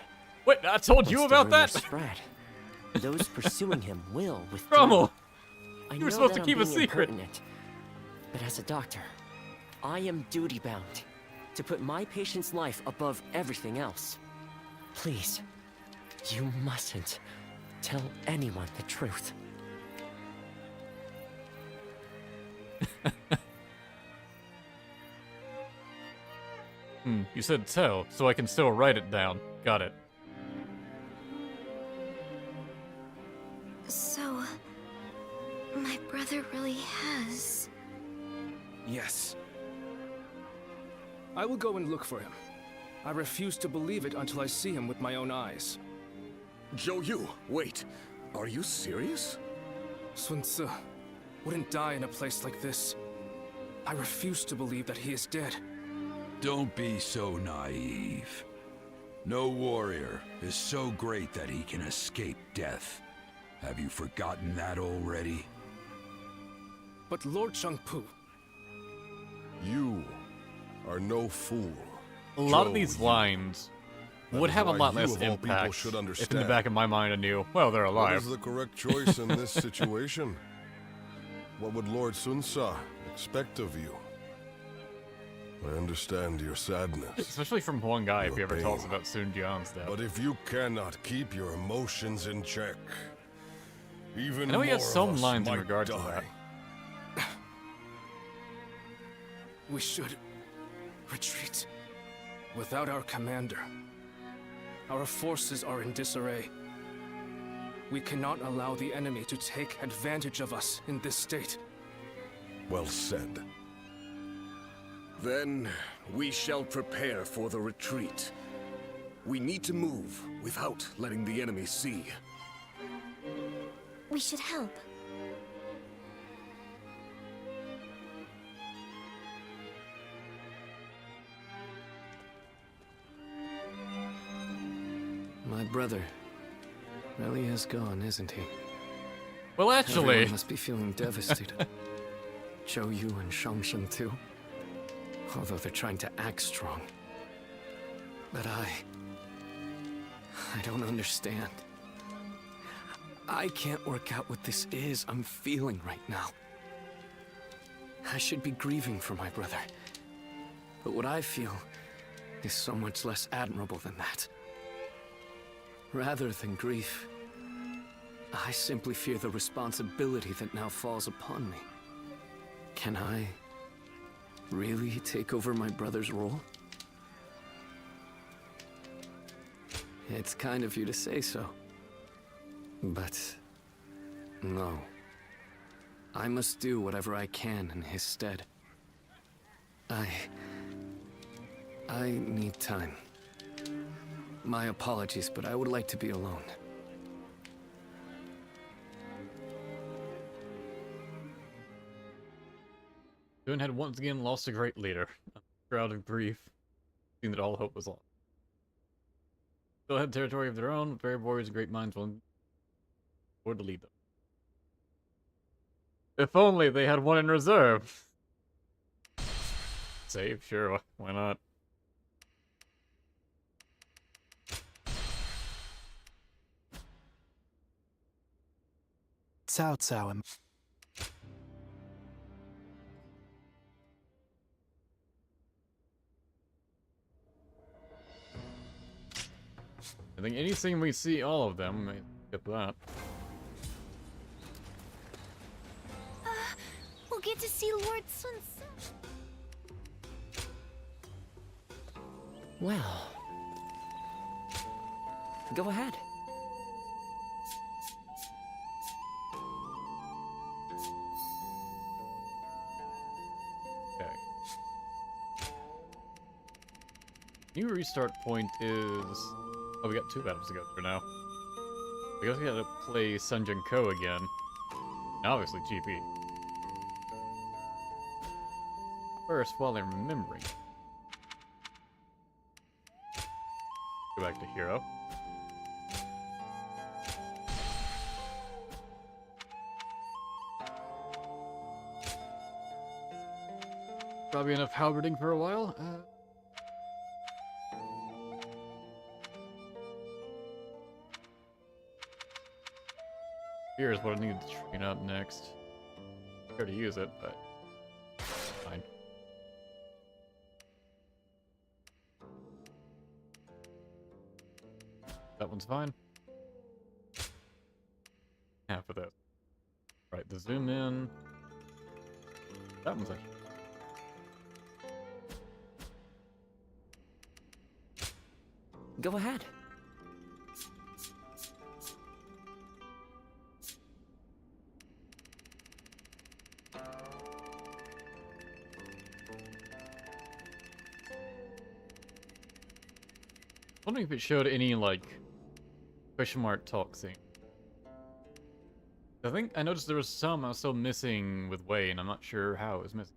Wait, I told you Once the about that! rumors spread, those pursuing him will withdraw. Rommel! I You know were supposed that to keep I'm a being secret. impertinent, but as a doctor, I am duty-bound to put my patient's life above everything else. Please, you mustn't tell anyone the truth. You said tell, so I can still write it down. Got it. So, my brother really has. Yes. I will go and look for him. I refuse to believe it until I see him with my own eyes. Zhou Yu, wait. Are you serious? Sun Ce wouldn't die in a place like this. I refuse to believe that he is dead. Don't be so naive. No warrior is so great that he can escape death. Have you forgotten that already? But Lord Changpu... You are no fool. A lot of these lines would have a lot less impact should if in the understand. back of my mind I knew, well, they're What alive. is the correct choice in this situation? What would Lord Sun Ce expect of you? I understand your sadness. Especially from Huang Gai, if he Your ever pain. talks about Sun Jian's death. But if you cannot keep your emotions in check, even I know he more has of some us lines in might regard to die. that. We should retreat without our commander. Our forces are in disarray. We cannot allow the enemy to take advantage of us in this state. Well said. Then we shall prepare for the retreat. We need to move without letting the enemy see. We should help. My brother really is gone, isn't he? Well, actually... Everyone must be feeling devastated. Zhou Yu and Shangshen too. Although they're trying to act strong. But I don't understand. I can't work out what this is I'm feeling right now. I should be grieving for my brother. But what I feel is so much less admirable than that. Rather than grief, I simply fear the responsibility that now falls upon me. Can I really take over my brother's role? It's kind of you to say so. But no. I must do whatever I can in his stead. I need time. My apologies, but I would like to be alone. Yuan had once again lost a great leader. A crowd of grief, seeing that all hope was lost. Still had territory of their own, with very warriors and great minds willing to lead them. If only they had one in reserve. Save, sure, why not? Cao Cao and... I think anything we see all of them, may get that. We'll get to see Lord Sun Ce. Well... Go ahead. Okay. New restart point is... Oh, we got 2 battles to go for now. I guess we gotta play Sunjin Ko again. And obviously Chibi. First, while I'm remembering. Go back to hero. Probably enough halberding for a while. Here's what I need to train up next. I'm scared to use it, but fine. That one's fine. Half of this. Right, the zoom in. That one's actually. Go ahead. Wondering if it showed any like question mark talk thing. I think I noticed there was some I was still missing with Wei, and I'm not sure how it was missing.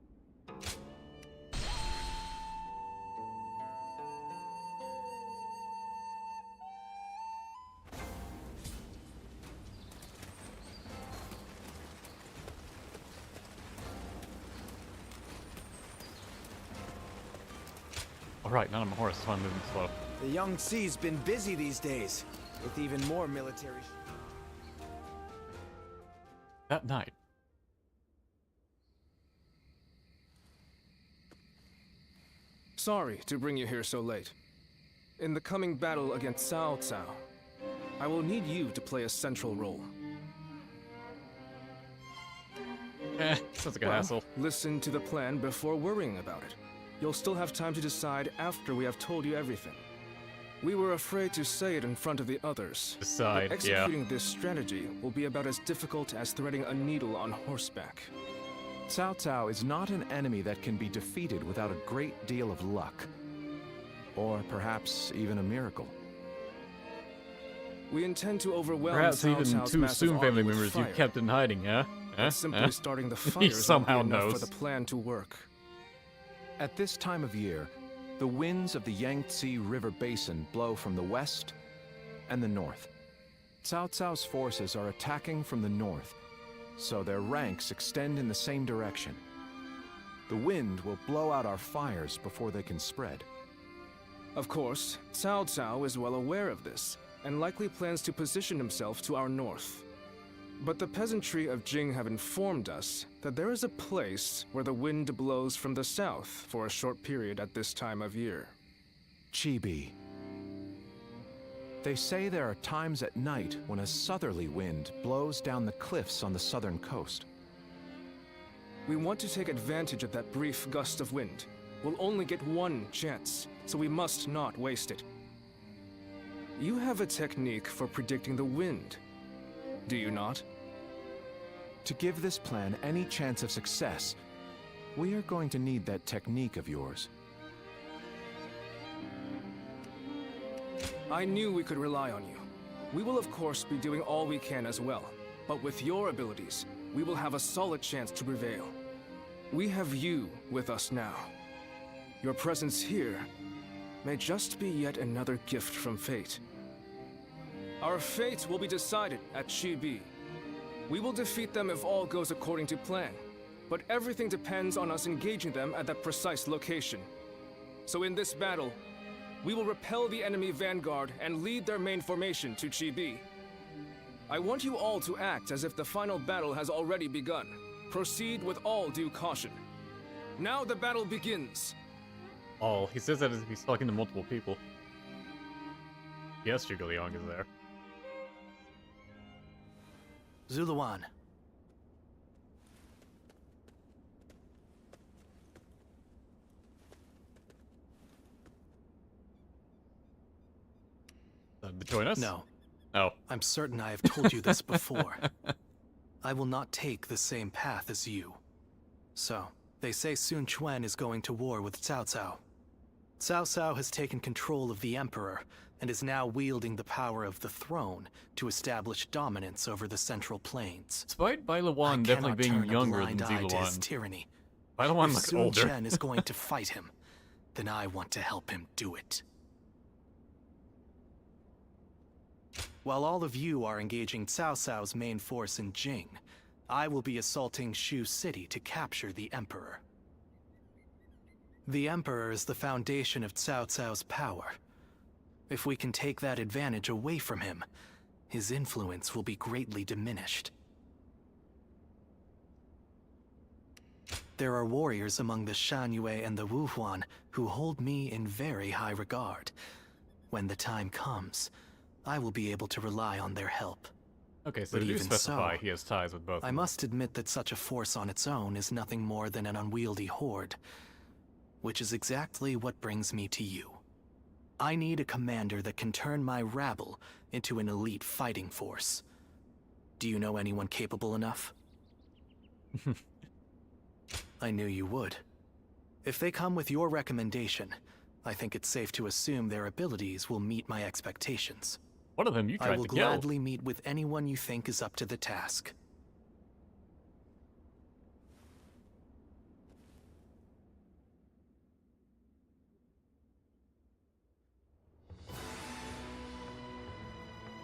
Alright, not on my horse, so I'm moving slow. The Young Sea's been busy these days, with even more military. That night. Sorry to bring you here so late. In the coming battle against Cao Cao, I will need you to play a central role. Sounds like a hassle. Listen to the plan before worrying about it. You'll still have time to decide after we have told you everything. We were afraid to say it in front of the others. Decide, but executing this strategy will be about as difficult as threading a needle on horseback. Cao Cao is not an enemy that can be defeated without a great deal of luck. Or perhaps even a miracle. We intend to overwhelm Perhaps Cao even Cao's two massive Soon family army with members you fire. kept in hiding, huh? But simply starting the He fires somehow won't be enough knows. for the plan to work. At this time of year, the winds of the Yangtze River Basin blow from the west and the north. Cao Cao's forces are attacking from the north, so their ranks extend in the same direction. The wind will blow out our fires before they can spread. Of course, Cao Cao is well aware of this, and likely plans to position himself to our north. But the peasantry of Jing have informed us that there is a place where the wind blows from the south for a short period at this time of year. Chibi. They say there are times at night when a southerly wind blows down the cliffs on the southern coast. We want to take advantage of that brief gust of wind. We'll only get one chance, so we must not waste it. You have a technique for predicting the wind, do you not? To give this plan any chance of success, we are going to need that technique of yours. I knew we could rely on you. We will of course be doing all we can as well, but with your abilities, we will have a solid chance to prevail. We have you with us now. Your presence here may just be yet another gift from fate. Our fate will be decided at Chibi. We will defeat them if all goes according to plan, but everything depends on us engaging them at that precise location. So in this battle, we will repel the enemy vanguard and lead their main formation to Chibi. I want you all to act as if the final battle has already begun. Proceed with all due caution. Now the battle begins. All. He says that as if he's talking to multiple people. Yes, Zhuge Liang is there. Zuluan. To join us? No. Oh. I'm certain I have told you this before. I will not take the same path as you. So, they say Sun Quan is going to war with Cao Cao. Cao Cao has taken control of the Emperor and is now wielding the power of the throne to establish dominance over the Central Plains. Despite Bailawan definitely being younger than Ziluan, tyranny. Bailawan If looks Sun older. Quan is going to fight him, then I want to help him do it. While all of you are engaging Cao Cao's main force in Jing, I will be assaulting Shu City to capture the Emperor. The Emperor is the foundation of Cao Cao's power. If we can take that advantage away from him, his influence will be greatly diminished. There are warriors among the Shanyue and the Wuhuan who hold me in very high regard. When the time comes, I will be able to rely on their help. Okay, so But you even specify so, he has ties with both. I must admit that such a force on its own is nothing more than an unwieldy horde, which is exactly what brings me to you. I need a commander that can turn my rabble into an elite fighting force. Do you know anyone capable enough? I knew you would. If they come with your recommendation, I think it's safe to assume their abilities will meet my expectations. One of them you tried I will to kill. gladly meet with anyone you think is up to the task.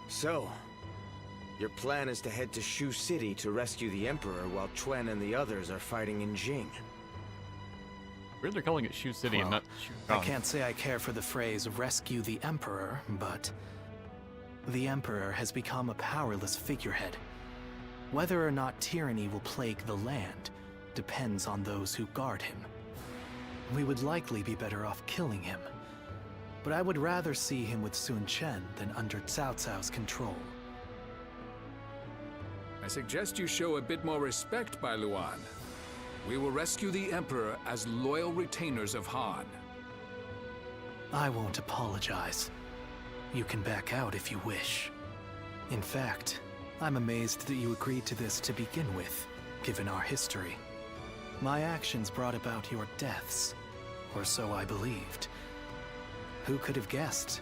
So, your plan is to head to Shu City to rescue the Emperor while Quan and the others are fighting in Jing. Weird they're calling it Shu City and Well, not Shu I Kong. can't say I care for the phrase rescue the Emperor, but the Emperor has become a powerless figurehead. Whether or not tyranny will plague the land depends on those who guard him. We would likely be better off killing him, but I would rather see him with Sun Quan than under Cao Cao's control. I suggest you show a bit more respect, Bai Luan. We will rescue the Emperor as loyal retainers of Han. I won't apologize. You can back out if you wish. In fact, I'm amazed that you agreed to this to begin with, given our history. My actions brought about your deaths, or so I believed. Who could have guessed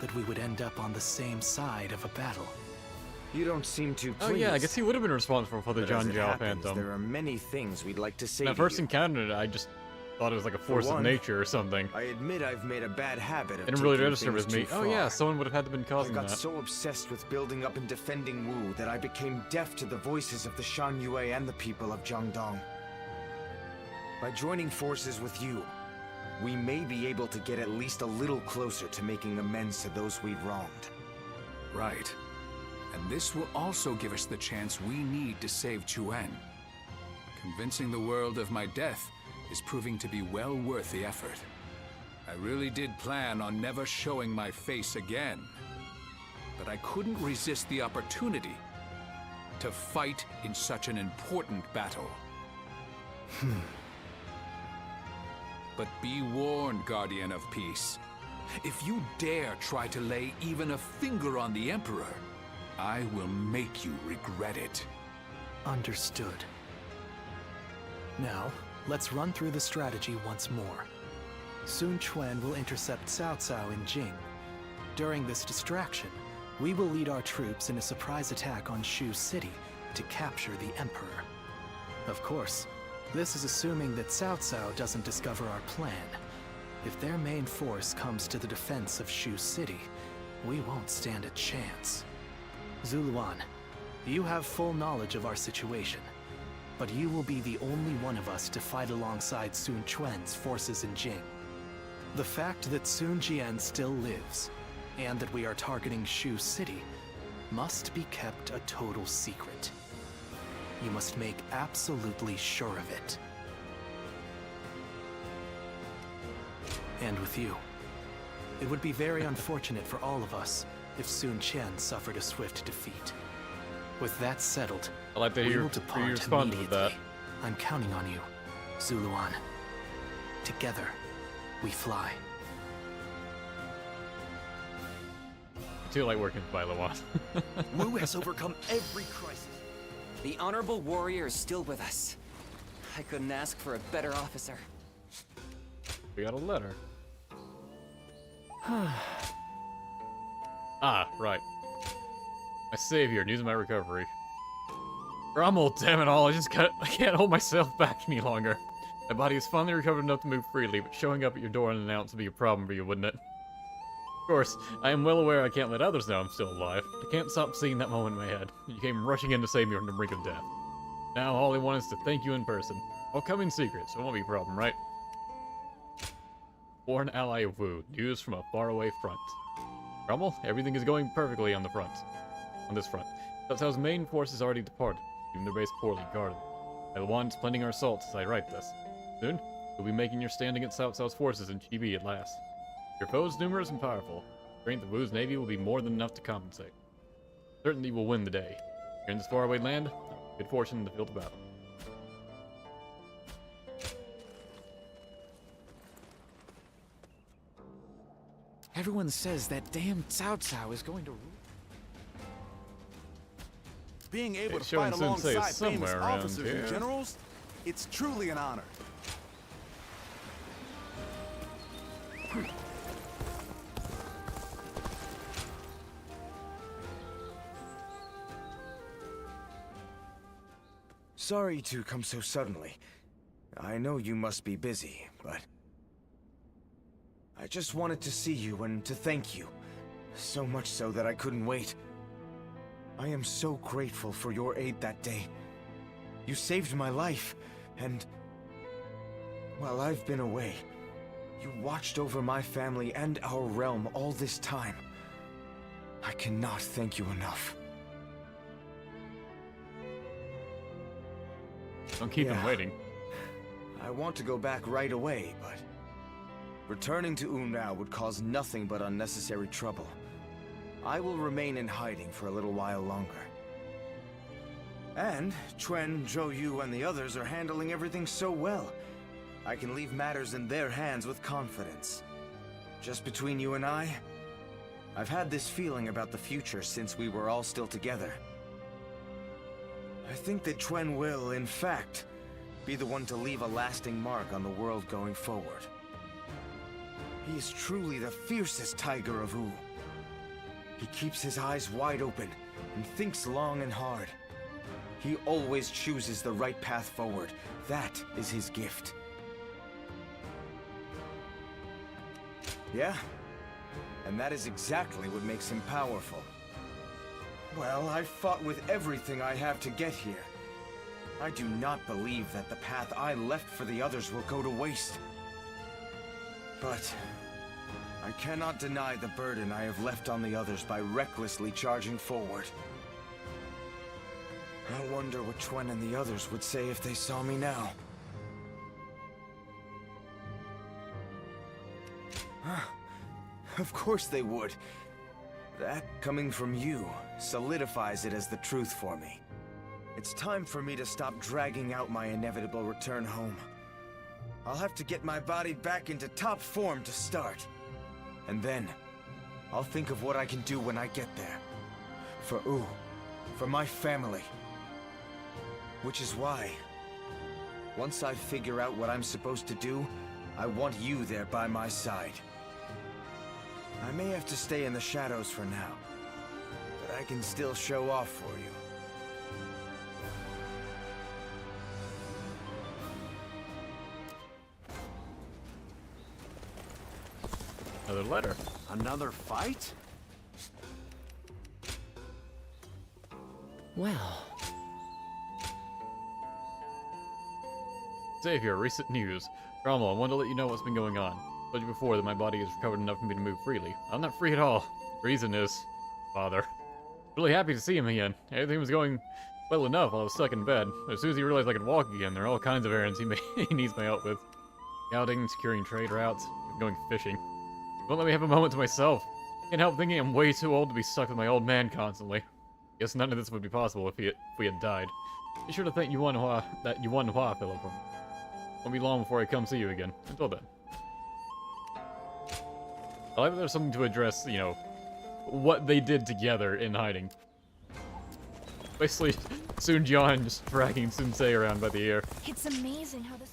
that we would end up on the same side of a battle? You don't seem too Oh pleased. yeah, I guess he would have been responsible for the But John as it Zhao happens, Phantom. there are many things we'd like to say When I to first you. encountered it, I just thought it was like a force of one, nature or something. I admit I've made a bad habit of It didn't really taking register things with me. too Oh yeah, far. someone would have had to been I causing got that. so obsessed with building up and defending Wu that I became deaf to the voices of the Shanyue and the people of Jiangdong. By joining forces with you, we may be able to get at least a little closer to making amends to those we've wronged. Right. And this will also give us the chance we need to save Chuan. Convincing the world of my death is proving to be well worth the effort. I really did plan on never showing my face again. But I couldn't resist the opportunity to fight in such an important battle. But be warned, Guardian of Peace. If you dare try to lay even a finger on the Emperor, I will make you regret it. Understood. Now, let's run through the strategy once more. Sun Quan will intercept Cao Cao in Jing. During this distraction, we will lead our troops in a surprise attack on Shu City to capture the Emperor. Of course, this is assuming that Cao Cao doesn't discover our plan. If their main force comes to the defense of Shu City, we won't stand a chance. Zuluan, you have full knowledge of our situation, but you will be the only one of us to fight alongside Sun Quan's forces in Jing. The fact that Sun Jian still lives, and that we are targeting Shu City, must be kept a total secret. You must make absolutely sure of it. And with you. It would be very unfortunate for all of us if Sun Qian suffered a swift defeat. With that settled, I like that we you will depart responded with that. immediately. I'm counting on you, Zuluan. Together, we fly. I do like working with Bai Luan. Wu has overcome every crisis. The honorable warrior is still with us. I couldn't ask for a better officer. We got a letter. Ah, right. My savior, news of my recovery. Rommel, damn it all, I can't hold myself back any longer. My body is finally recovered enough to move freely, but showing up at your door unannounced would be a problem for you, wouldn't it? Of course, I am well aware I can't let others know I'm still alive. I can't stop seeing that moment in my head. You came rushing in to save me from the brink of death. Now all I want is to thank you in person. I'll come in secret, so it won't be a problem, right? Foreign ally of Wu, news from a faraway front. Rommel, everything is going perfectly on the front. On this front. That's how his main forces already departed, even their base poorly guarded. Taiwan's planning our assaults as I write this. Soon, you'll be making your stand against Cao Cao's forces in Chibi at last. Your foe is numerous and powerful. The strength of Wu's navy will be more than enough to compensate. Certainty will win the day. Here in this faraway land, good fortune in the field of battle. Everyone says that damn Cao Cao is going to rule. Being able to Showing fight Sensei alongside somewhere famous around officers here. and generals, it's truly an honor. Sorry to come so suddenly. I know you must be busy, but I just wanted to see you and to thank you. So much so that I couldn't wait. I am so grateful for your aid that day. You saved my life, and while I've been away, you watched over my family and our realm all this time. I cannot thank you enough. Don't keep him waiting. I want to go back right away, but returning to Unrest would cause nothing but unnecessary trouble. I will remain in hiding for a little while longer. And Quan, Zhou Yu, and the others are handling everything so well. I can leave matters in their hands with confidence. Just between you and I've had this feeling about the future since we were all still together. I think that Quan will, in fact, be the one to leave a lasting mark on the world going forward. He is truly the fiercest tiger of Wu. He keeps his eyes wide open and thinks long and hard. He always chooses the right path forward. That is his gift. Yeah, and that is exactly what makes him powerful. Well, I fought with everything I have to get here. I do not believe that the path I left for the others will go to waste. But I cannot deny the burden I have left on the others by recklessly charging forward. I wonder what Quan and the others would say if they saw me now. Of course they would. That, coming from you, solidifies it as the truth for me. It's time for me to stop dragging out my inevitable return home. I'll have to get my body back into top form to start. And then, I'll think of what I can do when I get there. For Wu, for my family. Which is why, once I figure out what I'm supposed to do, I want you there by my side. I may have to stay in the shadows for now, but I can still show off for you. Another letter. Another fight? Well. Savior, recent news. Rommel, I wanted to let you know what's been going on. I told you before that my body is recovered enough for me to move freely. I'm not free at all. The reason is, Father. Really happy to see him again. Everything was going well enough while I was stuck in bed. As soon as he realized I could walk again, there are all kinds of errands he needs my help with. Scouting, securing trade routes, going fishing. Won't let me have a moment to myself. Can't help thinking I'm way too old to be stuck with my old man constantly. Guess none of this would be possible if we had died. Be sure to thank Yuan Hua, that Yuan Hua fellow for me. Won't be long before I come see you again. Until then. I like that there's something to address, you know, what they did together in hiding. Basically, Sun Jian just dragging Sensei around by the ear. It's amazing how this...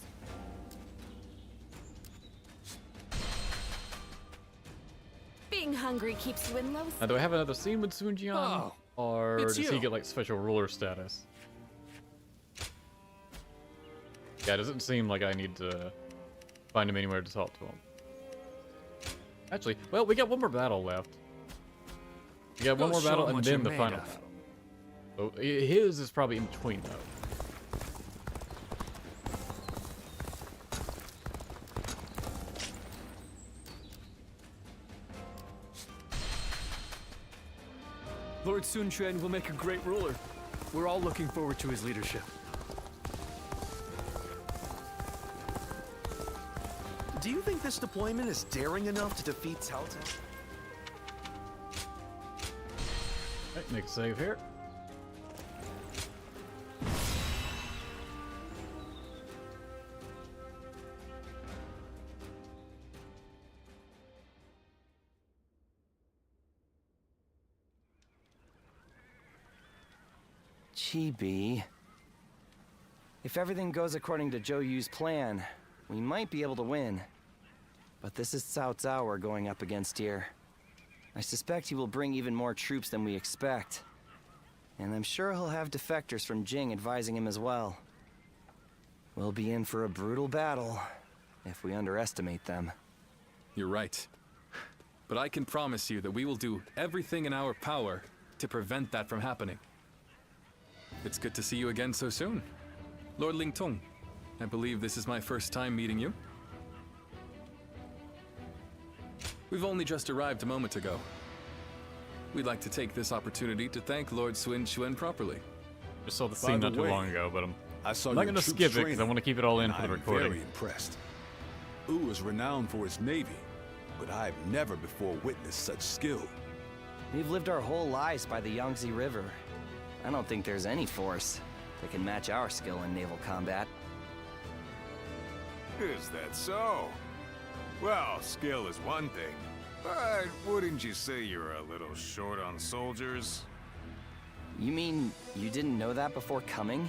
Being hungry keeps you in low... Now, do I have another scene with Sun Jian? Oh, or it's does you. he get, like, special ruler status? Yeah, it doesn't seem like I need to find him anywhere to talk to him. Actually, well, we got one more battle left. We got one more Show battle 'em and what then you're the made final of. battle. So his is probably in between though. Lord Sun Quan will make a great ruler. We're all looking forward to his leadership. Do you think this deployment is daring enough to defeat Cao Cao? Alright, make a save here. Chibi. If everything goes according to Zhou Yu's plan, we might be able to win. But this is Cao Cao we're going up against here. I suspect he will bring even more troops than we expect. And I'm sure he'll have defectors from Jing advising him as well. We'll be in for a brutal battle if we underestimate them. You're right. But I can promise you that we will do everything in our power to prevent that from happening. It's good to see you again so soon. Lord Lingtong, I believe this is my first time meeting you. We've only just arrived a moment ago. We'd like to take this opportunity to thank Lord Sun Quan properly. Just saw the scene not too long ago, but I'm I not going to skip it because I want to keep it all in for the recording. I'm very impressed. Wu is renowned for its navy, but I've never before witnessed such skill. We've lived our whole lives by the Yangtze River. I don't think there's any force that can match our skill in naval combat. Is that so? Well, skill is one thing, but wouldn't you say you're a little short on soldiers? You mean you didn't know that before coming?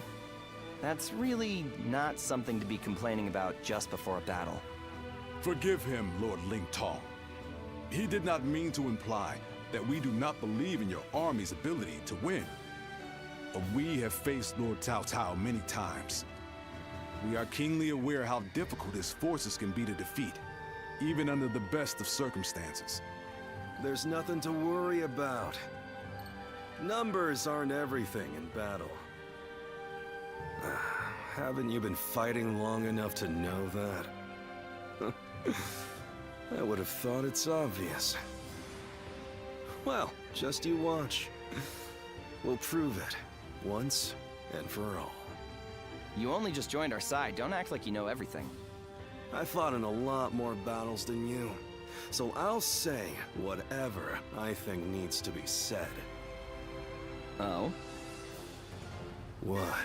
That's really not something to be complaining about just before a battle. Forgive him, Lord Lingtong. He did not mean to imply that we do not believe in your army's ability to win. But we have faced Lord Cao Cao many times. We are keenly aware how difficult his forces can be to defeat, even under the best of circumstances. There's nothing to worry about. Numbers aren't everything in battle. Haven't you been fighting long enough to know that? I would have thought it's obvious. Well, just you watch. We'll prove it, once and for all. You only just joined our side. Don't act like you know everything. I fought in a lot more battles than you, so I'll say whatever I think needs to be said. Oh? What?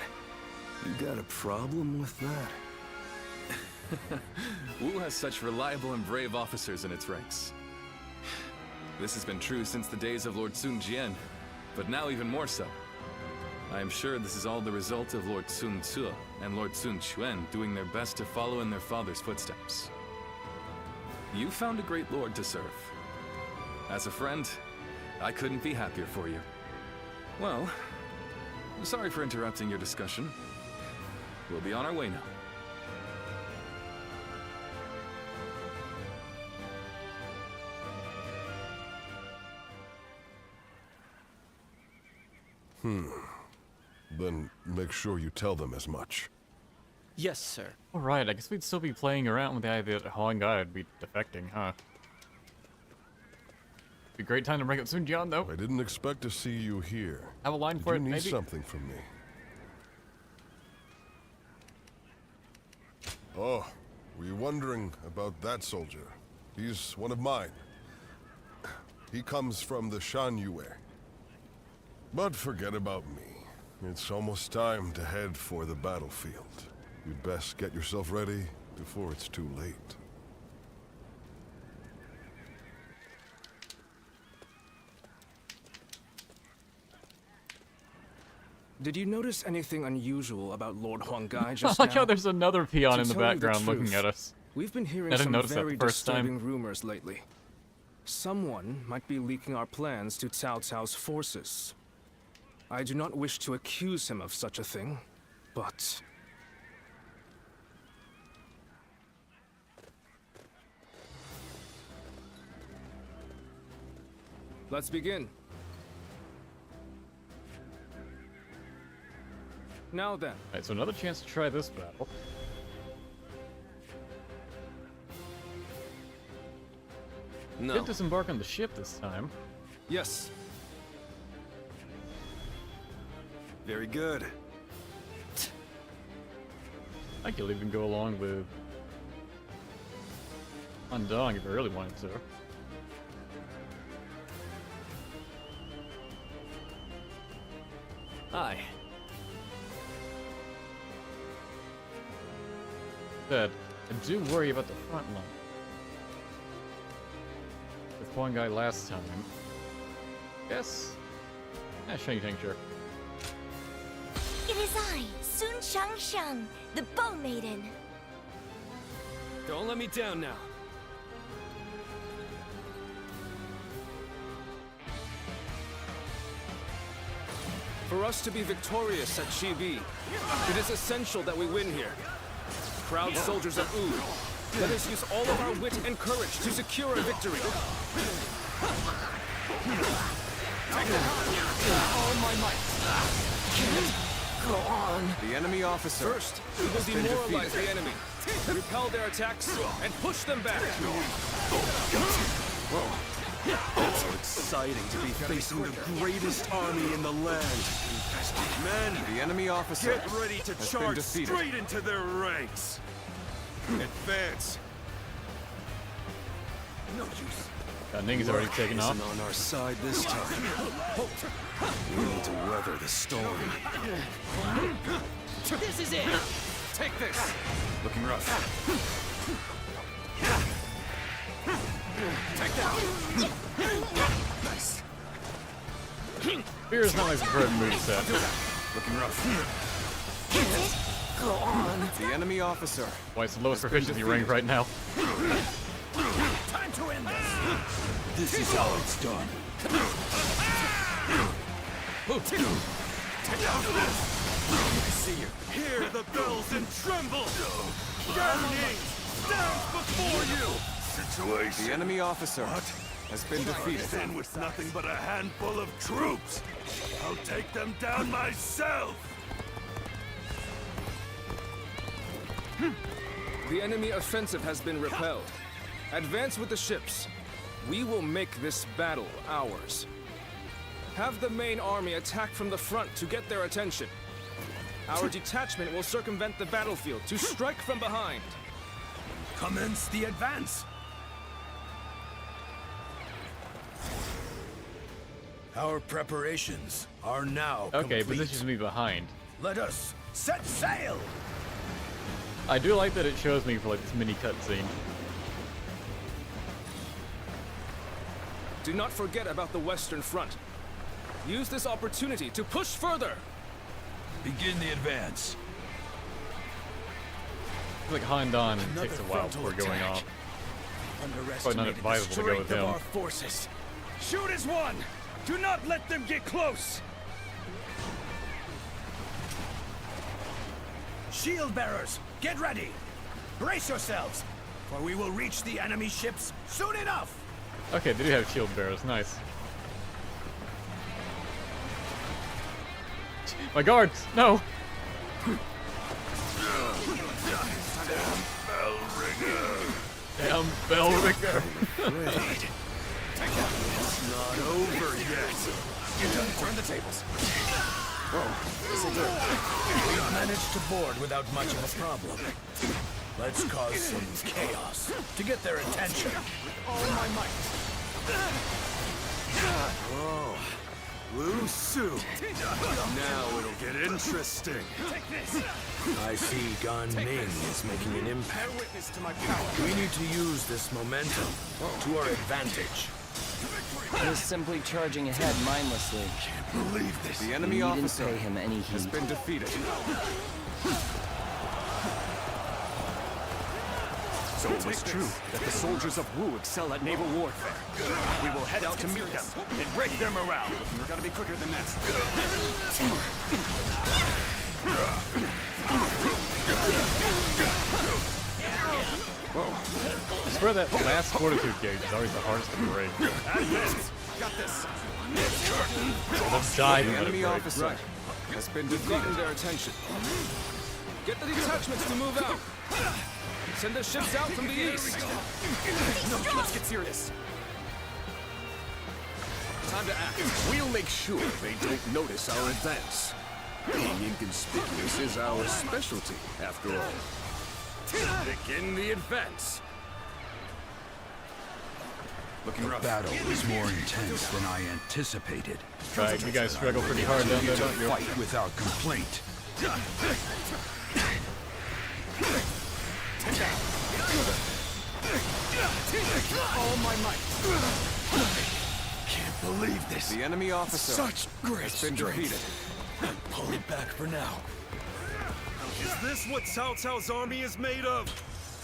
You got a problem with that? Wu has such reliable and brave officers in its ranks. This has been true since the days of Lord Sun Jian, but now even more so. I am sure this is all the result of Lord Sun Tzu and Lord Sun Quan doing their best to follow in their father's footsteps. You found a great lord to serve. As a friend, I couldn't be happier for you. Well, sorry for interrupting your discussion. We'll be on our way now. Then make sure you tell them as much. Yes, sir. Alright, I guess we'd still be playing around with the idea that Huang Guy would be defecting, huh? Be a great time to bring up Sun Jian, though. I didn't expect to see you here. Have a line for it, you need maybe? something from me? Oh, were you wondering about that soldier? He's one of mine. He comes from the Shanyue. But forget about me. It's almost time to head for the battlefield. You'd best get yourself ready before it's too late. Did you notice anything unusual about Lord Huang Gai I just like now? how there's another peon To in the tell you background looking truth, at us. We've been I hearing didn't some notice that very the first time. disturbing rumors lately. Someone might be leaking our plans to Cao Cao's forces. I do not wish to accuse him of such a thing, but... Let's begin. Now then. Alright, so another chance to try this battle. No. Did disembark on the ship this time. Yes. Very good. I could even go along with Undong if I really wanted to. Aye. Said, I do worry about the front line. With one guy last time. Yes. Shang sure. It is I, Sun Shang, the Bow Maiden. Don't let me down now. For us to be victorious at Chibi, it is essential that we win here. Proud soldiers of Wu, let us use all of our wit and courage to secure a victory. All my might. Go on. The enemy officer. First, we will demoralize the enemy, repel their attacks, and push them back. It's so exciting to be facing the greatest army in the land. Men, the enemy officer. Get ready to charge straight into their ranks. Advance. No use. Ning's already taken off. Isn't on our side this time. We need to weather the storm. This is it. Take this. Looking rough. Take that. Nice. Fear is not my preferred moveset. Looking rough. Go on. The enemy officer. Why it's the lowest proficiency rank right now. Time to end this. This is how it's done. See you. Hear the bells and tremble. Jing stands before you. Situation. The enemy officer has been defeated. In with nothing but a handful of troops. I'll take them down myself. The enemy offensive has been repelled. Advance with the ships. We will make this battle ours. Have the main army attack from the front to get their attention. Our detachment will circumvent the battlefield to strike from behind. Commence the advance. Our preparations are now Okay, complete. positions me behind. Let us set sail. I do like that it shows me for like this mini cutscene. Do not forget about the Western Front. Use this opportunity to push further. Begin the advance. I feel like Handan takes a while before going off. Probably not advisable to go with him. Our forces. Shoot as one. Do not let them get close. Shield bearers, get ready. Brace yourselves, for we will reach the enemy ships soon enough. Okay, they do have shield bearers. Nice. My guards! No! Bell ringer. Damn bell ringer! It's not over yet. Turn the tables. This'll do. We've managed to board without much of a problem. Let's cause some chaos to get their attention. All my might. Oh, Liu Su. Now it'll get interesting. I see Gan Ming is making an impact. We need to use this momentum to our advantage. He is simply charging ahead mindlessly. Can't believe this. The enemy We officer didn't pay him any has heed. been defeated. So it was true that the soldiers of Wu excel at naval warfare. We will head out to meet them and break their morale. We're gonna be quicker than that. I swear that last fortitude gauge is always the hardest to break. Advance! Got this. Let's die. The enemy officer has been defeated. Their attention. Get the detachments to move out. Send the ships out from the east. No, let's get serious. Time to act. We'll make sure they don't notice our advance. Being inconspicuous is our specialty, after all. Begin the advance. Looking rough. The battle was more intense than I anticipated. Right, you guys struggle pretty hard down there, don't you? Fight without complaint. All my might. Can't believe this. The enemy officer Such great has been defeated. Pull it back for now. Is this what Cao Cao's army is made of?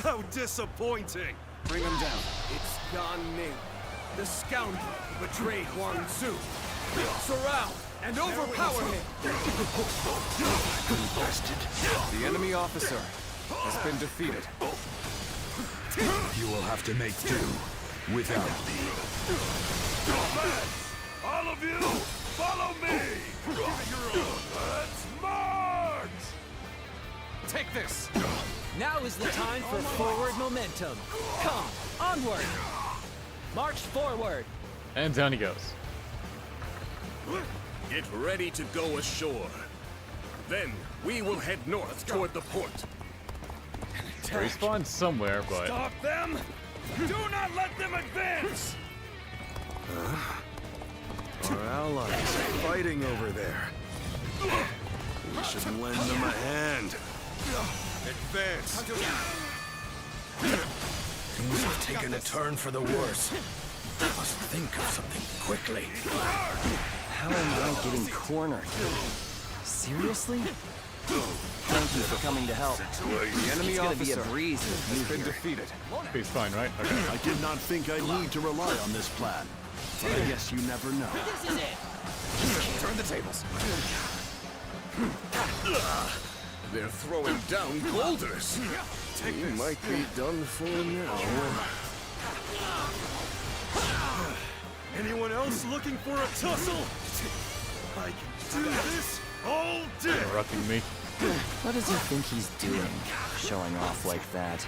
How disappointing! Bring him down. It's Gan Ning, the scoundrel who betrayed Huang Zu. Surround and overpower him! The enemy officer has been defeated. You will have to make do without me. All of you, follow me! Let's march! Take this! Now is the time for forward momentum. Come, onward! March forward! And down he goes. Get ready to go ashore. Then we will head north toward the port. Respawn somewhere, but... Stop them! Do not let them advance! Our allies are fighting over there. We should lend them a hand. Advance! Things have taken a turn for the worse. I must think of something quickly. How am I getting cornered? Seriously? Thank you for coming to help. The enemy It's gonna be a officer breeze with has you been here. defeated. He's fine, right? Okay. I did not think I'd need to rely on this plan. But I guess you never know. This is it! Turn the tables. They're throwing down boulders. We might be done for now. Anyone else looking for a tussle? I can do this all day! Interrupting me. What does he think he's doing, showing off like that?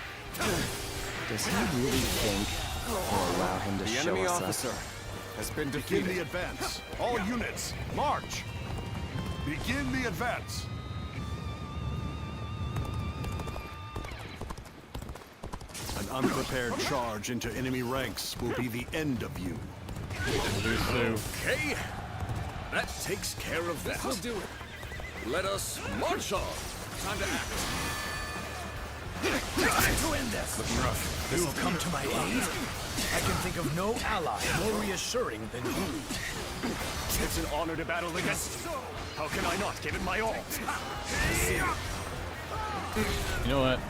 Does he really think we'll allow him to The show enemy us officer has been Begin defeated. the advance. All units, march! Begin the advance. An unprepared charge into enemy ranks will be the end of you. Okay, that takes care of that. We'll do it. Let us march on. Time to act. Time to end this! Looking rough. You will come to my aid? I can think of no ally more reassuring than you. It's an honor to battle against you. How can I not give it my all? You know what?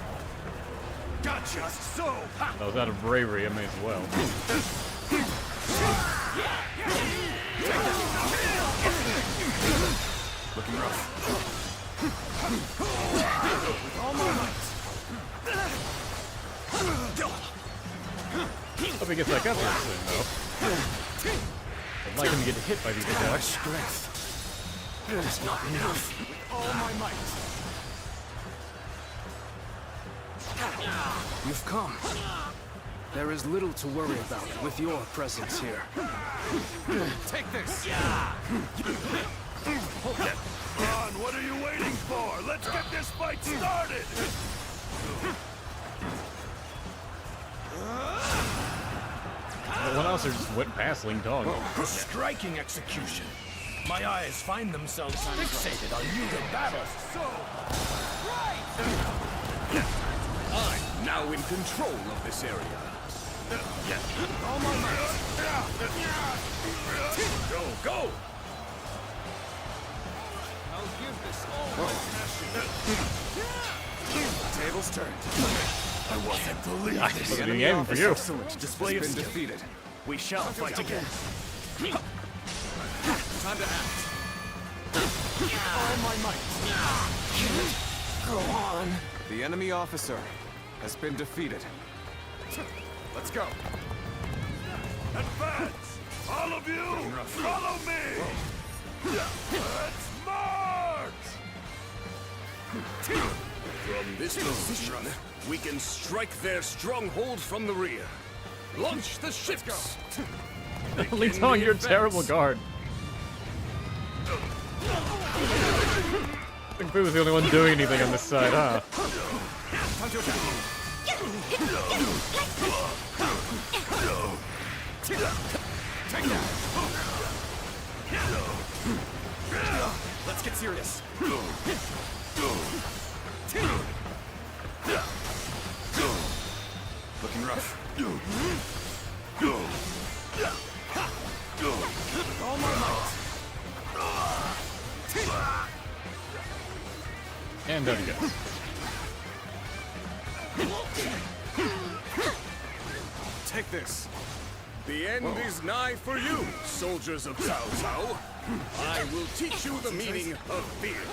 Gotcha! So! I was out of bravery, I may as well. Looking rough. With all my might! Hope he gets back up there soon, though. I'd like him to get hit by these attacks. Strength is not enough. With all my might! You've come. There is little to worry about with your presence here. Take this! Quan, what are you waiting for? Let's get this fight started! One else just went past Ling Dong. A striking execution. My eyes find themselves fixated on you to battle. I'm now in control of this area. All my might! Go, go! I'll give this all my passion. Tables turned. I wasn't believe I this. wasn't even aiming for you. Excellent display of Has been skill. defeated. We shall fight again. Time to act. All my might. Go on. The enemy officer has been defeated. Let's go. Advance! All of you, follow me! Let's march! From this position, we can strike their stronghold from the rear. Launch the ships! Only telling your terrible guard. I think Boo was the only one doing anything on this side, huh? Let's get serious. Looking rough. All my might. And there we go. Take this. The end is nigh for you, soldiers of Cao Cao. I will teach you the meaning of fear.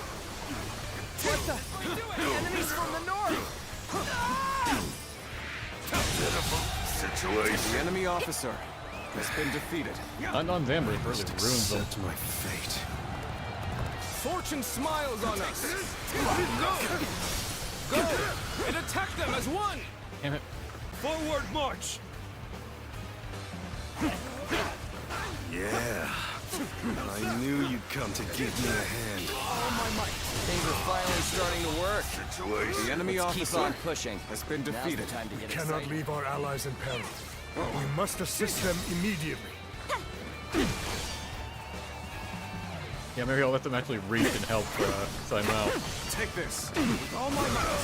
What the? Enemies from the north! Situation. The enemy officer has been defeated. Unknown's ambush really ruins them. Accept my fate. Fortune smiles on us. Go and attack them as one. Damn it. Forward march. Yeah. I knew you'd come to give me a hand. All my might. Things are finally starting to work. The enemy Let's officer keep on pushing. has been defeated. Now's the time to get Cannot excited. leave our allies in peril. We must assist them immediately. Yeah, maybe I'll let them actually reach and help Simon out. Take this. All my might.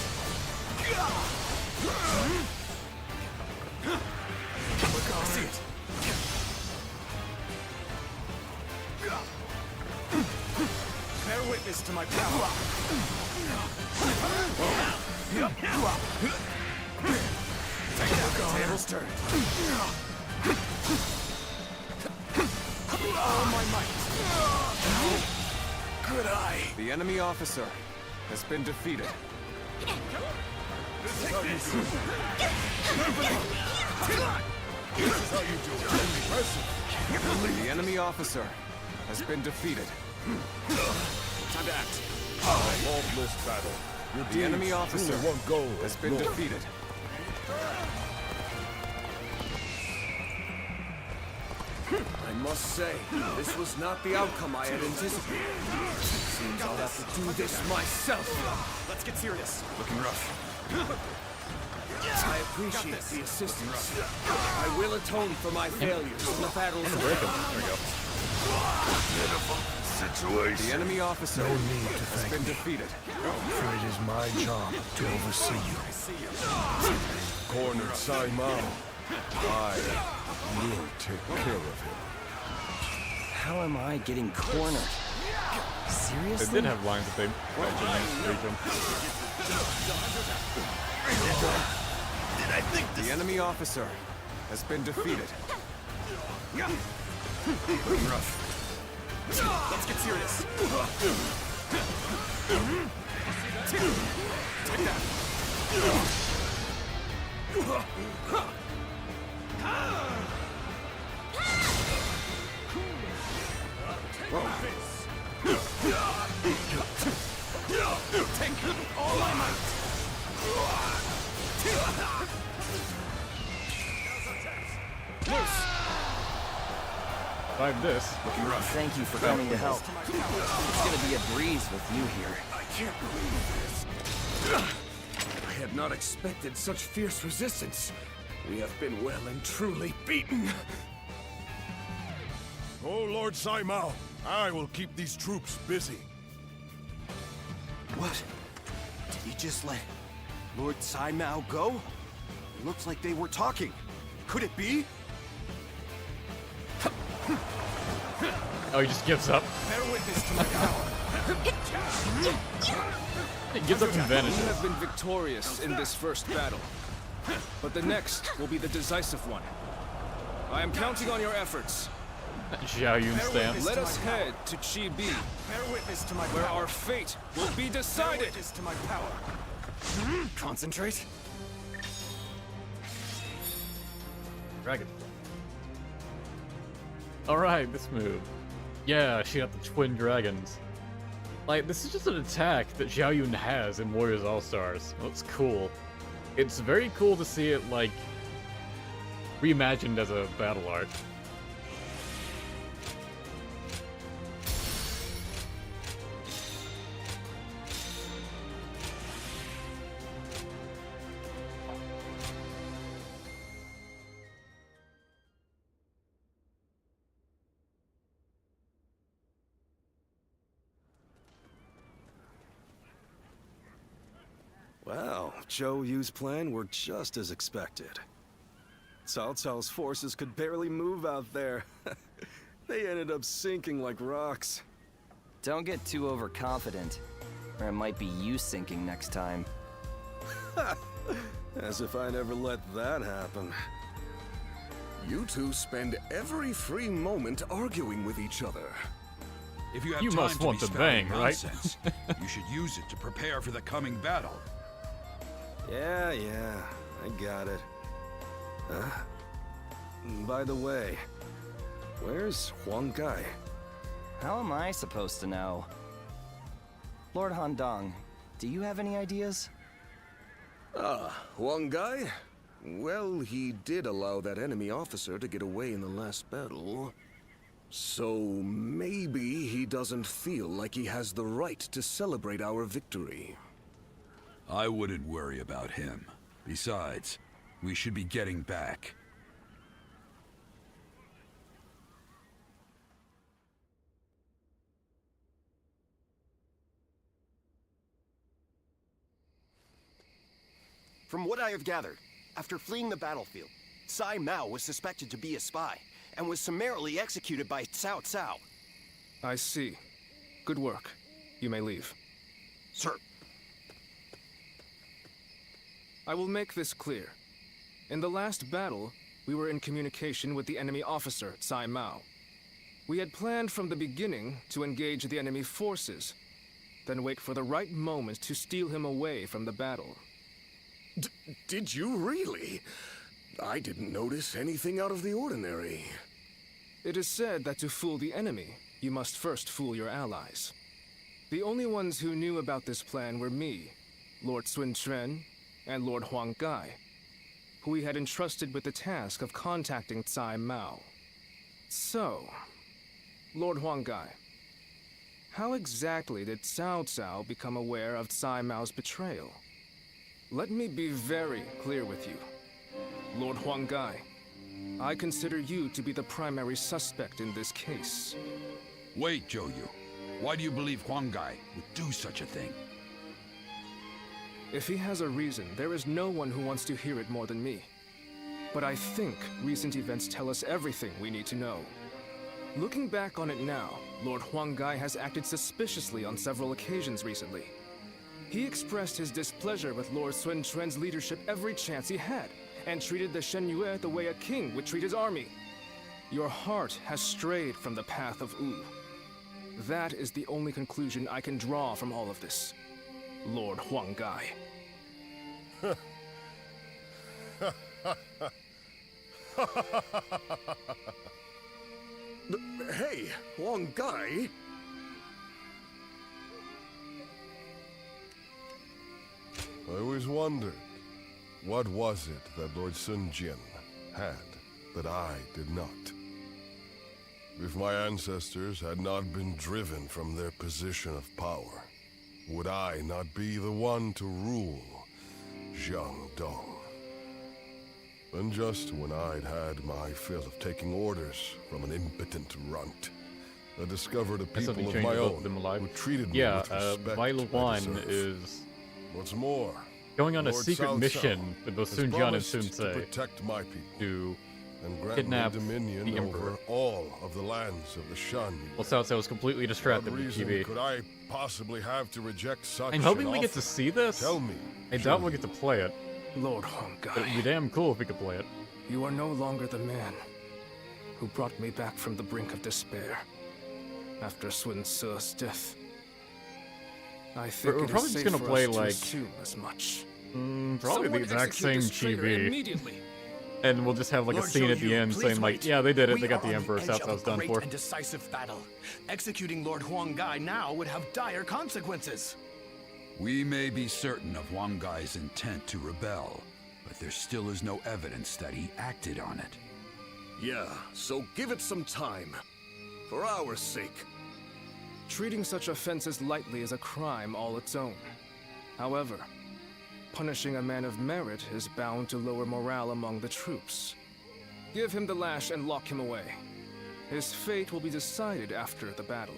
I see it. Bear witness to my power. Tables turned. All my might. Good eye. The enemy officer has been defeated. This is how you do it. This is how you do it. Impressive. The enemy officer has been defeated. Time to act. A faultless battle. Your The enemy deeds officer truly won gold has and been glory. defeated. I must say, this was not the outcome I had anticipated. Seems I'll have to do this myself. Let's get serious. Looking rough. I appreciate the assistance. I will atone for my failures in the battles. Break him. There we go. Situation. The enemy officer No need to has thank been me. defeated. For it is my job to oversee you. Cornered Sai Mao. I will take care of him. How am I getting cornered? Seriously? They did have lines that they mentioned reach them. The enemy officer has been defeated. Looking rough. Let's get serious. Take that. Take all my might. Survive this. Looking rough. Thank you for coming to help. It's gonna be a breeze with you here. I can't believe this. I had not expected such fierce resistance. We have been well and truly beaten. Oh, Lord Sai Mao, I will keep these troops busy. What? Did he just let Lord Sai Mao go? It looks like they were talking. Could it be? Oh, he just gives up. Bear witness to my power. He gives up and We vanishes. have been victorious in this first battle, but the next will be the decisive one. I am counting on your efforts. Xiao Yun stance. Let us head to Chibi, Bear witness to my where power. our fate will be Bear decided. witness to my power. Concentrate. Dragon. Alright, this move. Yeah, she got the twin dragons. Like, this is just an attack that Zhao Yun has in Warriors All-Stars. Well, it's cool. It's very cool to see it, like, reimagined as a battle art. Well, Zhou Yu's plan were just as expected. Cao Cao's forces could barely move out there. They ended up sinking like rocks. Don't get too overconfident, or it might be you sinking next time. As if I never let that happen. You two spend every free moment arguing with each other. If you have You time must to want be to spouting bang, right? nonsense, you should use it to prepare for the coming battle. Yeah, I got it. By the way, where's Huang Gai? How am I supposed to know? Lord Handong, do you have any ideas? Huang Gai? Well, he did allow that enemy officer to get away in the last battle. So maybe he doesn't feel like he has the right to celebrate our victory. I wouldn't worry about him. Besides, we should be getting back. From what I have gathered, after fleeing the battlefield, Sai Mao was suspected to be a spy, and was summarily executed by Cao Cao. I see. Good work. You may leave. Sir. I will make this clear. In the last battle, we were in communication with the enemy officer, Sai Mao. We had planned from the beginning to engage the enemy forces, then wait for the right moment to steal him away from the battle. Did you really? I didn't notice anything out of the ordinary. It is said that to fool the enemy, you must first fool your allies. The only ones who knew about this plan were me, Lord Sun Quan, and Lord Huang Gai, who we had entrusted with the task of contacting Tsai Mao. So, Lord Huang Gai, how exactly did Cao Cao become aware of Tsai Mao's betrayal? Let me be very clear with you. Lord Huang Gai, I consider you to be the primary suspect in this case. Wait, Zhou Yu. Why do you believe Huang Gai would do such a thing? If he has a reason, there is no one who wants to hear it more than me. But I think recent events tell us everything we need to know. Looking back on it now, Lord Huang Gai has acted suspiciously on several occasions recently. He expressed his displeasure with Lord Sun Quan's leadership every chance he had, and treated the Shanyue the way a king would treat his army. Your heart has strayed from the path of Wu. That is the only conclusion I can draw from all of this, Lord Huang Gai. Hey, Huang Gai? I always wondered, what was it that Lord Sun Jian had that I did not? If my ancestors had not been driven from their position of power, would I not be the one to rule Jiangdong? And just when I'd had my fill of taking orders from an impotent runt, I discovered a people of my own who treated me with respect. Bai Luan is what's more, going on a Lord secret Cao mission Cao with both has Sun Jian and promised Sun to Ce protect my people to and grant kidnap me dominion the Emperor. over all of the lands of the Shanyue. Well, Cao Cao was completely distracted What with reason Chibi. could I possibly have to reject such I'm hoping an we get to offer? see this. Tell me. I doubt we'll get to play it. Lord Huang Gai. But it'd be damn cool if we could play it. You are no longer the man who brought me back from the brink of despair after Sun Ce's death. I think We're it probably is just safe gonna for play us to like assume as much. probably Someone the exact execute same this traitor Chibi. immediately. And we'll just have like a Lord scene at Zhou the Yu, end please saying like, wait. yeah, they did it. We They got are the on Emperor. edge South of South's a done great for. and decisive battle. Executing Lord Huang Gai now would have dire consequences. We may be certain of Huang Gai's intent to rebel, but there still is no evidence that he acted on it. Yeah, so give it some time. For our sake. Treating such offenses lightly is a crime all its own. However, punishing a man of merit is bound to lower morale among the troops. Give him the lash and lock him away. His fate will be decided after the battle.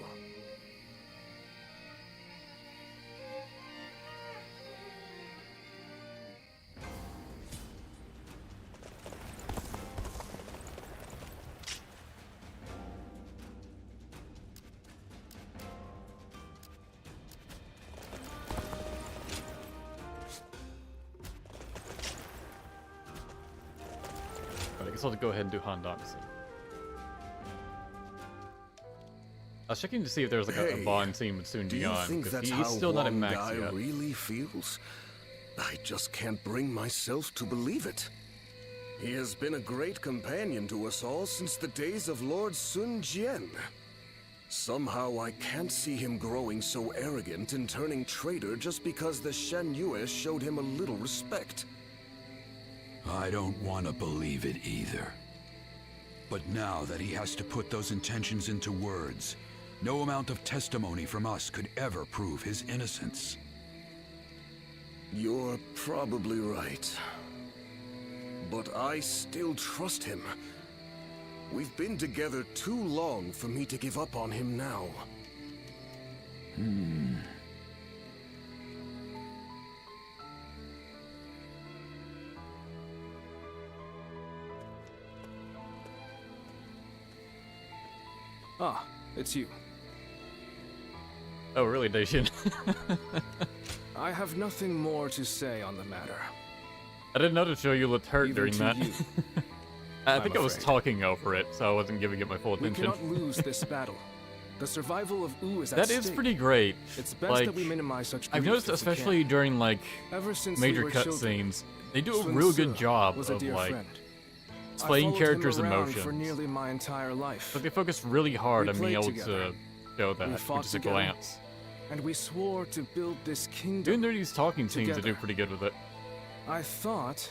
But I guess I'll go ahead and do Handong soon. I was checking to see if there was like a bond scene with Sun Do you Jian, think because that's he's how still not at Huang max Gai yet. really feels? I just can't bring myself to believe it. He has been a great companion to us all since the days of Lord Sun Jian. Somehow I can't see him growing so arrogant and turning traitor just because the Shanyue showed him a little respect. I don't want to believe it either. But now that he has to put those intentions into words, no amount of testimony from us could ever prove his innocence. You're probably right. But I still trust him. We've been together too long for me to give up on him now. Ah, it's you. Oh, really, Daishin? I have nothing more to say on the matter. I didn't notice Zhou Yu looked hurt Even during to that. you, I I'm think I was afraid. talking over it, so I wasn't giving it my full We attention. cannot lose this battle. The survival of Wu is at That stake. is pretty great. It's best like, that we minimize such I've grief noticed, if we can. especially during like Ever since we major were children, cutscenes, they do a Sun real Tzu good job was a of dear like friend. I displaying followed characters' him around emotions. for nearly my entire life. Like they focus really hard We on being played able together. to show that We with fought just a together. glance. And we swore to build this kingdom Doing these talking scenes, they do together. pretty good with it. I thought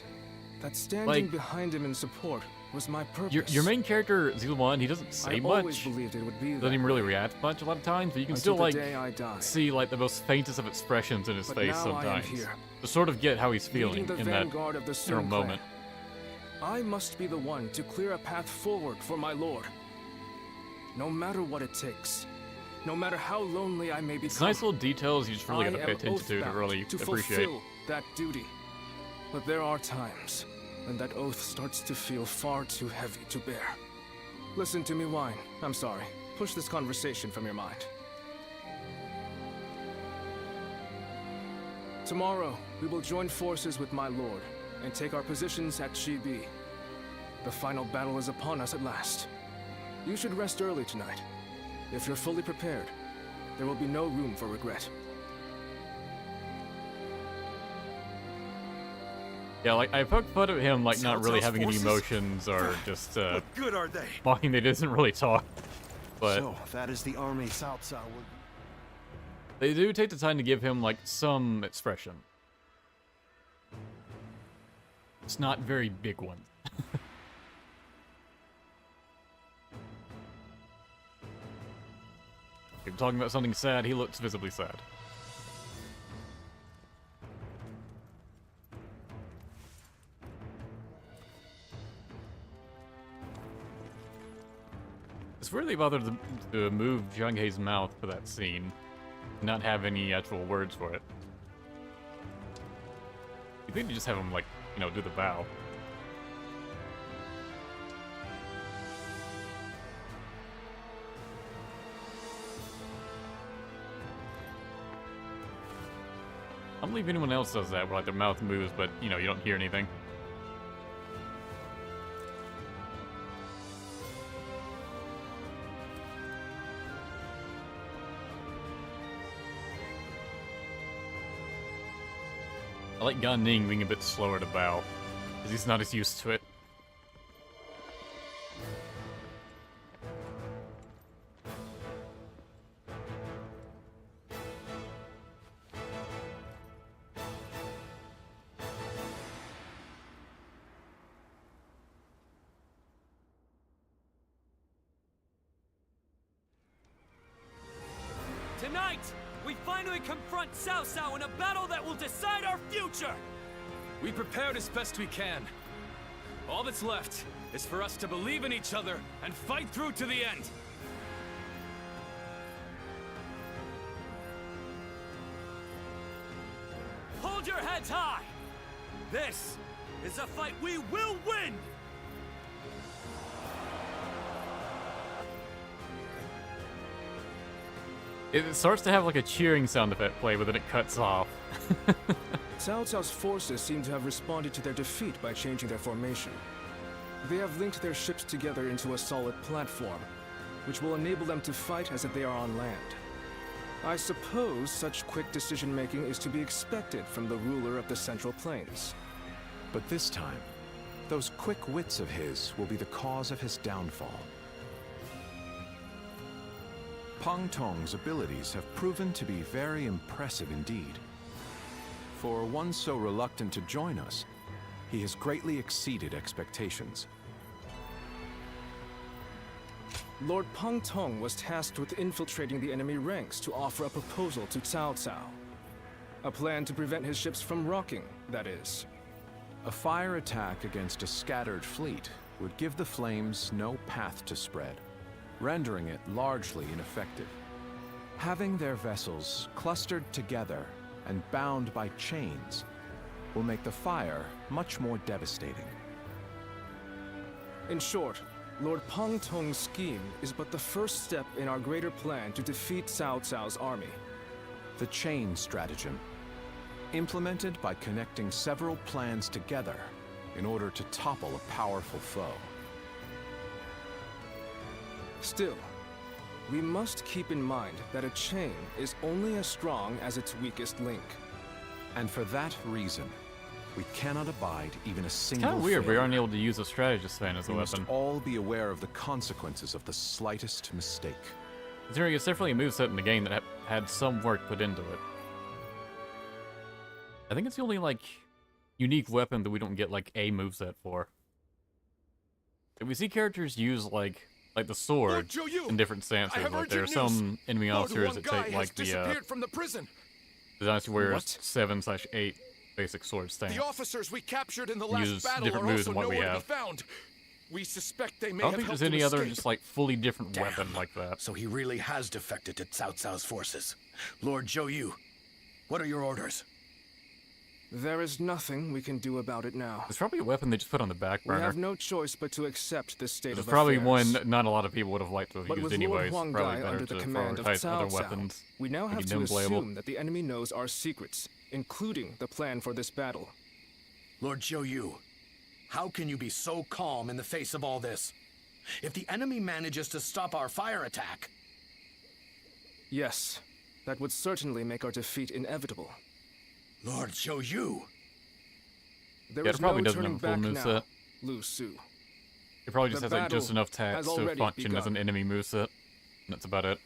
that standing Like- behind him in support was my purpose. Your main character, Zilwan, he doesn't say I much. always believed it would be Doesn't that even really way. react much a lot of times, but you can Until still the like day I die. see like the most faintest of expressions in his But face now I am sometimes. here, To sort of get how he's feeling leading the in that vanguard of the general Sun clan. moment. I must be the one to clear a path forward for my lord. No matter what it takes. No matter how lonely I may become. It's nice little details you just really I gotta am pay attention to oath-bound really to appreciate. fulfill that duty. But there are times when that oath starts to feel far too heavy to bear. Listen to me whine. I'm sorry. Push this conversation from your mind. Tomorrow, we will join forces with my lord and take our positions at Chibi. The final battle is upon us at last. You should rest early tonight. If you're fully prepared, there will be no room for regret. Yeah, like I poked fun at him like not Cao really Cao's having any forces? emotions or just What good are they? mocking that he doesn't really talk. But So, that is the army Cao Cao will... they do take the time to give him like some expression. It's not very big ones. If you're talking about something sad, he looks visibly sad. It's really bothered to move Zhang Hei's mouth for that scene, and not have any actual words for it. You think you just have him, like, you know, do the bow. I don't believe anyone else does that, where like their mouth moves, but you know, you don't hear anything. I like Gan Ning being a bit slower to bow, because he's not as used to it. Tonight, we finally confront Cao Cao in a battle that will decide our future! We prepared as best we can. All that's left is for us to believe in each other and fight through to the end. Hold your heads high! This is a fight we will win! It starts to have like a cheering sound effect play, but then it cuts off. Cao Cao's forces seem to have responded to their defeat by changing their formation. They have linked their ships together into a solid platform, which will enable them to fight as if they are on land. I suppose such quick decision-making is to be expected from the ruler of the Central Plains. But this time, those quick wits of his will be the cause of his downfall. Pang Tong's abilities have proven to be very impressive indeed. For one so reluctant to join us, he has greatly exceeded expectations. Lord Pang Tong was tasked with infiltrating the enemy ranks to offer a proposal to Cao Cao. A plan to prevent his ships from rocking, that is. A fire attack against a scattered fleet would give the flames no path to spread, rendering it largely ineffective. Having their vessels clustered together and bound by chains will make the fire much more devastating. In short, Lord Pang Tong's scheme is but the first step in our greater plan to defeat Cao Cao's army. The chain stratagem, implemented by connecting several plans together in order to topple a powerful foe. Still, we must keep in mind that a chain is only as strong as its weakest link. And for that reason, we cannot abide even a It's single kind of weird we failure. aren't able to use a strategist fan as a We must weapon. all be aware of the consequences of the slightest mistake. Considering it's definitely a moveset in the game that had some work put into it. I think it's the only, like, unique weapon that we don't get, like, a moveset for. If we see characters use, like the sword in different stances. Like, there are some enemy officers that take, like, the Dynasty Warriors 7/8 basic sword stance. The officers we captured in the Use last battle different are moves also than what we nowhere to have. be found. We suspect they may I don't have think helped there's any him other escape. just, like, fully different Damn. weapon like that. So he really has defected to Cao Cao's forces. Lord Zhou Yu, what are your orders? There is nothing we can do about it now. It's probably a weapon they just put on the back burner. We have no choice but to accept this state It's of probably affairs. one not a lot of people would have liked to have But used with anyways. Lord Huang Probably Gai better under to the command of prioritize other Cao Cao, weapons. we now have making to them playable. assume that the enemy knows our secrets, including the plan for this battle. Lord Zhou Yu, how can you be so calm in the face of all this? If the enemy manages to stop our fire attack... Yes, that would certainly make our defeat inevitable. Lord Zhou Yu! There Yeah, is it probably no doesn't turning have a full back now, moveset. Lu Su. It probably just The has like just battle enough tax has to already function as begun. an enemy moveset. And that's about it.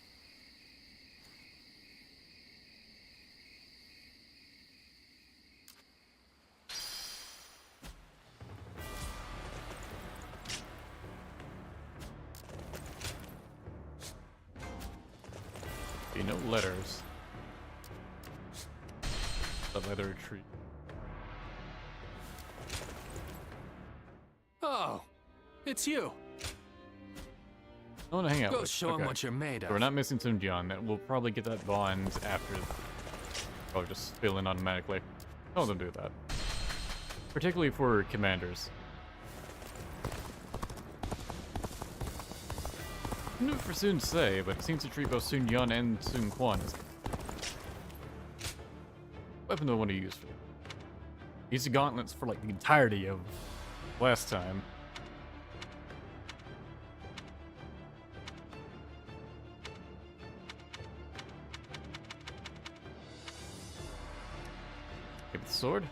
Be no letters. The letter tree. Oh, it's you. I want to hang out Go with. show 'em Okay. what you're made So of. we're not missing Sun Jian. We'll probably get that bond after. Probably just fill in automatically. Some of them do that. Particularly for commanders. I knew for Sun Ce, but it seems to treat both Sun Jian and Sun Quan as weapon I want to use for. Use the gauntlets for like the entirety of last time. Give it the sword.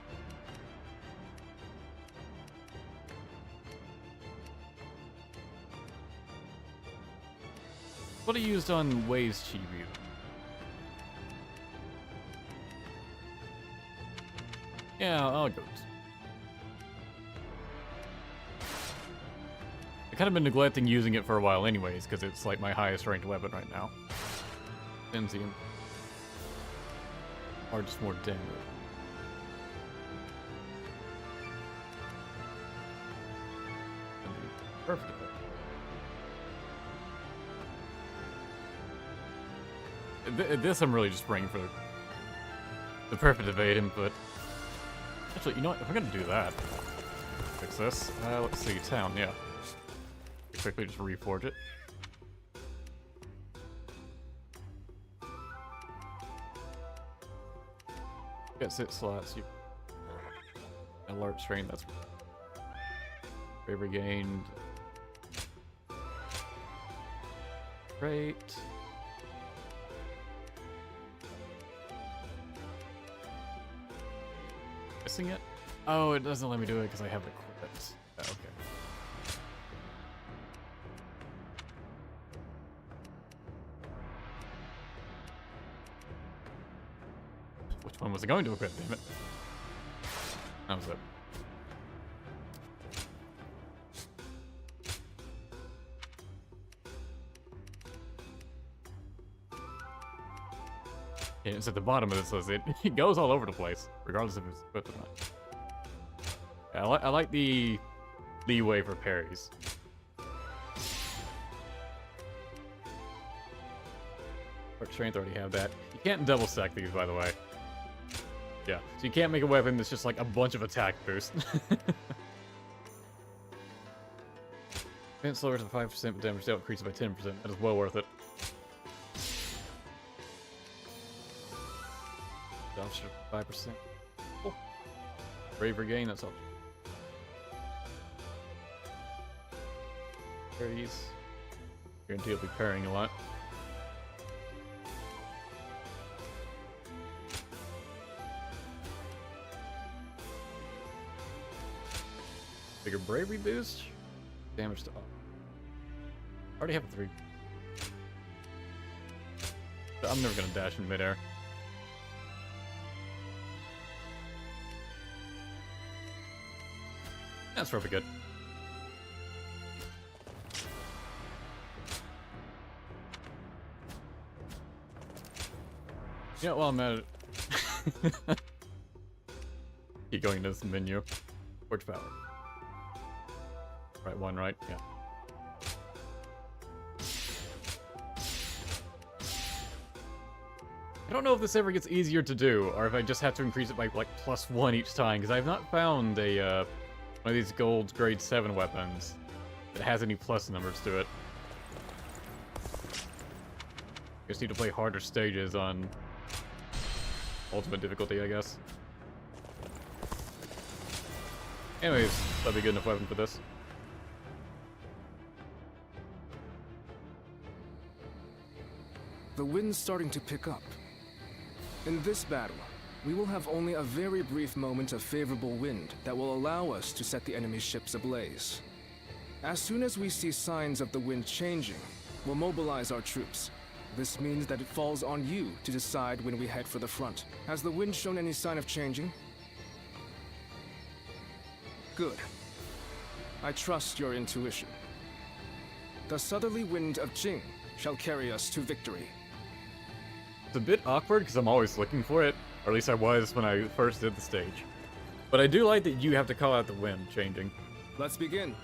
What I used on Wei's Chibi. Yeah, I'll go. I've kind of been neglecting using it for a while anyways, because it's like my highest ranked weapon right now. Enzium. Or just more damage. Perfect effect. This I'm really just praying for the perfect evade input. Actually, you know what? If we're gonna do that, fix this. Let's see, town, yeah. Quickly just reforge it. Got 6 slots. You alert strain. That's bravery gained. Great. Missing it? Oh, it doesn't let me do it because I have it equipped. Oh, okay. Which one was it going to equip? Damn it. That was it. Yeah, it's at the bottom of this list. It goes all over the place, regardless if it's equipped or not. Yeah, I like the leeway for parries. Or strength already have that. You can't double stack these, by the way. Yeah, so you can't make a weapon that's just like a bunch of attack boost. Defense lowers by 5%, but damage dealt increases by 10%. That is well worth it. Dodge 5%. Cool. Bravery gain, that's all. Parries. Guarantee you'll be parrying a lot. Bigger bravery boost. Damage to all. Already have a 3. But I'm never gonna dash in midair. That's probably good. Yeah, well, I'm at it. Keep going to this menu. Forge power. Right one, right? Yeah. I don't know if this ever gets easier to do, or if I just have to increase it by like +1 each time, because I've not found a one of these gold grade 7 weapons that has any plus numbers to it. Just need to play harder stages on ultimate difficulty, I guess. Anyways, that'd be good enough weapon for this. The wind's starting to pick up. In this battle, we will have only a very brief moment of favorable wind that will allow us to set the enemy's ships ablaze. As soon as we see signs of the wind changing, we'll mobilize our troops. This means that it falls on you to decide when we head for the front. Has the wind shown any sign of changing? Good. I trust your intuition. The southerly wind of Jing shall carry us to victory. It's a bit awkward because I'm always looking for it, or at least I was when I first did the stage. But I do like that you have to call out the wind changing. Let's begin.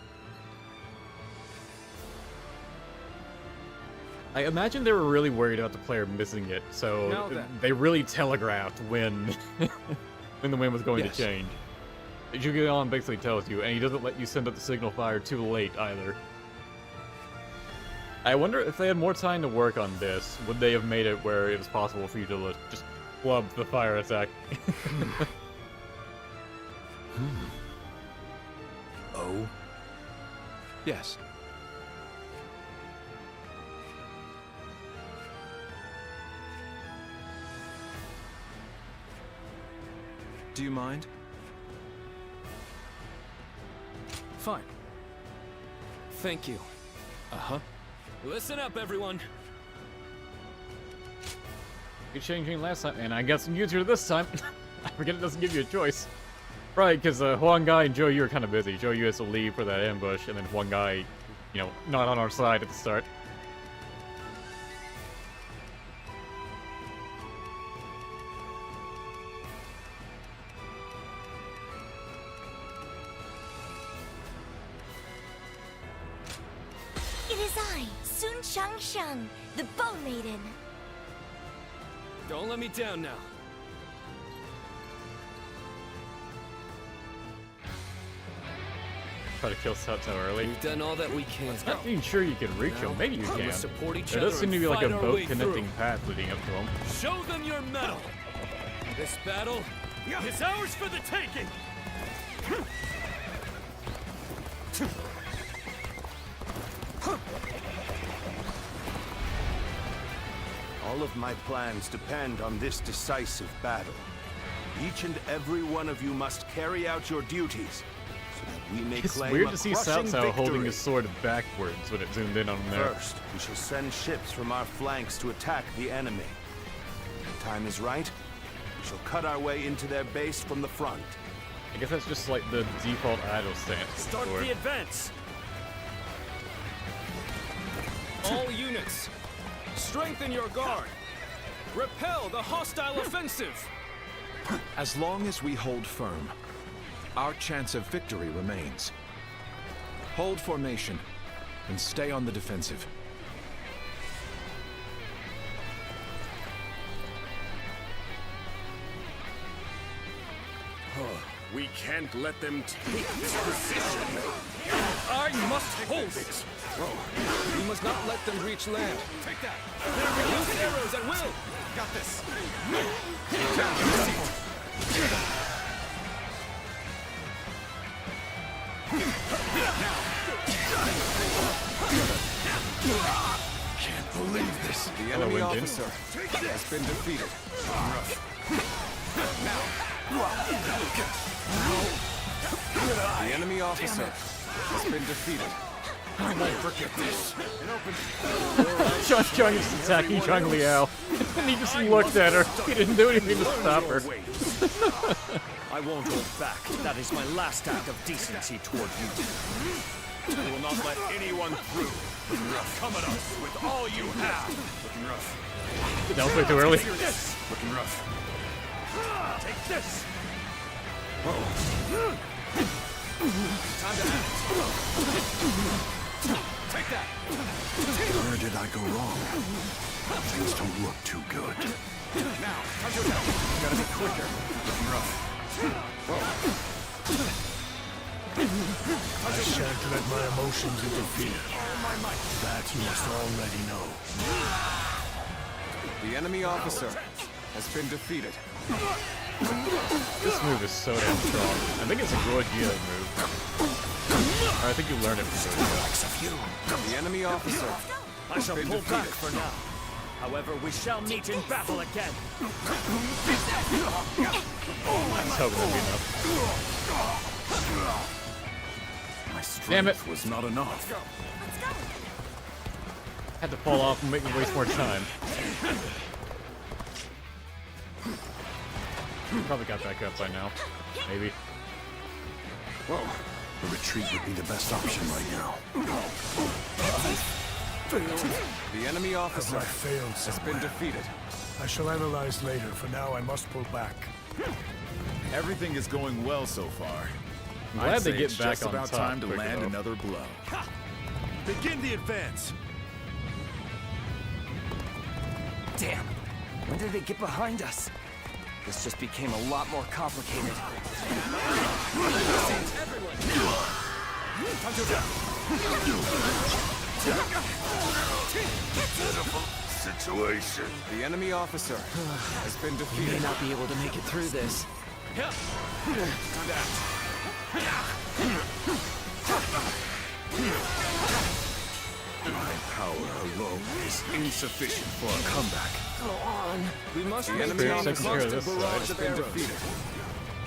I imagine they were really worried about the player missing it, so they really telegraphed when when the wind was going to change. Zhuge basically tells you, and he doesn't let you send up the signal fire too late either. I wonder if they had more time to work on this, would they have made it where it was possible for you to just club the fire attack? Oh? Yes. Do you mind? Fine. Thank you. Uh-huh. Listen up, everyone. You're changing last time, and I got some user this time. I forget it doesn't give you a choice. Right, because Huang Gai and Zhou Yu are kind of busy. Zhou Yu has to leave for that ambush, and then Huang Gai, you know, not on our side at the start. Sun Changsheng, the Bow Maiden. Don't let me down now. Try to kill Cao Cao early. We've done all that we can. I'm not even sure you can reach him. Maybe you can. Support each There does other seem to and be like a fight our boat way connecting through. path leading up to him. Show them your mettle. This battle is ours for the taking. All of my plans depend on this decisive battle. Each and every one of you must carry out your duties, so that we may It's claim weird a to see Cao crushing Cao holding victory. his sword backwards when it zoomed in on him there. First, we shall send ships from our flanks to attack the enemy. When the time is right, we shall cut our way into their base from the front. I guess that's just like the default idle stance. Start for the advance. All units, strengthen your guard. Repel the hostile offensive. As long as we hold firm, our chance of victory remains. Hold formation and stay on the defensive. We can't let them take this position. I must hold it. We must not let them reach land. Take that. Use arrows at will. Got this. Can't believe this. The enemy officer has been defeated. The enemy officer has been defeated. I won't forget this. Sean Chung is attacking Zhang Liao, and he just looked at her. He didn't do anything to stop her. I won't hold back. That is my last act of decency toward you. We will not let anyone through. Come at us with all you have. Looking rough. That was way too early. Looking rough. Take this. Time to act. Take that. Where did I go wrong? Things don't look too good. Now, time to attack. Gotta be quicker. Looking rough. I shan't let my emotions interfere. That you must already know. The enemy officer has been defeated. This move is so damn strong. I think it's a Gorgia move. Or I think you learned it from Gorgia. The enemy officer I has shall been pull back defeated. for now. However, we shall meet in battle again. Let's hope that'll be enough. My strength Damn it. was not enough. Had to fall off and make me waste more time. Probably got back up by now. Maybe. Whoa. The retreat would be the best option right now. The enemy officer I failed has been defeated. I shall analyze later. For now, I must pull back. Everything is going well so far. I'm glad I'd they say get it's back just on about top time to quicker, land though. another blow. Begin the advance. Damn. When did they get behind us? This just became a lot more complicated. Pitiful situation. The enemy officer has been We defeated. may not be able to make it through this. My power alone is insufficient for a comeback. Go on. We must The maintain enemy a officer constant this barrage side. has of been arrows. defeated.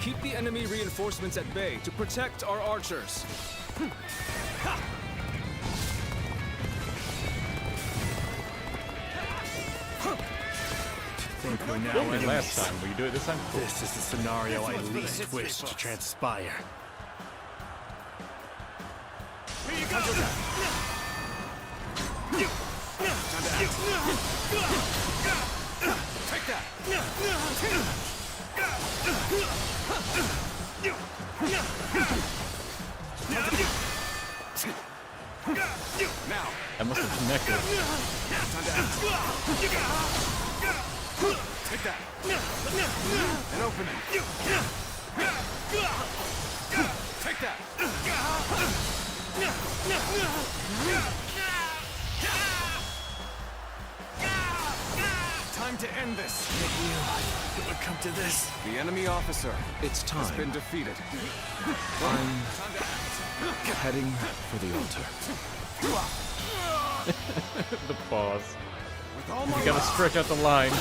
Keep the enemy reinforcements at bay to protect our archers. Think we're now Did it enemies. last time. Will you do it this time? This is the scenario I least wish to transpire. Take that. That must have connected aggressive. Take that. And open it. Take that. Time to end this. It would come to this. The enemy officer. It's time. Has been defeated. I'm heading for the altar. The pause. You gotta stretch out the line.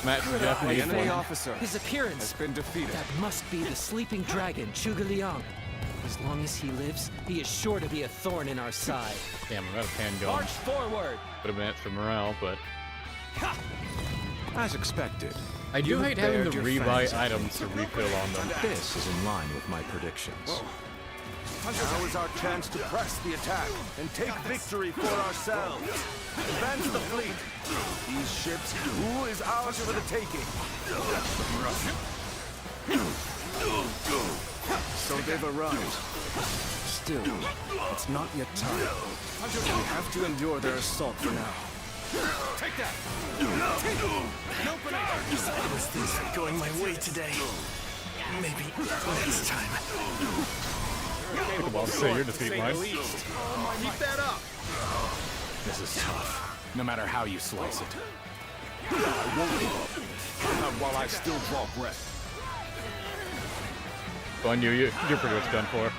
Match the Japanese enemy one. officer. His appearance Has been defeated. That must be the sleeping dragon, Zhuge Liang. As long as he lives, he is sure to be a thorn in our side. Damn, I'm out of pan going. March forward! Would have been extra morale, but As expected. I do you hate have having bared the your rebuy fangs. items to refill on them. This is in line with my predictions. Now is our chance to press the attack and take victory for ourselves. Advance the fleet. These ships, who is ours for the taking? So they've arrived. Still, it's not yet time. We have to endure their assault for now. Take that! Those things are going my way today. Maybe next time. Come on, say your defeat line. Keep that up. This is tough, no matter how you slice it. I won't give up. Not while I still draw breath. Quan, you're pretty much done for.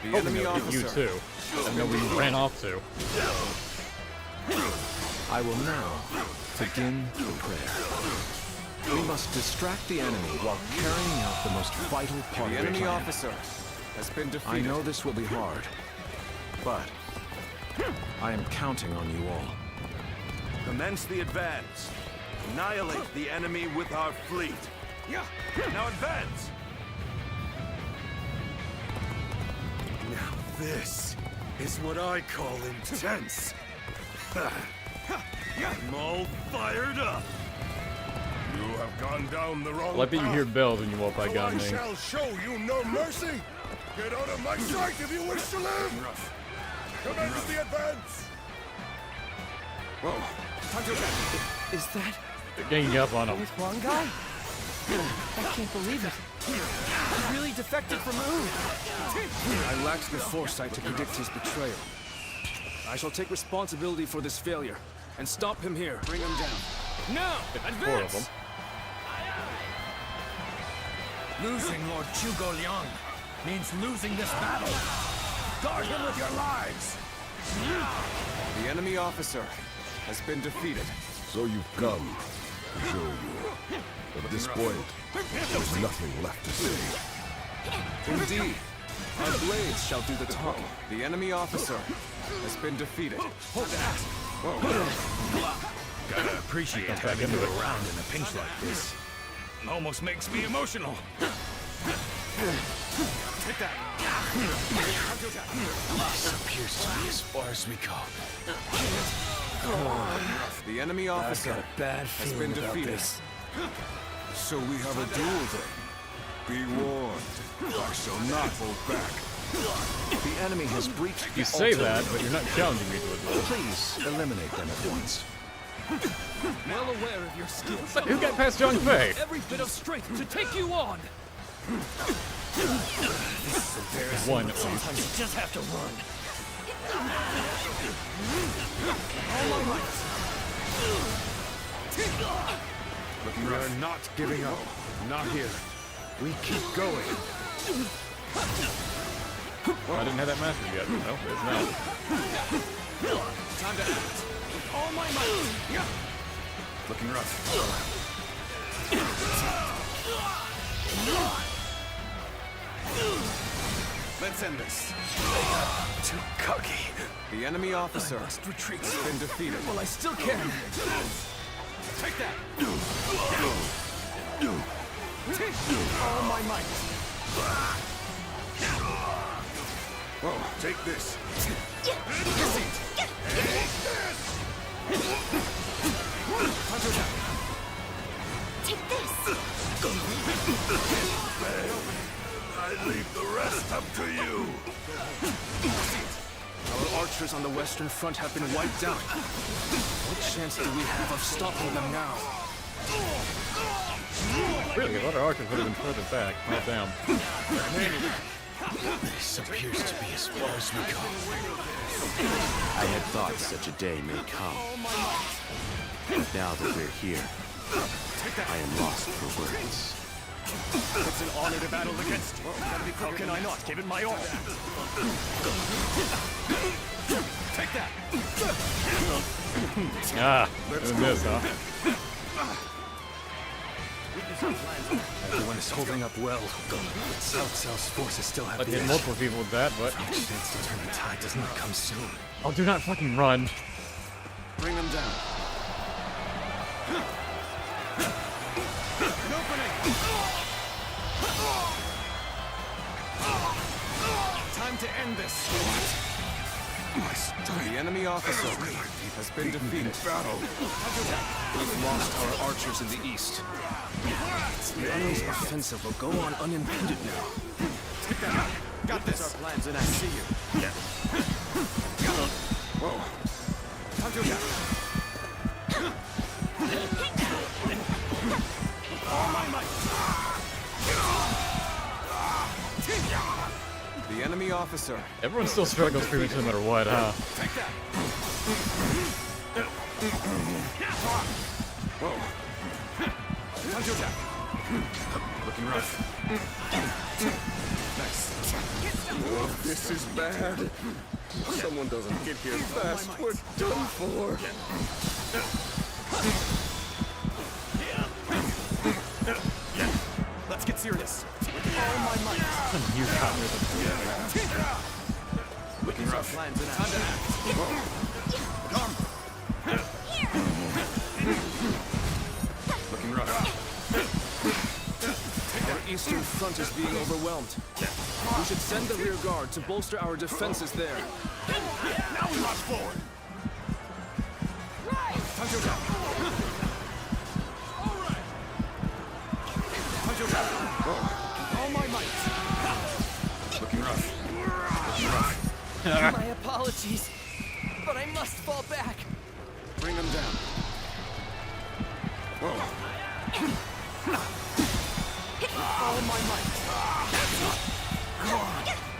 The enemy You officer. too. I know we ran off to. I will now begin the prayer. We must distract the enemy while carrying out the most vital part The of the enemy plan. officer has been I defeated. know this will be hard, but I am counting on you all. Commence the advance. Annihilate the enemy with our fleet. Now advance. Now this is what I call intense. I'm all fired up. You have gone down the wrong Well, I bet you path. hear bells when you walk by So I Gunning. shall show you no mercy. Get out of my sight if you wish to live. Commence the advance. Is that They're ganging up on him. with Huang Guy? I can't believe it. He really defected from Earth. I lacked the foresight to predict his betrayal. I shall take responsibility for this failure and stop him here. Bring him down. Now, 4 of them. Losing Lord Zhuge Liang means losing this battle. Guard him with your lives. The enemy officer has been defeated. So you've come to show you. But at this point, there's nothing left to say. Indeed, our blades shall do the talking. The enemy officer has been defeated. Gotta appreciate having you around in a pinch like this. Almost makes me emotional. Take that. This appears to be as far as we go. The enemy officer I've got a bad has feeling been about defeated. this. So we have a duel then. Be warned. I shall not hold back. The enemy has breached You the say altar. that, but you're not challenging me to a duel. Please eliminate them at once. Well aware of your skills. Who got past Zhang Fei? Every bit of strength to take you on. This is embarrassing. One but at least. sometimes you just have to run. We are not giving up. Not here. We keep going. I didn't have that mastered yet. No, it's not. Time to act. All my might. Looking rough. Let's end this. Too cocky. The enemy officer Must retreat. has been defeated. Well, I still can. Take that. All my might. Whoa, take this. Take this! I leave the rest up to you. forces on the Western Front have been wiped out. What chance do we have of stopping them now? Really, a lot of archers would have been further back. Oh, damn. This appears to be as far as we go. I had thought such a day may come. Now that we're here, I am lost for words. It's an honor to battle against you. How can I not give it my all? Take that! Ah, doing this, huh? Everyone is holding up well. Cao Cao's forces still have I'd hit multiple people with that, but... The chance to turn the tide does not come soon. Oh, do not fucking run. Bring them down. An opening! Time to end this. The enemy officer has been defeated. We've lost our archers in the east. The enemy's offensive will go on unimpeded now. Take that out. Got this. Our plans and I see you. Yeah. Whoa. Time to attack. All my might. The enemy officer. Everyone still struggles pretty much no matter what, huh? Take that. Whoa. Time to attack. Looking rough. Nice. Oh, this is bad. Someone doesn't get here fast. We're done for. Let's get serious. With all my might. You got me. Looking rough. Time to act. Come. Looking rough. Our eastern front is being overwhelmed. We should send the rear guard to bolster our defenses there. Now we march forward. Time to attack. All right. Time to attack. All my might. Looking rough. Looking rough. My apologies, but I must fall back. Bring them down. Whoa. All my might.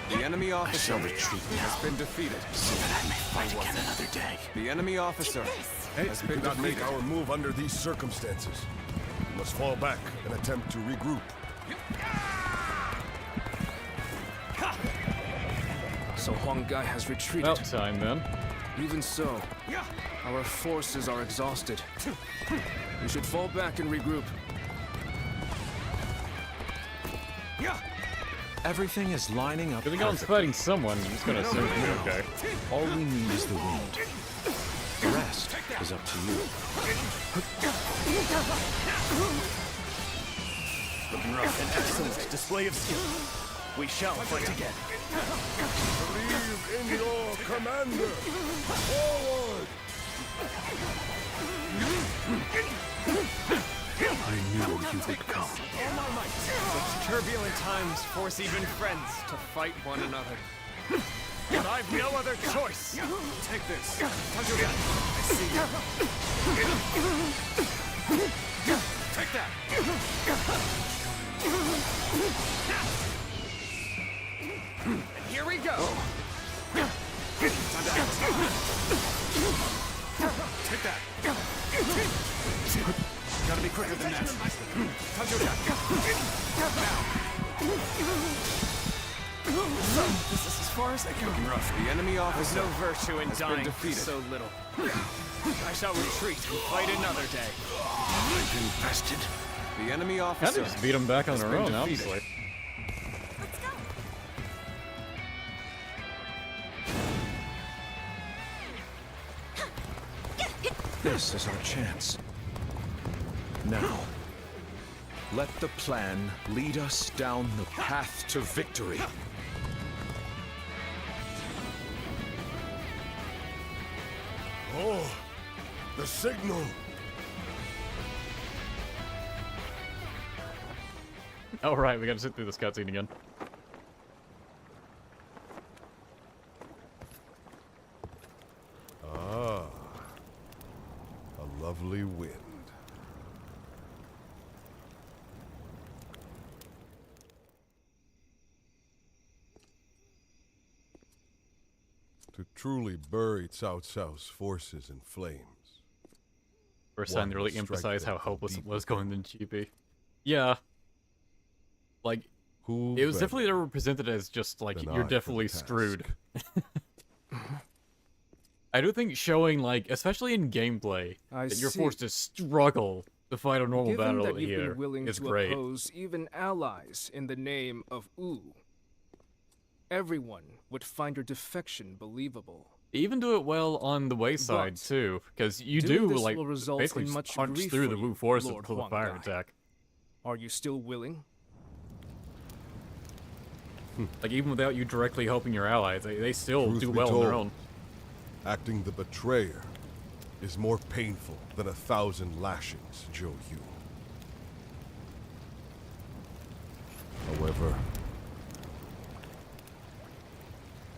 The enemy officer has been defeated. So that I may fight again another day. The enemy officer has We been cannot make defeated. our move under these circumstances. We must fall back and attempt to regroup. So Huang Gai has retreated. About time, then. Even so, our forces are exhausted. We should fall back and regroup. Everything is lining up. If the gun's fighting someone, I'm just gonna assume it's okay. All we need is the wind. The rest is up to you. Looking rough. An excellent display of skill. We shall fight again. Believe in your commander! Forward! I knew you would come. Such turbulent times force even friends to fight one another. But I've no other choice. Take this. Time to attack. I see you. Take that. And here we go. Time to act. Take that. Gotta be quicker than that. Time to attack. Now. This is as far as I can. Looking rough. The enemy There's officer no virtue in has been dying defeated. so little. I shall retreat and fight another day. Invested. The enemy Kinda officer just beat them back on has their been own, defeated. honestly. This is our chance. Now, let the plan lead us down the path to victory. Oh, the signal! Alright, we gotta sit through this cutscene again. lovely wind. To truly bury Cao Cao's forces in flames. First time they really emphasized how helpless it was going to Chibi. Yeah. Like, it was definitely never presented as just, like, you're definitely screwed. I do think showing, like, especially in gameplay, that you're forced to struggle to fight a normal battle that you've here been willing is to great. oppose even allies in the name of Wu, everyone would find your defection believable. They even do it well on the wayside, too, because you do, like, basically just punch through the Wu forces with a fire attack. Are you still willing? Like, even without you directly helping your allies, they still do well on their own. Acting the betrayer is more painful than 1,000 lashings, Zhou Yu. However,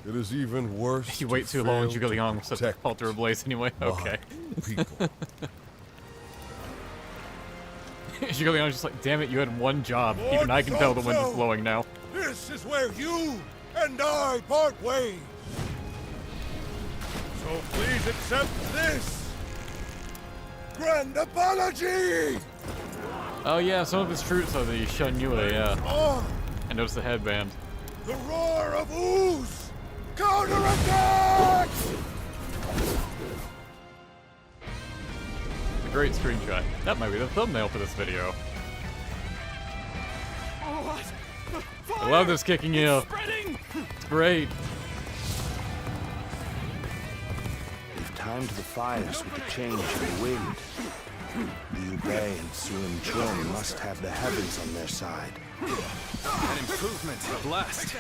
it is even worse. If you wait too long, Zhuge Liang will set the altar ablaze anyway. Okay. People. Zhuge Liang's just like, damn it, you had one job. Even I can tell the wind is blowing now. This is where you and I part ways. So please accept this grand apology. Oh yeah, some of his troops are the Shanyue, yeah. I noticed the headband. The roar of ooze! Counterattack! A great screenshot. That might be the thumbnail for this video. I love this kicking you. It's great. We've timed the fires with the change in the wind. Liu Bei and Sun Chun must have the heavens on their side. An improvement, a blast.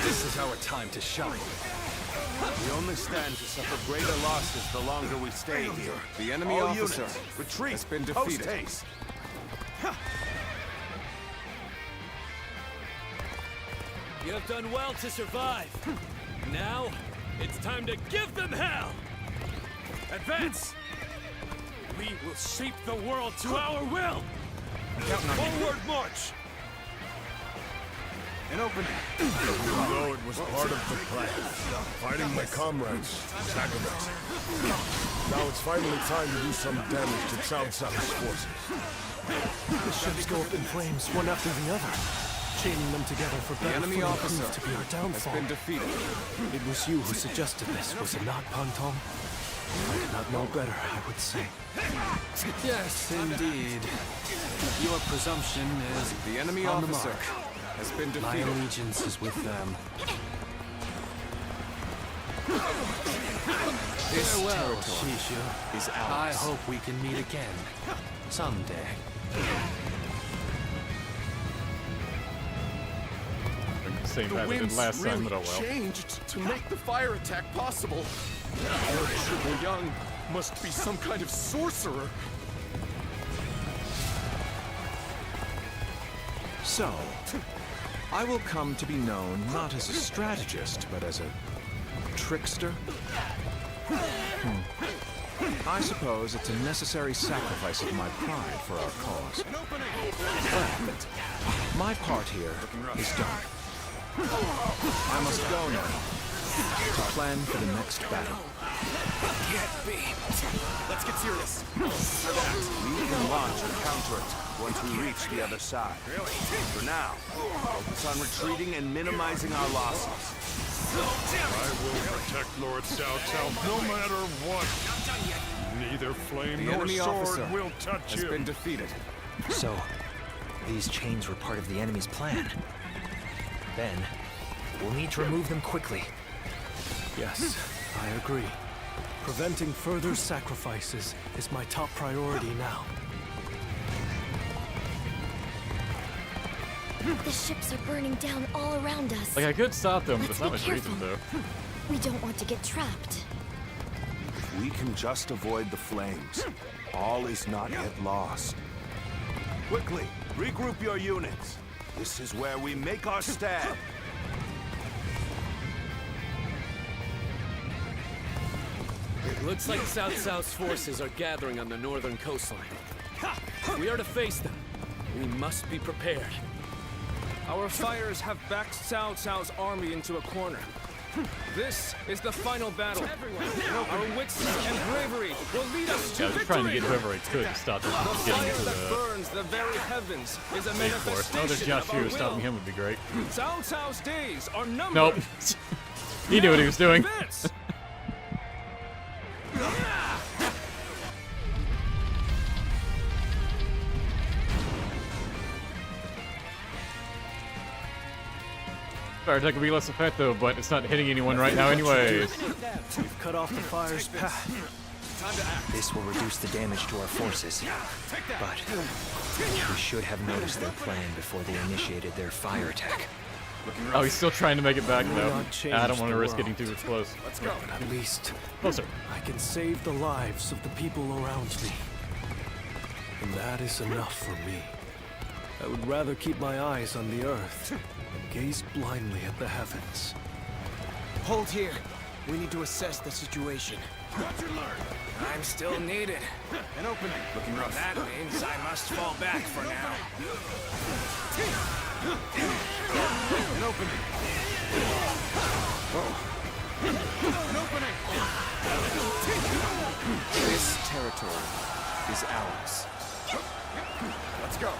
This is our time to shine. We only stand to suffer greater losses the longer we stay here. The enemy officer has been defeated. Post-haste. You have done well to survive. Now, it's time to give them hell! Advance! We will shape the world to our will! Forward march! An opening. Even though it was part of the plan, fighting my comrades, sacrificing. Now it's finally time to do some damage to Cao Cao's forces. The ships go up in flames, one after the other. Chaining them together for The battle enemy officer to be our downfall. has been defeated. It was you who suggested this, was it not, Pantong? I did not know better, I would say. Yes, indeed. Your presumption is The enemy on the officer mark. has been My defeated. allegiance is with them. This Farewell, territory Shishu. is I ours. hope we can meet again. Someday. Same bad as did last time, but oh well. Changed to make the fire attack possible. Lord Zhuge Liang must be some kind of sorcerer. So, I will come to be known not as a strategist, but as a trickster. I suppose it's a necessary sacrifice of my pride for our cause. Well, my part here is done. I must go now to plan for the next battle. Can't be. Let's get serious. For that, we can launch and counter it once we reach the other side. For now, focus on retreating and minimizing our losses. I will protect Lord Cao Cao no matter what. Neither flame The nor enemy sword officer will touch has him. been defeated. So, these chains were part of the enemy's plan. Then, we'll need to remove them quickly. Yes, I agree. Preventing further sacrifices is my top priority now. The ships are burning down all around us. Like, I could stop them, but Let's there's not be much careful. reason to. We don't want to get trapped. If we can just avoid the flames, all is not yet lost. Quickly, regroup your units. This is where we make our stand. Looks like Cao Cao's forces are gathering on the northern coastline. If we are to face them, we must be prepared. Our fires have backed Cao Cao's army into a corner. This is the final battle. Our wits and bravery will lead us to Yeah, I was victory. trying to get whoever I could to stop them from The getting fire into that the burns the very heavens is a main force. Oh, there's manifestation of our Joshua. Stopping will. him would be great. Cao Cao's days are numbered. Nope. He knew what he was doing. Advance! Fire attack will be less effective, but it's not hitting anyone right now anyways. We've cut off the fire's path. This will reduce the damage to our forces. But we should have noticed their plan before they initiated their fire attack. Oh, he's still trying to make it back We will though. not change I don't want to the risk world. getting too close. Let's go. At least Closer. I can save the lives of the people around me. And that is enough for me. I would rather keep my eyes on the earth and gaze blindly at the heavens. Hold here. We need to assess the situation. I'm still needed. An opening. Looking rough. That means I must fall back for now. An opening. An opening. This territory is ours. Let's go.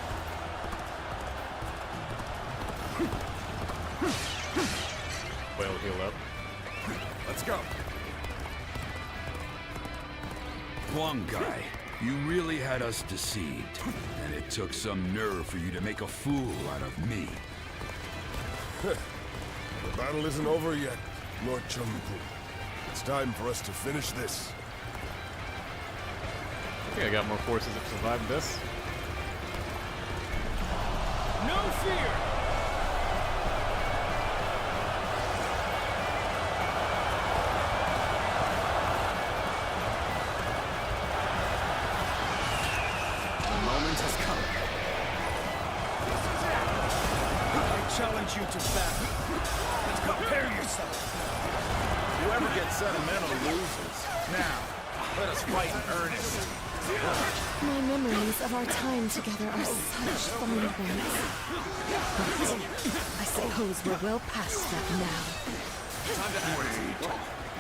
Well, heal up. Let's go. Huang Guy, you really had us deceived. And it took some nerve for you to make a fool out of me. The battle isn't over yet, Lord Chengpu. It's time for us to finish this. I think I got more forces that survived this. No fear! The moment has come. I challenge you to battle. Let's prepare yourself. Whoever gets sentimental loses. Now, let us fight in earnest. My memories of our time together are such fond ones. But I suppose we're well past that now.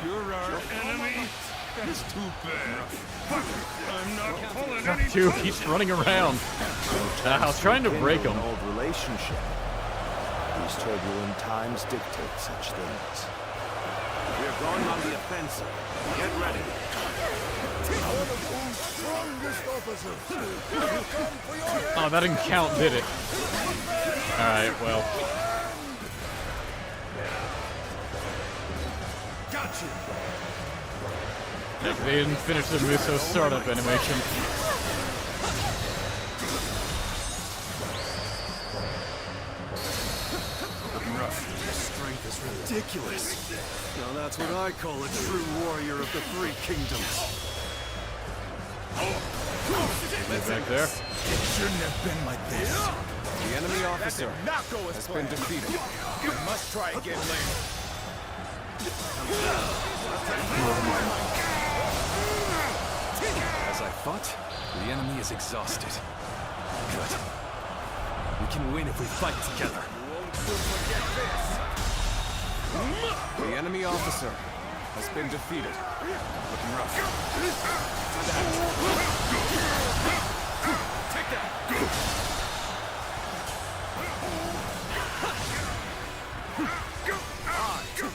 You're our enemy? That's too bad. I'm not pulling Chuck any Chu keeps running around. I was trying to break him. An old relationship. These turbulent times dictate such things. We are going on the offensive. Get ready. Oh, that didn't count, did it? Alright, well. Got you. Yeah, 'cause they didn't finish the Muso startup animation. Strength is ridiculous. Now that's what I call a true warrior of the Three Kingdoms. Back there. It shouldn't have been like this. The enemy officer has been defeated. We must try again later. As I thought, the enemy is exhausted. Good. We can win if we fight together. The enemy officer has been defeated. Looking rough. Take that.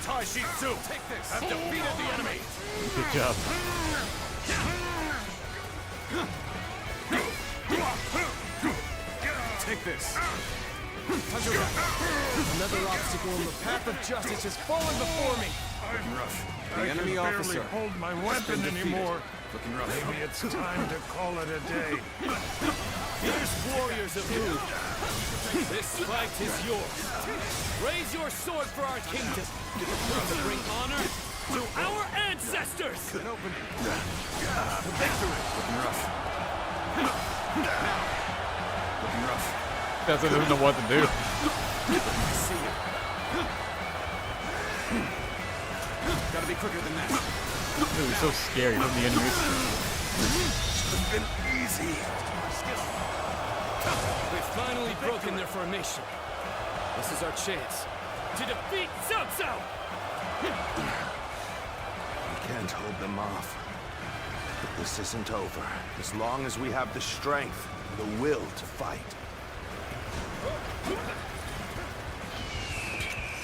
Taishizu, take this. Have defeated the enemy. Good job. Take this. Another obstacle in the path of justice has fallen before me. I'm rough. The enemy I can officer barely hold my weapon anymore. Looking rough. Maybe it's time to call it a day. Fierce warriors of Mu. This fight is yours. Raise your sword for our kingdom. To bring honor to our ancestors. An opening. Victory. Looking rough. Looking rough. Doesn't know what to do. I see you. Gotta be quicker than that. It was so scary from the enemies. It's been easy. We've finally broken their formation. This is our chance to defeat Cao Cao! We can't hold them off. But this isn't over. As long as we have the strength, the will to fight.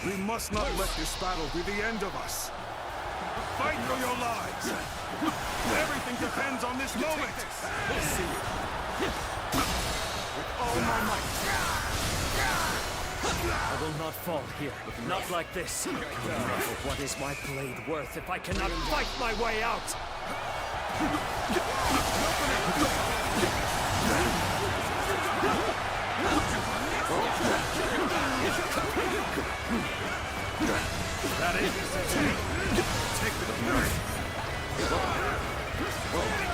We must not let this battle be the end of us. Fight for your lives. Everything depends on this moment. We'll see. With all my might. I will not fall here. Not like this. For what is my blade worth if I cannot fight my way out? That is take the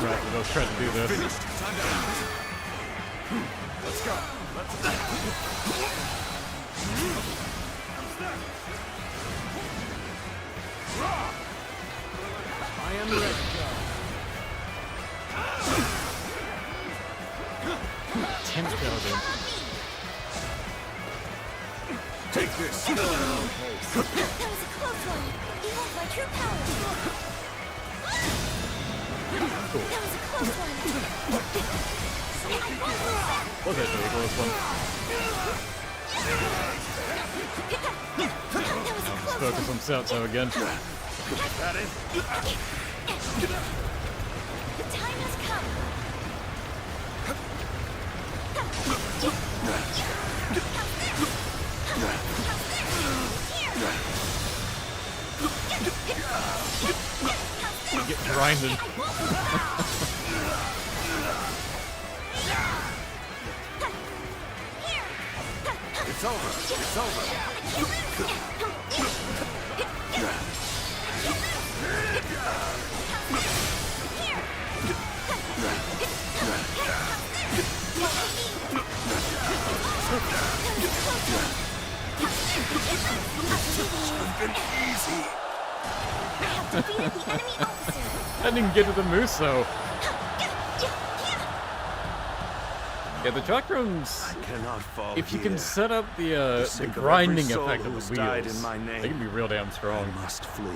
Right, we'll try to do this. Finished. Time to let's go. I am ready. Tense building. Take this. That was a close one. Behold my true power. That was a close one. Was it the close one? Let's focus on Cao Cao again. That is. The time has come. Get grinded. It's over. It's over. It's been easy. I didn't get to the Muso. Yeah, the Chakras, Cannot fall if you here. can set up the grinding effect of the wheels, they can be real damn strong. Must flee.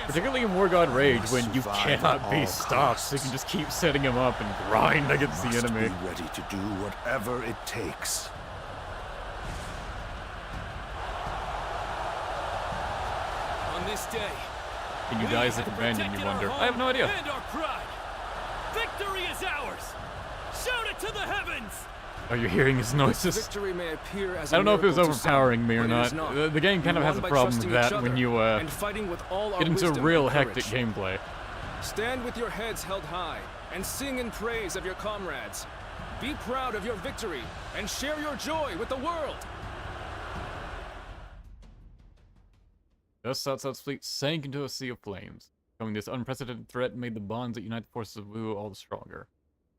Particularly in War God Rage, when you cannot be stopped, so you can just keep setting him up and grind against the enemy. Be ready to do whatever it takes. On this day, Can you die as a companion, you wonder? I have no idea. and our pride. Victory is ours. Shout it to the heavens. Are you hearing his noises? Victory may appear as I don't know if it was miracle to some, overpowering me or but it not. is not. The game kind of We has a won by problem with trusting that each when other you and fighting with all our get into wisdom real and hectic courage. gameplay. Stand with your heads held high and sing in praise of your comrades. Be proud of your victory and share your joy with the world. Just Cao Cao's fleet sank into a sea of flames. Becoming this unprecedented threat made the bonds that unite the forces of Wu all the stronger.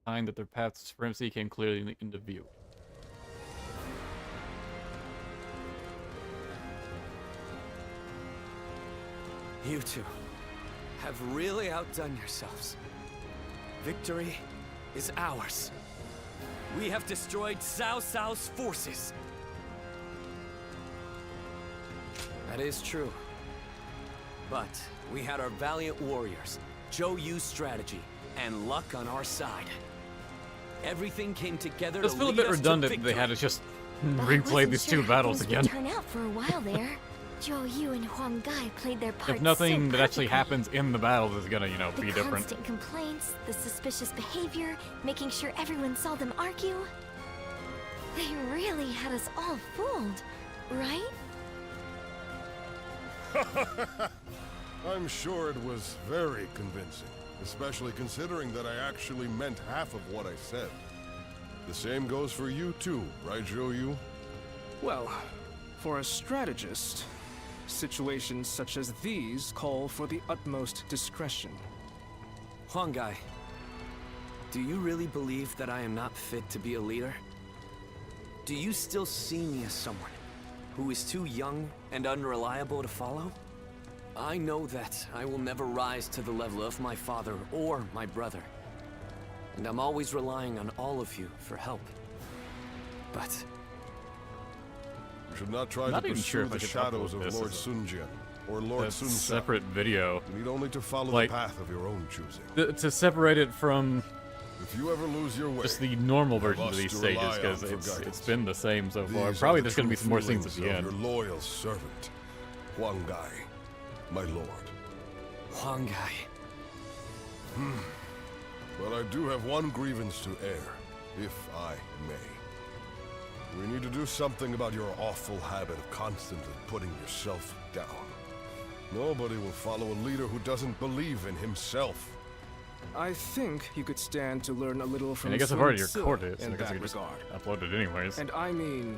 A sign that their path to supremacy came clearly into view. You two have really outdone yourselves. Victory is ours. We have destroyed Cao Cao's forces. That is true. But we had our valiant warriors, Zhou Yu's strategy, and luck on our side. Everything came together It's to still a lead bit us to redundant that victory. they had to just But I replay wasn't these sure two how battles things again. would turn out for a while there. Zhou Yu and Huang Gai played their parts If nothing so that actually perfectly. happens in the battles is gonna, The be different. constant complaints, the suspicious behavior, making sure everyone saw them argue. They really had us all fooled, right? I'm sure it was very convincing, especially considering that I actually meant half of what I said. The same goes for you too, right, Zhou Yu? Well, for a strategist, situations such as these call for the utmost discretion. Huang Gai, do you really believe that I am not fit to be a leader? Do you still see me as someone who is too young and unreliable to follow? I know that I will never rise to the level of my father or my brother. And I'm always relying on all of you for help. But You should not try to Not even sure pursue if I the could shadows upload of this Lord as a- Sun Jian or Lord That's Sun a Sa. separate video. You need only to follow Like, the path of your own choosing. To separate it from If you ever lose your way, just the normal you have version of us these to stages, rely on because for it's guidance. been the same so far. These Probably are the there's gonna be true some more scenes at feelings the of end. Your loyal servant, Huang Gai, my lord. Huang Gai. But I do have one grievance to air, if I may. We need to do something about your awful habit of constantly putting yourself down. Nobody will follow a leader who doesn't believe in himself. I think you could stand to learn a little from And I guess I've Sun already Tzu recorded it, so in I guess I that can just regard. upload it anyways. And I mean,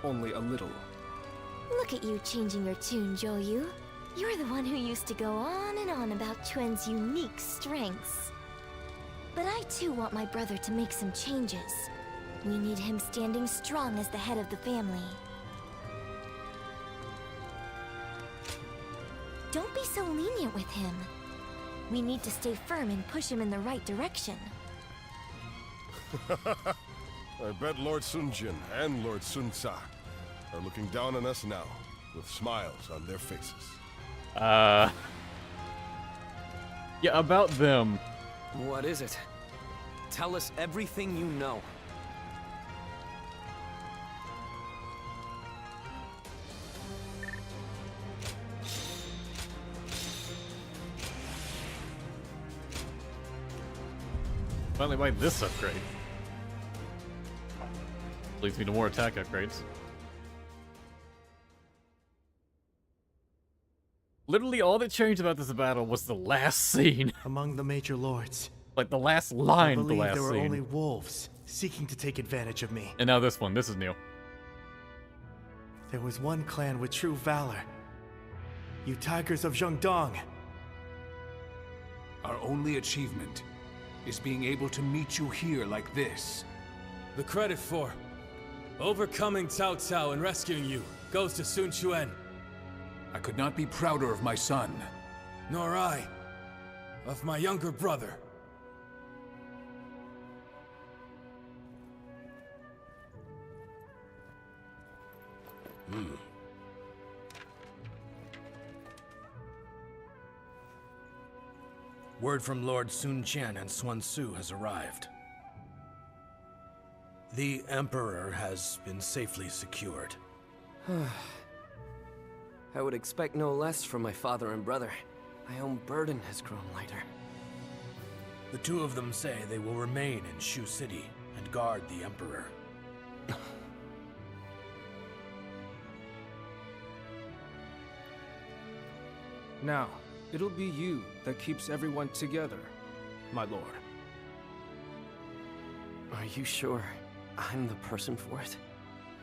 only a little. Look at you changing your tune, Zhou. You're the one who used to go on and on about Quan's unique strengths. But I too want my brother to make some changes. We need him standing strong as the head of the family. Don't be so lenient with him. We need to stay firm and push him in the right direction. I bet Lord Sun Jian and Lord Sun Sa are looking down on us now, with smiles on their faces. Yeah, about them. What is it? Tell us everything you know. Finally buy this upgrade. Leads me to more attack upgrades. Literally all that changed about this battle was the last scene. Among the major lords. Like the last line I of the believe last there were scene. only wolves seeking to take advantage of me. And now this one, this is new. There was one clan with true valor. You tigers of Zhengdong. Our only achievement is being able to meet you here like this. The credit for overcoming Cao Cao and rescuing you goes to Sun Quan. I could not be prouder of my son. Nor I, of my younger brother. Word from Lord Sun Jian and Huang Zu has arrived. The Emperor has been safely secured. I would expect no less from my father and brother. My own burden has grown lighter. The two of them say they will remain in Shu City and guard the Emperor. Now, it'll be you that keeps everyone together, my lord. Are you sure I'm the person for it?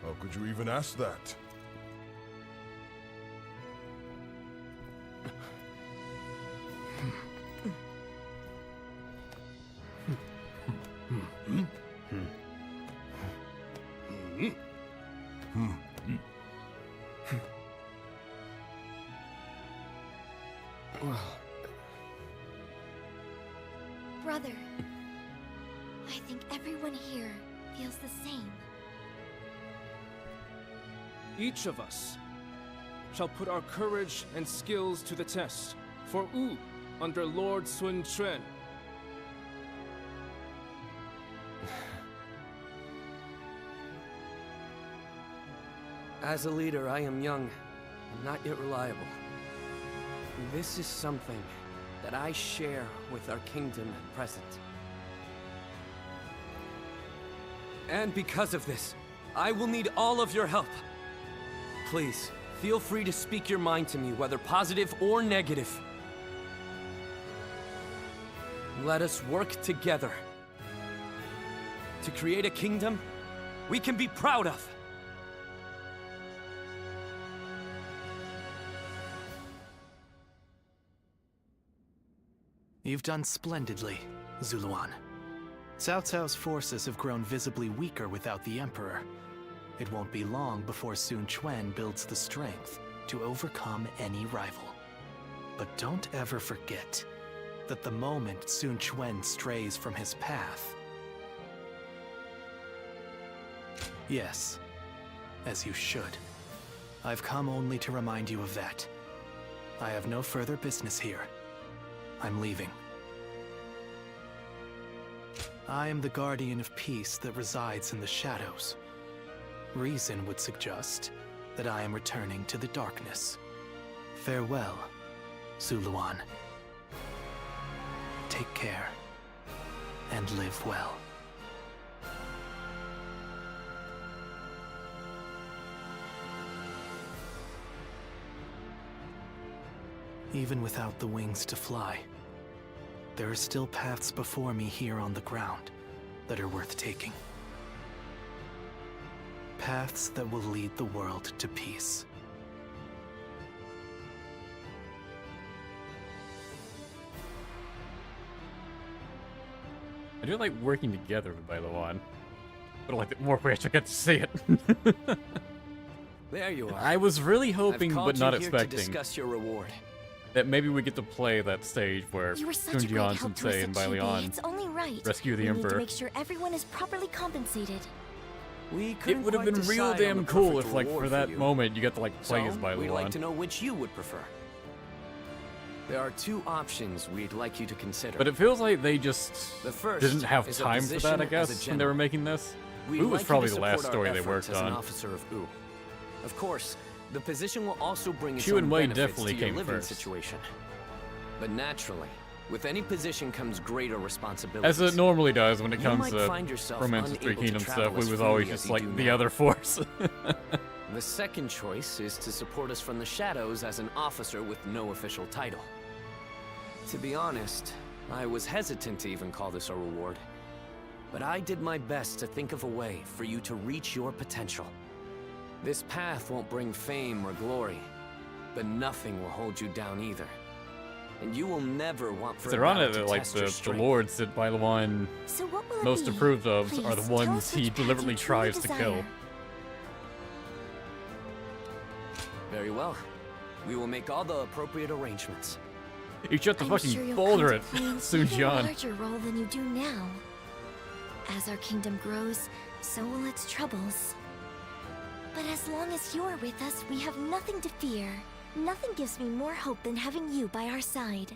How could you even ask that? Brother, I think everyone here feels the same. Each of us shall put our courage and skills to the test for Wu under Lord Sun Quan. As a leader, I am young and not yet reliable. This is something that I share with our kingdom at present. And because of this, I will need all of your help. Please, feel free to speak your mind to me, whether positive or negative. Let us work together to create a kingdom we can be proud of. You've done splendidly, Zuluan. Cao Cao's forces have grown visibly weaker without the Emperor. It won't be long before Sun Quan builds the strength to overcome any rival. But don't ever forget that the moment Sun Quan strays from his path... Yes, as you should. I've come only to remind you of that. I have no further business here. I'm leaving. I am the guardian of peace that resides in the shadows. Reason would suggest that I am returning to the darkness. Farewell, Zuluan. Take care, and live well. Even without the wings to fly, there are still paths before me here on the ground that are worth taking. Paths that will lead the world to peace. I do like working together with Bailuan, but I like that more ways I get to see it. There you are. I was really hoping, but not expecting, to discuss your reward. that maybe we get to play that stage where Sunjian Sensei and Bailuan It's only right. rescue the we Emperor. Need to make sure everyone is properly compensated. It would have been real damn cool if, like, for that moment, you got to, like, play as Bailuan. We'd like to know which you would prefer. There are two options we'd like you to consider. But it feels like they just didn't have is a time for that, I position as a guess, when they were making this. We'd Ooh was like probably you the to last support story our they efforts worked as on. an officer of U. Of course, the position will also bring its Chu own and Wei benefits definitely to your came living first. situation. But naturally, with any position comes greater responsibility. As it normally does when it You comes might to find yourself Romance of Three unable to Kingdoms travel stuff, we as was always freely as just you like do the now. other force. The second choice is to support us from the shadows as an officer with no official title. To be honest, I was hesitant to even call this a reward. But I did my best to think of a way for you to reach your potential. This path won't bring fame or glory, but nothing will hold you down either. And you will never want for It's a ironic battle that, to like, test your the strength. lords that Bailuan So what will it most be? approved of Please, are the tell ones us he which path deliberately you truly tries to kill. desire. Very well. We will make all the appropriate arrangements. You shut the I'm fucking sure you'll boulder come at to play an Sun even Jian. larger role than you do now. As our kingdom grows, so will its troubles. But as long as you're with us, we have nothing to fear. Nothing gives me more hope than having you by our side.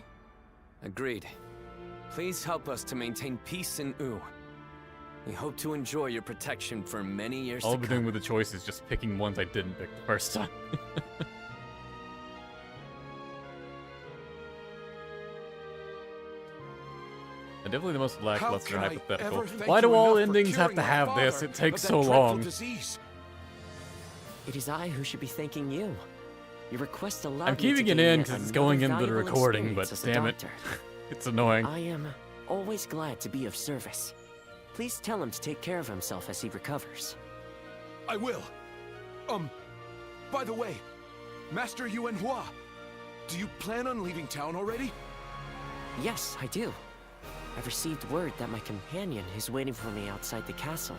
Agreed. Please help us to maintain peace in U. We hope to enjoy your protection for many years All to I've been come. doing with the choice is just picking ones I didn't pick the first time. And definitely the most lackluster and hypothetical. Why do all endings have to have this? It takes so long. It is I who should be thanking you. Your request allowed I'm me to keeping it gain in yet because it's another going into the valuable recording, but experience as a damn it. doctor. It's annoying. I am always glad to be of service. Please tell him to take care of himself as he recovers. I will. By the way, Master Yuanhua, do you plan on leaving town already? Yes, I do. I've received word that my companion is waiting for me outside the castle.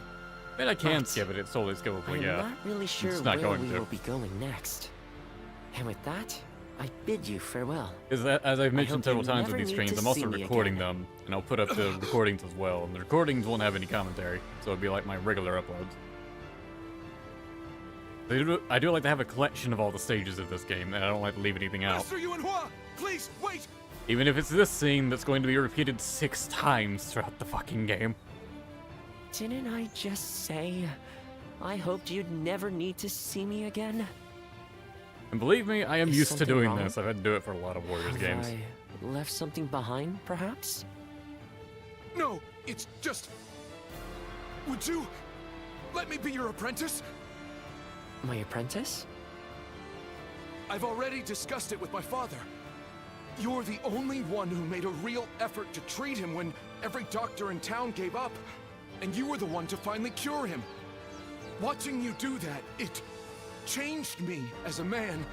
I mean, I can skip it. It's totally skippable, I'm yeah. not really sure It's not where going we to. will be going next. And with that, I bid you farewell. Because as I've mentioned hope you several times with never these need streams, to I'm also see me recording again. them, and I'll put up the recordings as well. And the recordings won't have any commentary, so it'll be like my regular uploads. I do like to have a collection of all the stages of this game, and I don't like to leave anything out. Master Yuanhua, please wait. Even if it's this scene that's going to be repeated 6 times throughout the fucking game. Didn't I just say I hoped you'd never need to see me again? And believe me, I am Is used to something doing wrong? this. I've had to do it for a lot of Warriors Have games. I left something behind, perhaps? No, it's just... Would you let me be your apprentice? My apprentice? I've already discussed it with my father. You're the only one who made a real effort to treat him when every doctor in town gave up. And you were the one to finally cure him. Watching you do that, it changed me as a man.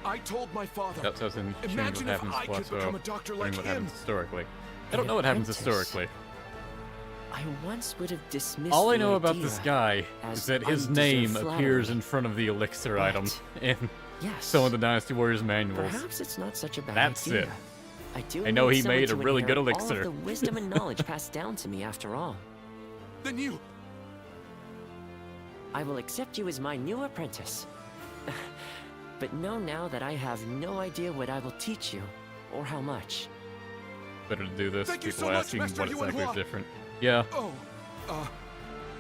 I told my father, That's how in change what imagine if happens I could become a doctor like what him. happens historically. I don't know what happens apprentice. historically. I once would have dismissed All I the know about this idea guy as is that his undeserved name flattery. appears in front of the elixir item in Yes. some of the Dynasty Warriors manuals. Perhaps it's not such a bad That's idea. it. I do I know need he someone made a to really good inherit elixir. all of the wisdom and knowledge passed down to me after all. Then you... I will accept you as my new apprentice. But know now that I have no idea what I will teach you, or how much. Better to do this. Thank you People so much, asking Master what exactly Yuan is Hua. different. Yeah. Oh,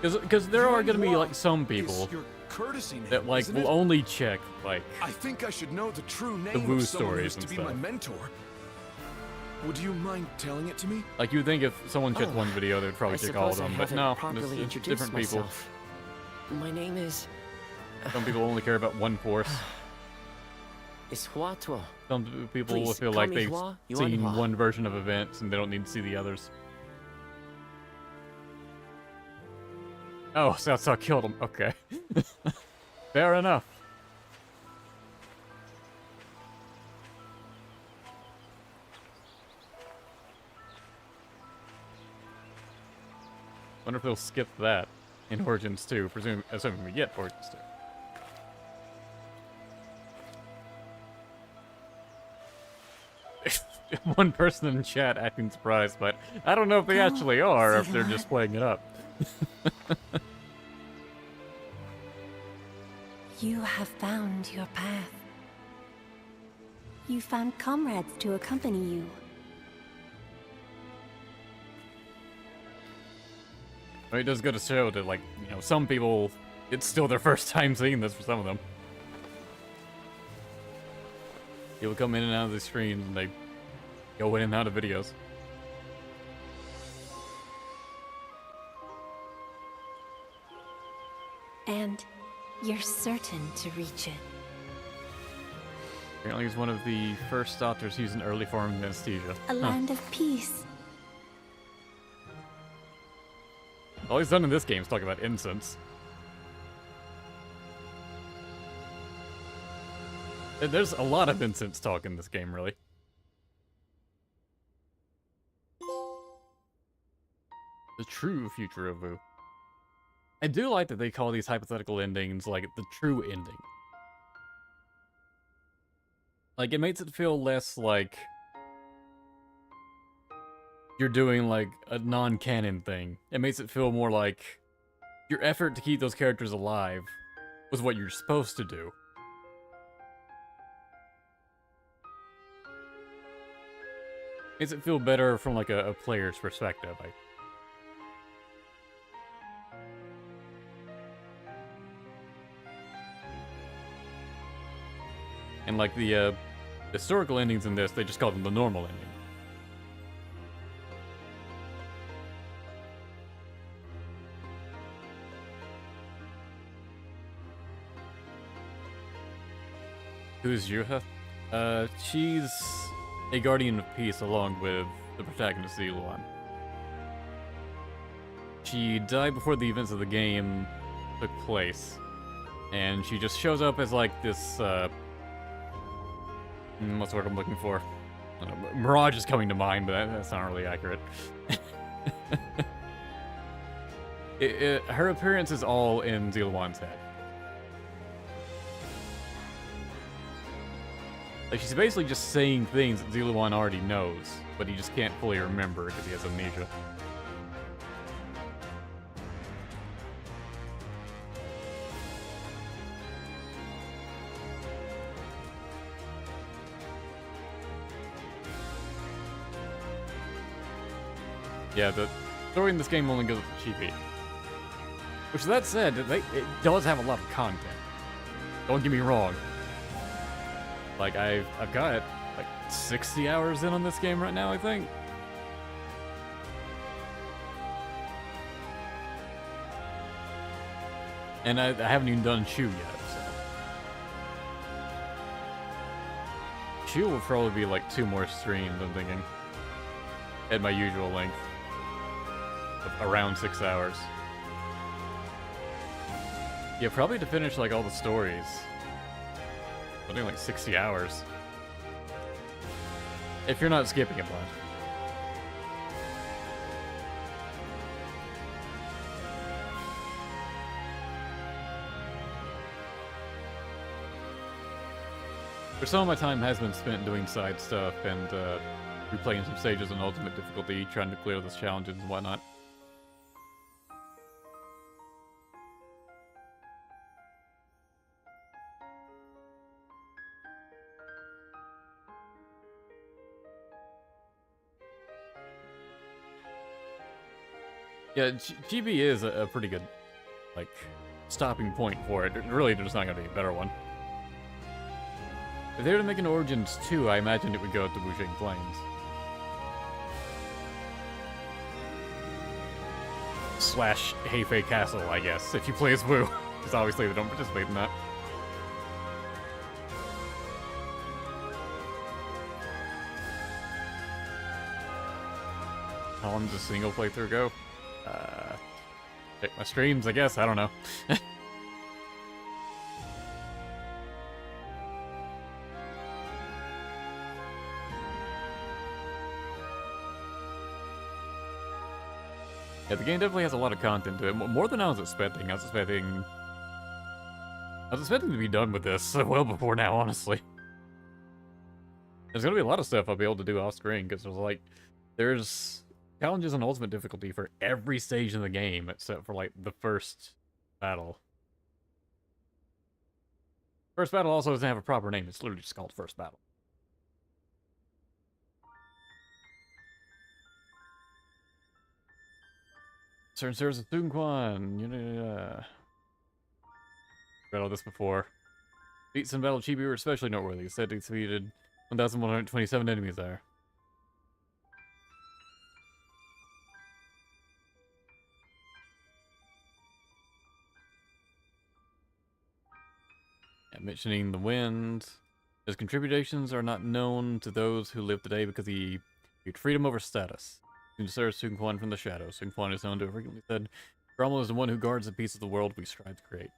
Because there are Yuan going to be Hua like some is people your courtesy name, that like isn't will it? only check like I think I should know the true name the Wu of someone stories who's to and be my stuff. mentor. Would you mind telling it to me? Like you would think if someone checked Oh, one video, they'd probably I check all of suppose I them, but haven't no, properly it's introduced different people. myself. My name is... Some people only care about one course. is Hua Tuo. Some people Please, feel call like me they've Hua Yuan seen Hua. one version of events and they don't need to see the others. Oh, so that's how I killed him. Okay. Fair enough. Wonder if they'll skip that in Origins 2, assuming we get Origins 2. One person in chat acting surprised, but I don't know if they actually are, or if they're just playing it up. You have found your path. You found comrades to accompany you. It does go to show that, like, you know, some people, it's still their first time seeing this for some of them. People come in and out of the streams and they go in and out of videos. And you're certain to reach it. Apparently he's one of the first doctors using early form of anesthesia. A land of peace. All he's done in this game is talk about incense. And there's a lot of incense talk in this game, really. The true future of Wu. I do like that they call these hypothetical endings, like, the true ending. Like, it makes it feel less like you're doing, like, a non-canon thing. It makes it feel more like your effort to keep those characters alive was what you're supposed to do. Makes it feel better from, like, a player's perspective. And, like, the historical endings in this, they just call them the normal ending. Who's Yuha? She's a guardian of peace along with the protagonist Ziluan. She died before the events of the game took place. And she just shows up as like this, what's the word I'm looking for? Mirage is coming to mind, but that's not really accurate. Her appearance is all in Ziluan's head. Like, she's basically just saying things that Ziluan already knows, but he just can't fully remember because he has amnesia. Yeah, the story in this game only goes with Chibi. Which, that said, it does have a lot of content. Don't get me wrong. Like, I've got, like, 60 hours in on this game right now, I think. And I haven't even done Shu yet, so. Shu will probably be, like, 2 more streams, I'm thinking. At my usual length. Of around 6 hours. Yeah, probably to finish, like, all the stories. I'm doing like 60 hours. If you're not skipping a bunch. But some of my time has been spent doing side stuff and replaying some stages on ultimate difficulty, trying to clear those challenges and whatnot. Yeah, Chibi is a pretty good, like, stopping point for it. Really, there's not going to be a better one. If they were to make an Origins 2, I imagined it would go to Wujing Plains. Slash Heifei Castle, I guess, if you play as Wu. Because obviously they don't participate in that. How long does a single playthrough go? Check my streams, I guess. I don't know. Yeah, the game definitely has a lot of content to it. More than I was expecting. I was expecting to be done with this well before now, honestly. There's gonna be a lot of stuff I'll be able to do off screen because there's challenges on ultimate difficulty for every stage in the game except for like the first battle. First battle also doesn't have a proper name. It's literally just called First Battle. Certain servers of Quan. Read all this before. Beats in Battle Chibi were especially noteworthy. Said they defeated 1,127 enemies there. Yeah, mentioning the wind. His contributions are not known to those who live today because he freedom over status. He serves Sun Quan from the shadows. Sun Quan is known to have frequently said, Cromwell is the one who guards the peace of the world we strive to create.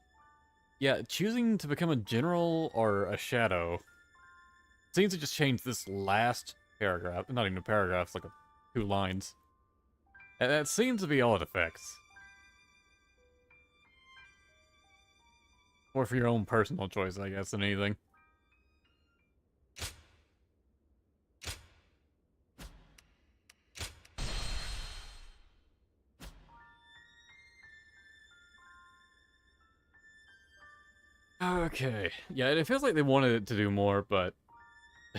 Yeah, choosing to become a general or a shadow seems to just change this last paragraph. Not even a paragraph, it's like 2 lines. And that seems to be all it affects. Or for your own personal choice, I guess, than anything. Okay. Yeah, it feels like they wanted it to do more, but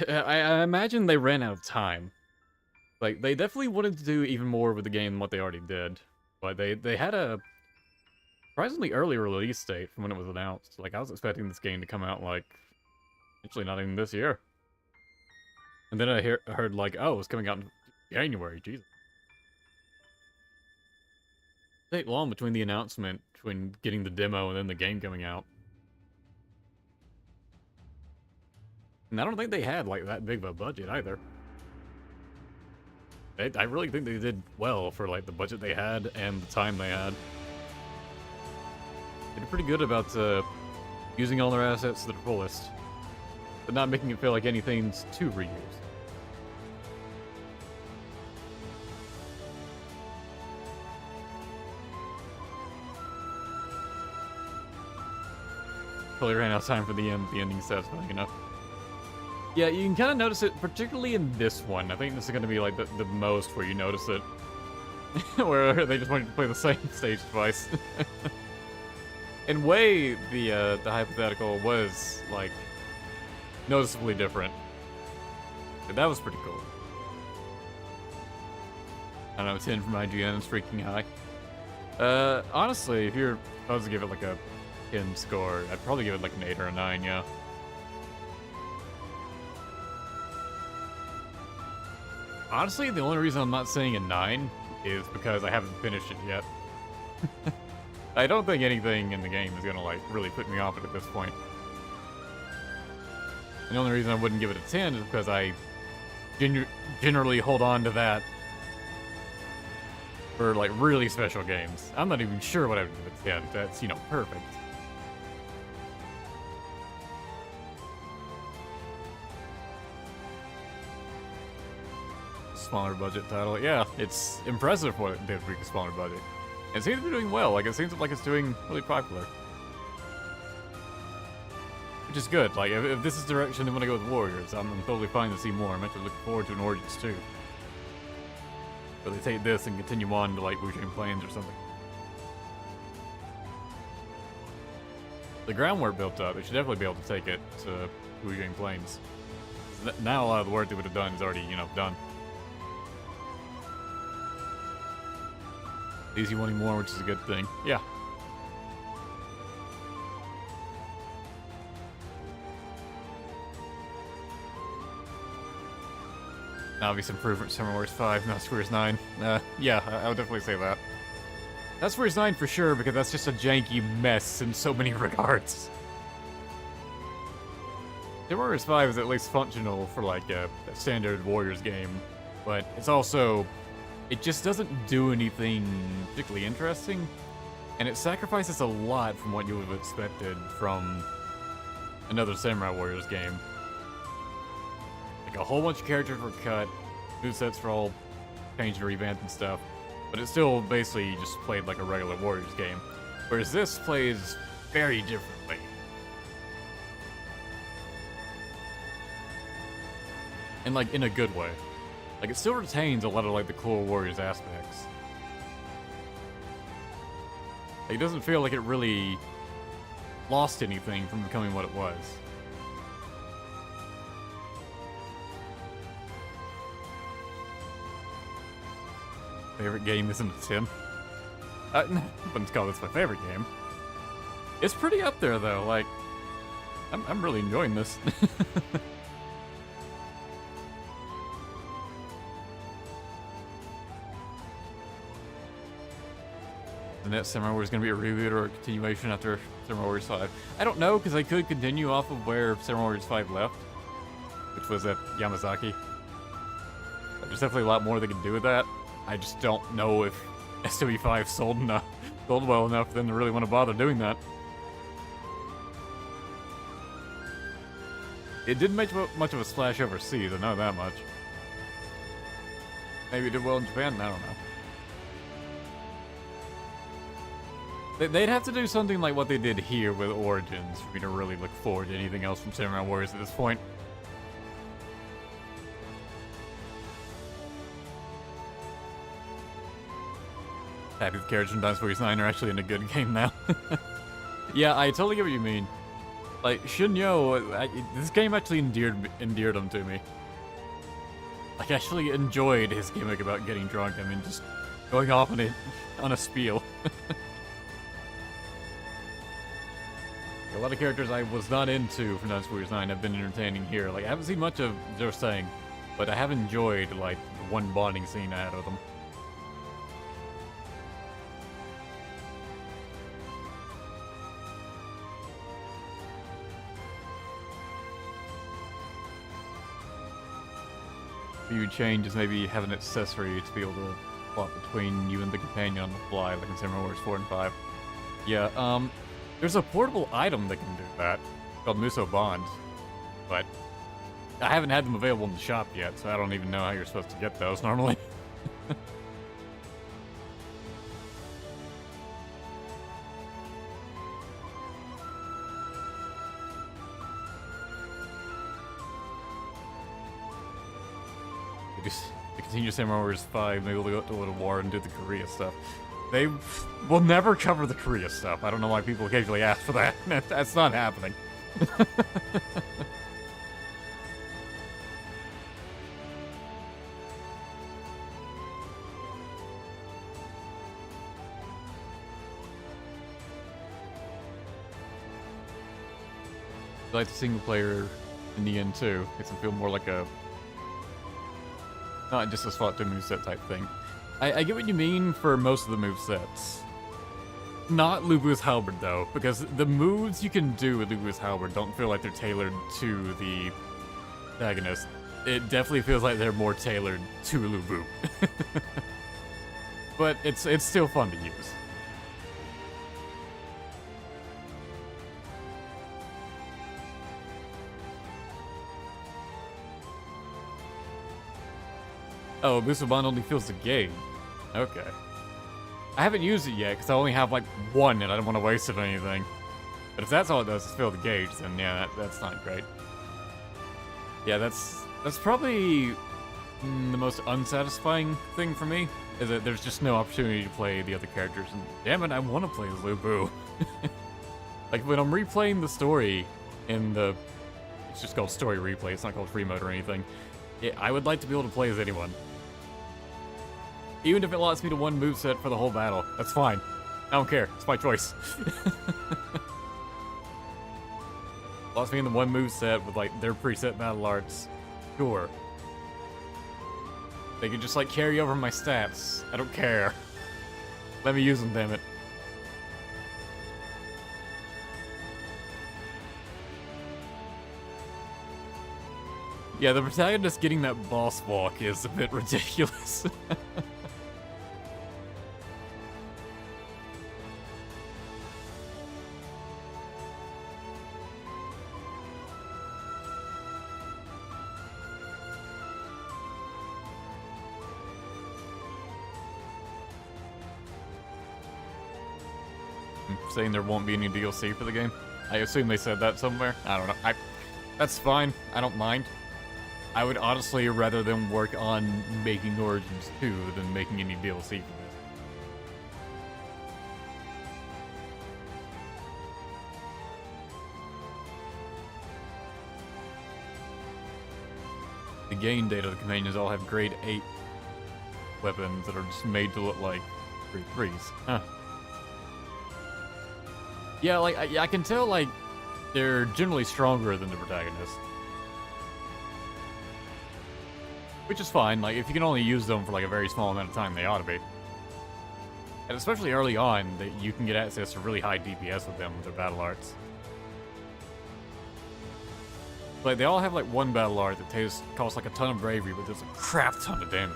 I imagine they ran out of time. Like, they definitely wanted to do even more with the game than what they already did. But they had a surprisingly early release date from when it was announced. Like, I was expecting this game to come out, like, actually not even this year. And then I heard, like, oh, it's coming out in January. Jesus. It didn't take long between the announcement, between getting the demo and then the game coming out. And I don't think they had, like, that big of a budget, either. I really think they did well for, like, the budget they had and the time they had. They did pretty good about using all their assets to the fullest, but not making it feel like anything's too reused. Totally ran out of time for the end. The ending's satisfying enough. Yeah, you can kind of notice it, particularly in this one. I think this is going to be like the most where you notice it. Where they just wanted to play the same stage twice. In way, the hypothetical was, like, noticeably different. But that was pretty cool. I don't know, 10 from IGN is freaking high. Honestly, if you're supposed to give it like a 10 score, I'd probably give it like an 8 or a 9, yeah. Honestly, the only reason I'm not saying a 9 is because I haven't finished it yet. I don't think anything in the game is gonna, like, really put me off it at this point. And the only reason I wouldn't give it a 10 is because I generally hold on to that for, like, really special games. I'm not even sure what I would give it a 10. That's, you know, perfect. Smaller budget title. Yeah, it's impressive what it did for a smaller budget. It seems to be doing well. Like, it seems like it's doing really popular. Which is good. Like, if this is the direction they want to go with Warriors, I'm totally fine to see more. I'm actually looking forward to an Origins too. But they take this and continue on to, like, Wu-Jing Plains or something. The groundwork built up. They should definitely be able to take it to Wu-Jing Plains. Now a lot of the work they would have done is already, you know, done. Easy wanting more, which is a good thing. Yeah. Obvious improvement, Summer Wars 5, not Squares 9. Yeah, I would definitely say that. That's Squares 9 for sure, because that's just a janky mess in so many regards. Summer Wars 5 is at least functional for, like, a standard Warriors game, but it's also... It just doesn't do anything particularly interesting, and it sacrifices a lot from what you would have expected from another Samurai Warriors game. Like, a whole bunch of characters were cut, movesets were all changed and revamped and stuff, but it still basically just played like a regular Warriors game. Whereas this plays very differently. And, like, in a good way. Like, it still retains a lot of, like, the core Warriors aspects. Like, it doesn't feel like it really lost anything from becoming what it was. Favorite game isn't a 10. I wouldn't call this my favorite game. It's pretty up there, though. Like, I'm really enjoying this. The next Samurai Warriors is going to be a reboot or a continuation after Samurai Warriors 5. I don't know, because I could continue off of where Samurai Warriors 5 left, which was at Yamazaki. There's definitely a lot more they can do with that. I just don't know if SW5 sold well enough for them to really want to bother doing that. It didn't make much of a splash overseas, I know that much. Maybe it did well in Japan, I don't know. They'd have to do something like what they did here with Origins for me to really look forward to anything else from Samurai Warriors at this point. Happy the characters from Dynasty 9 are actually in a good game now. Yeah, I totally get what you mean. Like, Shanyue, this game actually endeared him to me. Like, I actually enjoyed his gimmick about getting drunk. I mean, just going off on a spiel. A lot of characters I was not into from Dynasty 9 have been entertaining here. Like, I haven't seen much of their saying, but I have enjoyed, like, the one bonding scene I had with them. Few changes, maybe have an accessory to be able to swap between you and the companion on the fly, like in Samurai Warriors 4 and 5. Yeah, there's a portable item that can do that, called Muso Bond, but I haven't had them available in the shop yet, so I don't even know how you're supposed to get those normally. To continue Samurai Warriors 5, maybe we'll go to Little War and do the Korea stuff. They will never cover the Korea stuff. I don't know why people occasionally ask for that. That's not happening. I like the single player in the end too. Makes it feel more like a... not just a slot to moveset type thing. I get what you mean for most of the movesets. Not Liu Bei's halberd though, because the moves you can do with Liu Bei's halberd don't feel like they're tailored to the antagonist. It definitely feels like they're more tailored to Liu Bei. But it's still fun to use. Oh, Musobon only fills the game. Okay. I haven't used it yet, because I only have, like, one, and I don't want to waste it on anything. But if that's all it does is fill the gauge, then yeah, that's not great. Yeah, that's probably the most unsatisfying thing for me, is that there's just no opportunity to play the other characters, and damn it, I want to play as Liu Bei. Like, when I'm replaying the story in the... It's just called story replay, it's not called free mode or anything. I would like to be able to play as anyone. Even if it allows me to one moveset for the whole battle, that's fine. I don't care, it's my choice. Allows me in the one moveset with, like, their preset battle arts, sure. They can just, like, carry over my stats. I don't care. Let me use them, damn it. Yeah, the protagonist getting that boss walk is a bit ridiculous. Saying there won't be any DLC for the game. I assume they said that somewhere. I don't know. That's fine. I don't mind. I would honestly rather them work on making Origins 2 than making any DLC for this. The gain data of the companions all have grade 8 weapons that are just made to look like grade 3s. Huh. Yeah, like, I can tell, like, they're generally stronger than the protagonist. Which is fine, like, if you can only use them for, like, a very small amount of time, they ought to be. And especially early on, that you can get access to really high DPS with them, with their battle arts. Like, they all have, like, one battle art that costs, like, a ton of bravery, but does a crap ton of damage.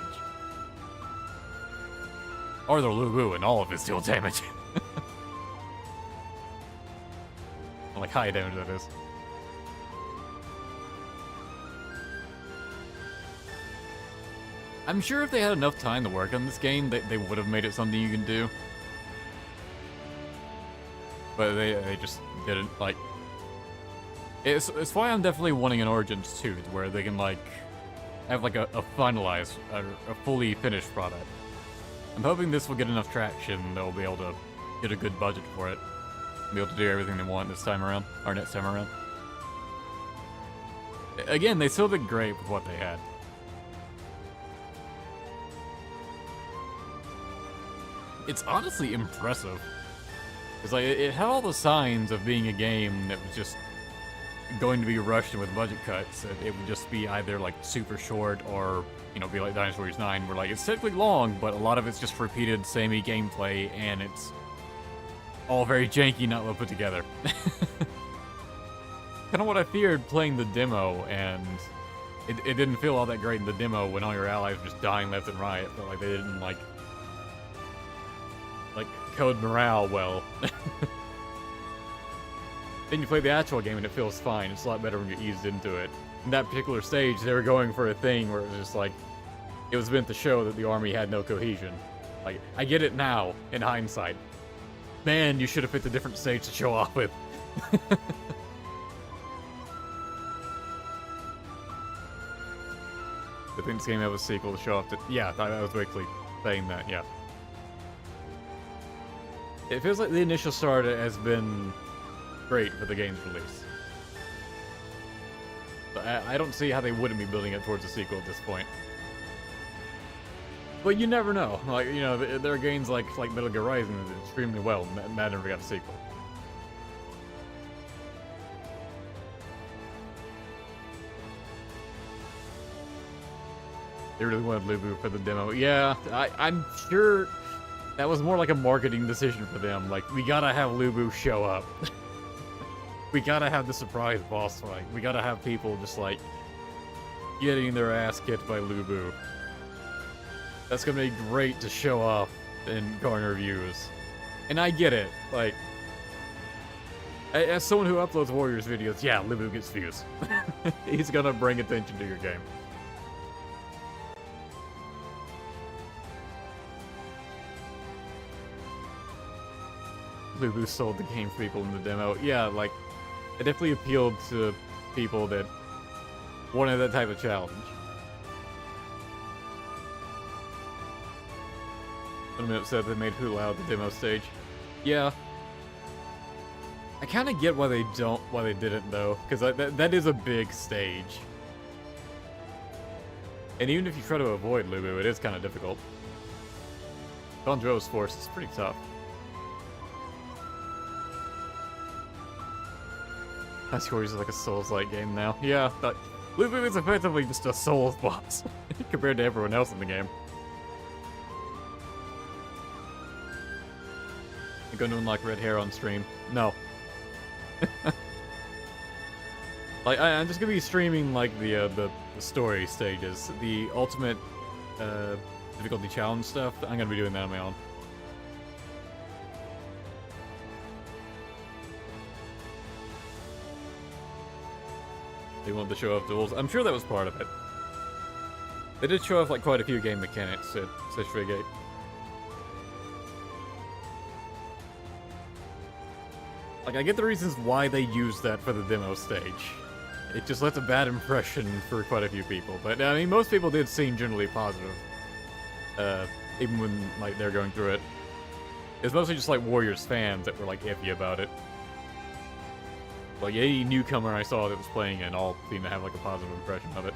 Or they're Liu Bei, and all of it's deal damage. Like, high damage, that is. I'm sure if they had enough time to work on this game, they would have made it something you can do. But they just didn't, like... It's why I'm definitely wanting an Origins 2, where they can, like, have, like, a finalized, a fully finished product. I'm hoping this will get enough traction, they'll be able to get a good budget for it. Be able to do everything they want this time around, or next time around. Again, they still did great with what they had. It's honestly impressive. It's like, it had all the signs of being a game that was just going to be rushed with budget cuts. It would just be either, like, super short or, you know, be like Dynasty Warriors 9, where, like, it's technically long, but a lot of it's just repeated, samey gameplay, and it's all very janky, not well put together. Kind of what I feared playing the demo, and it didn't feel all that great in the demo when all your allies were just dying left and right. It felt like they didn't, like code morale well. Then you play the actual game and it feels fine. It's a lot better when you're eased into it. In that particular stage, they were going for a thing where it was just like, it was meant to show that the army had no cohesion. Like, I get it now, in hindsight. Man, you should have picked a different stage to show off with. I think this game have a sequel to show off to... Yeah, I was basically saying that, yeah. It feels like the initial start has been great for the game's release. But I don't see how they wouldn't be building it towards a sequel at this point. But you never know. Like, you know, there are games like Metal Gear Rising that did extremely well, and that never got a sequel. They really wanted Liu Bei for the demo. Yeah, I'm sure that was more like a marketing decision for them. Like, we gotta have Liu Bei show up. We gotta have the surprise boss fight. We gotta have people just, like, getting their ass kicked by Liu Bei. That's gonna be great to show off and garner views. And I get it. Like, as someone who uploads Warriors videos, yeah, Liu Bei gets views. He's gonna bring attention to your game. Liu Bei sold the game for people in the demo. Yeah, like, it definitely appealed to people that wanted that type of challenge. I'm upset they made Hu Lao the demo stage. Yeah. I kind of get why they didn't though, because that is a big stage. And even if you try to avoid Liu Bei, it is kind of difficult. Quan Zu's force is pretty tough. That's yours is like a Souls-like game now. Yeah, but Liu Bei is effectively just a Souls boss compared to everyone else in the game. You going to unlock red hair on stream? No. Like I'm just gonna be streaming like the story stages, the ultimate difficulty challenge stuff. I'm gonna be doing that on my own. They wanted to show off duels. I'm sure that was part of it. They did show off like quite a few game mechanics at Stitch Frigate. Like, I get the reasons why they used that for the demo stage. It just left a bad impression for quite a few people. But, I mean, most people did seem generally positive. Even when, like, they're going through it. It was mostly just, like, Warriors fans that were, like, iffy about it. Like, any newcomer I saw that was playing it all seemed to have, like, a positive impression of it.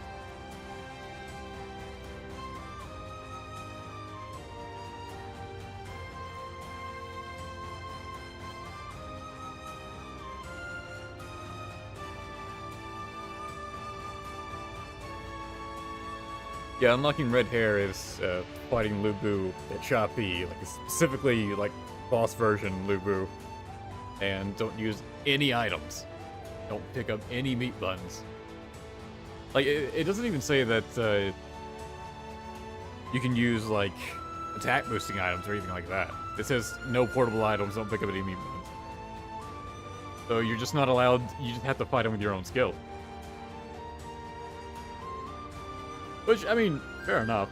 Yeah, unlocking red hair is fighting Liu Bei at Chibi, like specifically like boss version Liu Bei, and don't use any items. Don't pick up any meat buns. Like it doesn't even say that you can use like attack boosting items or anything like that. It says no portable items. Don't pick up any meat buns. So you're just not allowed. You just have to fight them with your own skill. Which, I mean, fair enough.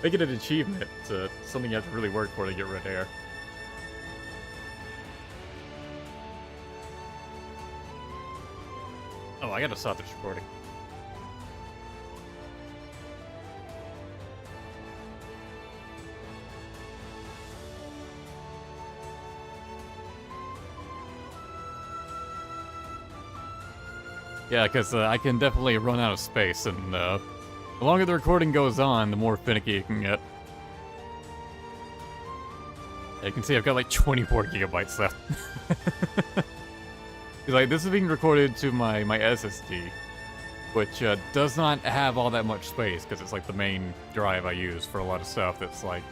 Make it an achievement, something you have to really work for to get red hair. Oh, I gotta stop this recording. Yeah, because I can definitely run out of space, and the longer the recording goes on, the more finicky it can get. You can see I've got like 24 gigabytes left. Like, this is being recorded to my SSD, which does not have all that much space, because it's like the main drive I use for a lot of stuff that's like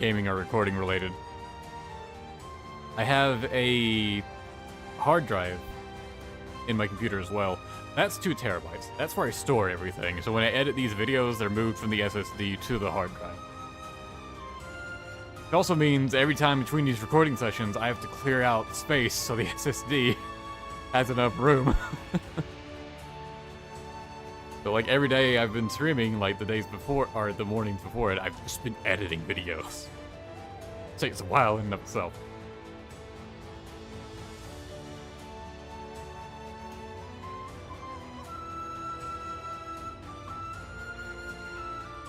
gaming or recording related. I have a hard drive in my computer as well. That's 2 terabytes. That's where I store everything. So when I edit these videos, they're moved from the SSD to the hard drive. It also means every time between these recording sessions, I have to clear out space so the SSD has enough room. So like every day I've been streaming, like the days before, or the mornings before it, I've just been editing videos. It takes a while in and of itself.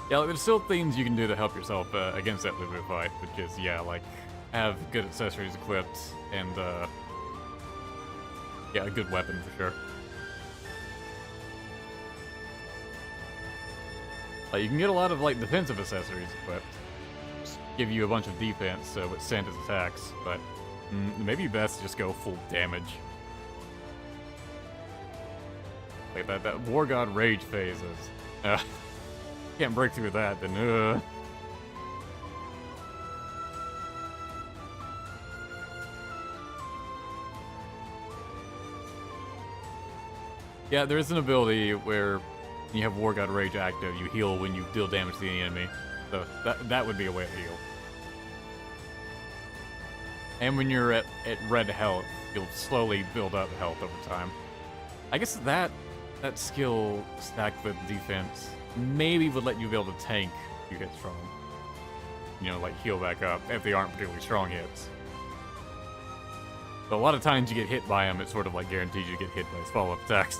Yeah, there's still things you can do to help yourself against that Liu Bei fight, which is, yeah, like, have good accessories equipped, and, yeah, a good weapon for sure. You can get a lot of, like, defensive accessories equipped. Just give you a bunch of defense with Santa's attacks, but maybe best to just go full damage. Like, that War God Rage phase is, can't break through that, then Yeah, there is an ability where you have War God Rage active, you heal when you deal damage to the enemy. So that would be a way to heal. And when you're at red health, you'll slowly build up health over time. I guess that skill stacked with defense maybe would let you be able to tank if you get strong. you know, like heal back up if they aren't particularly strong hits. But a lot of times you get hit by them, it sort of like guarantees you get hit by his follow-up attacks.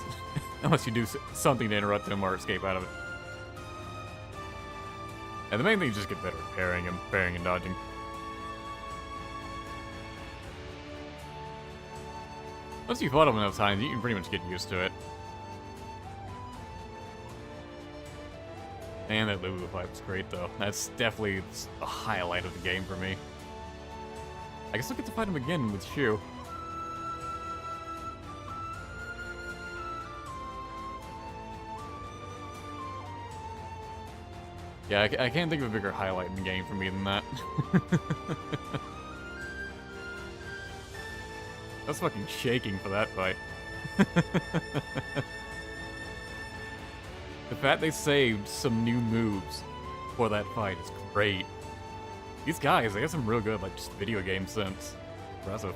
Unless you do something to interrupt them or escape out of it. And the main thing is just get better at parrying and dodging. Once you fought him enough times, you can pretty much get used to it. And that Liu fight was great, though. That's definitely a highlight of the game for me. I guess I'll get to fight him again with Shu. Yeah, I can't think of a bigger highlight in the game for me than that. I was fucking shaking for that fight. The fact they saved some new moves for that fight is great. These guys, they have some real good, like, just video game sense. Impressive.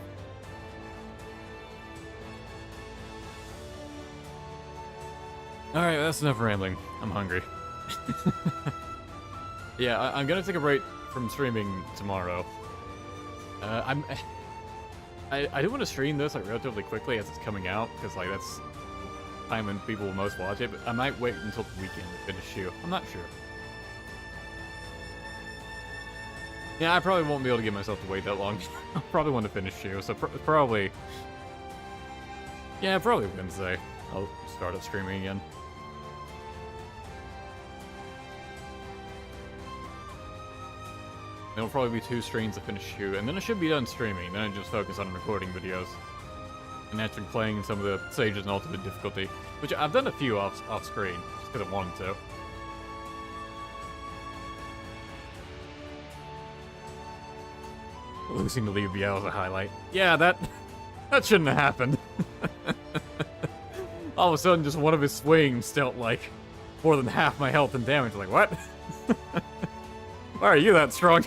Alright, that's enough rambling. I'm hungry. Yeah, I'm gonna take a break from streaming tomorrow. I do want to stream this like relatively quickly as it's coming out, because like that's time when people will most watch it, but I might wait until the weekend to finish Shu. I'm not sure. Yeah, I probably won't be able to get myself to wait that long. I'll probably want to finish Shu, so probably... Yeah, probably Wednesday. I'll start up streaming again. There'll probably be 2 streams to finish Shu, and then I should be done streaming. Then I just focus on recording videos. And actually playing some of the stages in ultimate difficulty. Which I've done a few off screen, just because I wanted to. Losing to Liu Bei was a highlight. Yeah, that shouldn't have happened. All of a sudden, just one of his swings dealt like more than half my health and damage. Like, what? Why are you that strong?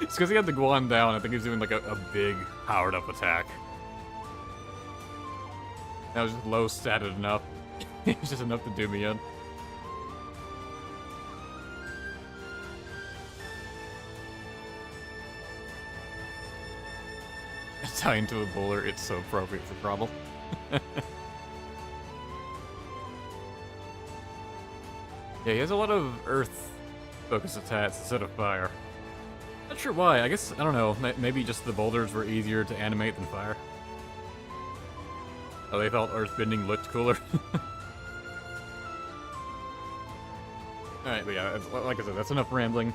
It's because he had the Quan down. I think he was doing like a big powered up attack. That was just low statted enough. It was just enough to do me in. Tying to a bowler, it's so appropriate for trouble. Yeah, he has a lot of earth focus attacks instead of fire. Not sure why. I guess, I don't know, maybe just the boulders were easier to animate than fire. Oh, they felt earthbending looked cooler. Alright, but yeah, like I said, that's enough rambling.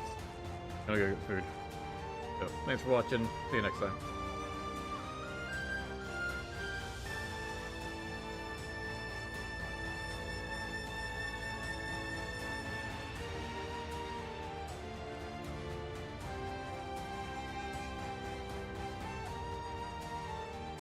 I'm gonna go get food. So, thanks for watching. See you next time.